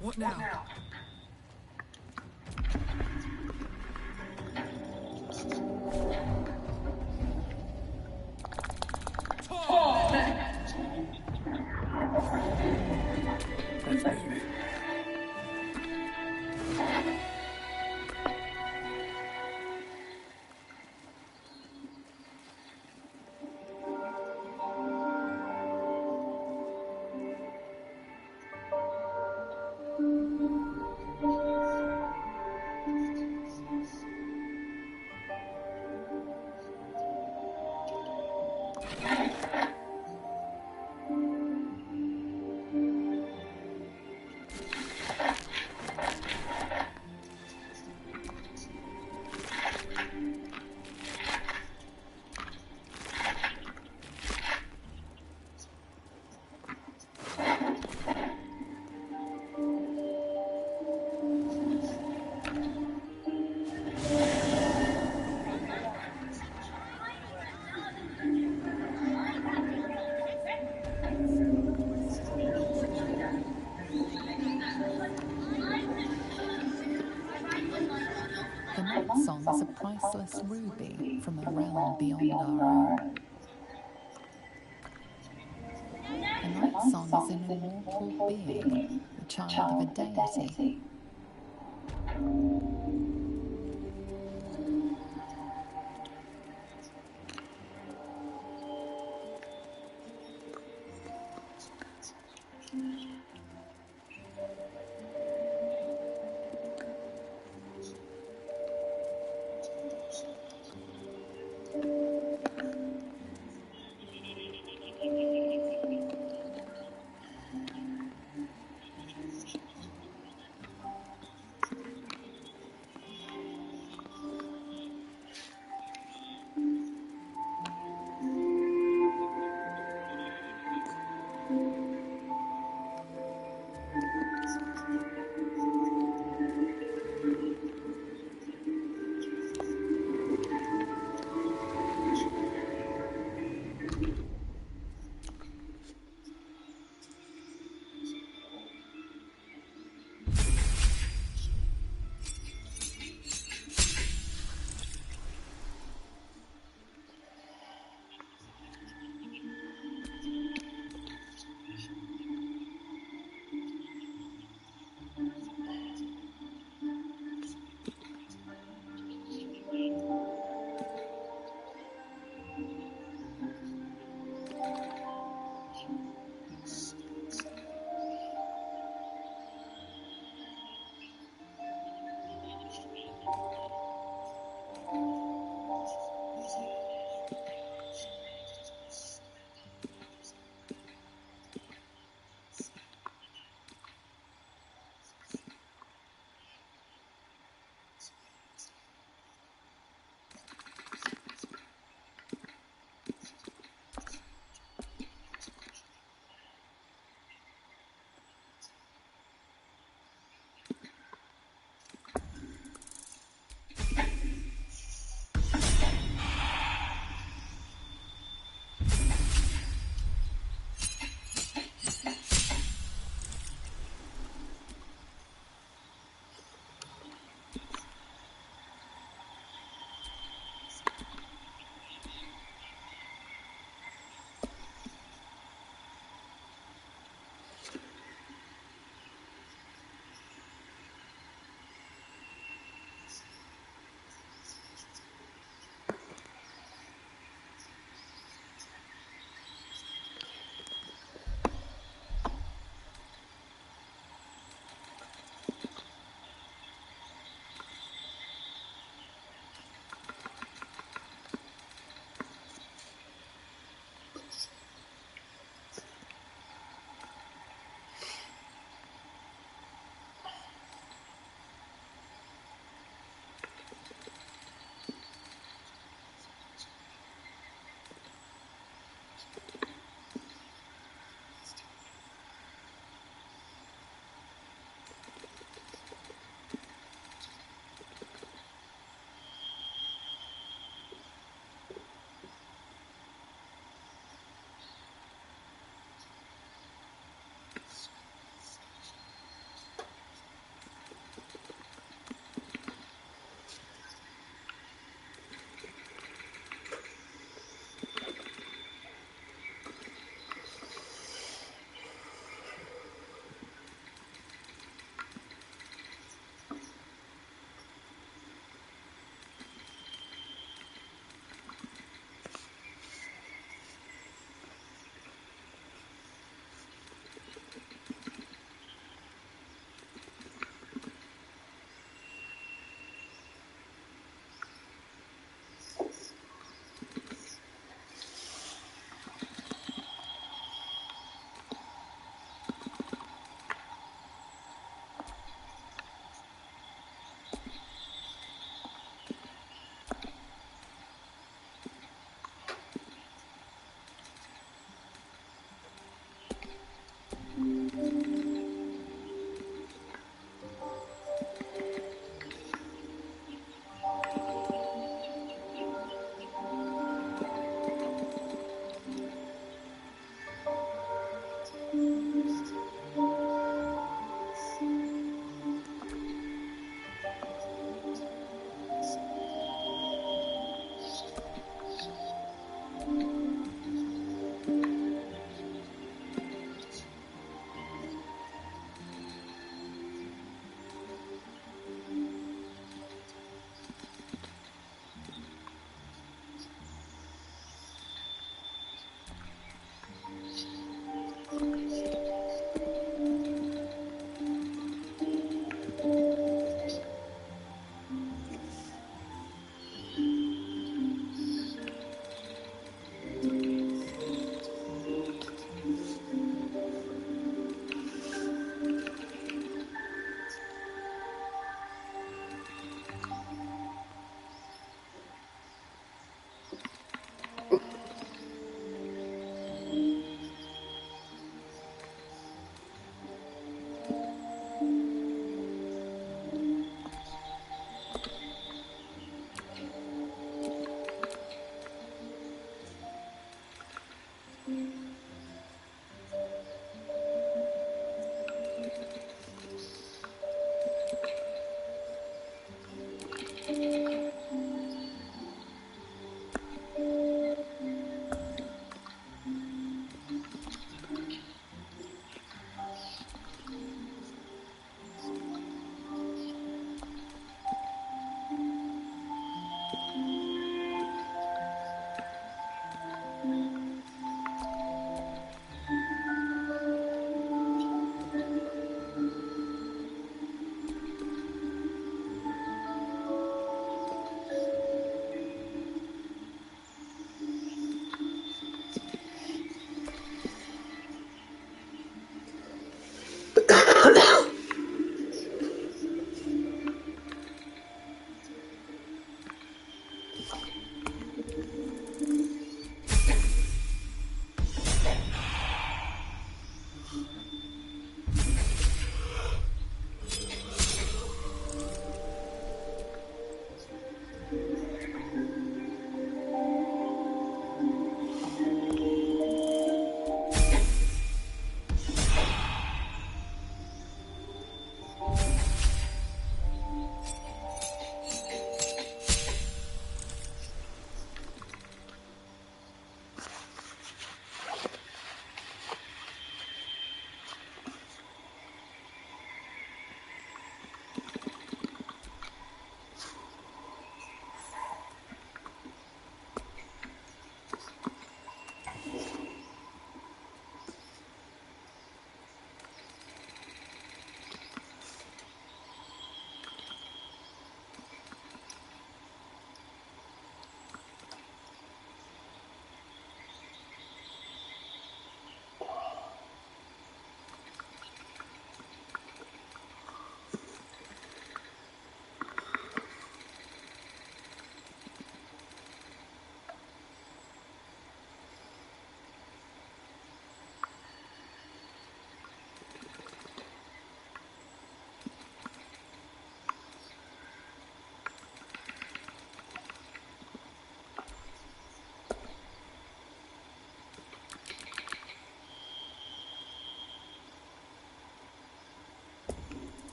What now? Let's move. The night song is a priceless ruby from a realm beyond our own. The night song is an immortal being, the child of a deity.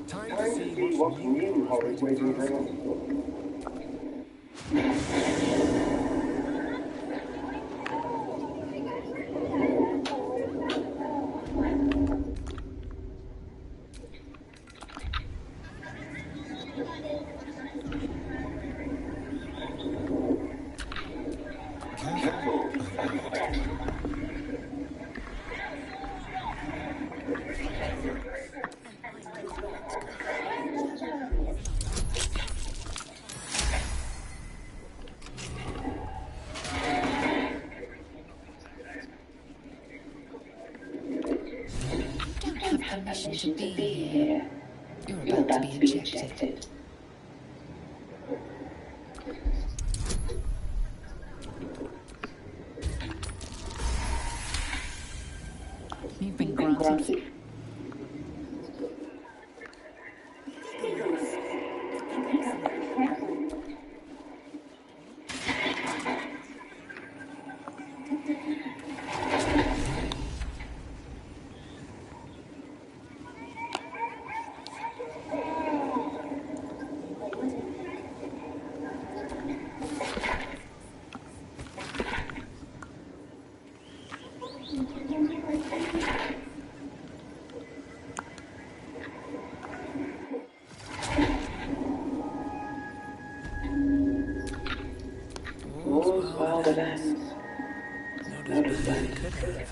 Time to see what's new horrors waiting for us. Permission to be here. You're about to be ejected. granted. All's well that ends. Not as bad as it could have.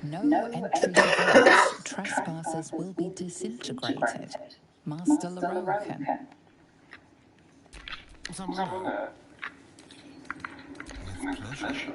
No entry events. Trespassers will be disintegrated. Master Lorroakan. With pleasure.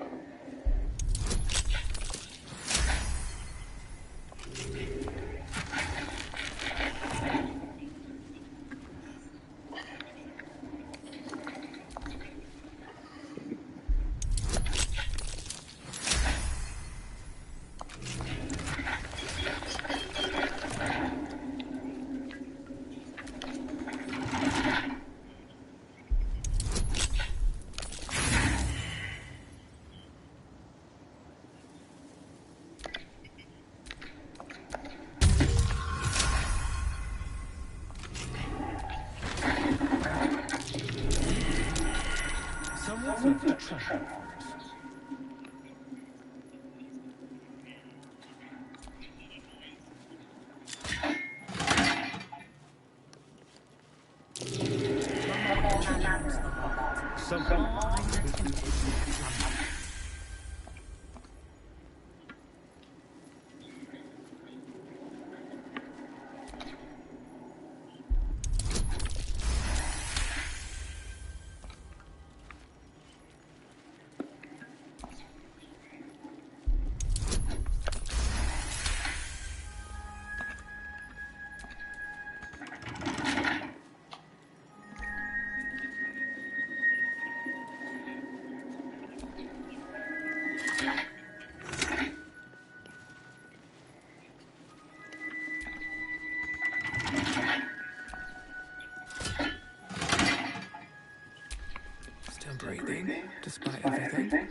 Someone's left a treasure for us. Still breathing, despite everything.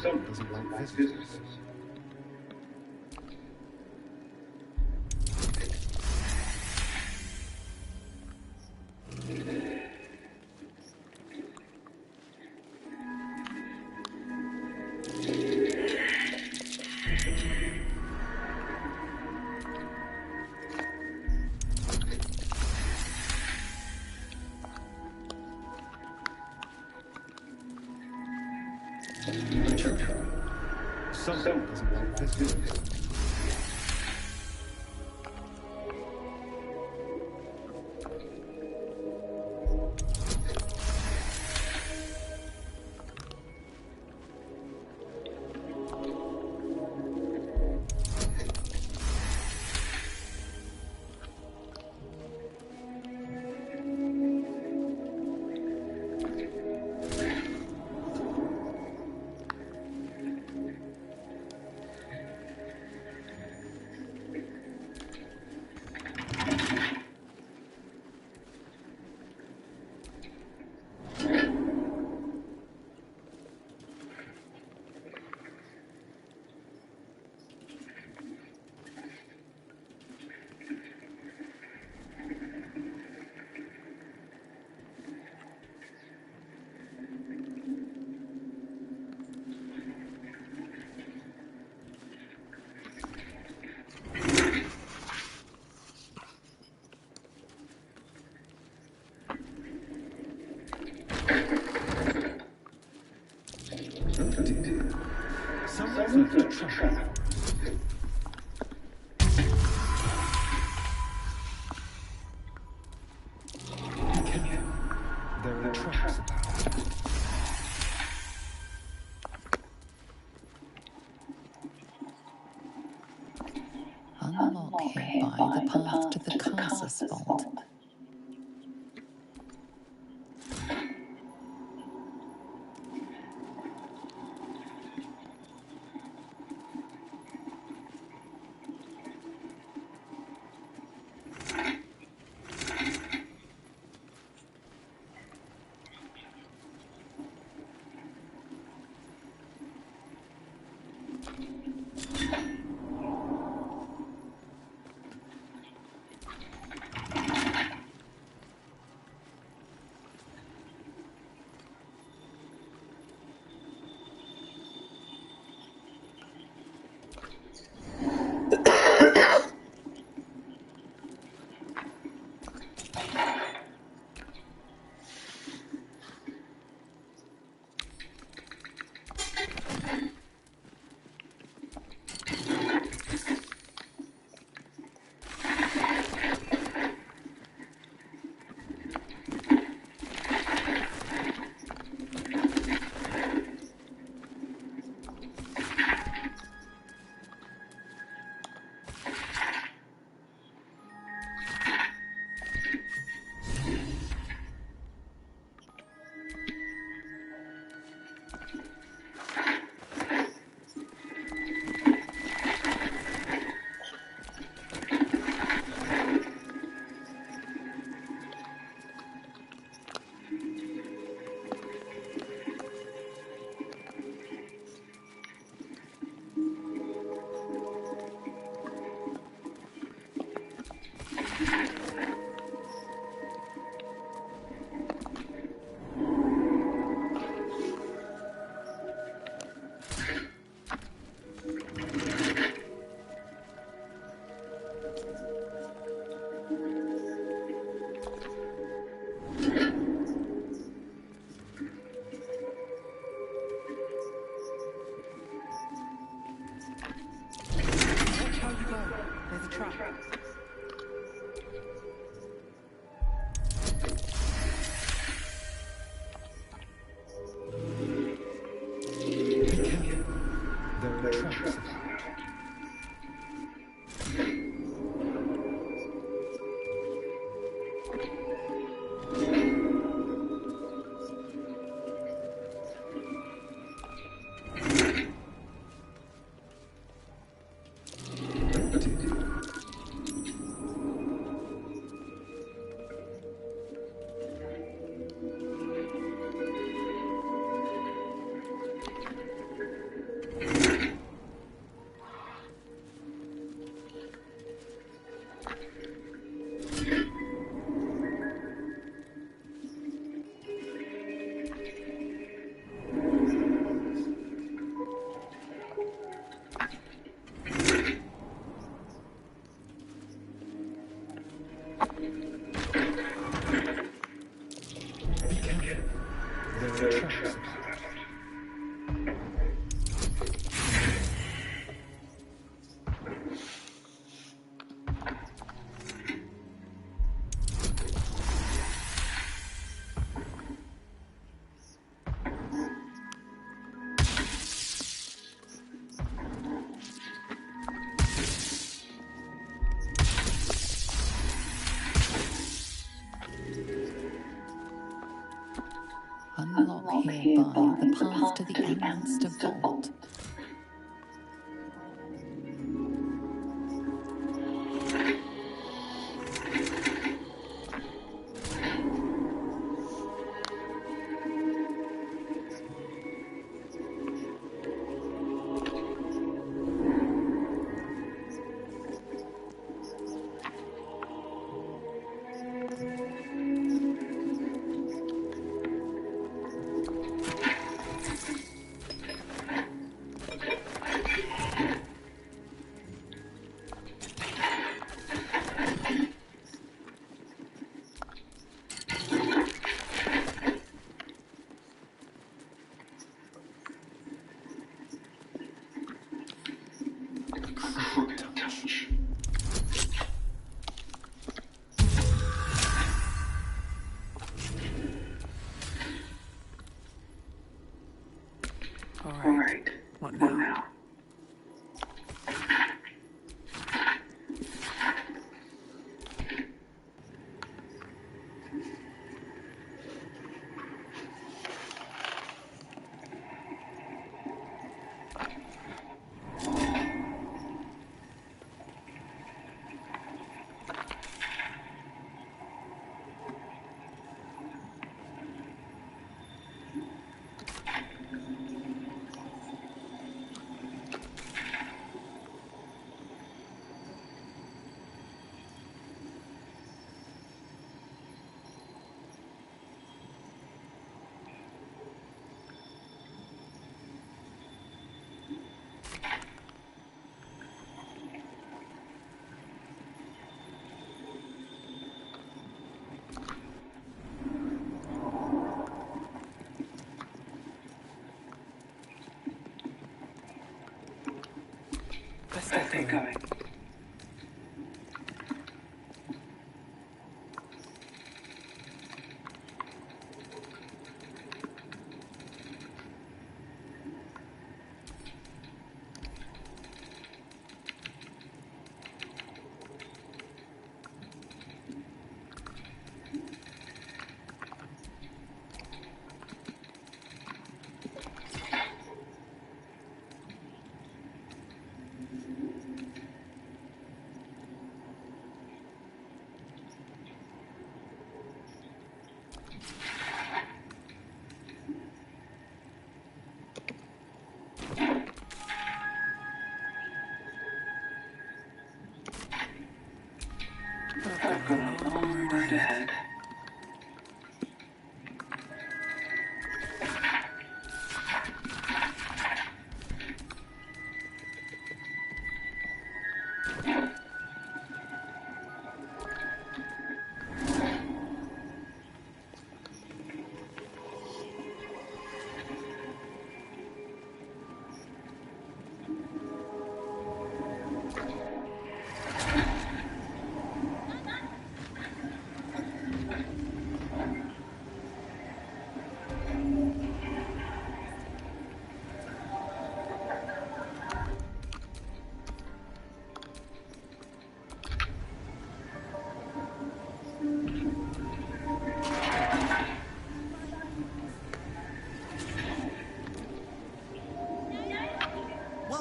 Someone doesn't like visitors. Someone doesn't like visitors. Someone's left a trap. Be careful. There are traps about. Unlock hereby the path to the cultists' vault. Unlock hereby the path to the Amonster Vault. Alright, what now? Let's get going. I've got a long road ahead.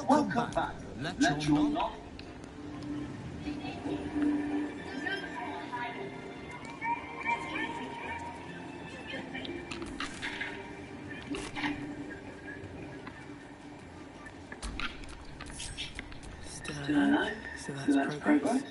Welcome back. Let your knowledge. Still alive, so that's progress.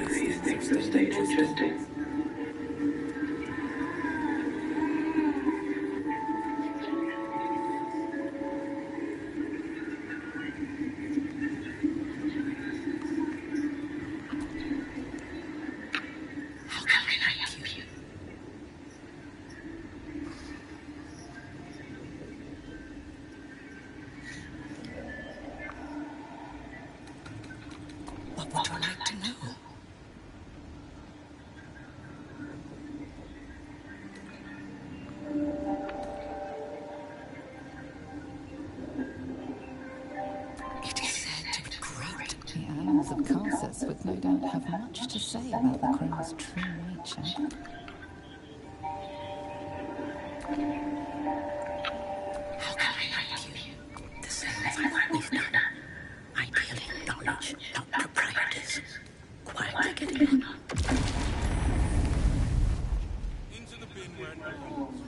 These things have stayed interesting. How can I help you? What would you like to know? It is said to be great. The animals of Cultists would no doubt have much to say about the crow's true nature. How can I help you? The same as I always done. Ideally, knowledge, not proprietors. Quietly getting on. Into the bin where it belongs.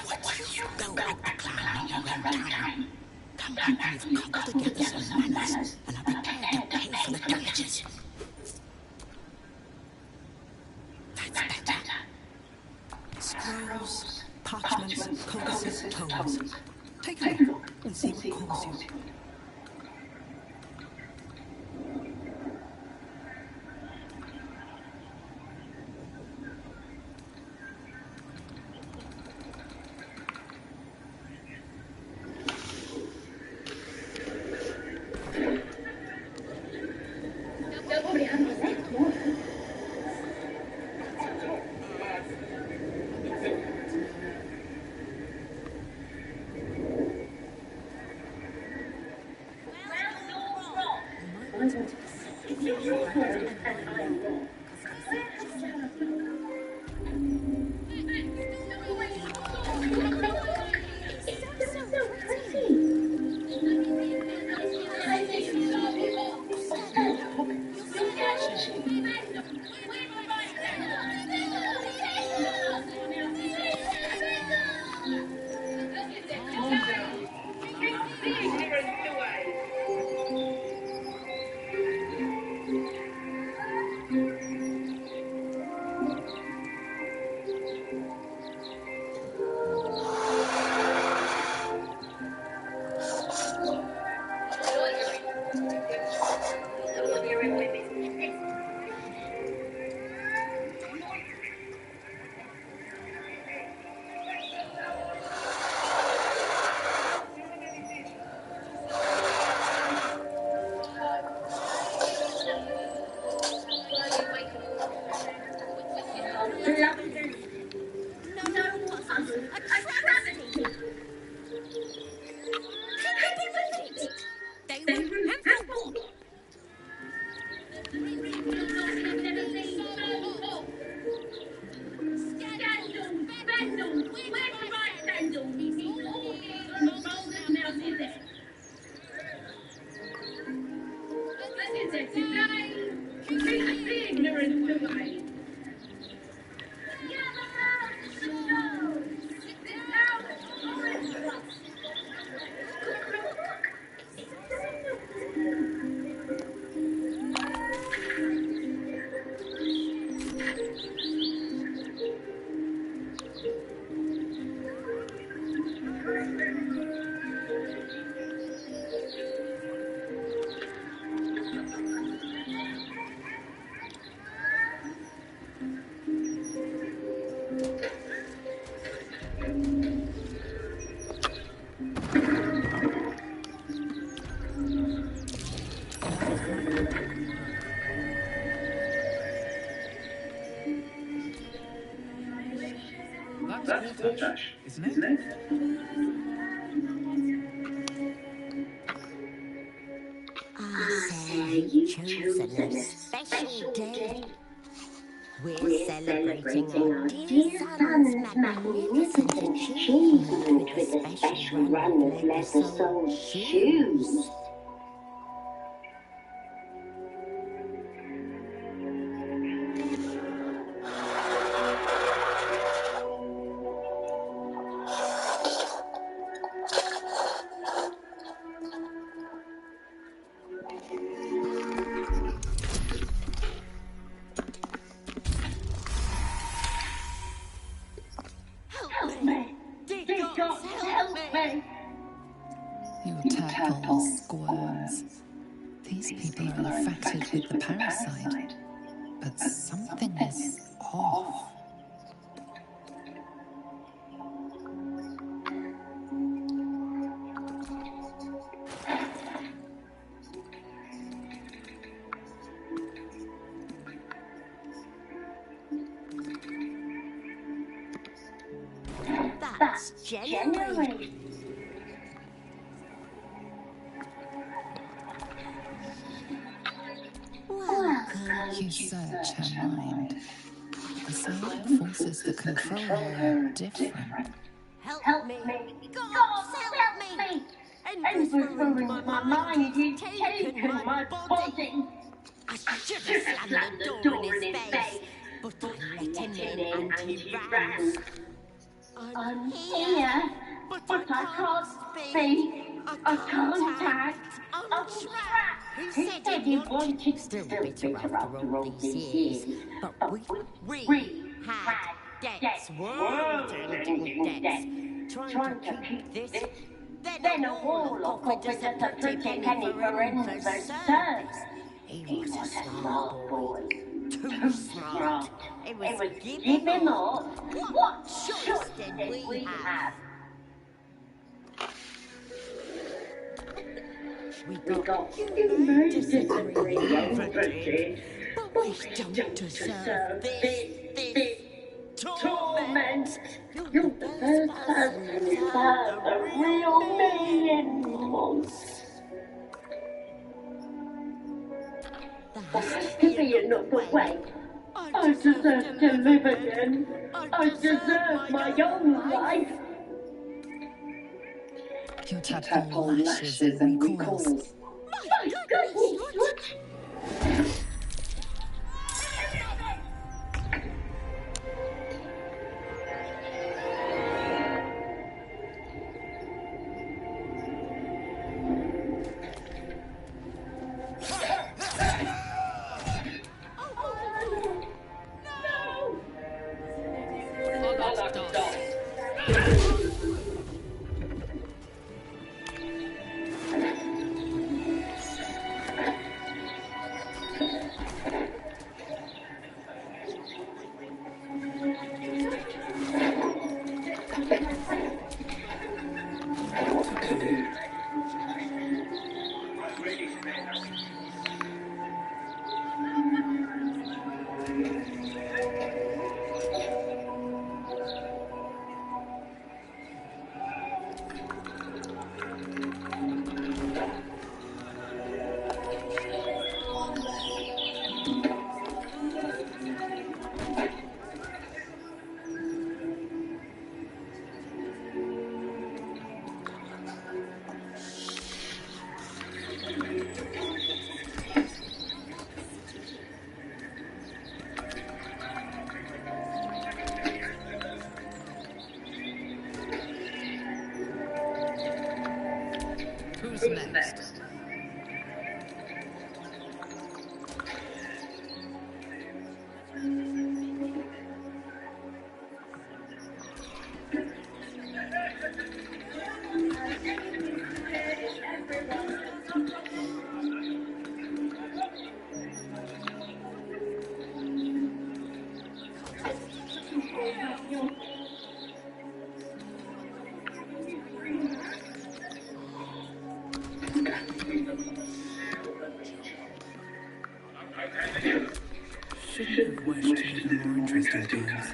Look what you go with the clown in your own town. Come back when you've cobbled together some manners and are prepared to pay for the damages. That's better. Scrolls, parchments, codices, tomes. Take a look and see what calls you. That's Gortash, isn't it? you've chosen a special day. We're celebrating our dear son's magnificent achievement with a special run of leather-soled shoes. Your tadpole squirms. These people are infected with the parasite, but something is off. That's January. You search her mind. The psionic forces that control her are different. Help me. God, help me. Andrew's ruined my mind. He's taken my body. I should have slammed the door in his face, but I let him in and he ran. I'm here, but I can't speak. I can't act. I'm trapped. He said he wanted still bitter after all these years, but we had debts, world ending debts, trying to keep this. Then a warlock offered us a pretty penny for him for service. He was a smart boy, too smart. It was give him up. What choice did we have? We got human disagree everything, but we don't deserve this torment. You're the first person who's found the real meaning once. There has to be another way. I deserve to live again. I deserve my own life. Your tadpole lashes and recoils. My goodness, what? Who's next? Shouldn't have wished even more interesting things.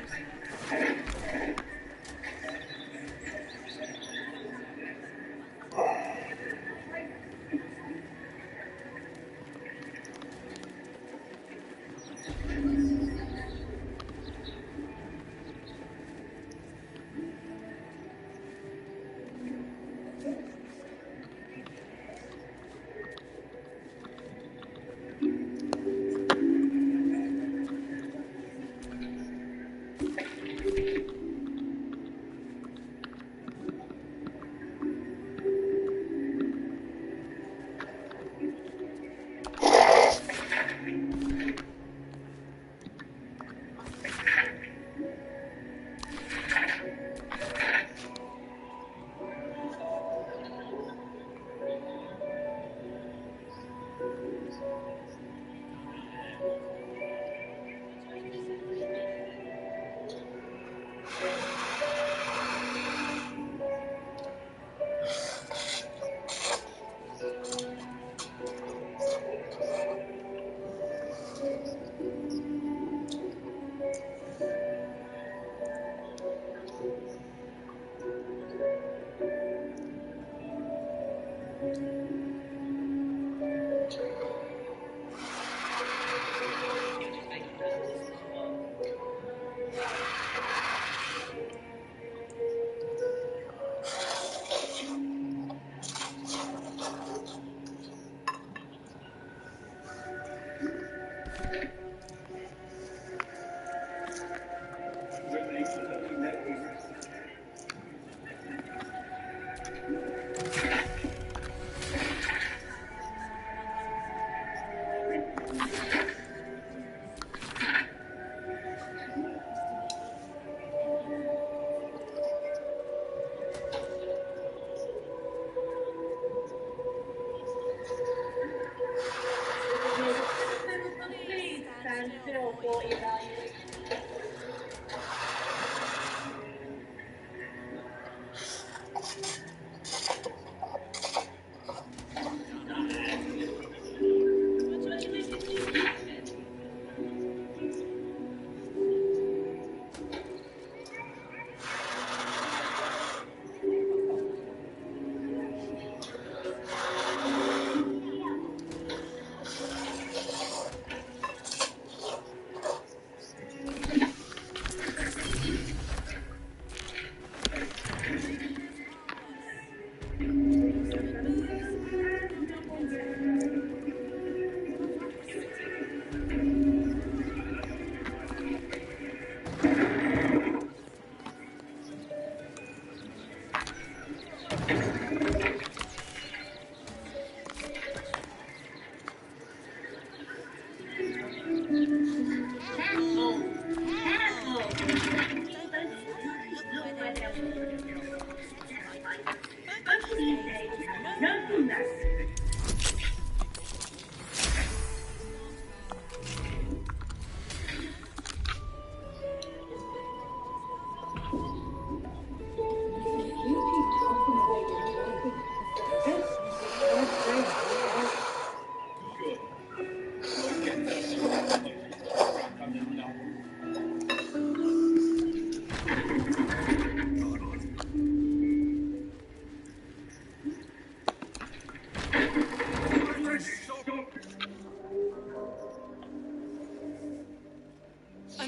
Please stand still for evaluation.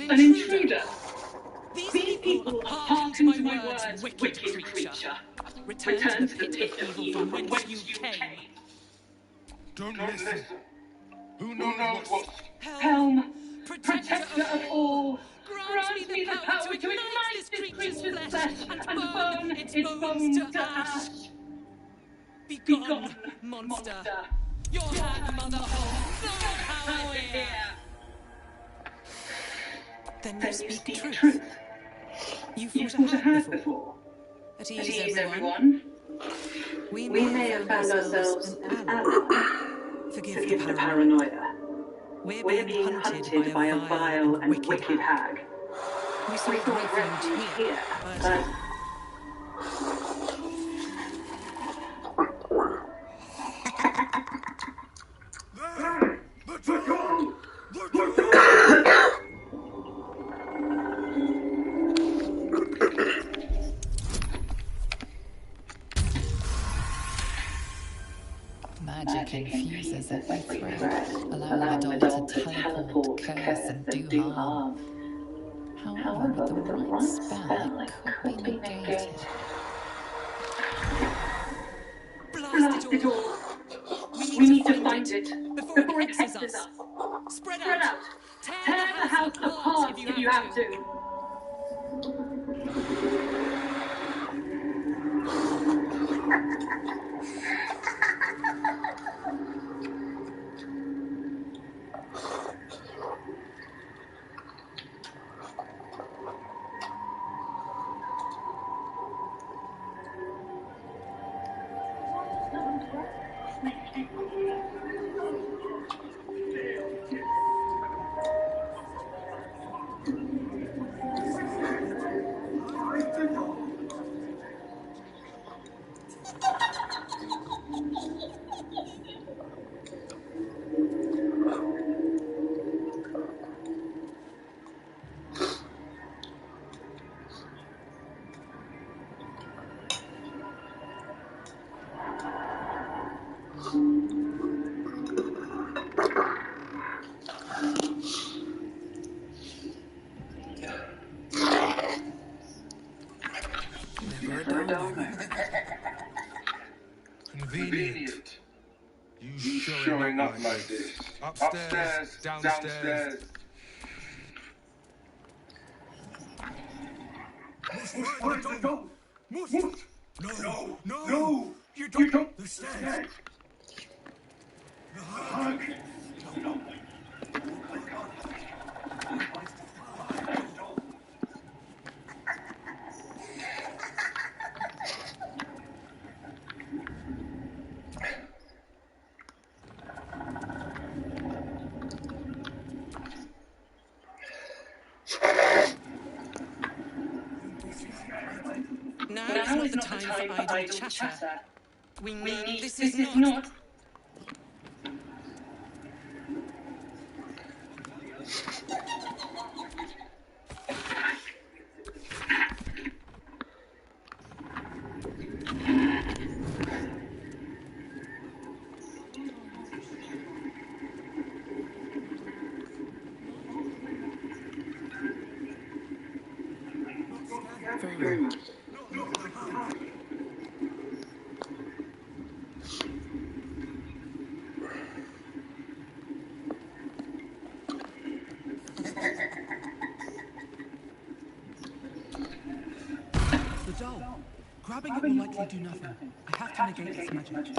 An intruder. These people hearken to my words, wicked creature. Return to the pit of evil from whence you came. Don't listen. Who knows what? Helm, protector of all, grant me the power to ignite this creature's flesh and burn its bones to ash. Begone, monster. Your hand, mother, holds no power here. Then you speak truth. You fought a hand before. At ease, everyone. We may have found ourselves an ally. Forgive the paranoia. We're being hunted by a vile and wicked hag. We sought refuge here, but... Magic infuses every thread, allowing the doll to teleport, curse, and do harm. However, with the right spell, it could be negated. Blast it all! We need to find it before it hexes us. Spread out! Tear the house apart if you have to. Never a dull moment. Convenient. You showing up like this. Upstairs, downstairs. Where's the door? No. You don't. The stairs. The hug. No. Now is not the time for idle chatter. We mean this is not... The doll. Grabbing it will likely do nothing. I have to negate its magic.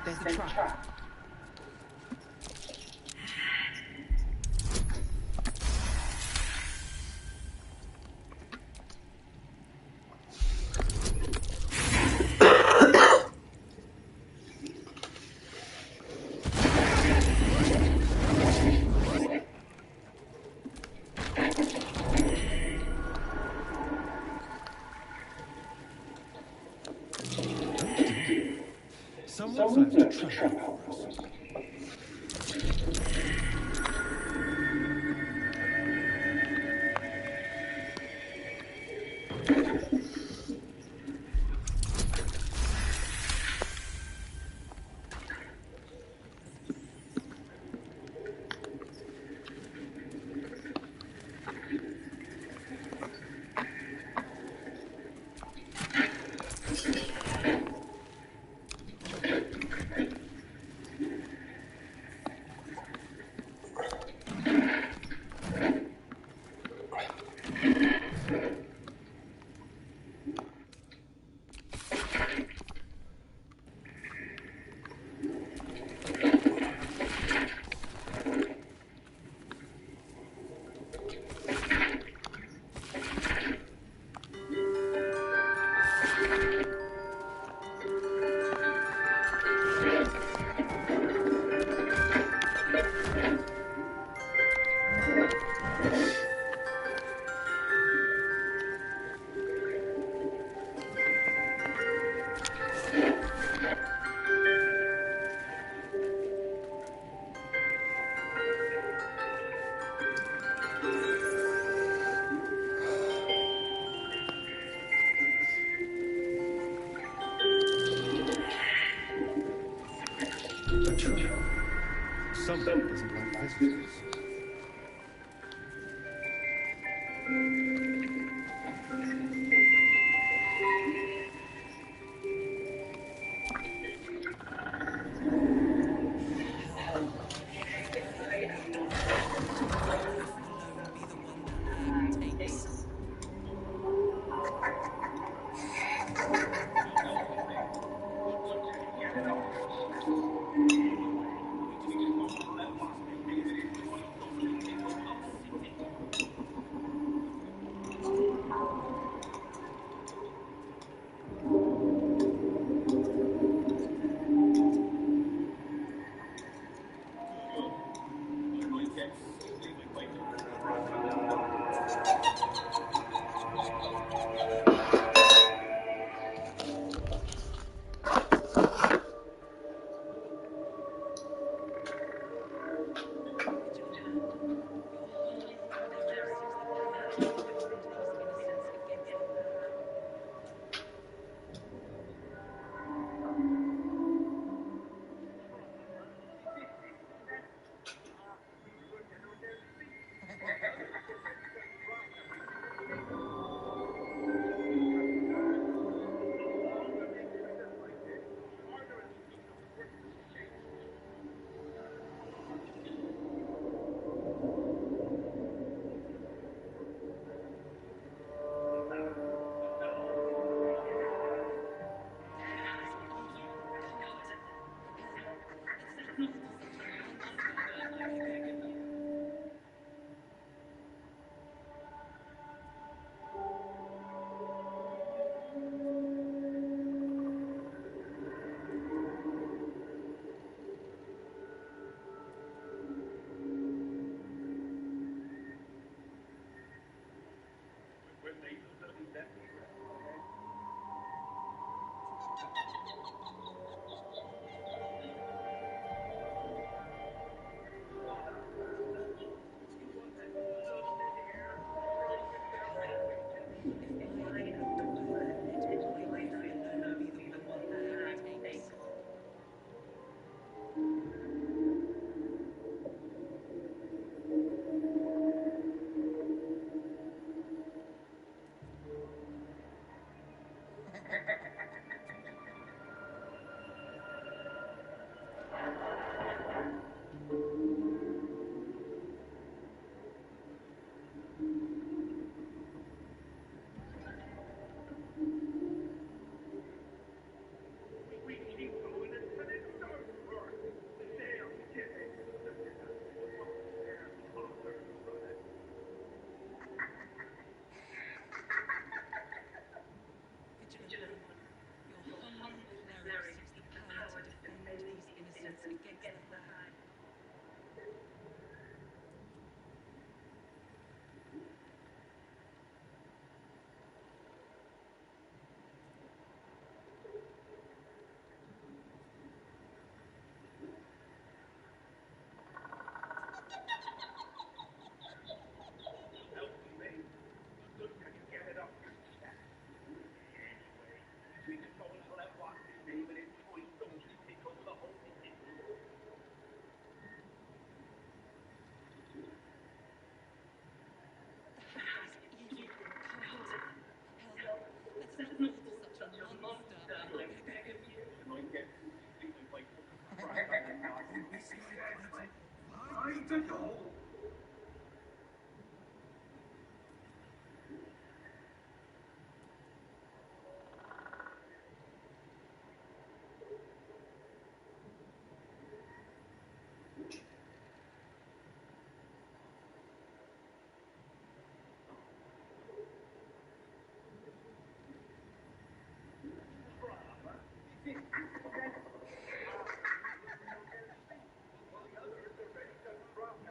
There's a trap. Someone's left a trap for us. Someone doesn't like visitors.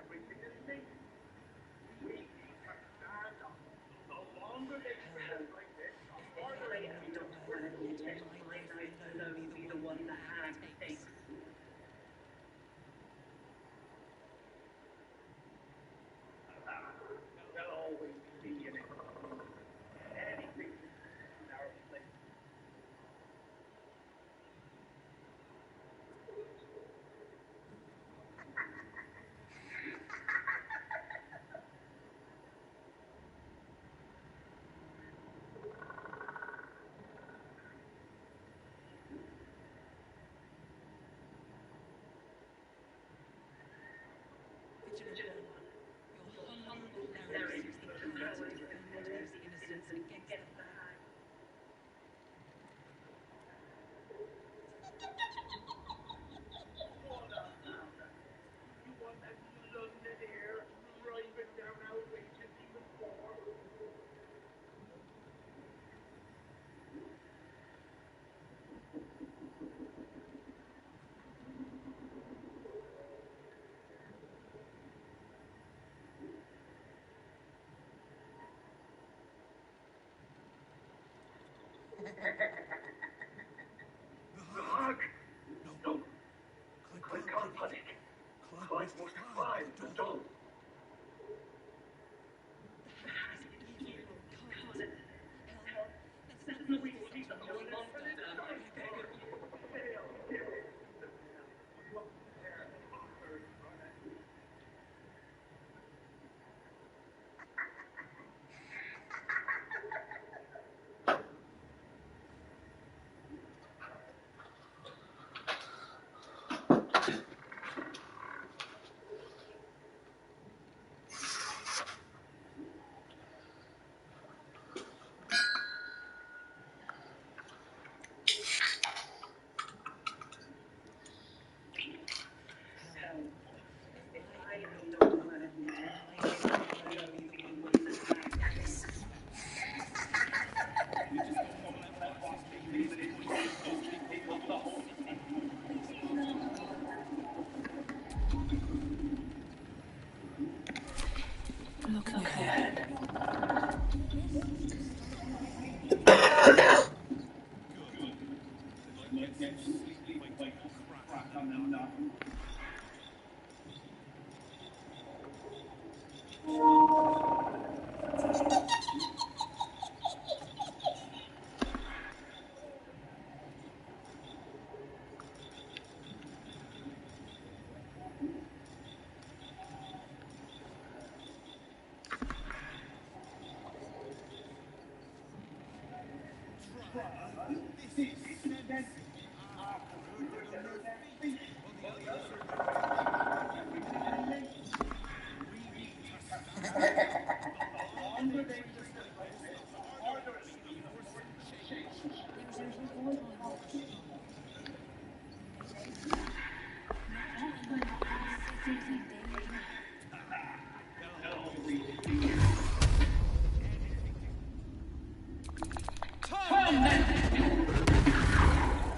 Everything The hug! No. Clyde can't panic. Clyde must find the doll. Look ahead.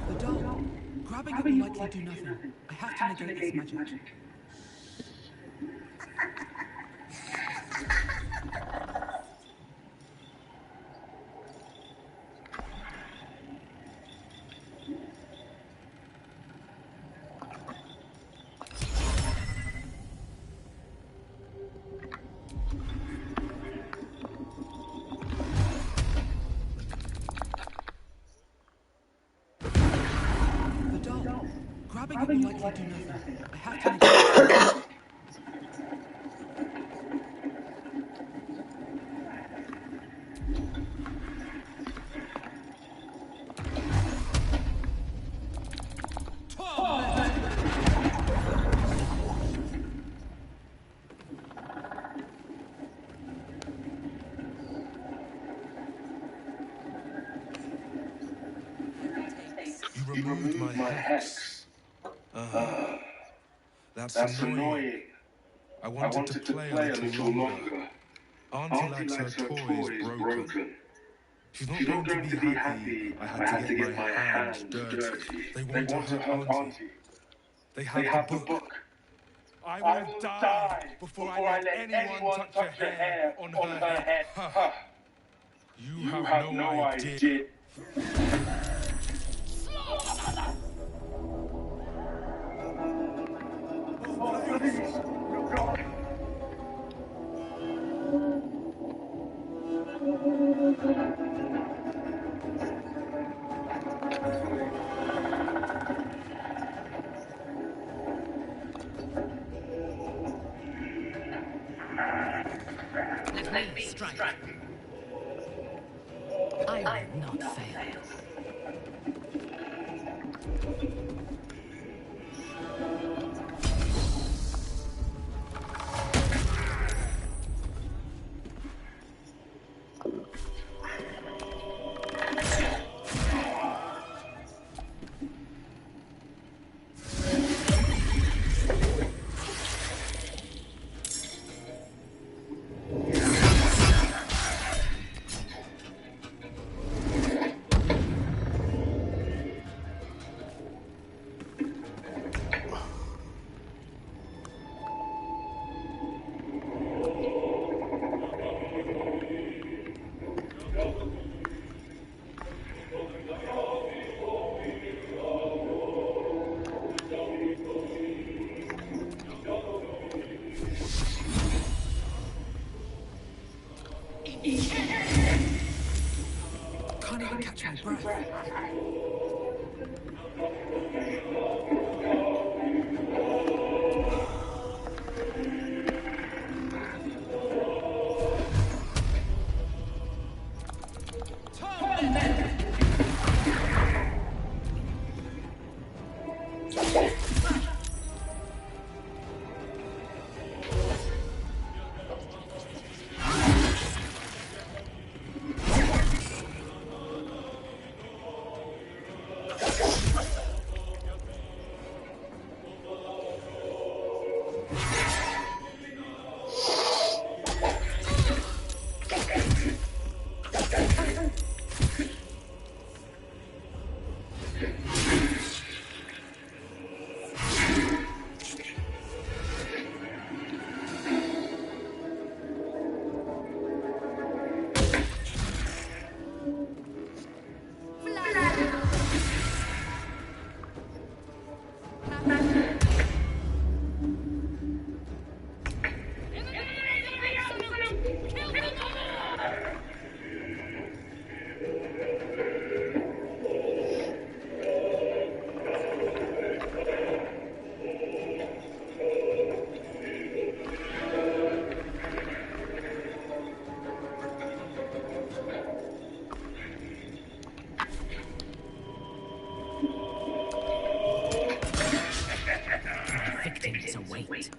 The doll. Grabbing it will likely do nothing. I have to negate its magic. Grabbing it will likely do nothing. I have to negate its magic. You removed my hex. That's annoying. I wanted to play a little longer. Auntie likes her toys broken. She's not going to be happy I had to get my hands dirty. They want to hurt Auntie. They have the book. I will die before I let anyone touch a hair on her head. Huh. You have no idea. Let me strike. I will not fail. Can't even catch my breath. Victims await.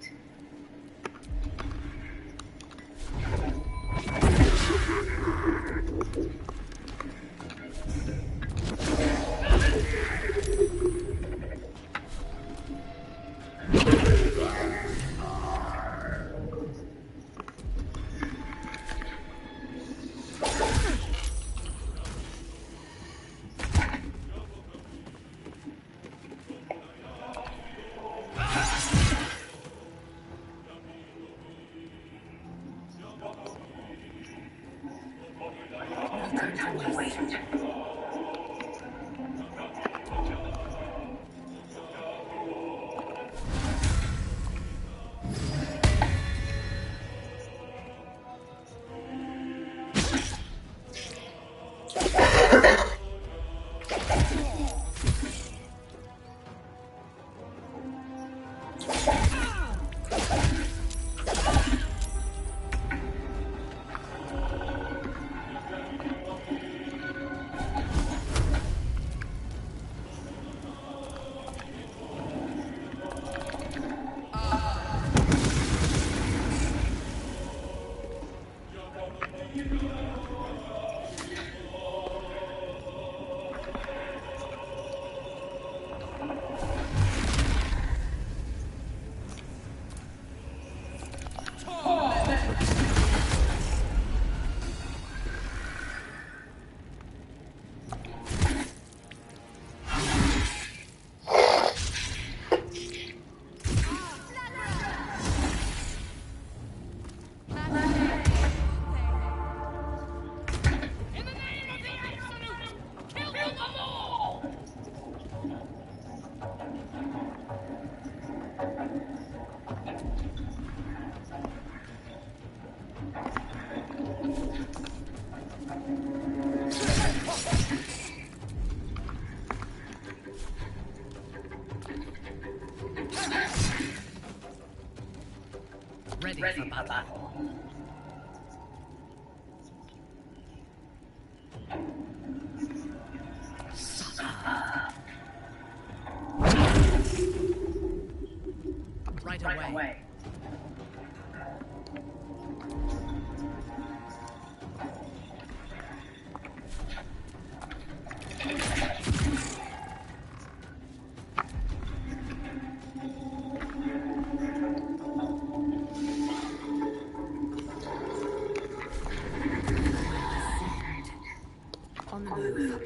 Ready for battle. Right away. On the move.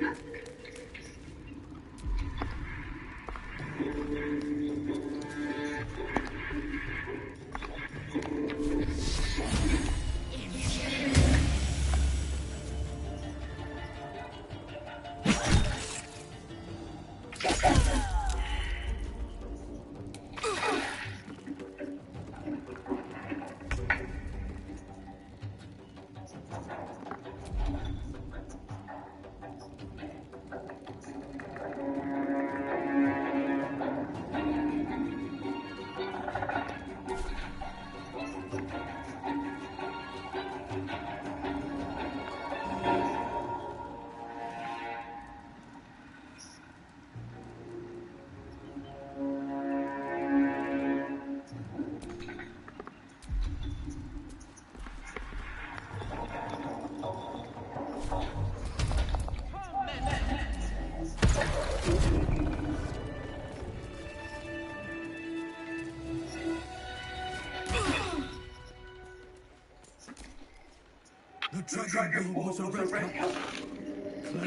The dragon was a red cap.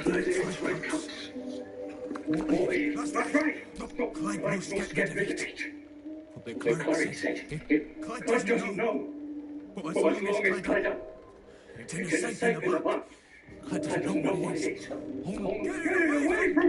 Clad in red coats. That's right. Clyde must get rid of it. But the cleric said, Clyde doesn't know. But as long as Clyde... It's in a safe in the back. Clyde doesn't know what it is. Oh, get it away from...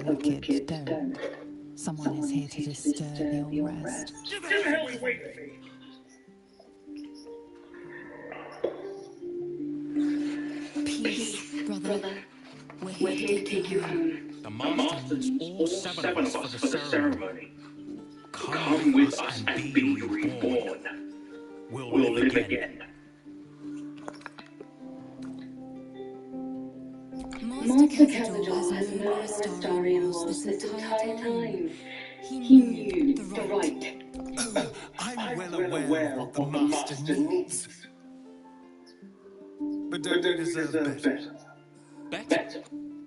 Wicked don't. Someone is here to disturb your rest. Get the hell away from me! Peace, brother. We're here to take you home. The Master needs all seven of us for the ceremony. Come with us and be reborn. We'll live again. Master Cazador has known Astarianos this entire time. He knew the right. I'm well aware of what the Master needs. But don't you deserve better? Better?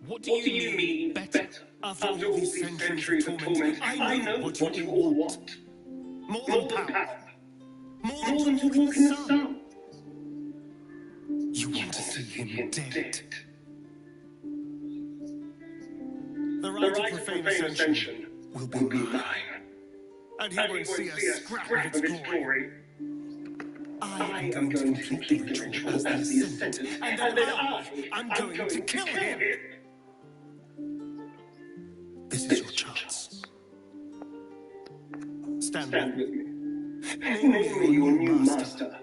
What do you mean, better? After all these centuries of torment, I know what you all want. More than power. More than to walk in the sun. You want to see him dead. The right of profane ascension will be mine. And he won't see a scrap of its glory. I am going to complete the ritual as the ascendant, and then I'm going to kill him. This is your chance. Stand with me. Name me your new master.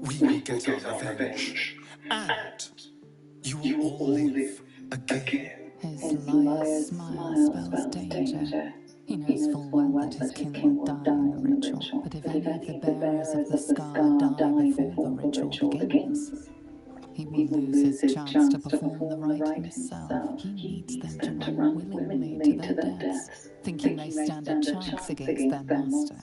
We will get our revenge. And you will all live again. His liar smile spells danger. He knows full well that his kin will die in the ritual, but if any of the bearers of the scar die before the ritual begins, he will lose his chance to perform the rite himself. He needs them to run willingly to their deaths, thinking they stand a chance against their master.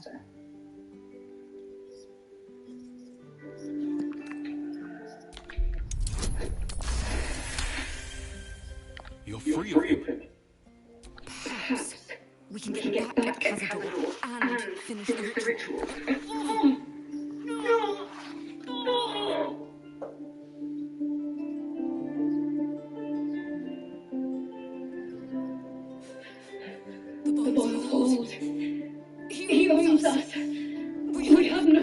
You're free of him. Perhaps we can get back at Cazador and finish the ritual. The bond holds. He owns us. We have no...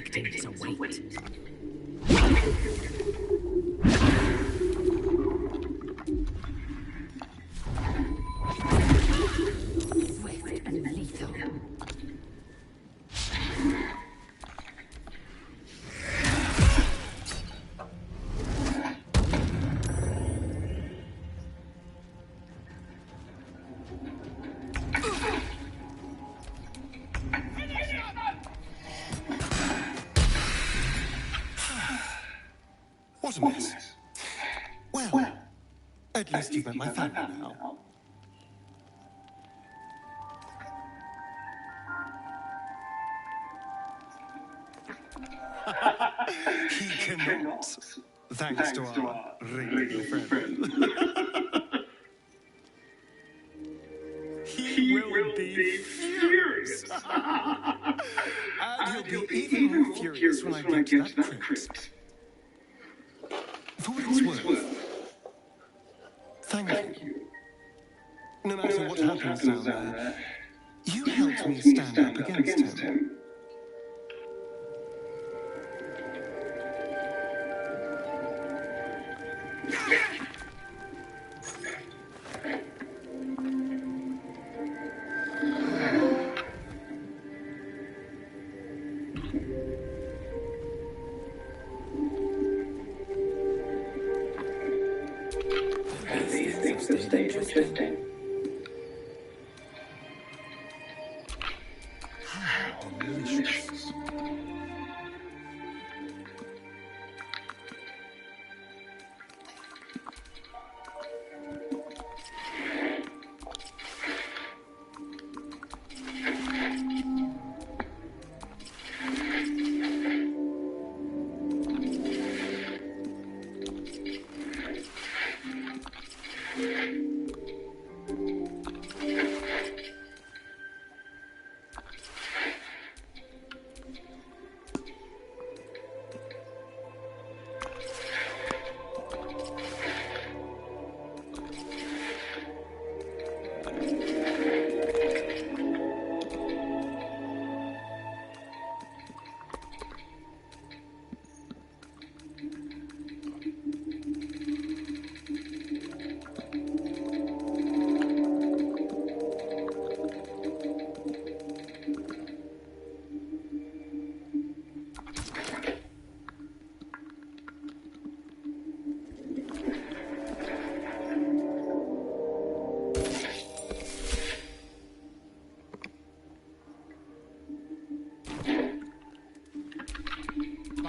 victims await. Swift and lethal. What a mess. Well, at least you've met my family now. He cannot, thanks to our radio friend. He will be furious. And he'll be even more furious when I get to that crypt. For what it's worth, thank you. No matter what happens down there, you helped me stand up against him. These things have stayed interesting. Delicious.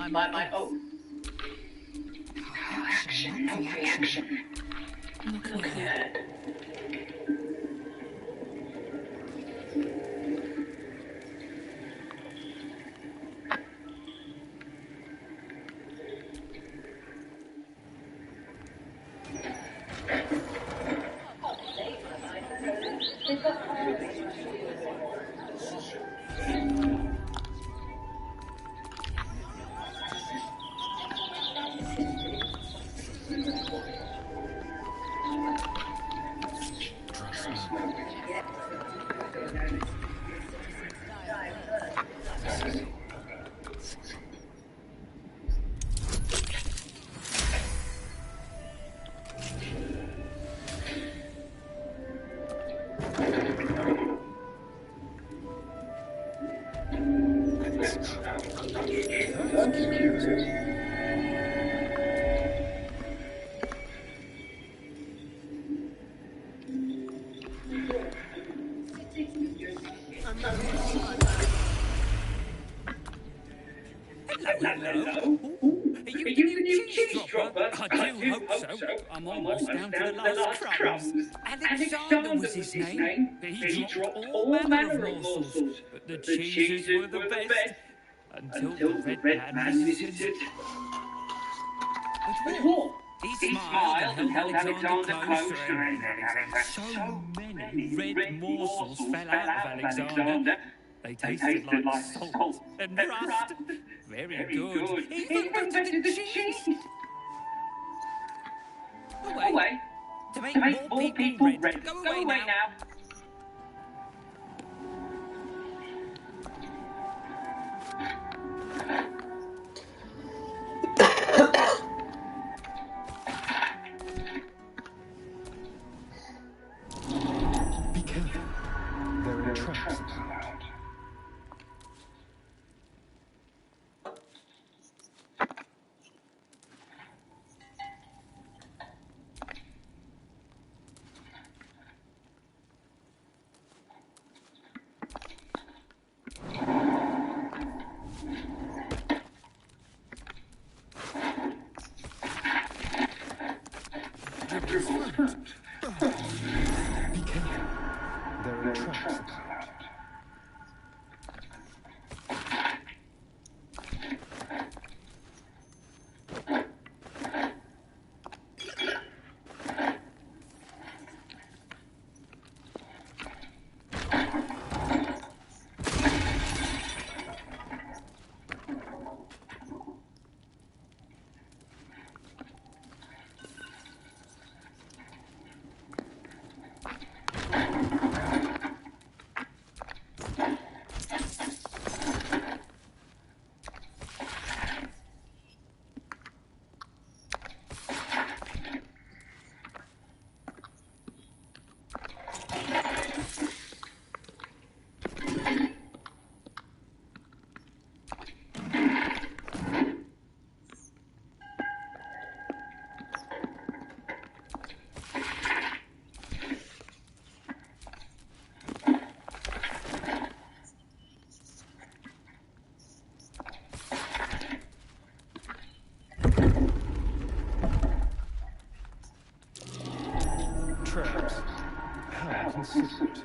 My oath. No action, no reaction. Look ahead. Hello. Are you the new cheese dropper? I do hope so. I'm almost down to the last crumbs. Alexander was his name. He dropped all manner of morsels, but the cheeses were the best. Until the red man visited. But what? He smiled and held Alexander closer, and so many red morsels fell out of Alexander. They tasted like salt and rust. Very good. Even better than cheese. Away. To make more people red. Go away now. consider it.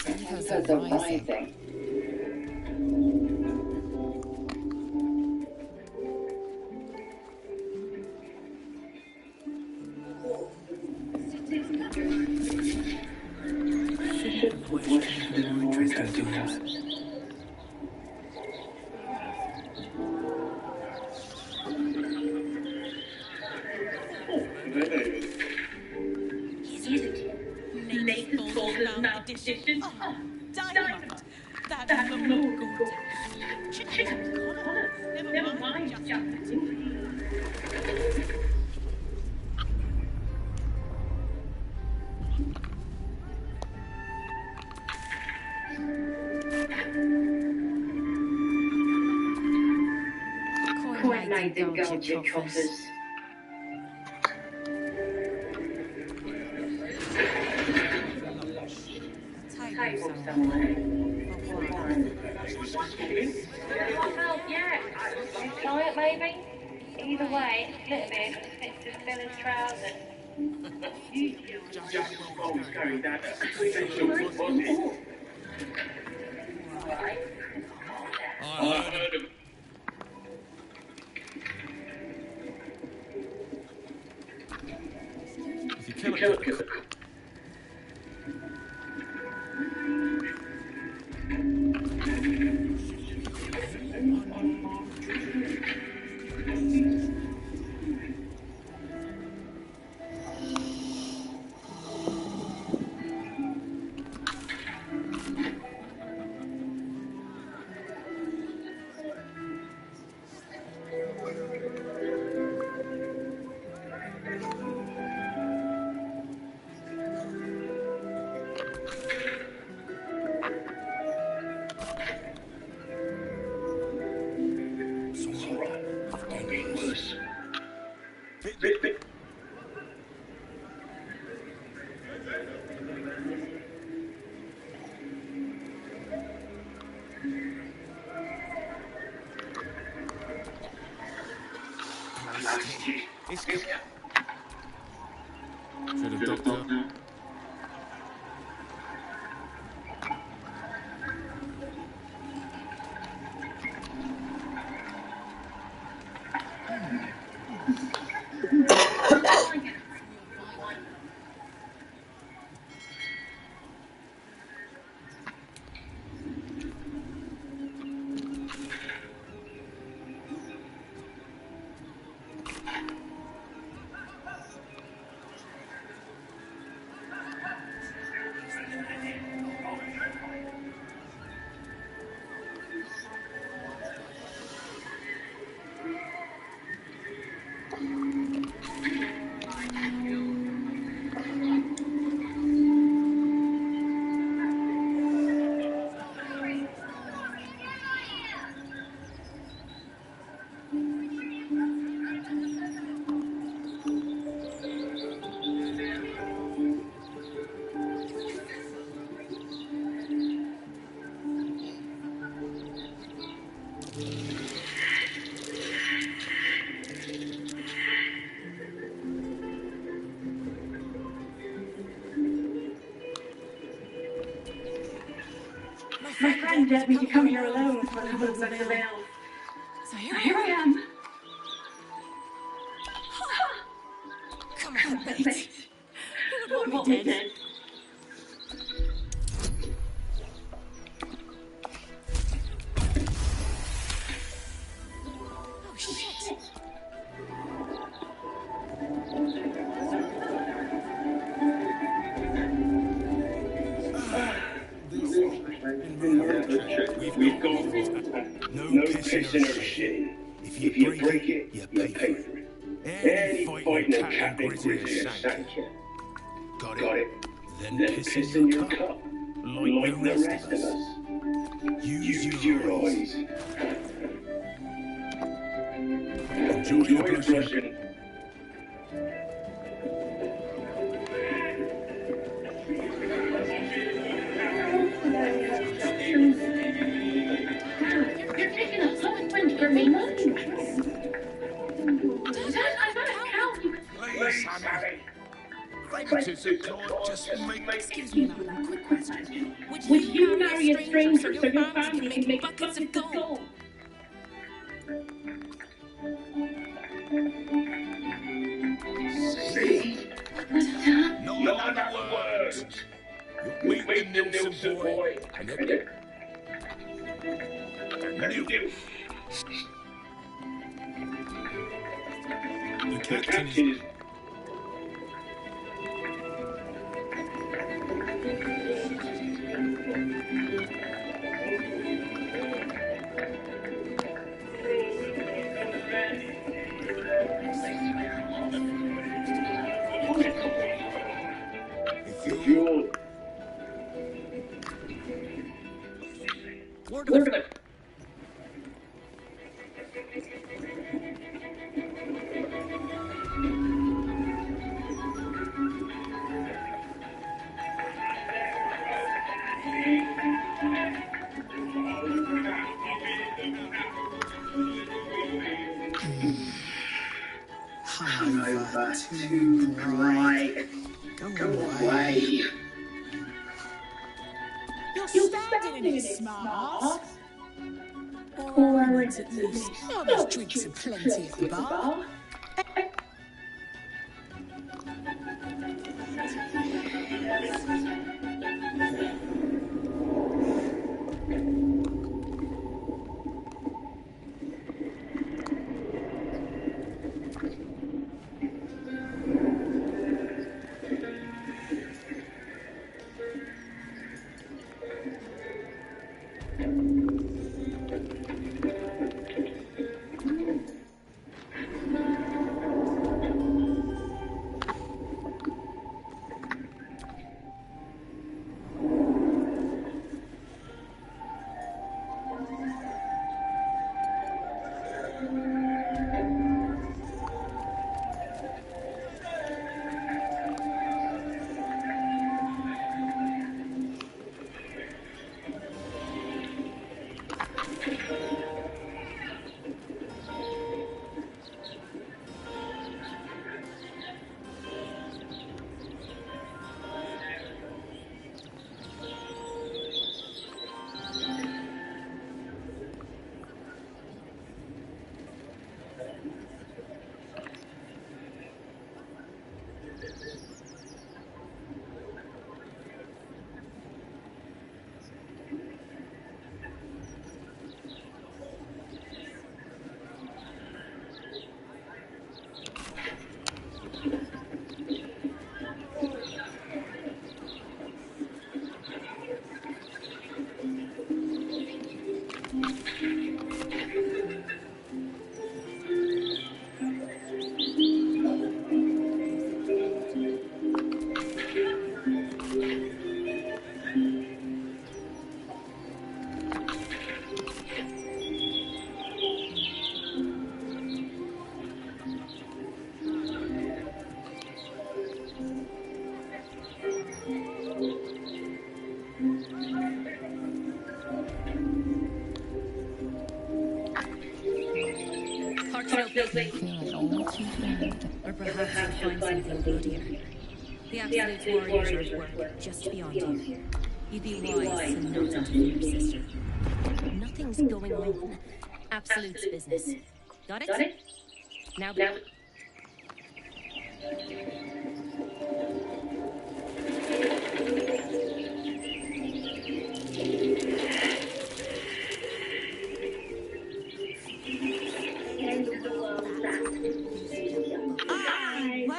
Echoes are rising. Shouldn't have wished to have more interesting times. Latest Baldurs now edition. Oh, diamond. That Lord Gortash. Chicken colours. Never mind just Coin-made gold your coffers. Table somewhere. Yeah. Try it maybe. Either way, it's a little bit. It's just Bella's trousers. Just always carry that potential. I heard him. If you cannot cook, should have doctor. hadn't dared me to come here alone for the hoods of ill. So Here I am. Come on, mate. Who would want me dead? Oh, shit. We've got no pissing or shitting. If you break it, you pay for it. Any fighting a cat and grizzly or sank. Got it? Then piss in your cup. Like the rest of us. Use your eyes. Enjoy the brushing. You're taking a punishment for me. I don't count you. Please, Sammy. Acquaintances of Claude just make... Excuse me, madam, quick question. Would you marry a stranger so your family can make buckets of gold? See? No other words. You meet the Nilsson boy. The captain is... We're gonna... Over too bright. Go away. You're standing in it, smart. Or orange at least. Oh, there's drinks and plenty at the bar. Or perhaps you'll find something bloodier. The Absolute Warriors are at work just beyond you. You'd be wise to not interfere, sister. Nothing's going on. Absolute's business. Got it? Now.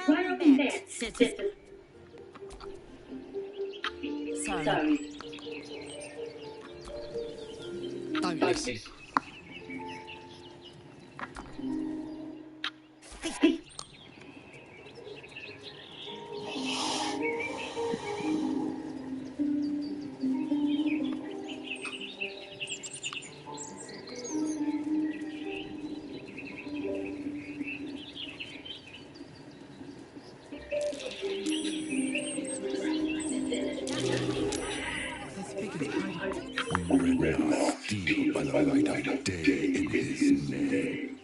Well met, citizen. Sorry. Don't listen. We may steal by the light of day in his name.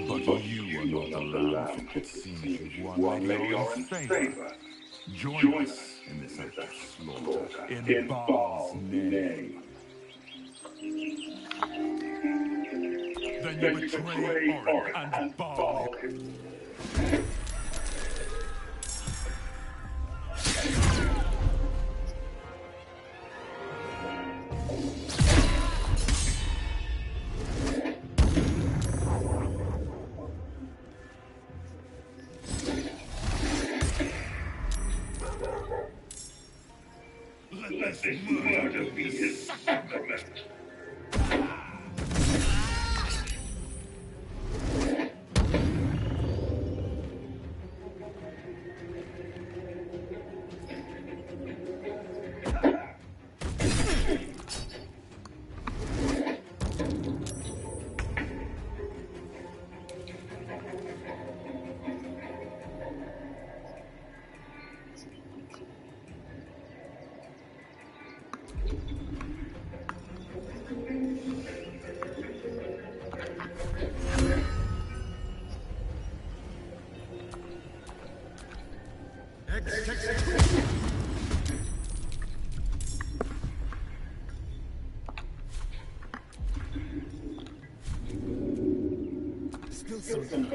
But you are not the lamb it seems you've won Lady Orion's favor. Join us in this act of slaughter in Baal's name. Then you betray Orion and Baal. Let this murder be his sacrament. Still something.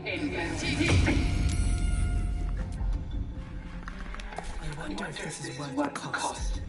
I wonder if this is worth the cost.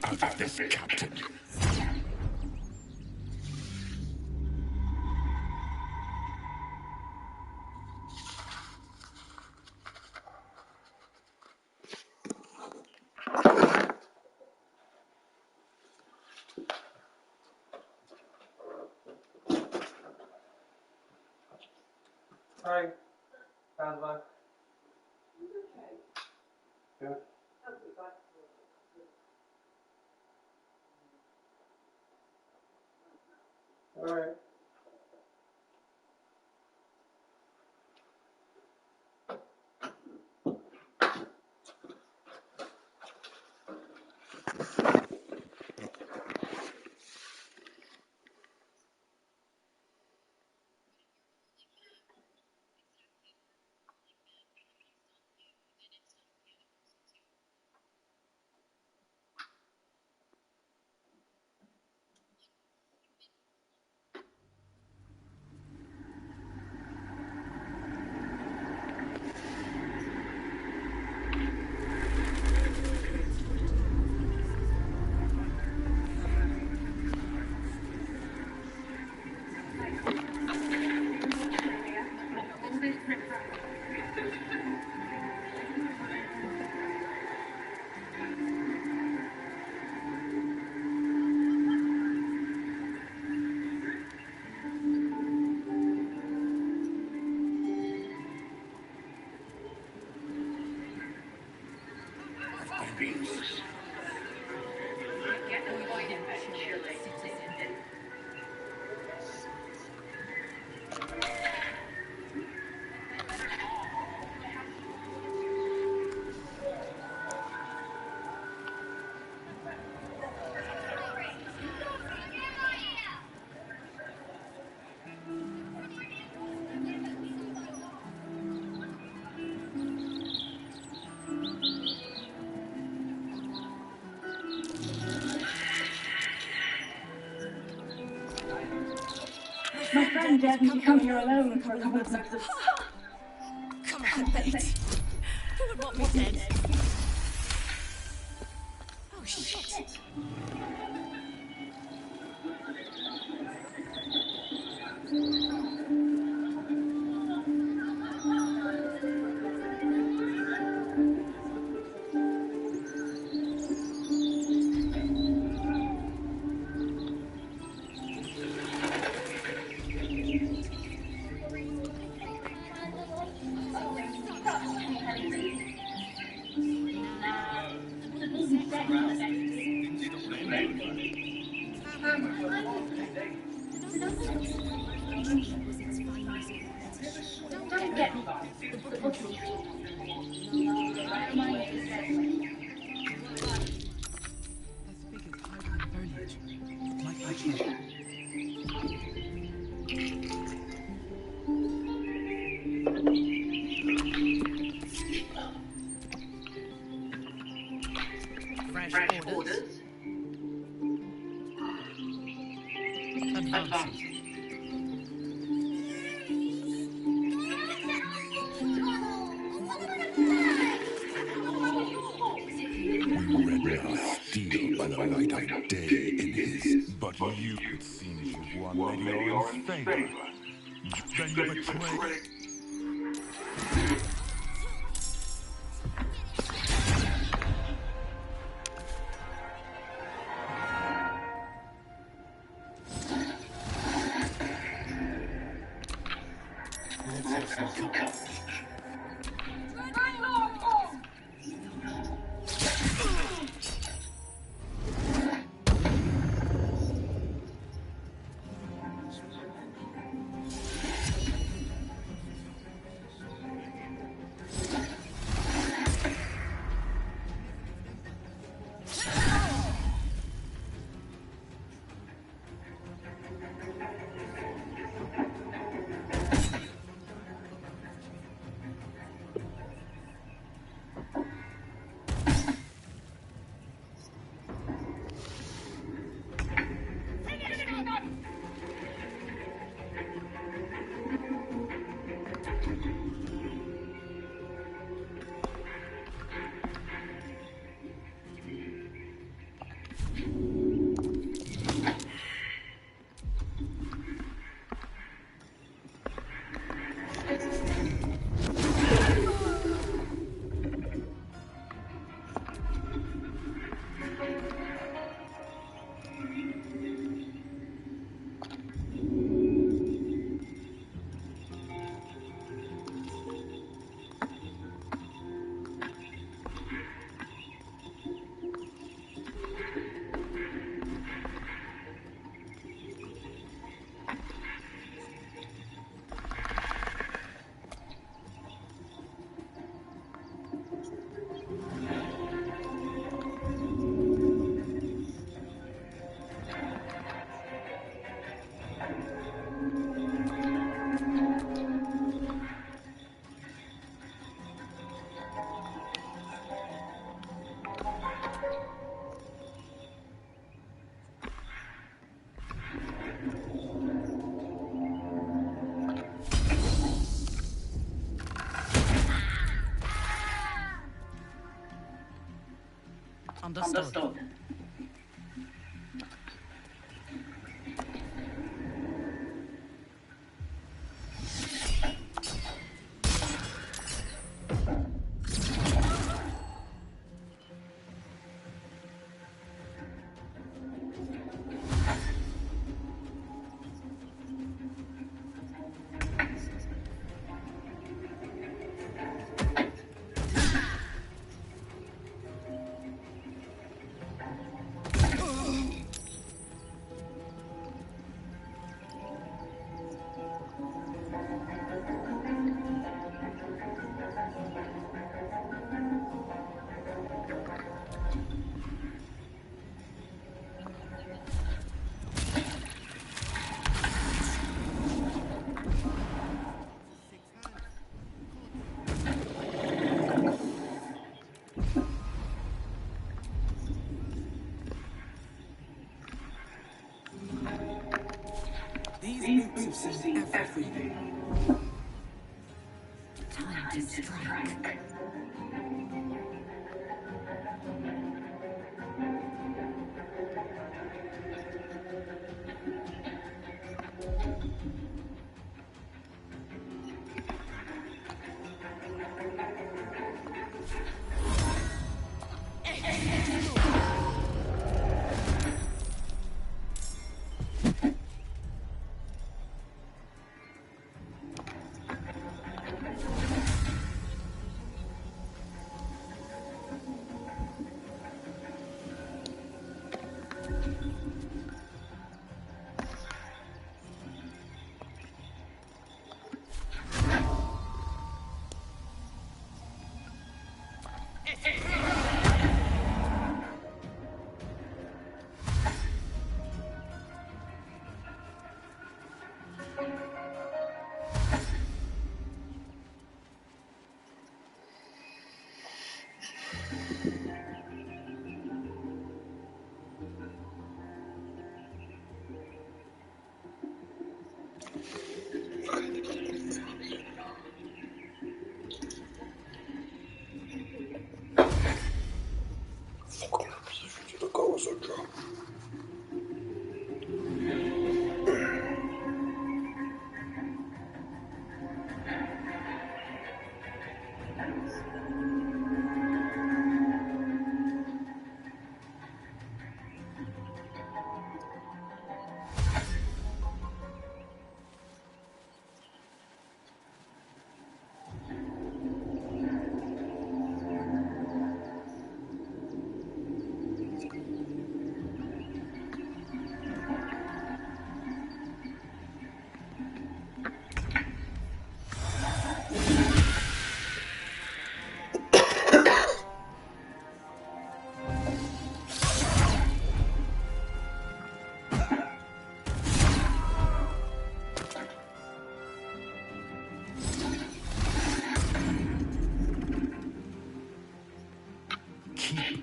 out of this, Captain. Hi. How's life? Good. Alright. My friend dared me to come here alone for a couple of months. Come on, mate. Who would want me dead? Oh, shit. Don't get me wrong. The book is Like my children. Fresh orders. Advancing. Steel by the light of day in his, but you, it seems, you've won Lady Oren's favor. Then you betray. Let's have some cover. Understood. These boots have seen everything. Time to strike.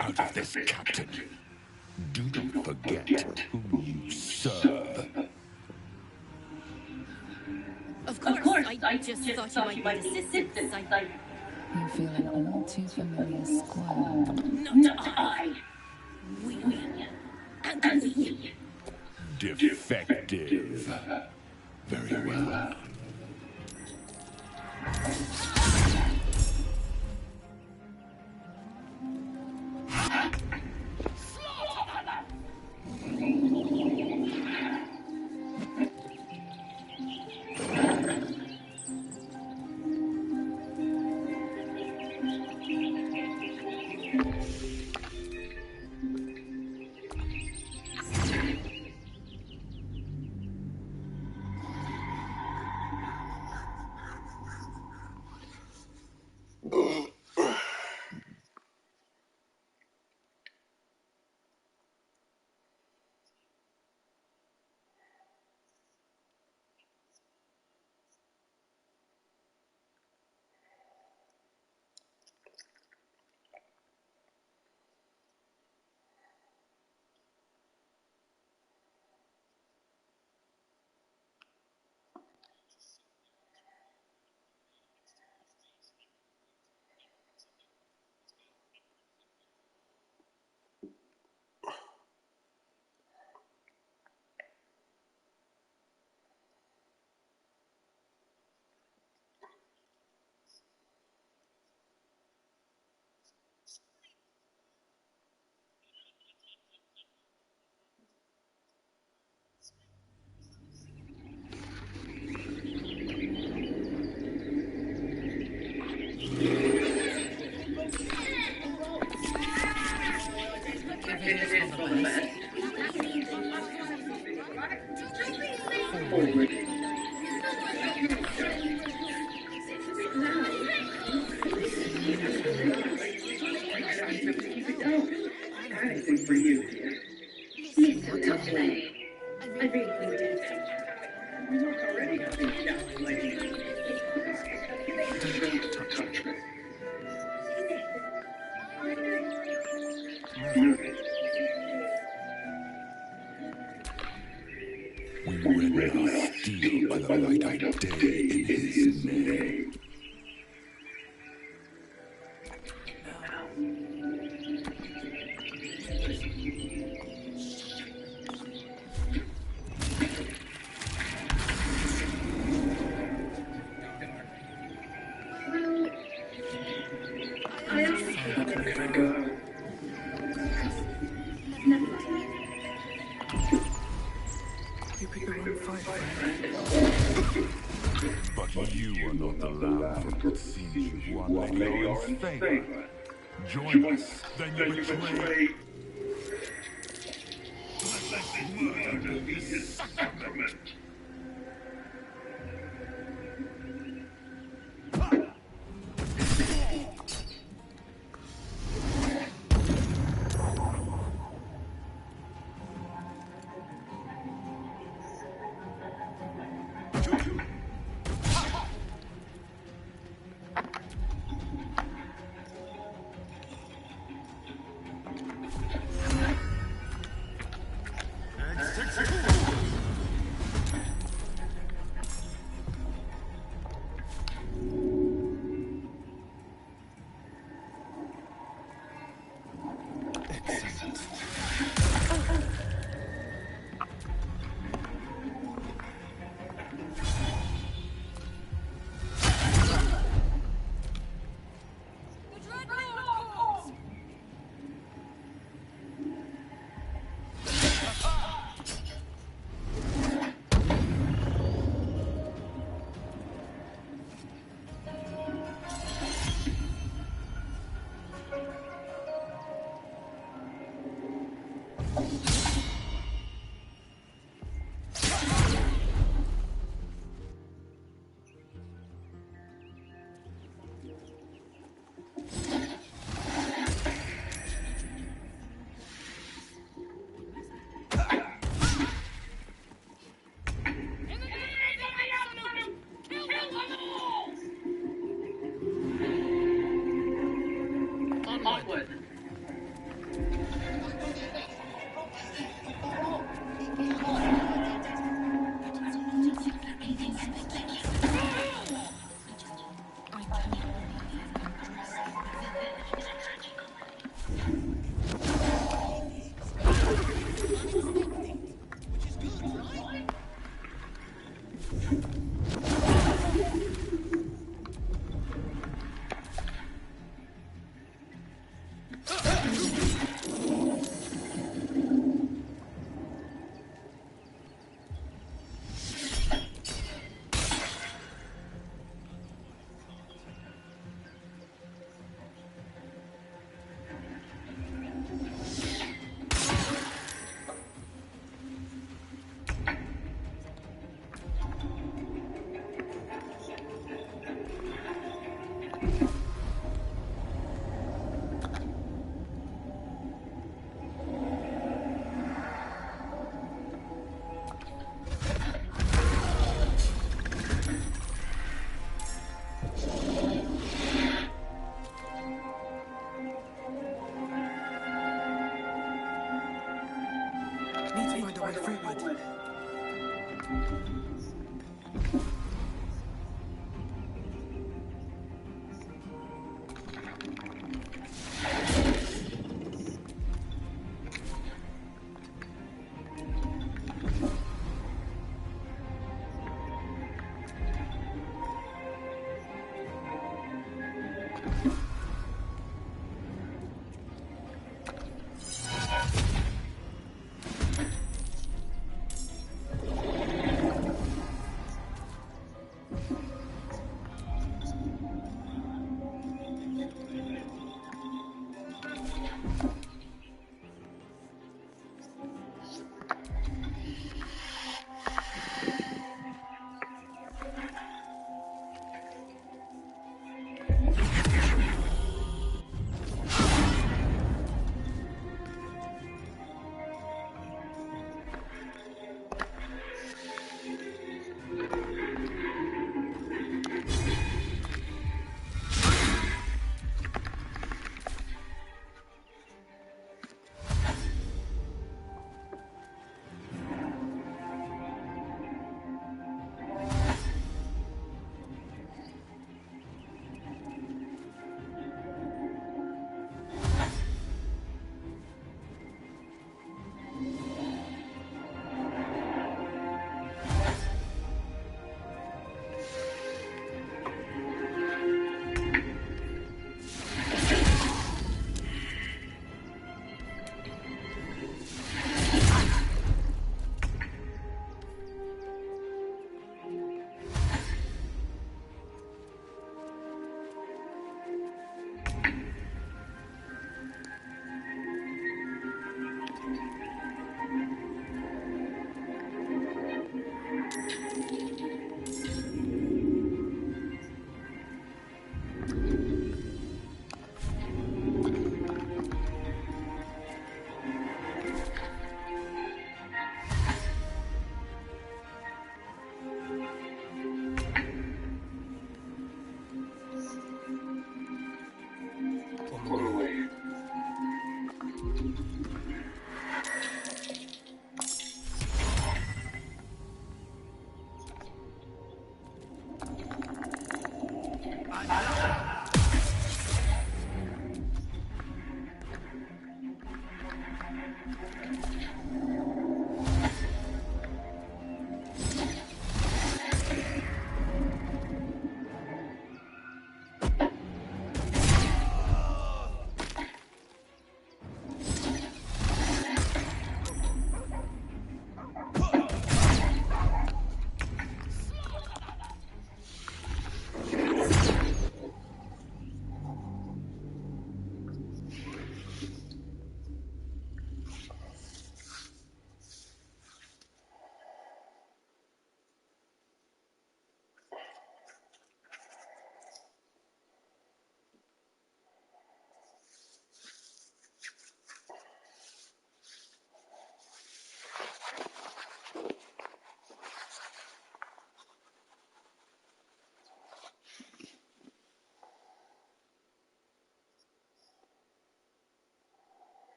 Out of this, Captain. Do not forget whom you serve. Of course, I just thought you might need assistance. You feel an all too familiar squirm. Not I. We. And we. Defective. Very well. are not the lamb from it seems you've won Lady Oran's favor. Join us, then you betray. Let murder be his sacrament.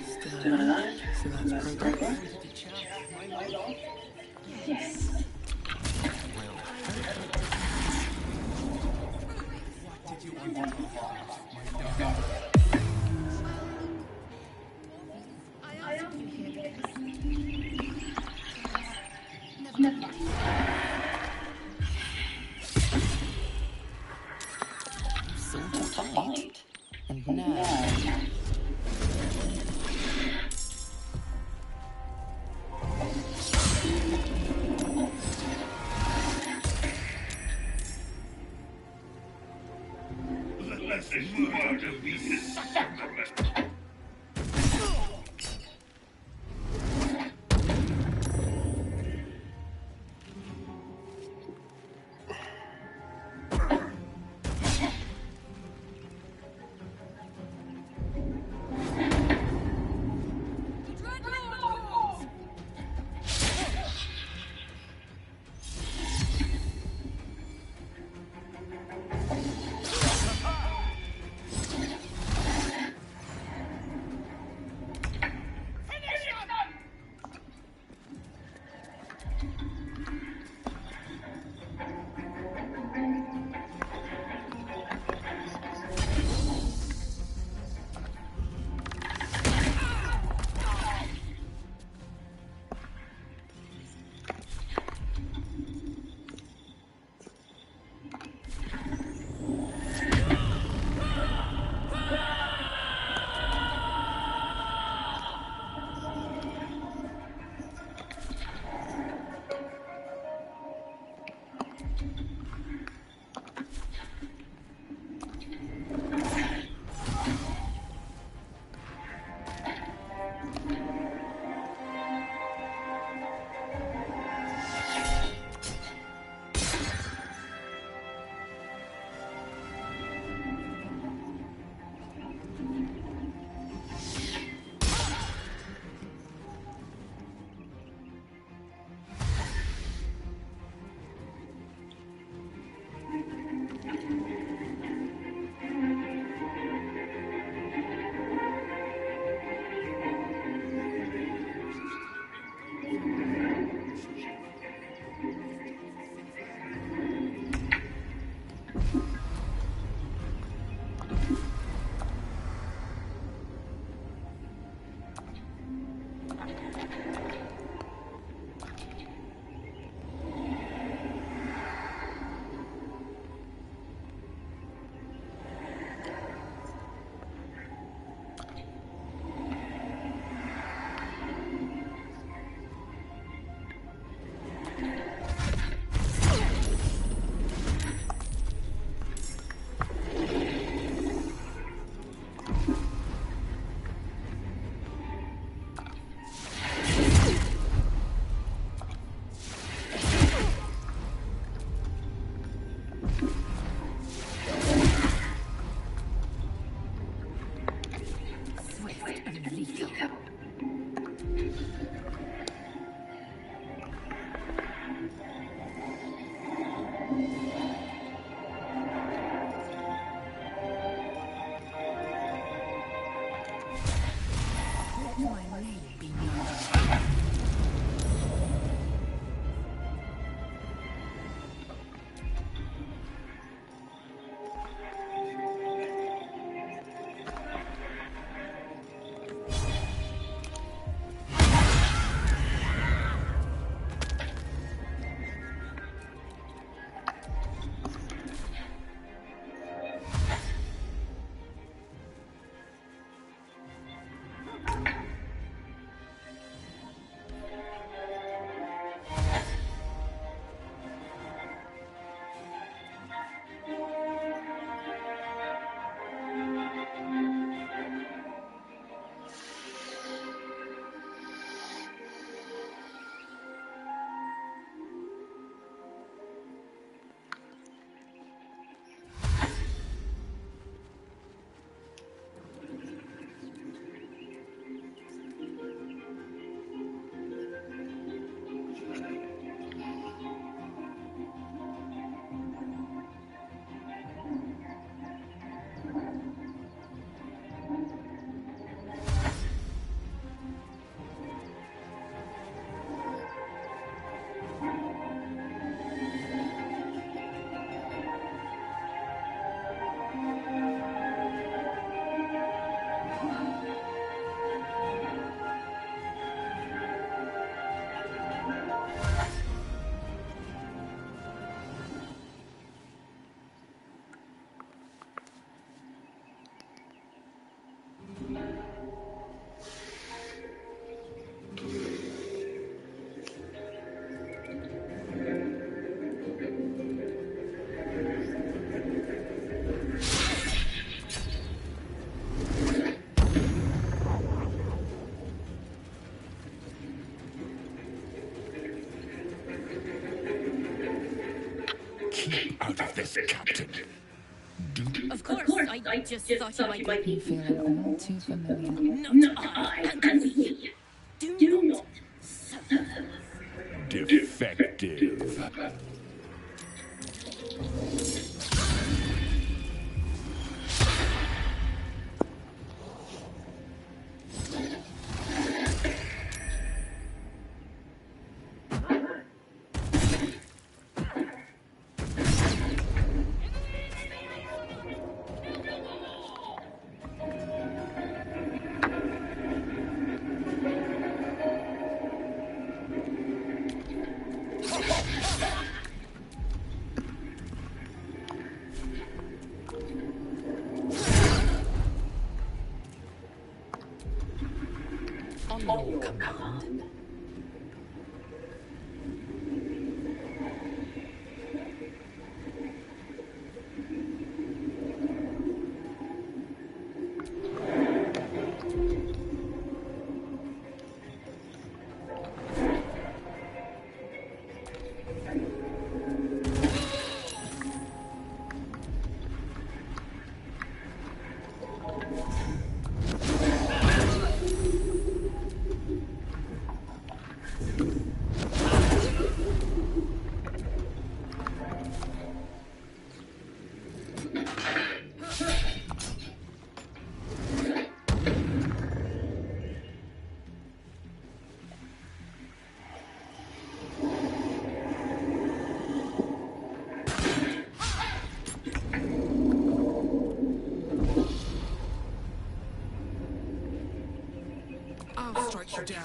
Still alive? So that's progress. Yes. What did you want to talk about, my darling? I asked you here because... Never mind. Sort of fight. And now... Let this murder be will be needed. Out of this, Captain. Of course, I just thought you might be feeling all too familiar. Not I, and we do not suffer. Defective. On your command. I'll strike you down.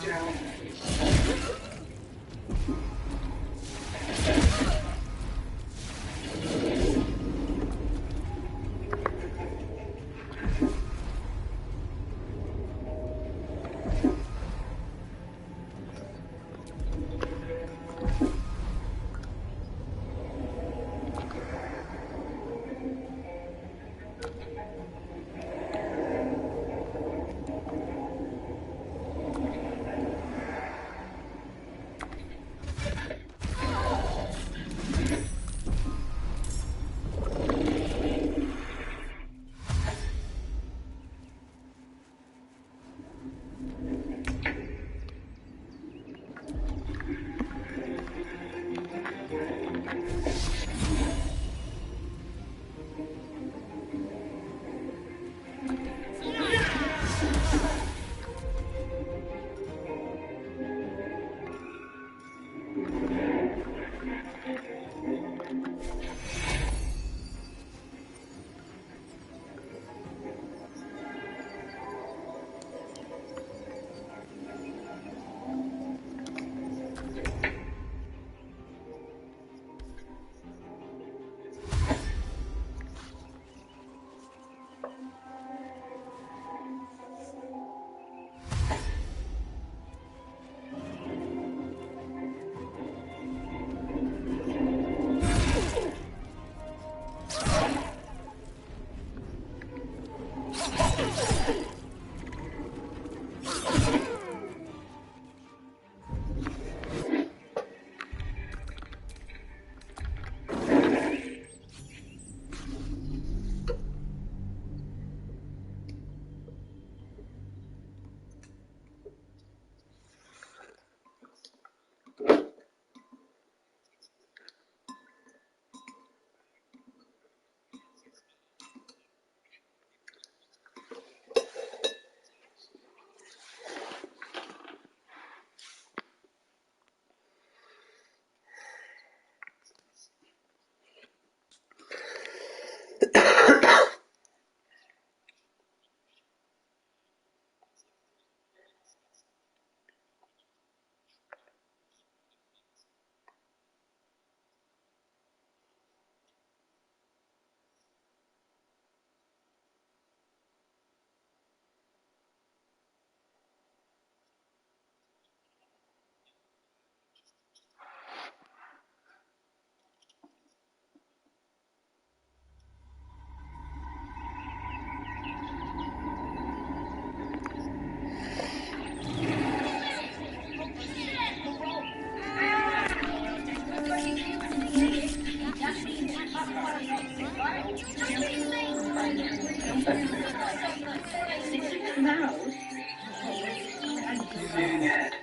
head.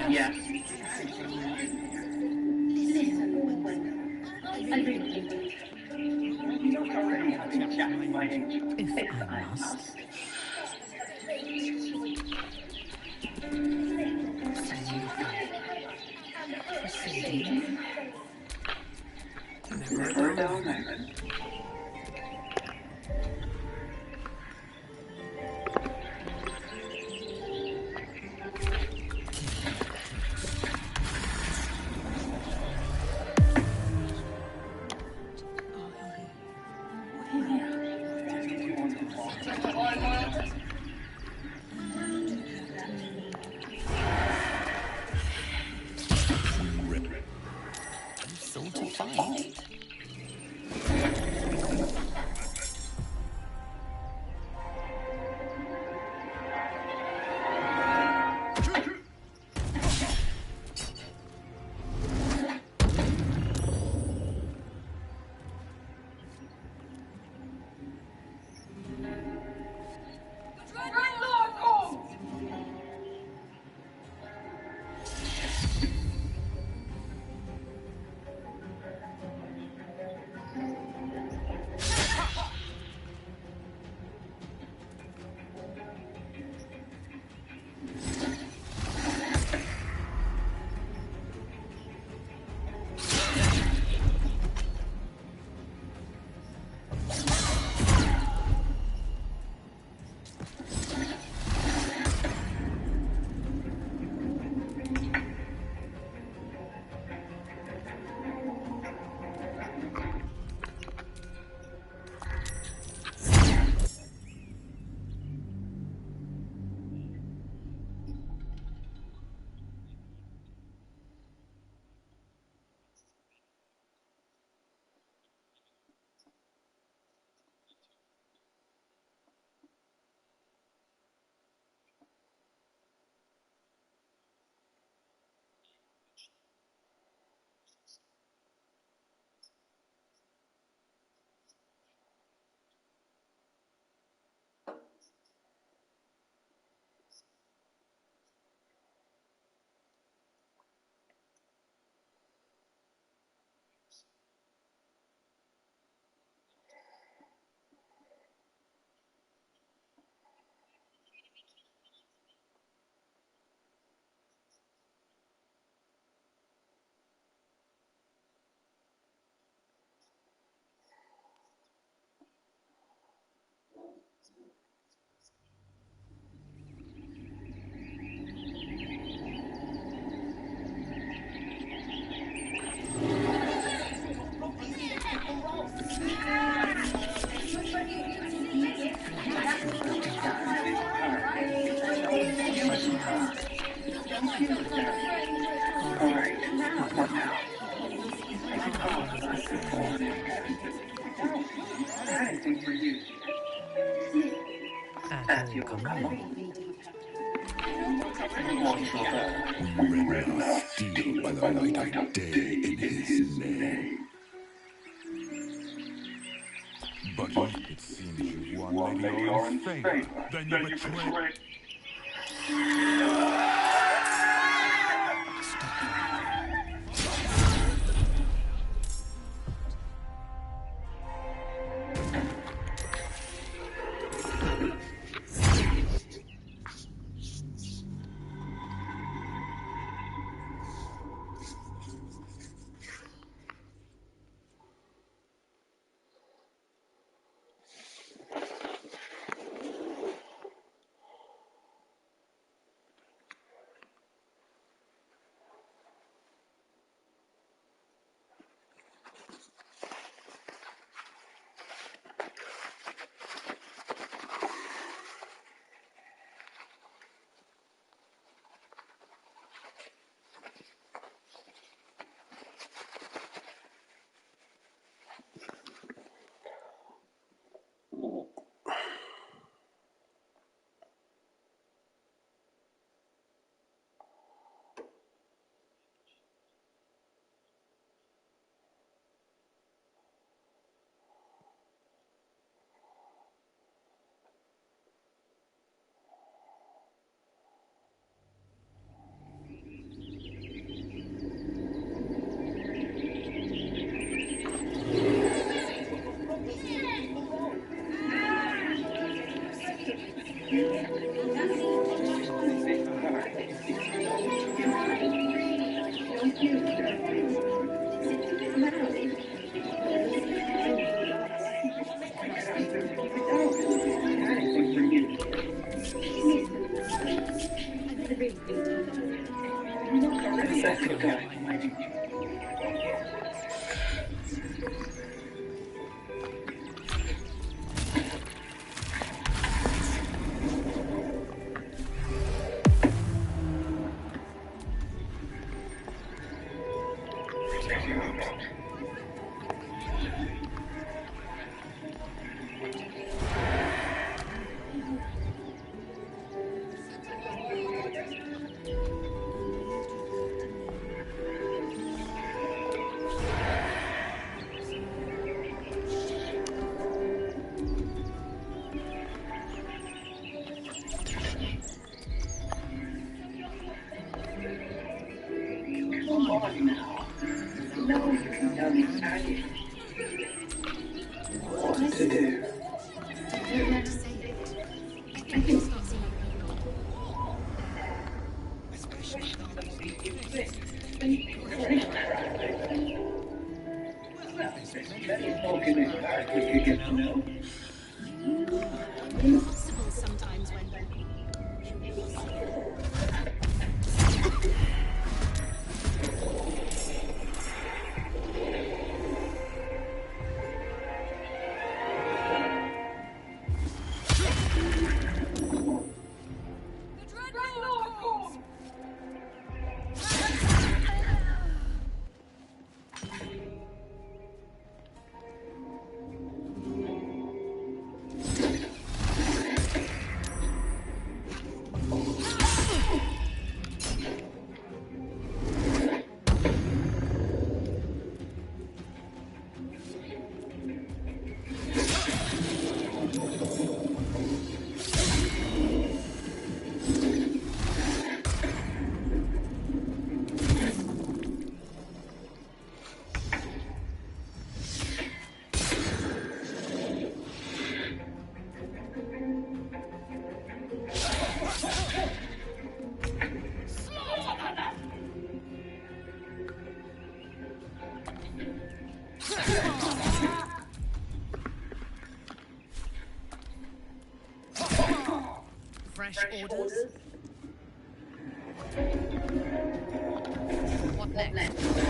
Yes. Listen, Went. I really do. You're already having a chat with my angel. If I must. So you proceeding? Never a dull moment. Soul to fight. At your command. We rend our steel by the light of day in his name. But it seems you won Lady Orin's favor. Then you betray. Impossible sometimes when fresh orders. What next?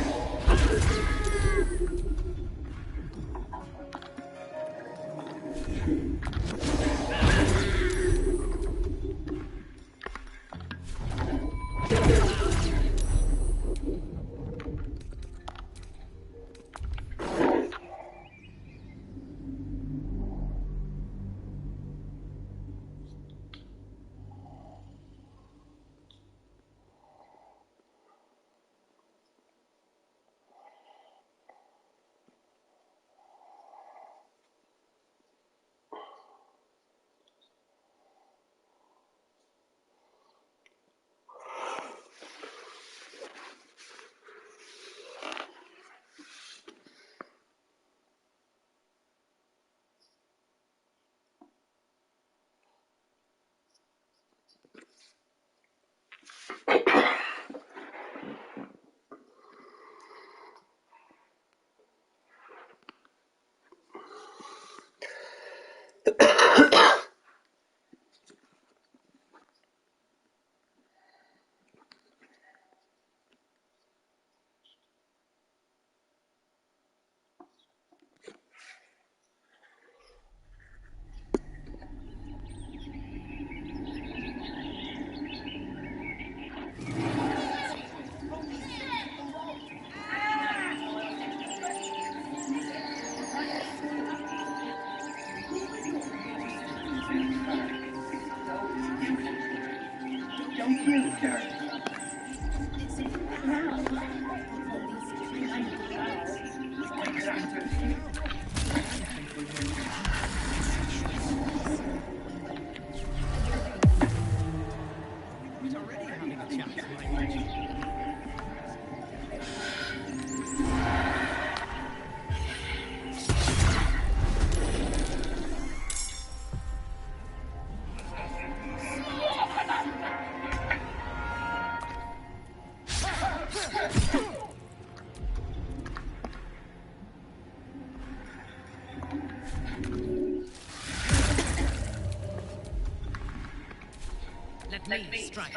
Let me strike.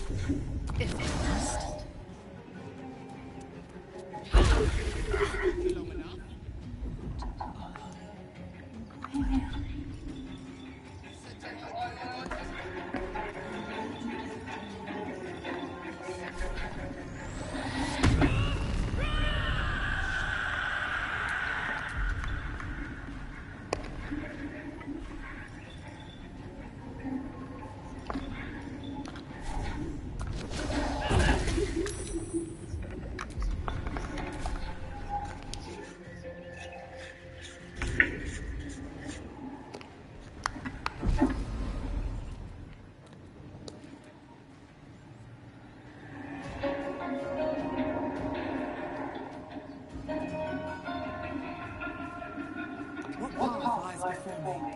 If it must. What path lies before me?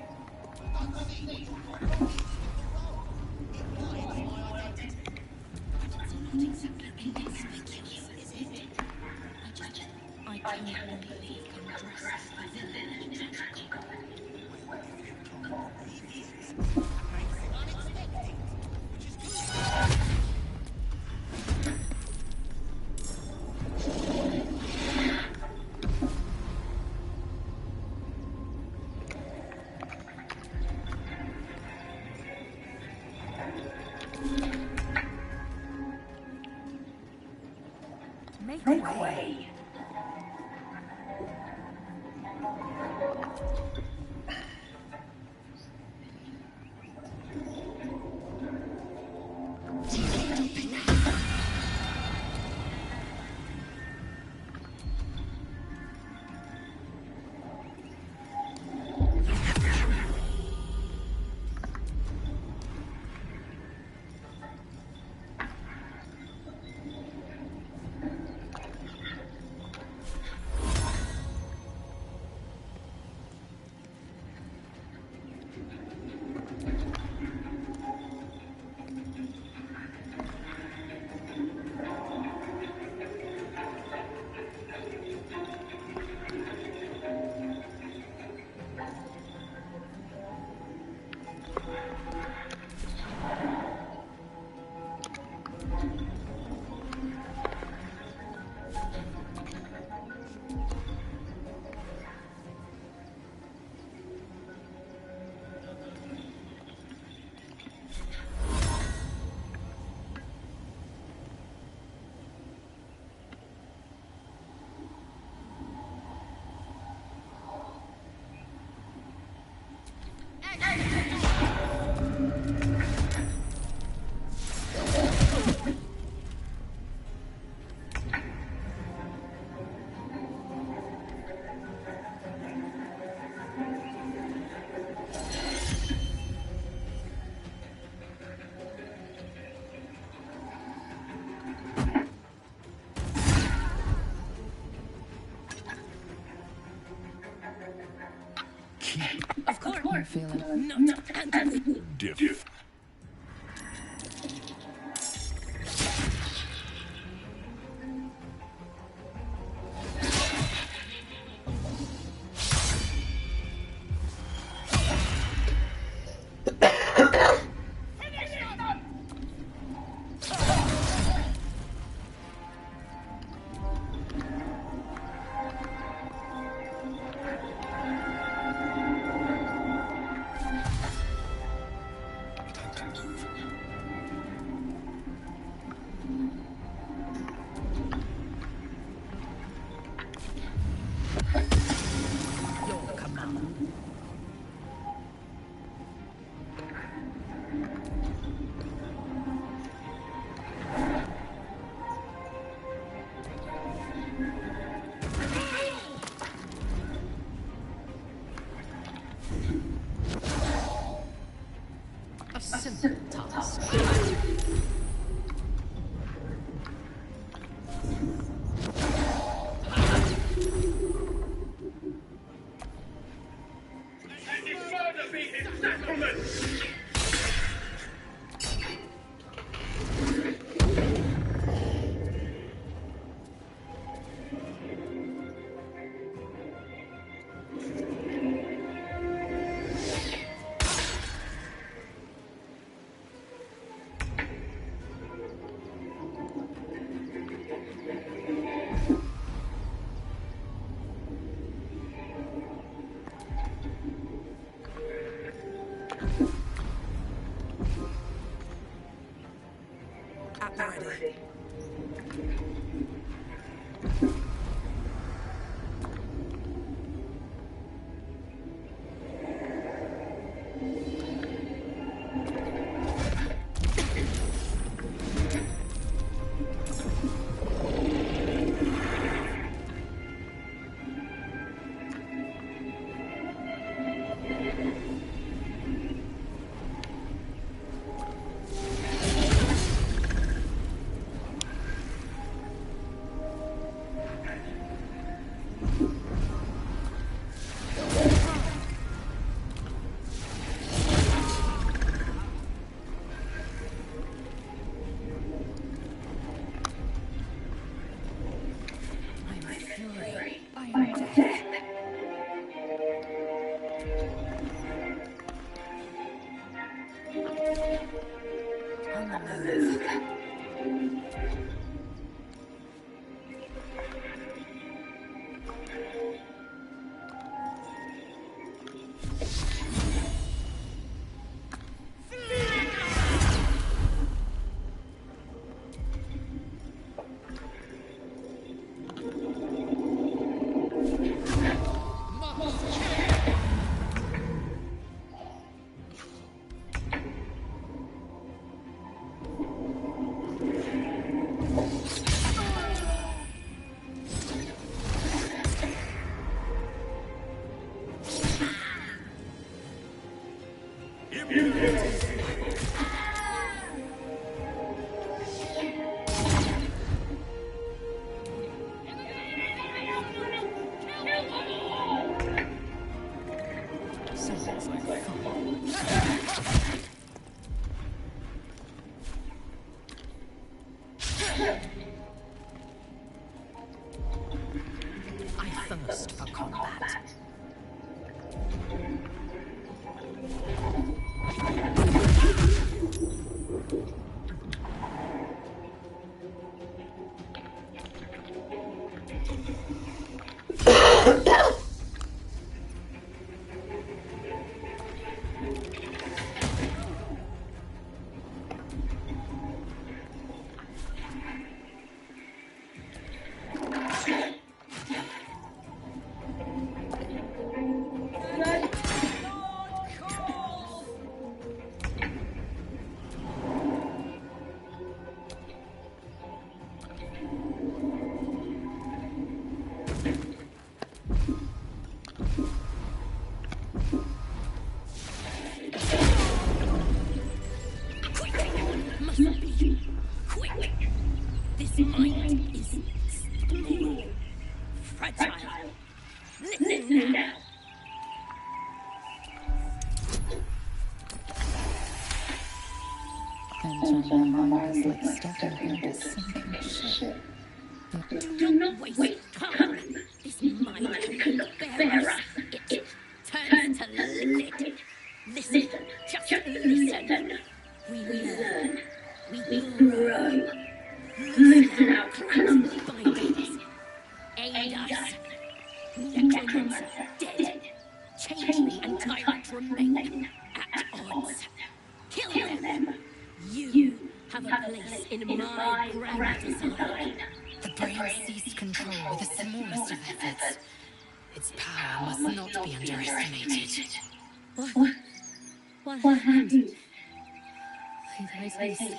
Not exactly inconspicuous, is it? I can't believe come dressed like the village magical. Make way. Of course. I feel it. Not handling. Diff. Your command. A simple task. At the ready. I thirst for combat. Do not waste time. This mind cannot bear us. It turns to lead. Listen, just listen. We learn. We grow. Listen out, close bindings. Aid us. Necromancer dead. Changeling and tyrant remain at odds. Kill them. You have a place in my grand design. The brain seized control with the smallest of efforts. Its power must not be underestimated. What happened? I taste.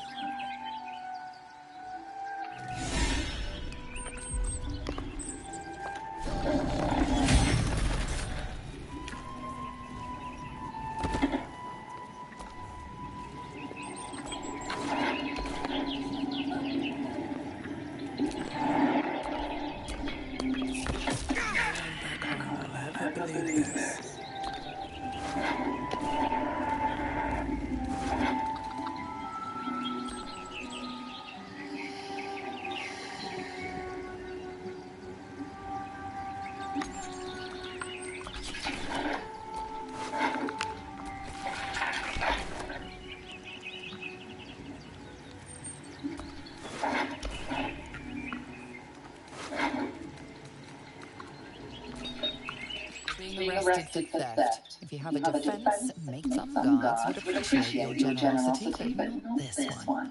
Arrested for theft. If you have a defense, make some guards would appreciate your generosity, but not this one.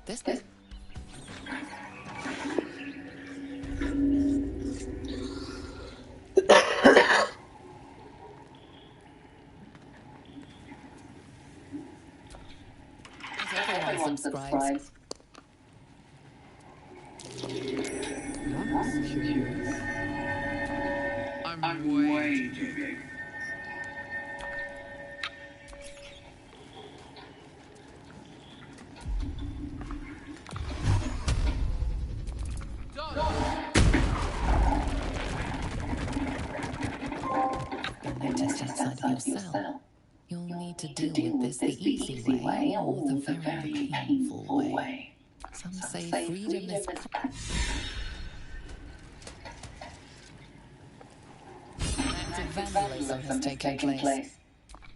This everyone subscribes. That's curious. I'm way too big. Noticed outside of your cell. You'll need to deal with this the easy way or the very painful way. Some say freedom is active vandalism has taken place.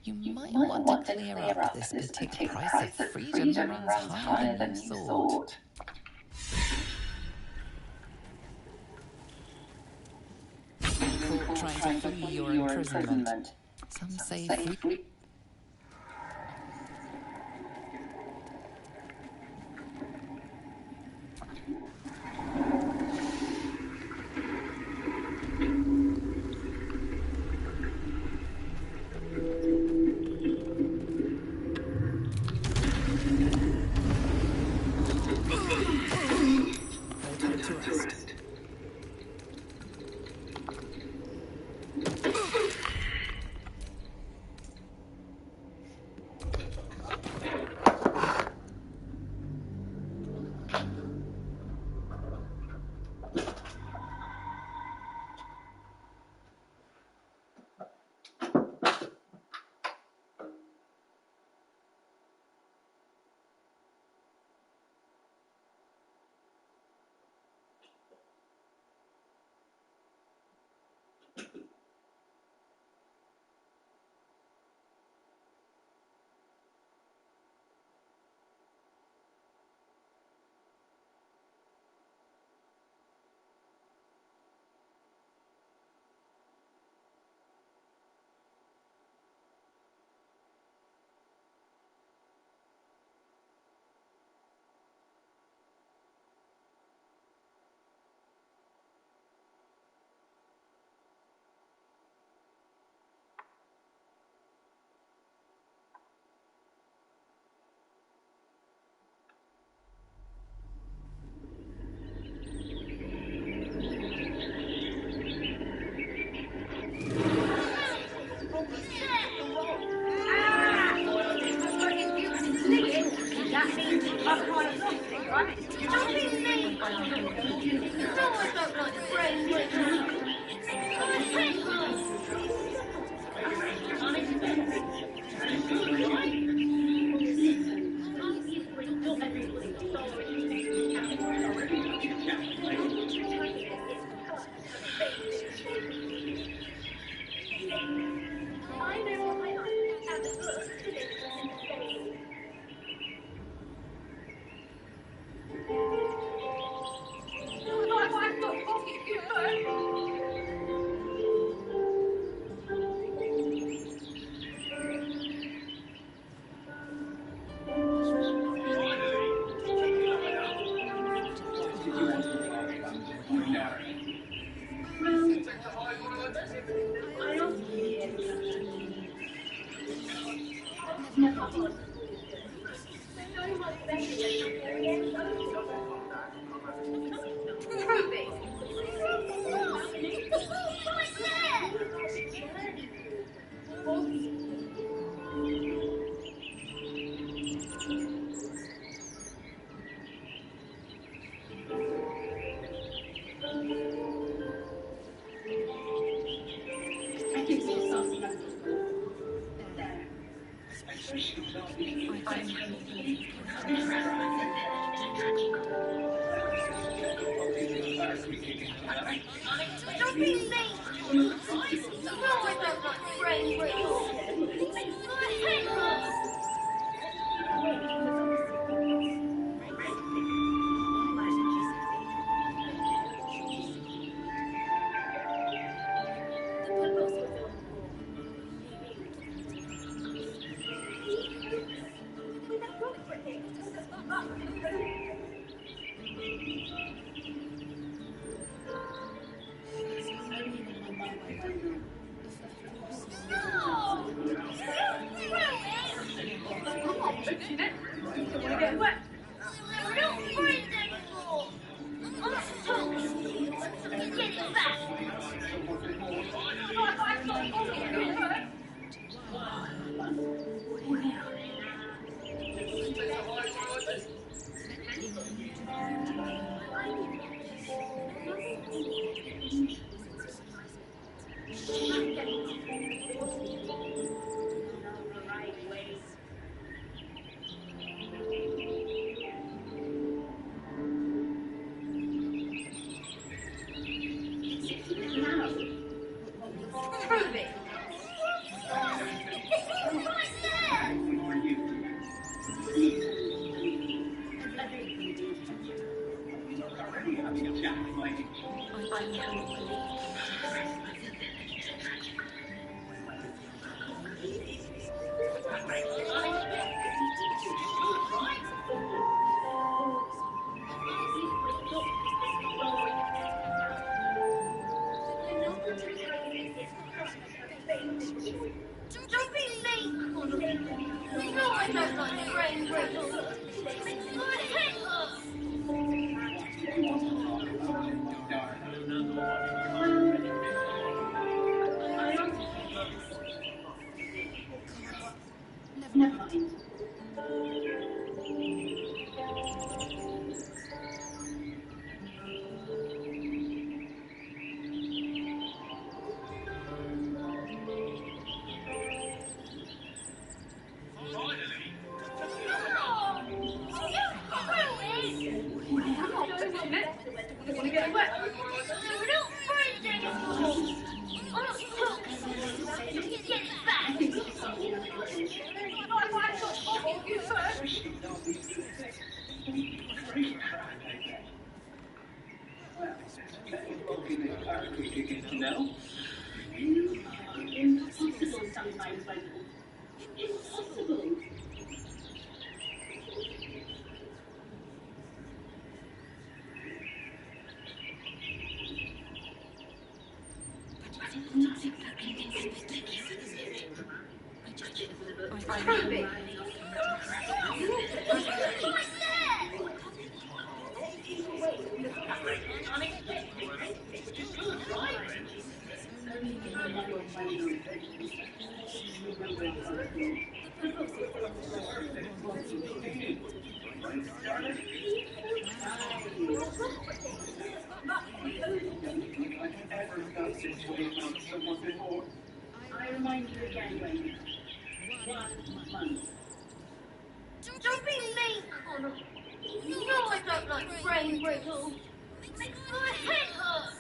You might want to clear up this particular price of freedom runs higher than you thought. Caught trying to flee your imprisonment. Some say free. fixing it. Don't want to get wet. We don't freeze anymore. I'm not talking. Get it back. Prove it. It's right there. Don't be mean, Connor. You know I don't like brain brittle. Makes my head hurt. Never mind. No? You are impossible sometimes, my lord. Impossible. Prove it. I remind you again, Ranger. 1 month. Don't be mean, Connor. You know I don't like brain brittle. Makes my head hurt.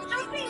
Don't be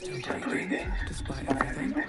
Still breathing, despite everything.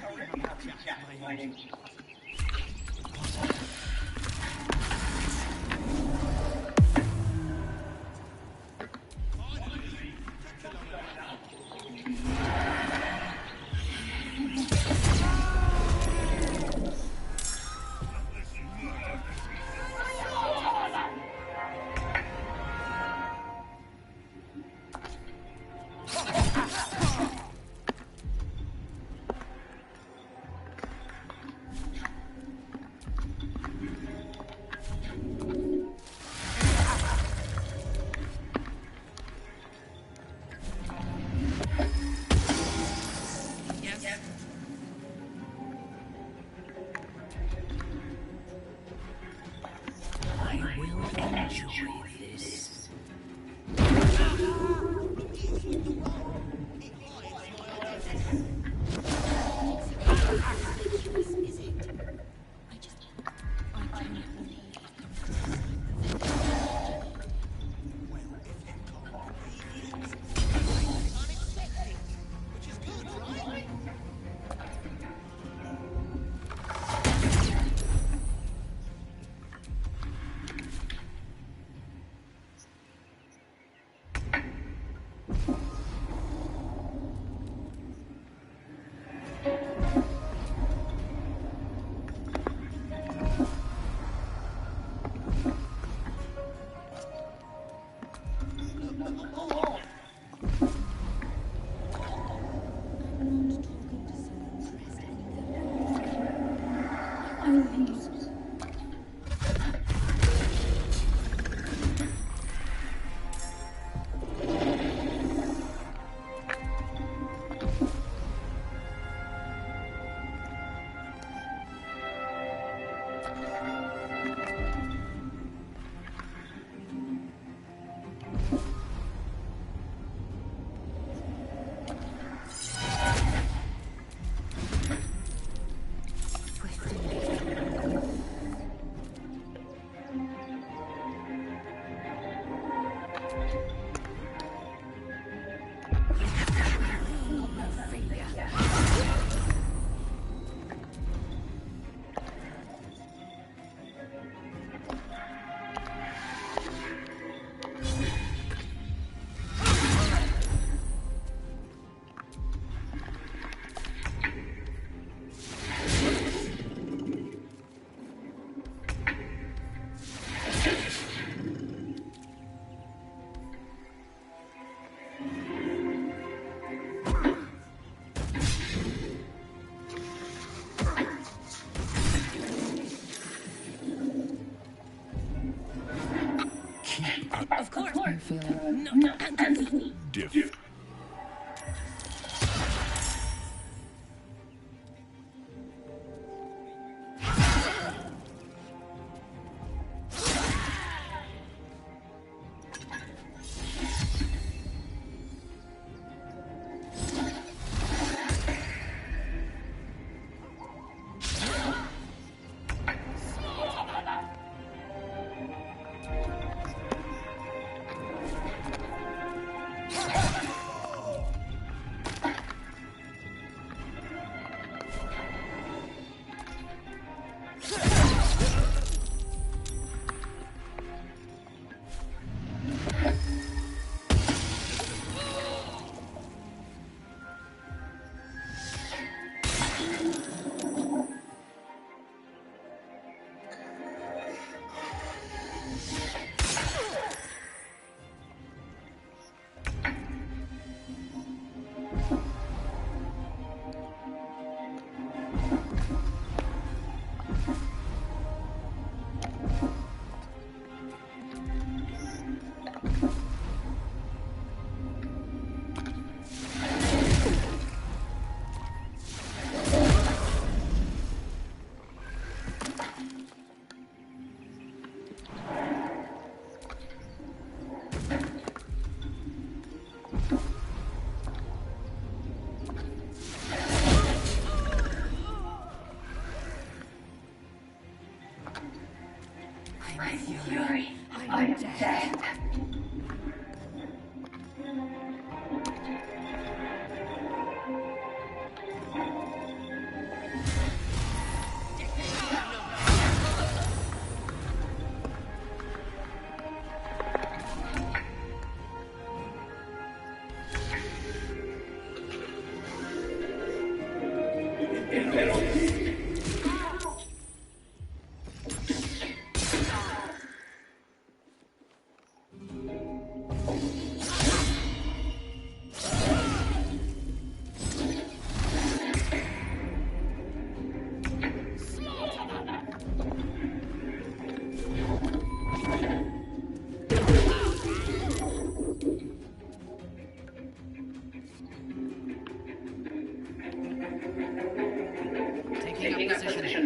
Taking up position.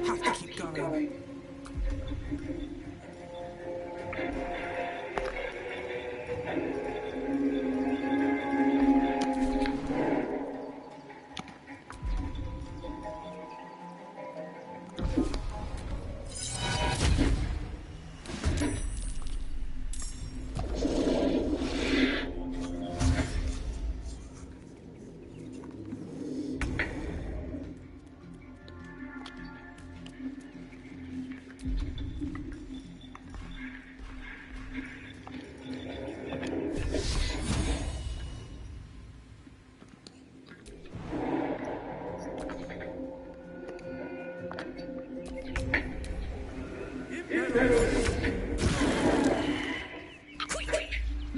Have to keep going.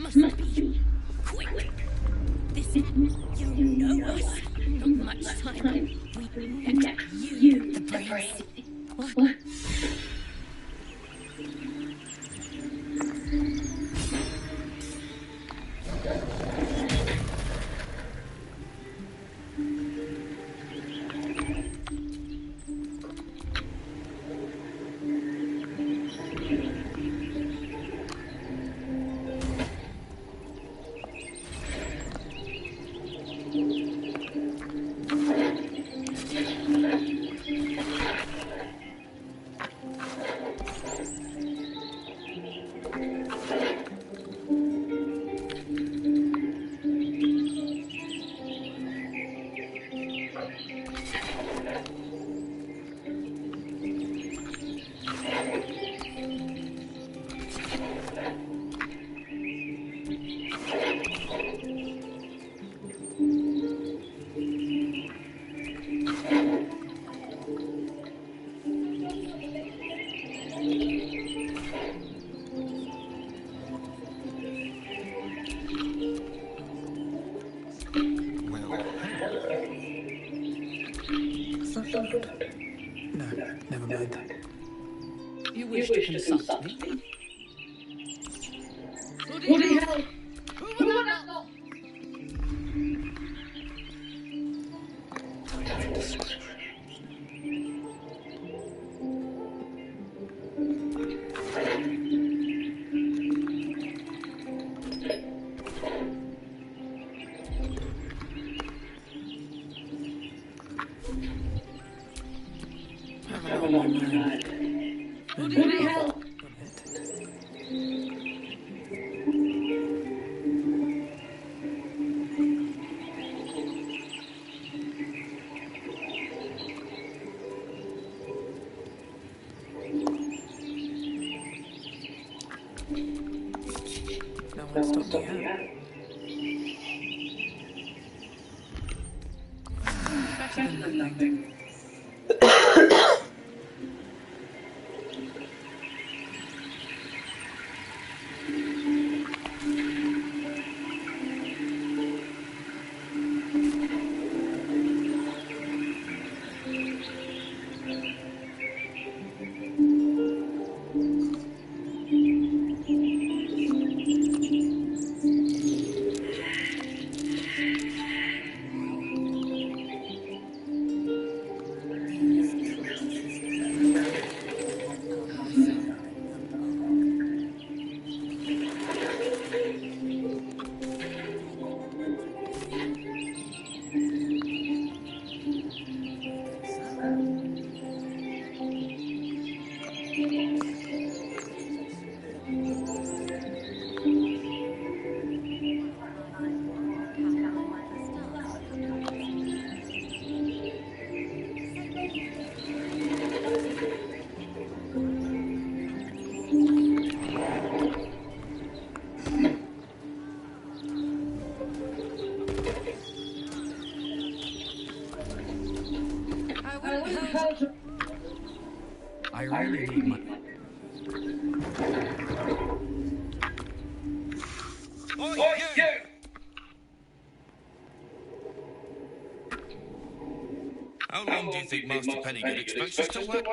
Must be quick. This you know us. Not much time. We get you the brains. What? No, never mind. You wish to consult me? Bloody hell! Who would that not? Have a long night. Bloody hell! No one stopped me yet. Better than nothing. really need my... Oi, you! How long do you think Master Pennygood expects us to wait?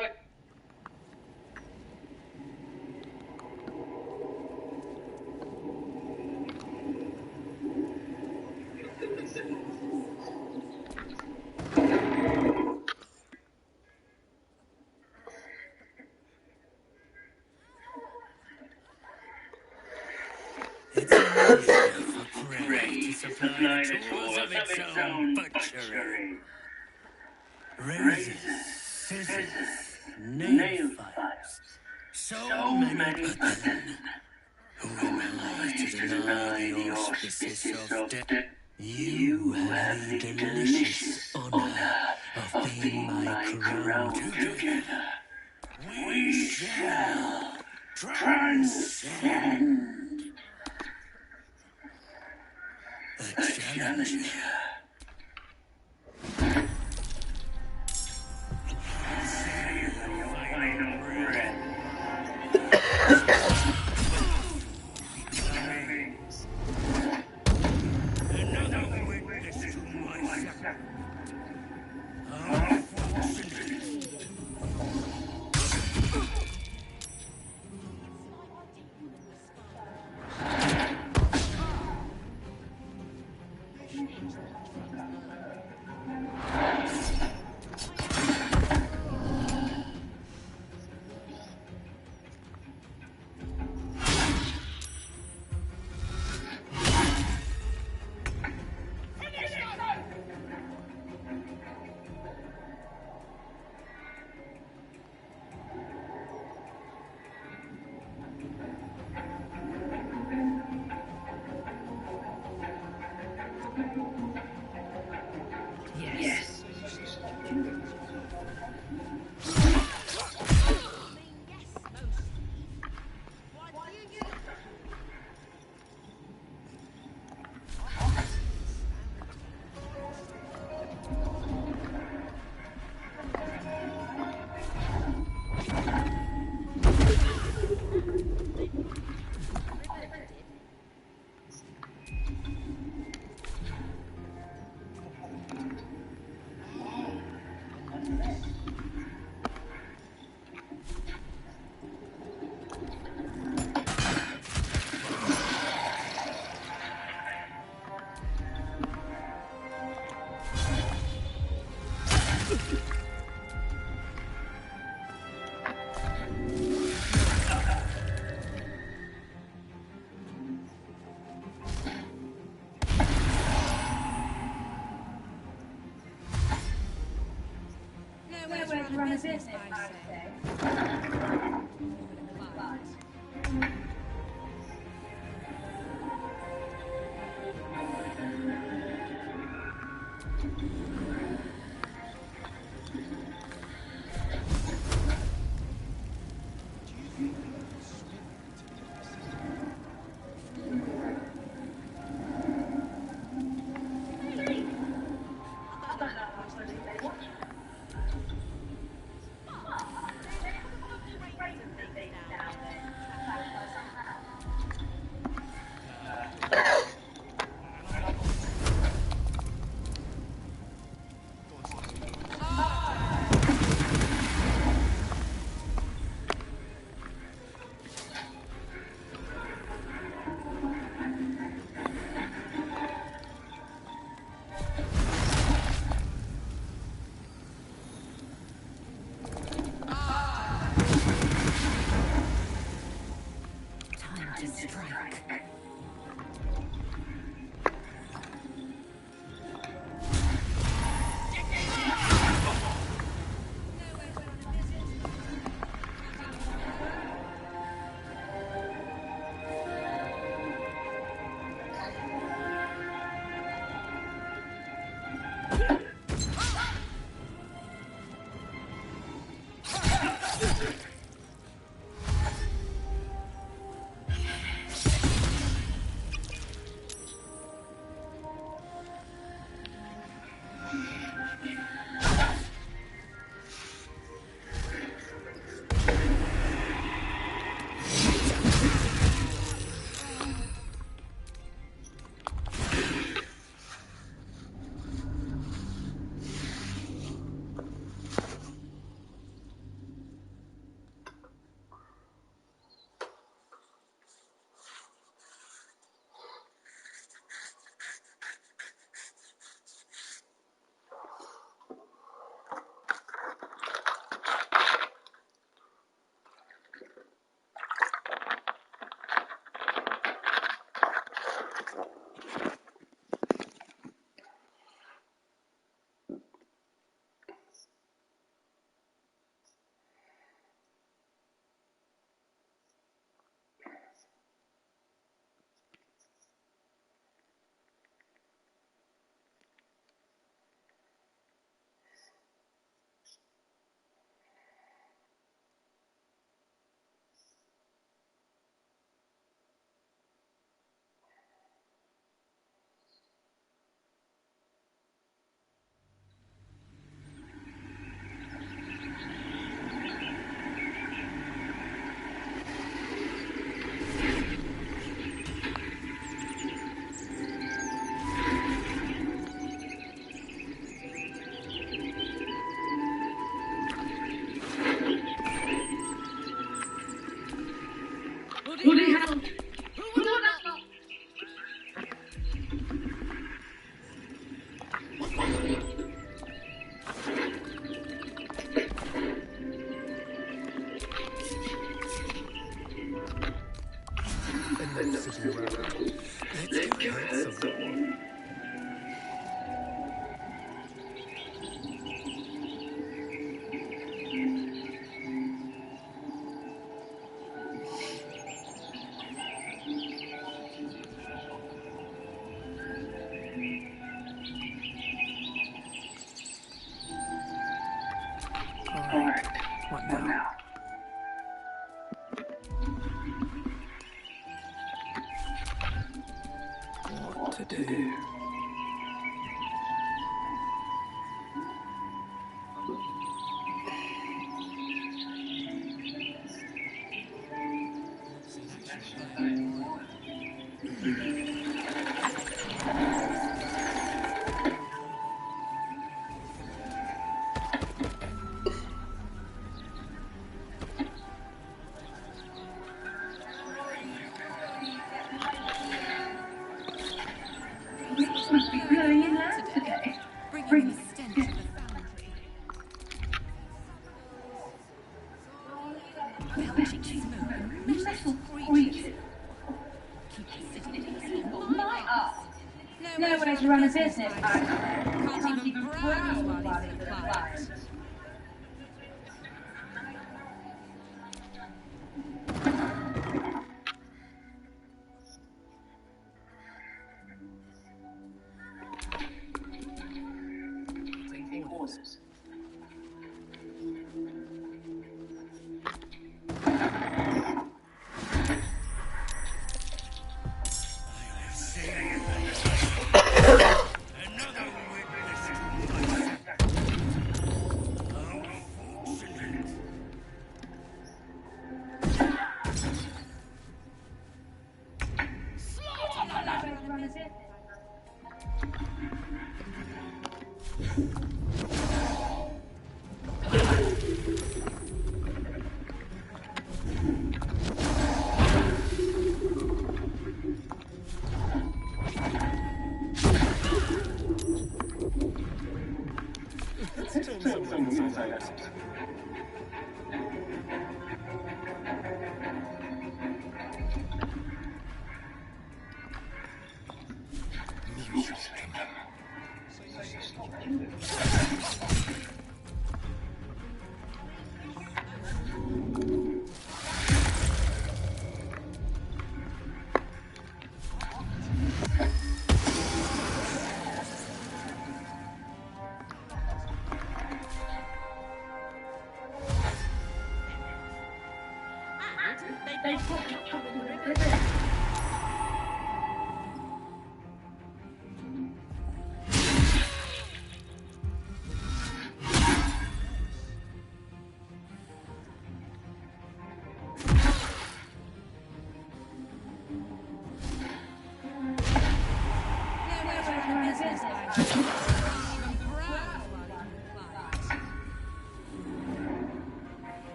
To supply the tools of its own butchery. Razors, scissors, nail files. So many butchmen who am I to deny the auspices of death. You have the delicious honor of being my crown. Together we shall transcend. A challenger. Another witness to my sacrifice. Nowhere to run a business, I say. enough sitting around. Let's go hurt someone. Alright, what now? What to do? Must be blowing in loud today. Bring the stench of the foundry. Belching smoke and metal creatures. Keep the city peaceful. My ass. No way to run a business. Can't even browse while he's in the fight. Orders.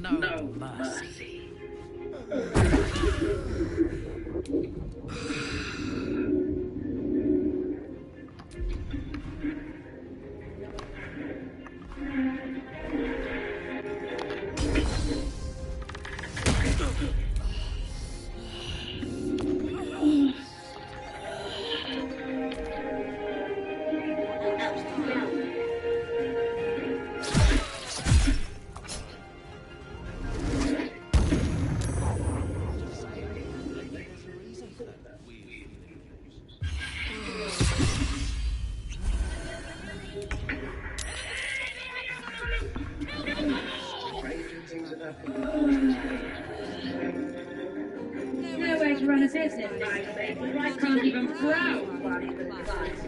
No mercy. No way to run a business nowadays, where I can't even browse while he's in class.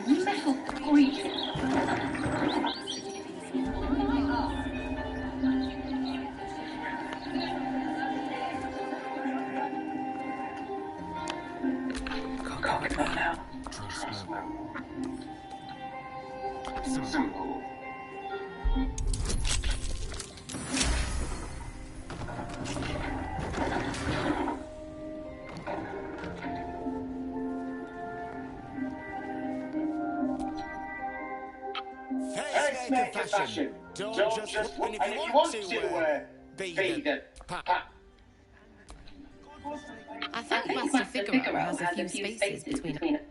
Metal poison. Can't go now. Simple. Face maker fashion. Don't just and if you want to be the I think Master Figaro has a few spaces between it.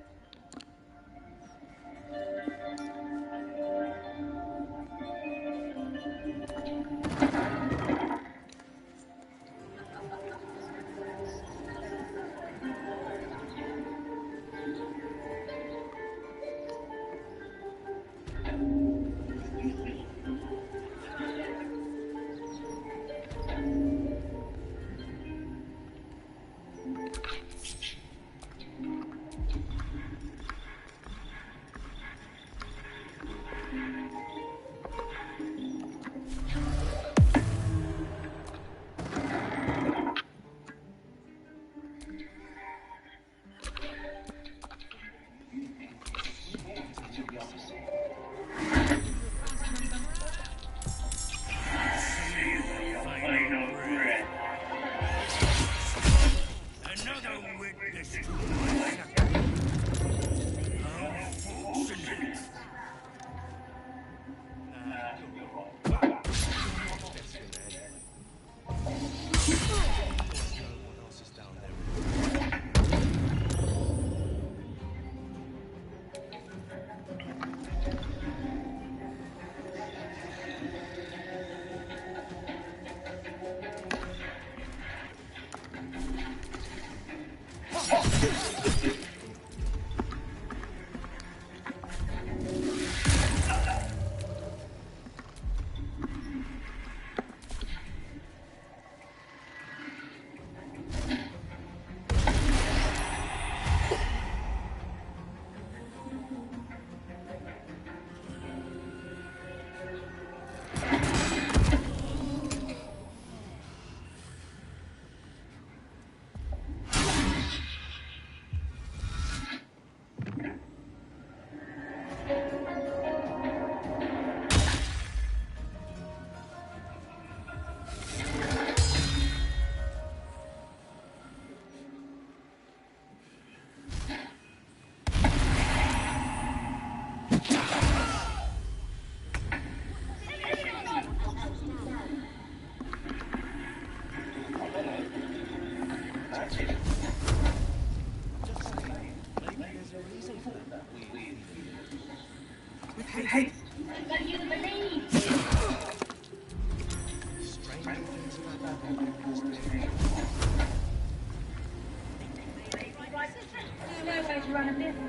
No way to run a business.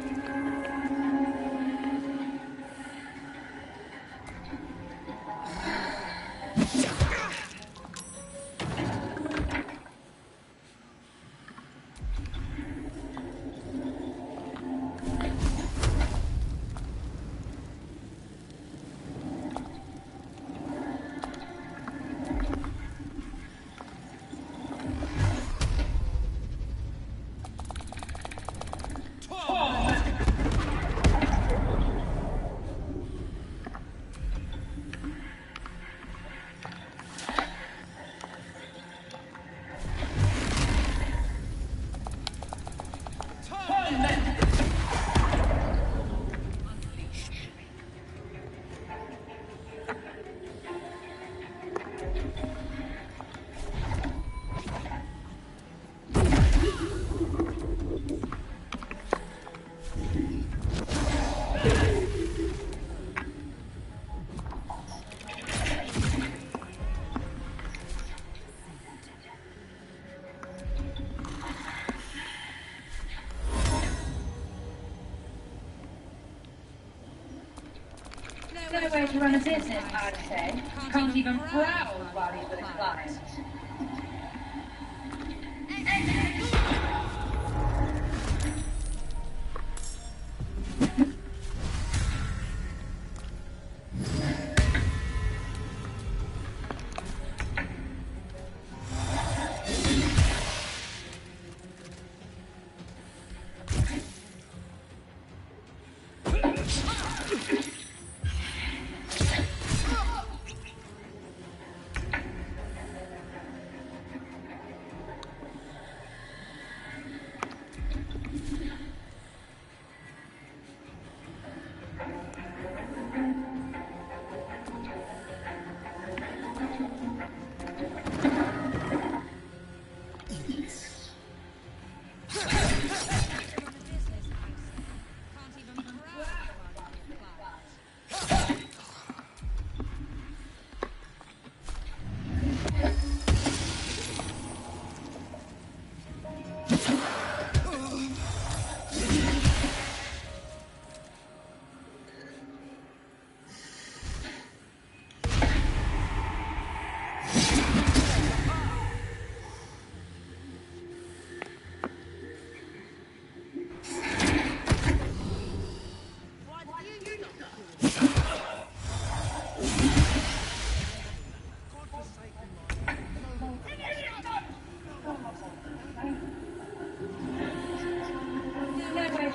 No way to run a business, I'd say. Can't even browse while he's with a client.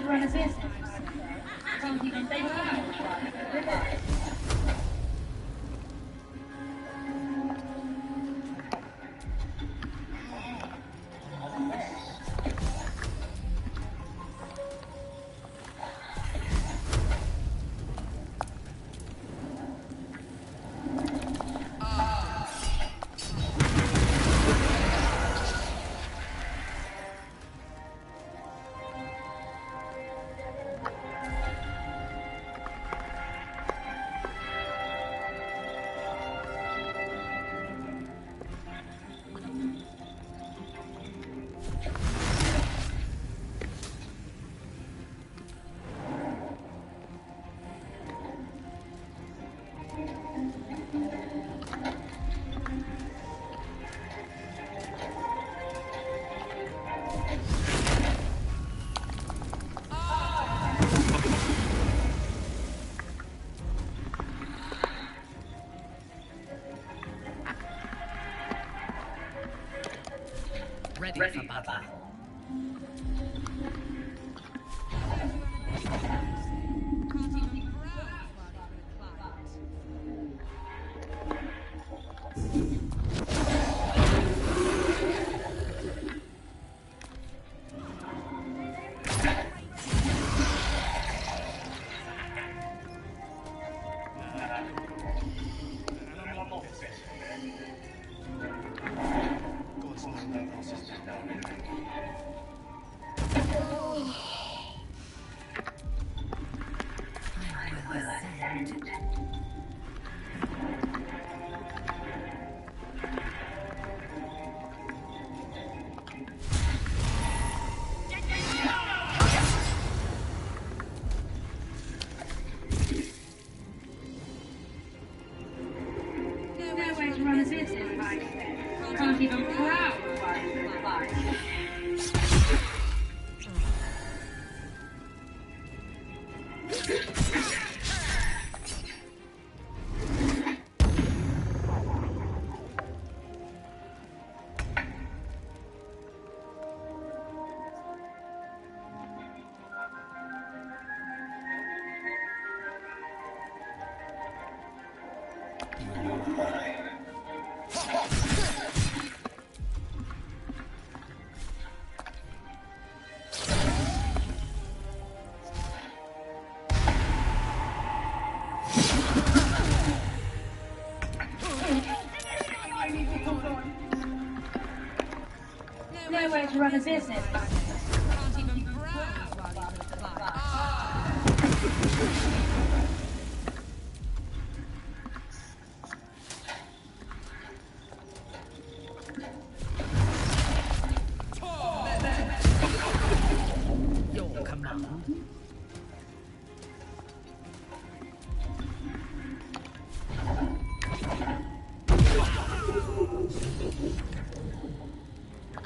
Run a business. Can't even think about Ready for battle. Can't even proud while you reply. Nowhere to run a business. Can't even browse while you reply. Your command.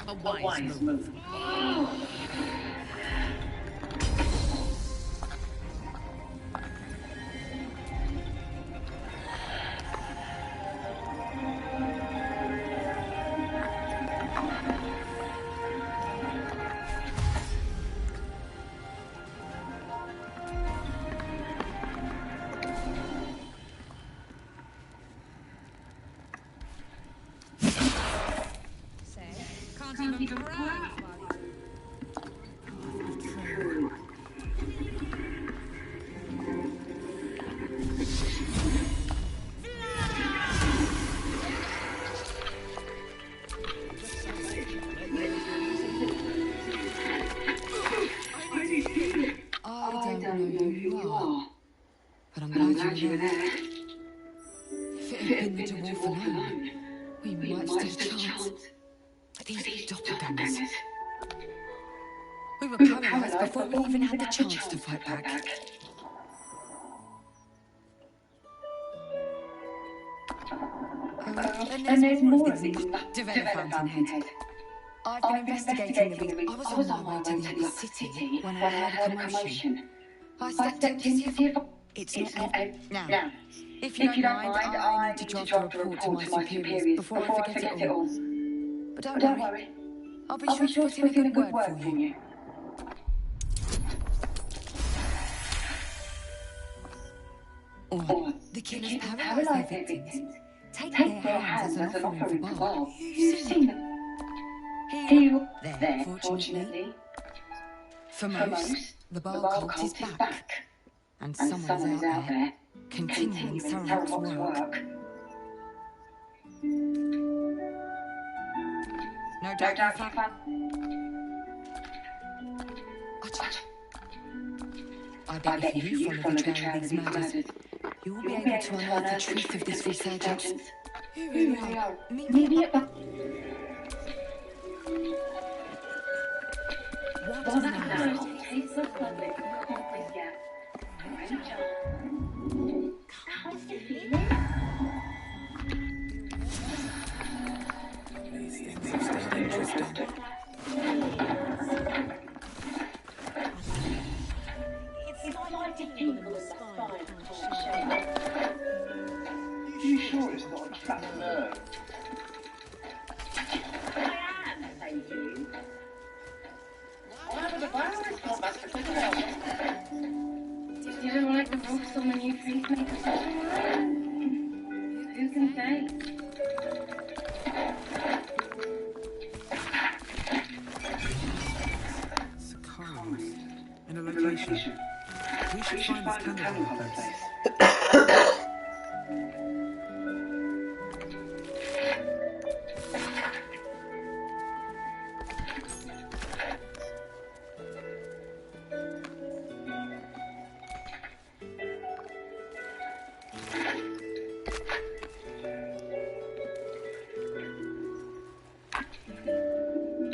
A wise move. Can't even browse. I don't know who you are, but I'm glad you were there. If it had been the dwarf alone, we might stand a chance. These doppelgangers. We were paralysed before we even had the chance to fight back. And there's more of these develop Fountainhead. I've been investigating the reason. I was on my way to the other city when I heard a commotion. I stepped in to see if it's not now. If you don't mind, I need to draft a report to my superiors before I forget it all. But don't worry. I'll be sure to put in a good word for you. Or the killers paralyze their victims. Take their hands as an offering for Bob. You've seen them. Heal there, fortunately. For most, the Bald cult is back. And someone's out there, continuing Sorcerer's work. No doubt you found. I bet if you follow the trail of these murders, you will be able to unearth the truth of this resurgence. Who really are? Meet me at the... What's that? It's so lovely. How are you feeling? It's like people in the spine. You sure it's not a trapped nerve? I am, thank you. You don't like the rocks on the new face makeup? Who can say? Sicarios. In a location. We should find this candle place.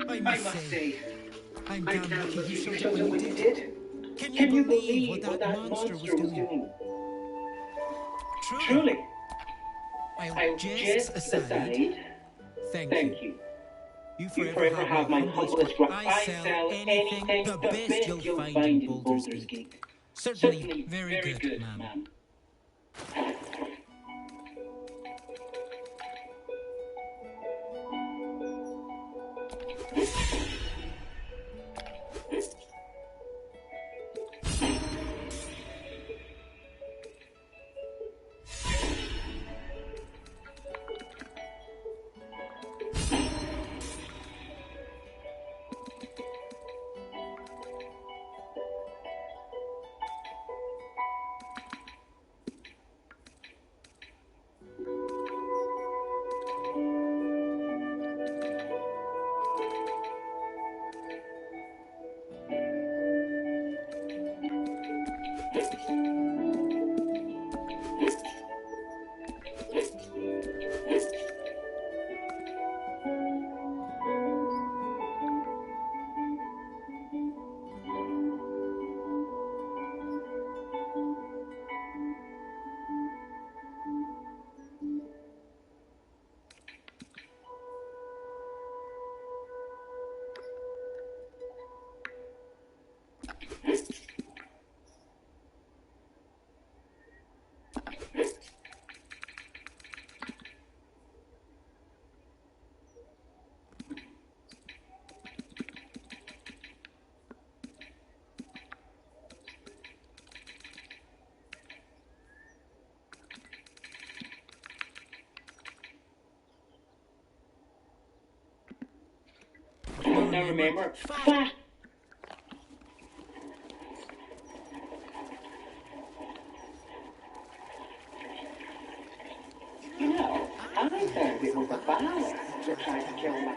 I must say, I'm damn damn lucky lucky you you showed up when you did. Can you believe what that monster was doing? Truly. I'll jest aside. Thank you. You forever have my humblest gratitude. I sell anything, the best you'll find in Baldur's Gate. Certainly very good, ma'am. Now remember, fast. You know, I heard it was a Baldurs that tried to kill me.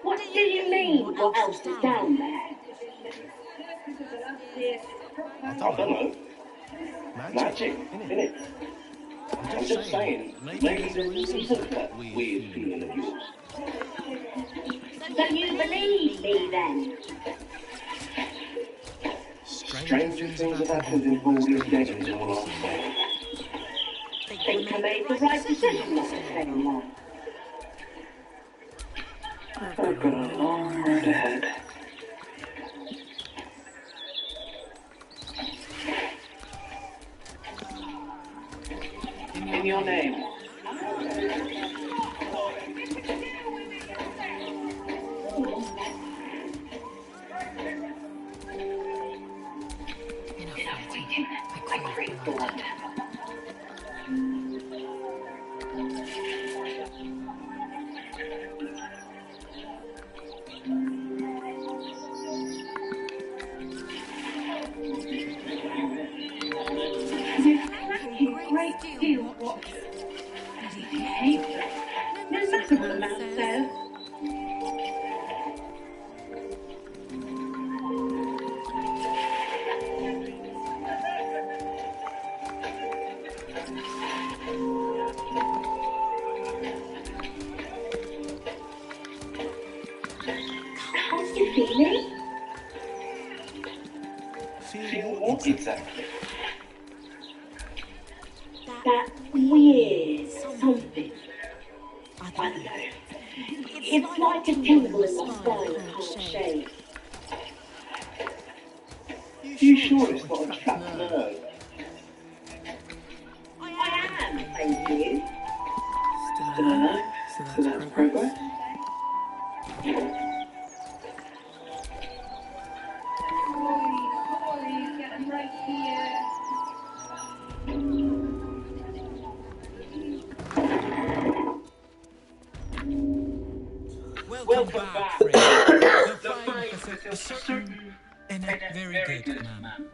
What do you mean? What else is down there? I don't know. Magic, innit? I'm just saying, maybe there's a reason for that weird feeling of yours. So you believe me then? Stranger things have happened in Baldur's Gate is all I'm saying. Think I made the right decision not to stay long. I've got a long road ahead. In your name. I crave blood. Great deal of what he hates. No matter what the man says. How are you feeling? Feel what exactly? That weird something. I don't know. It's like a tingle in my spine called shade. You sure it's not a trapped nerve? I am, thank you. Still alive? So that's progress? Welcome back, friend. The fight is certain and very good, ma'am.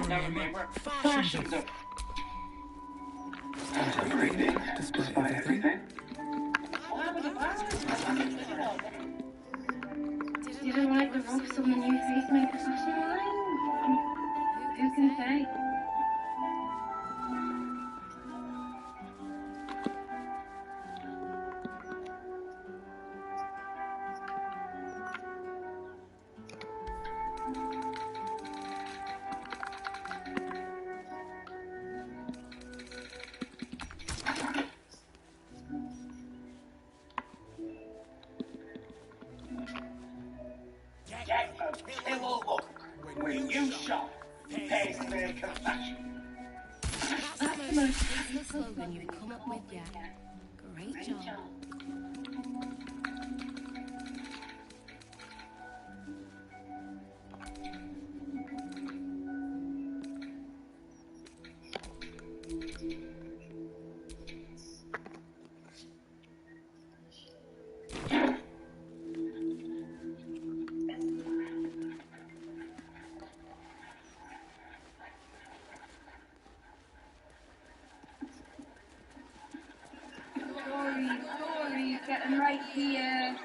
Now remember, fashion's up. Everything, despite everything. Didn't like the ropes on the new Facemaker fashion line? Who can say? Get a killer look when you shop Facemaker fashion. That's the most business slogan you've come up with yet. Great job. Sorry, getting right here.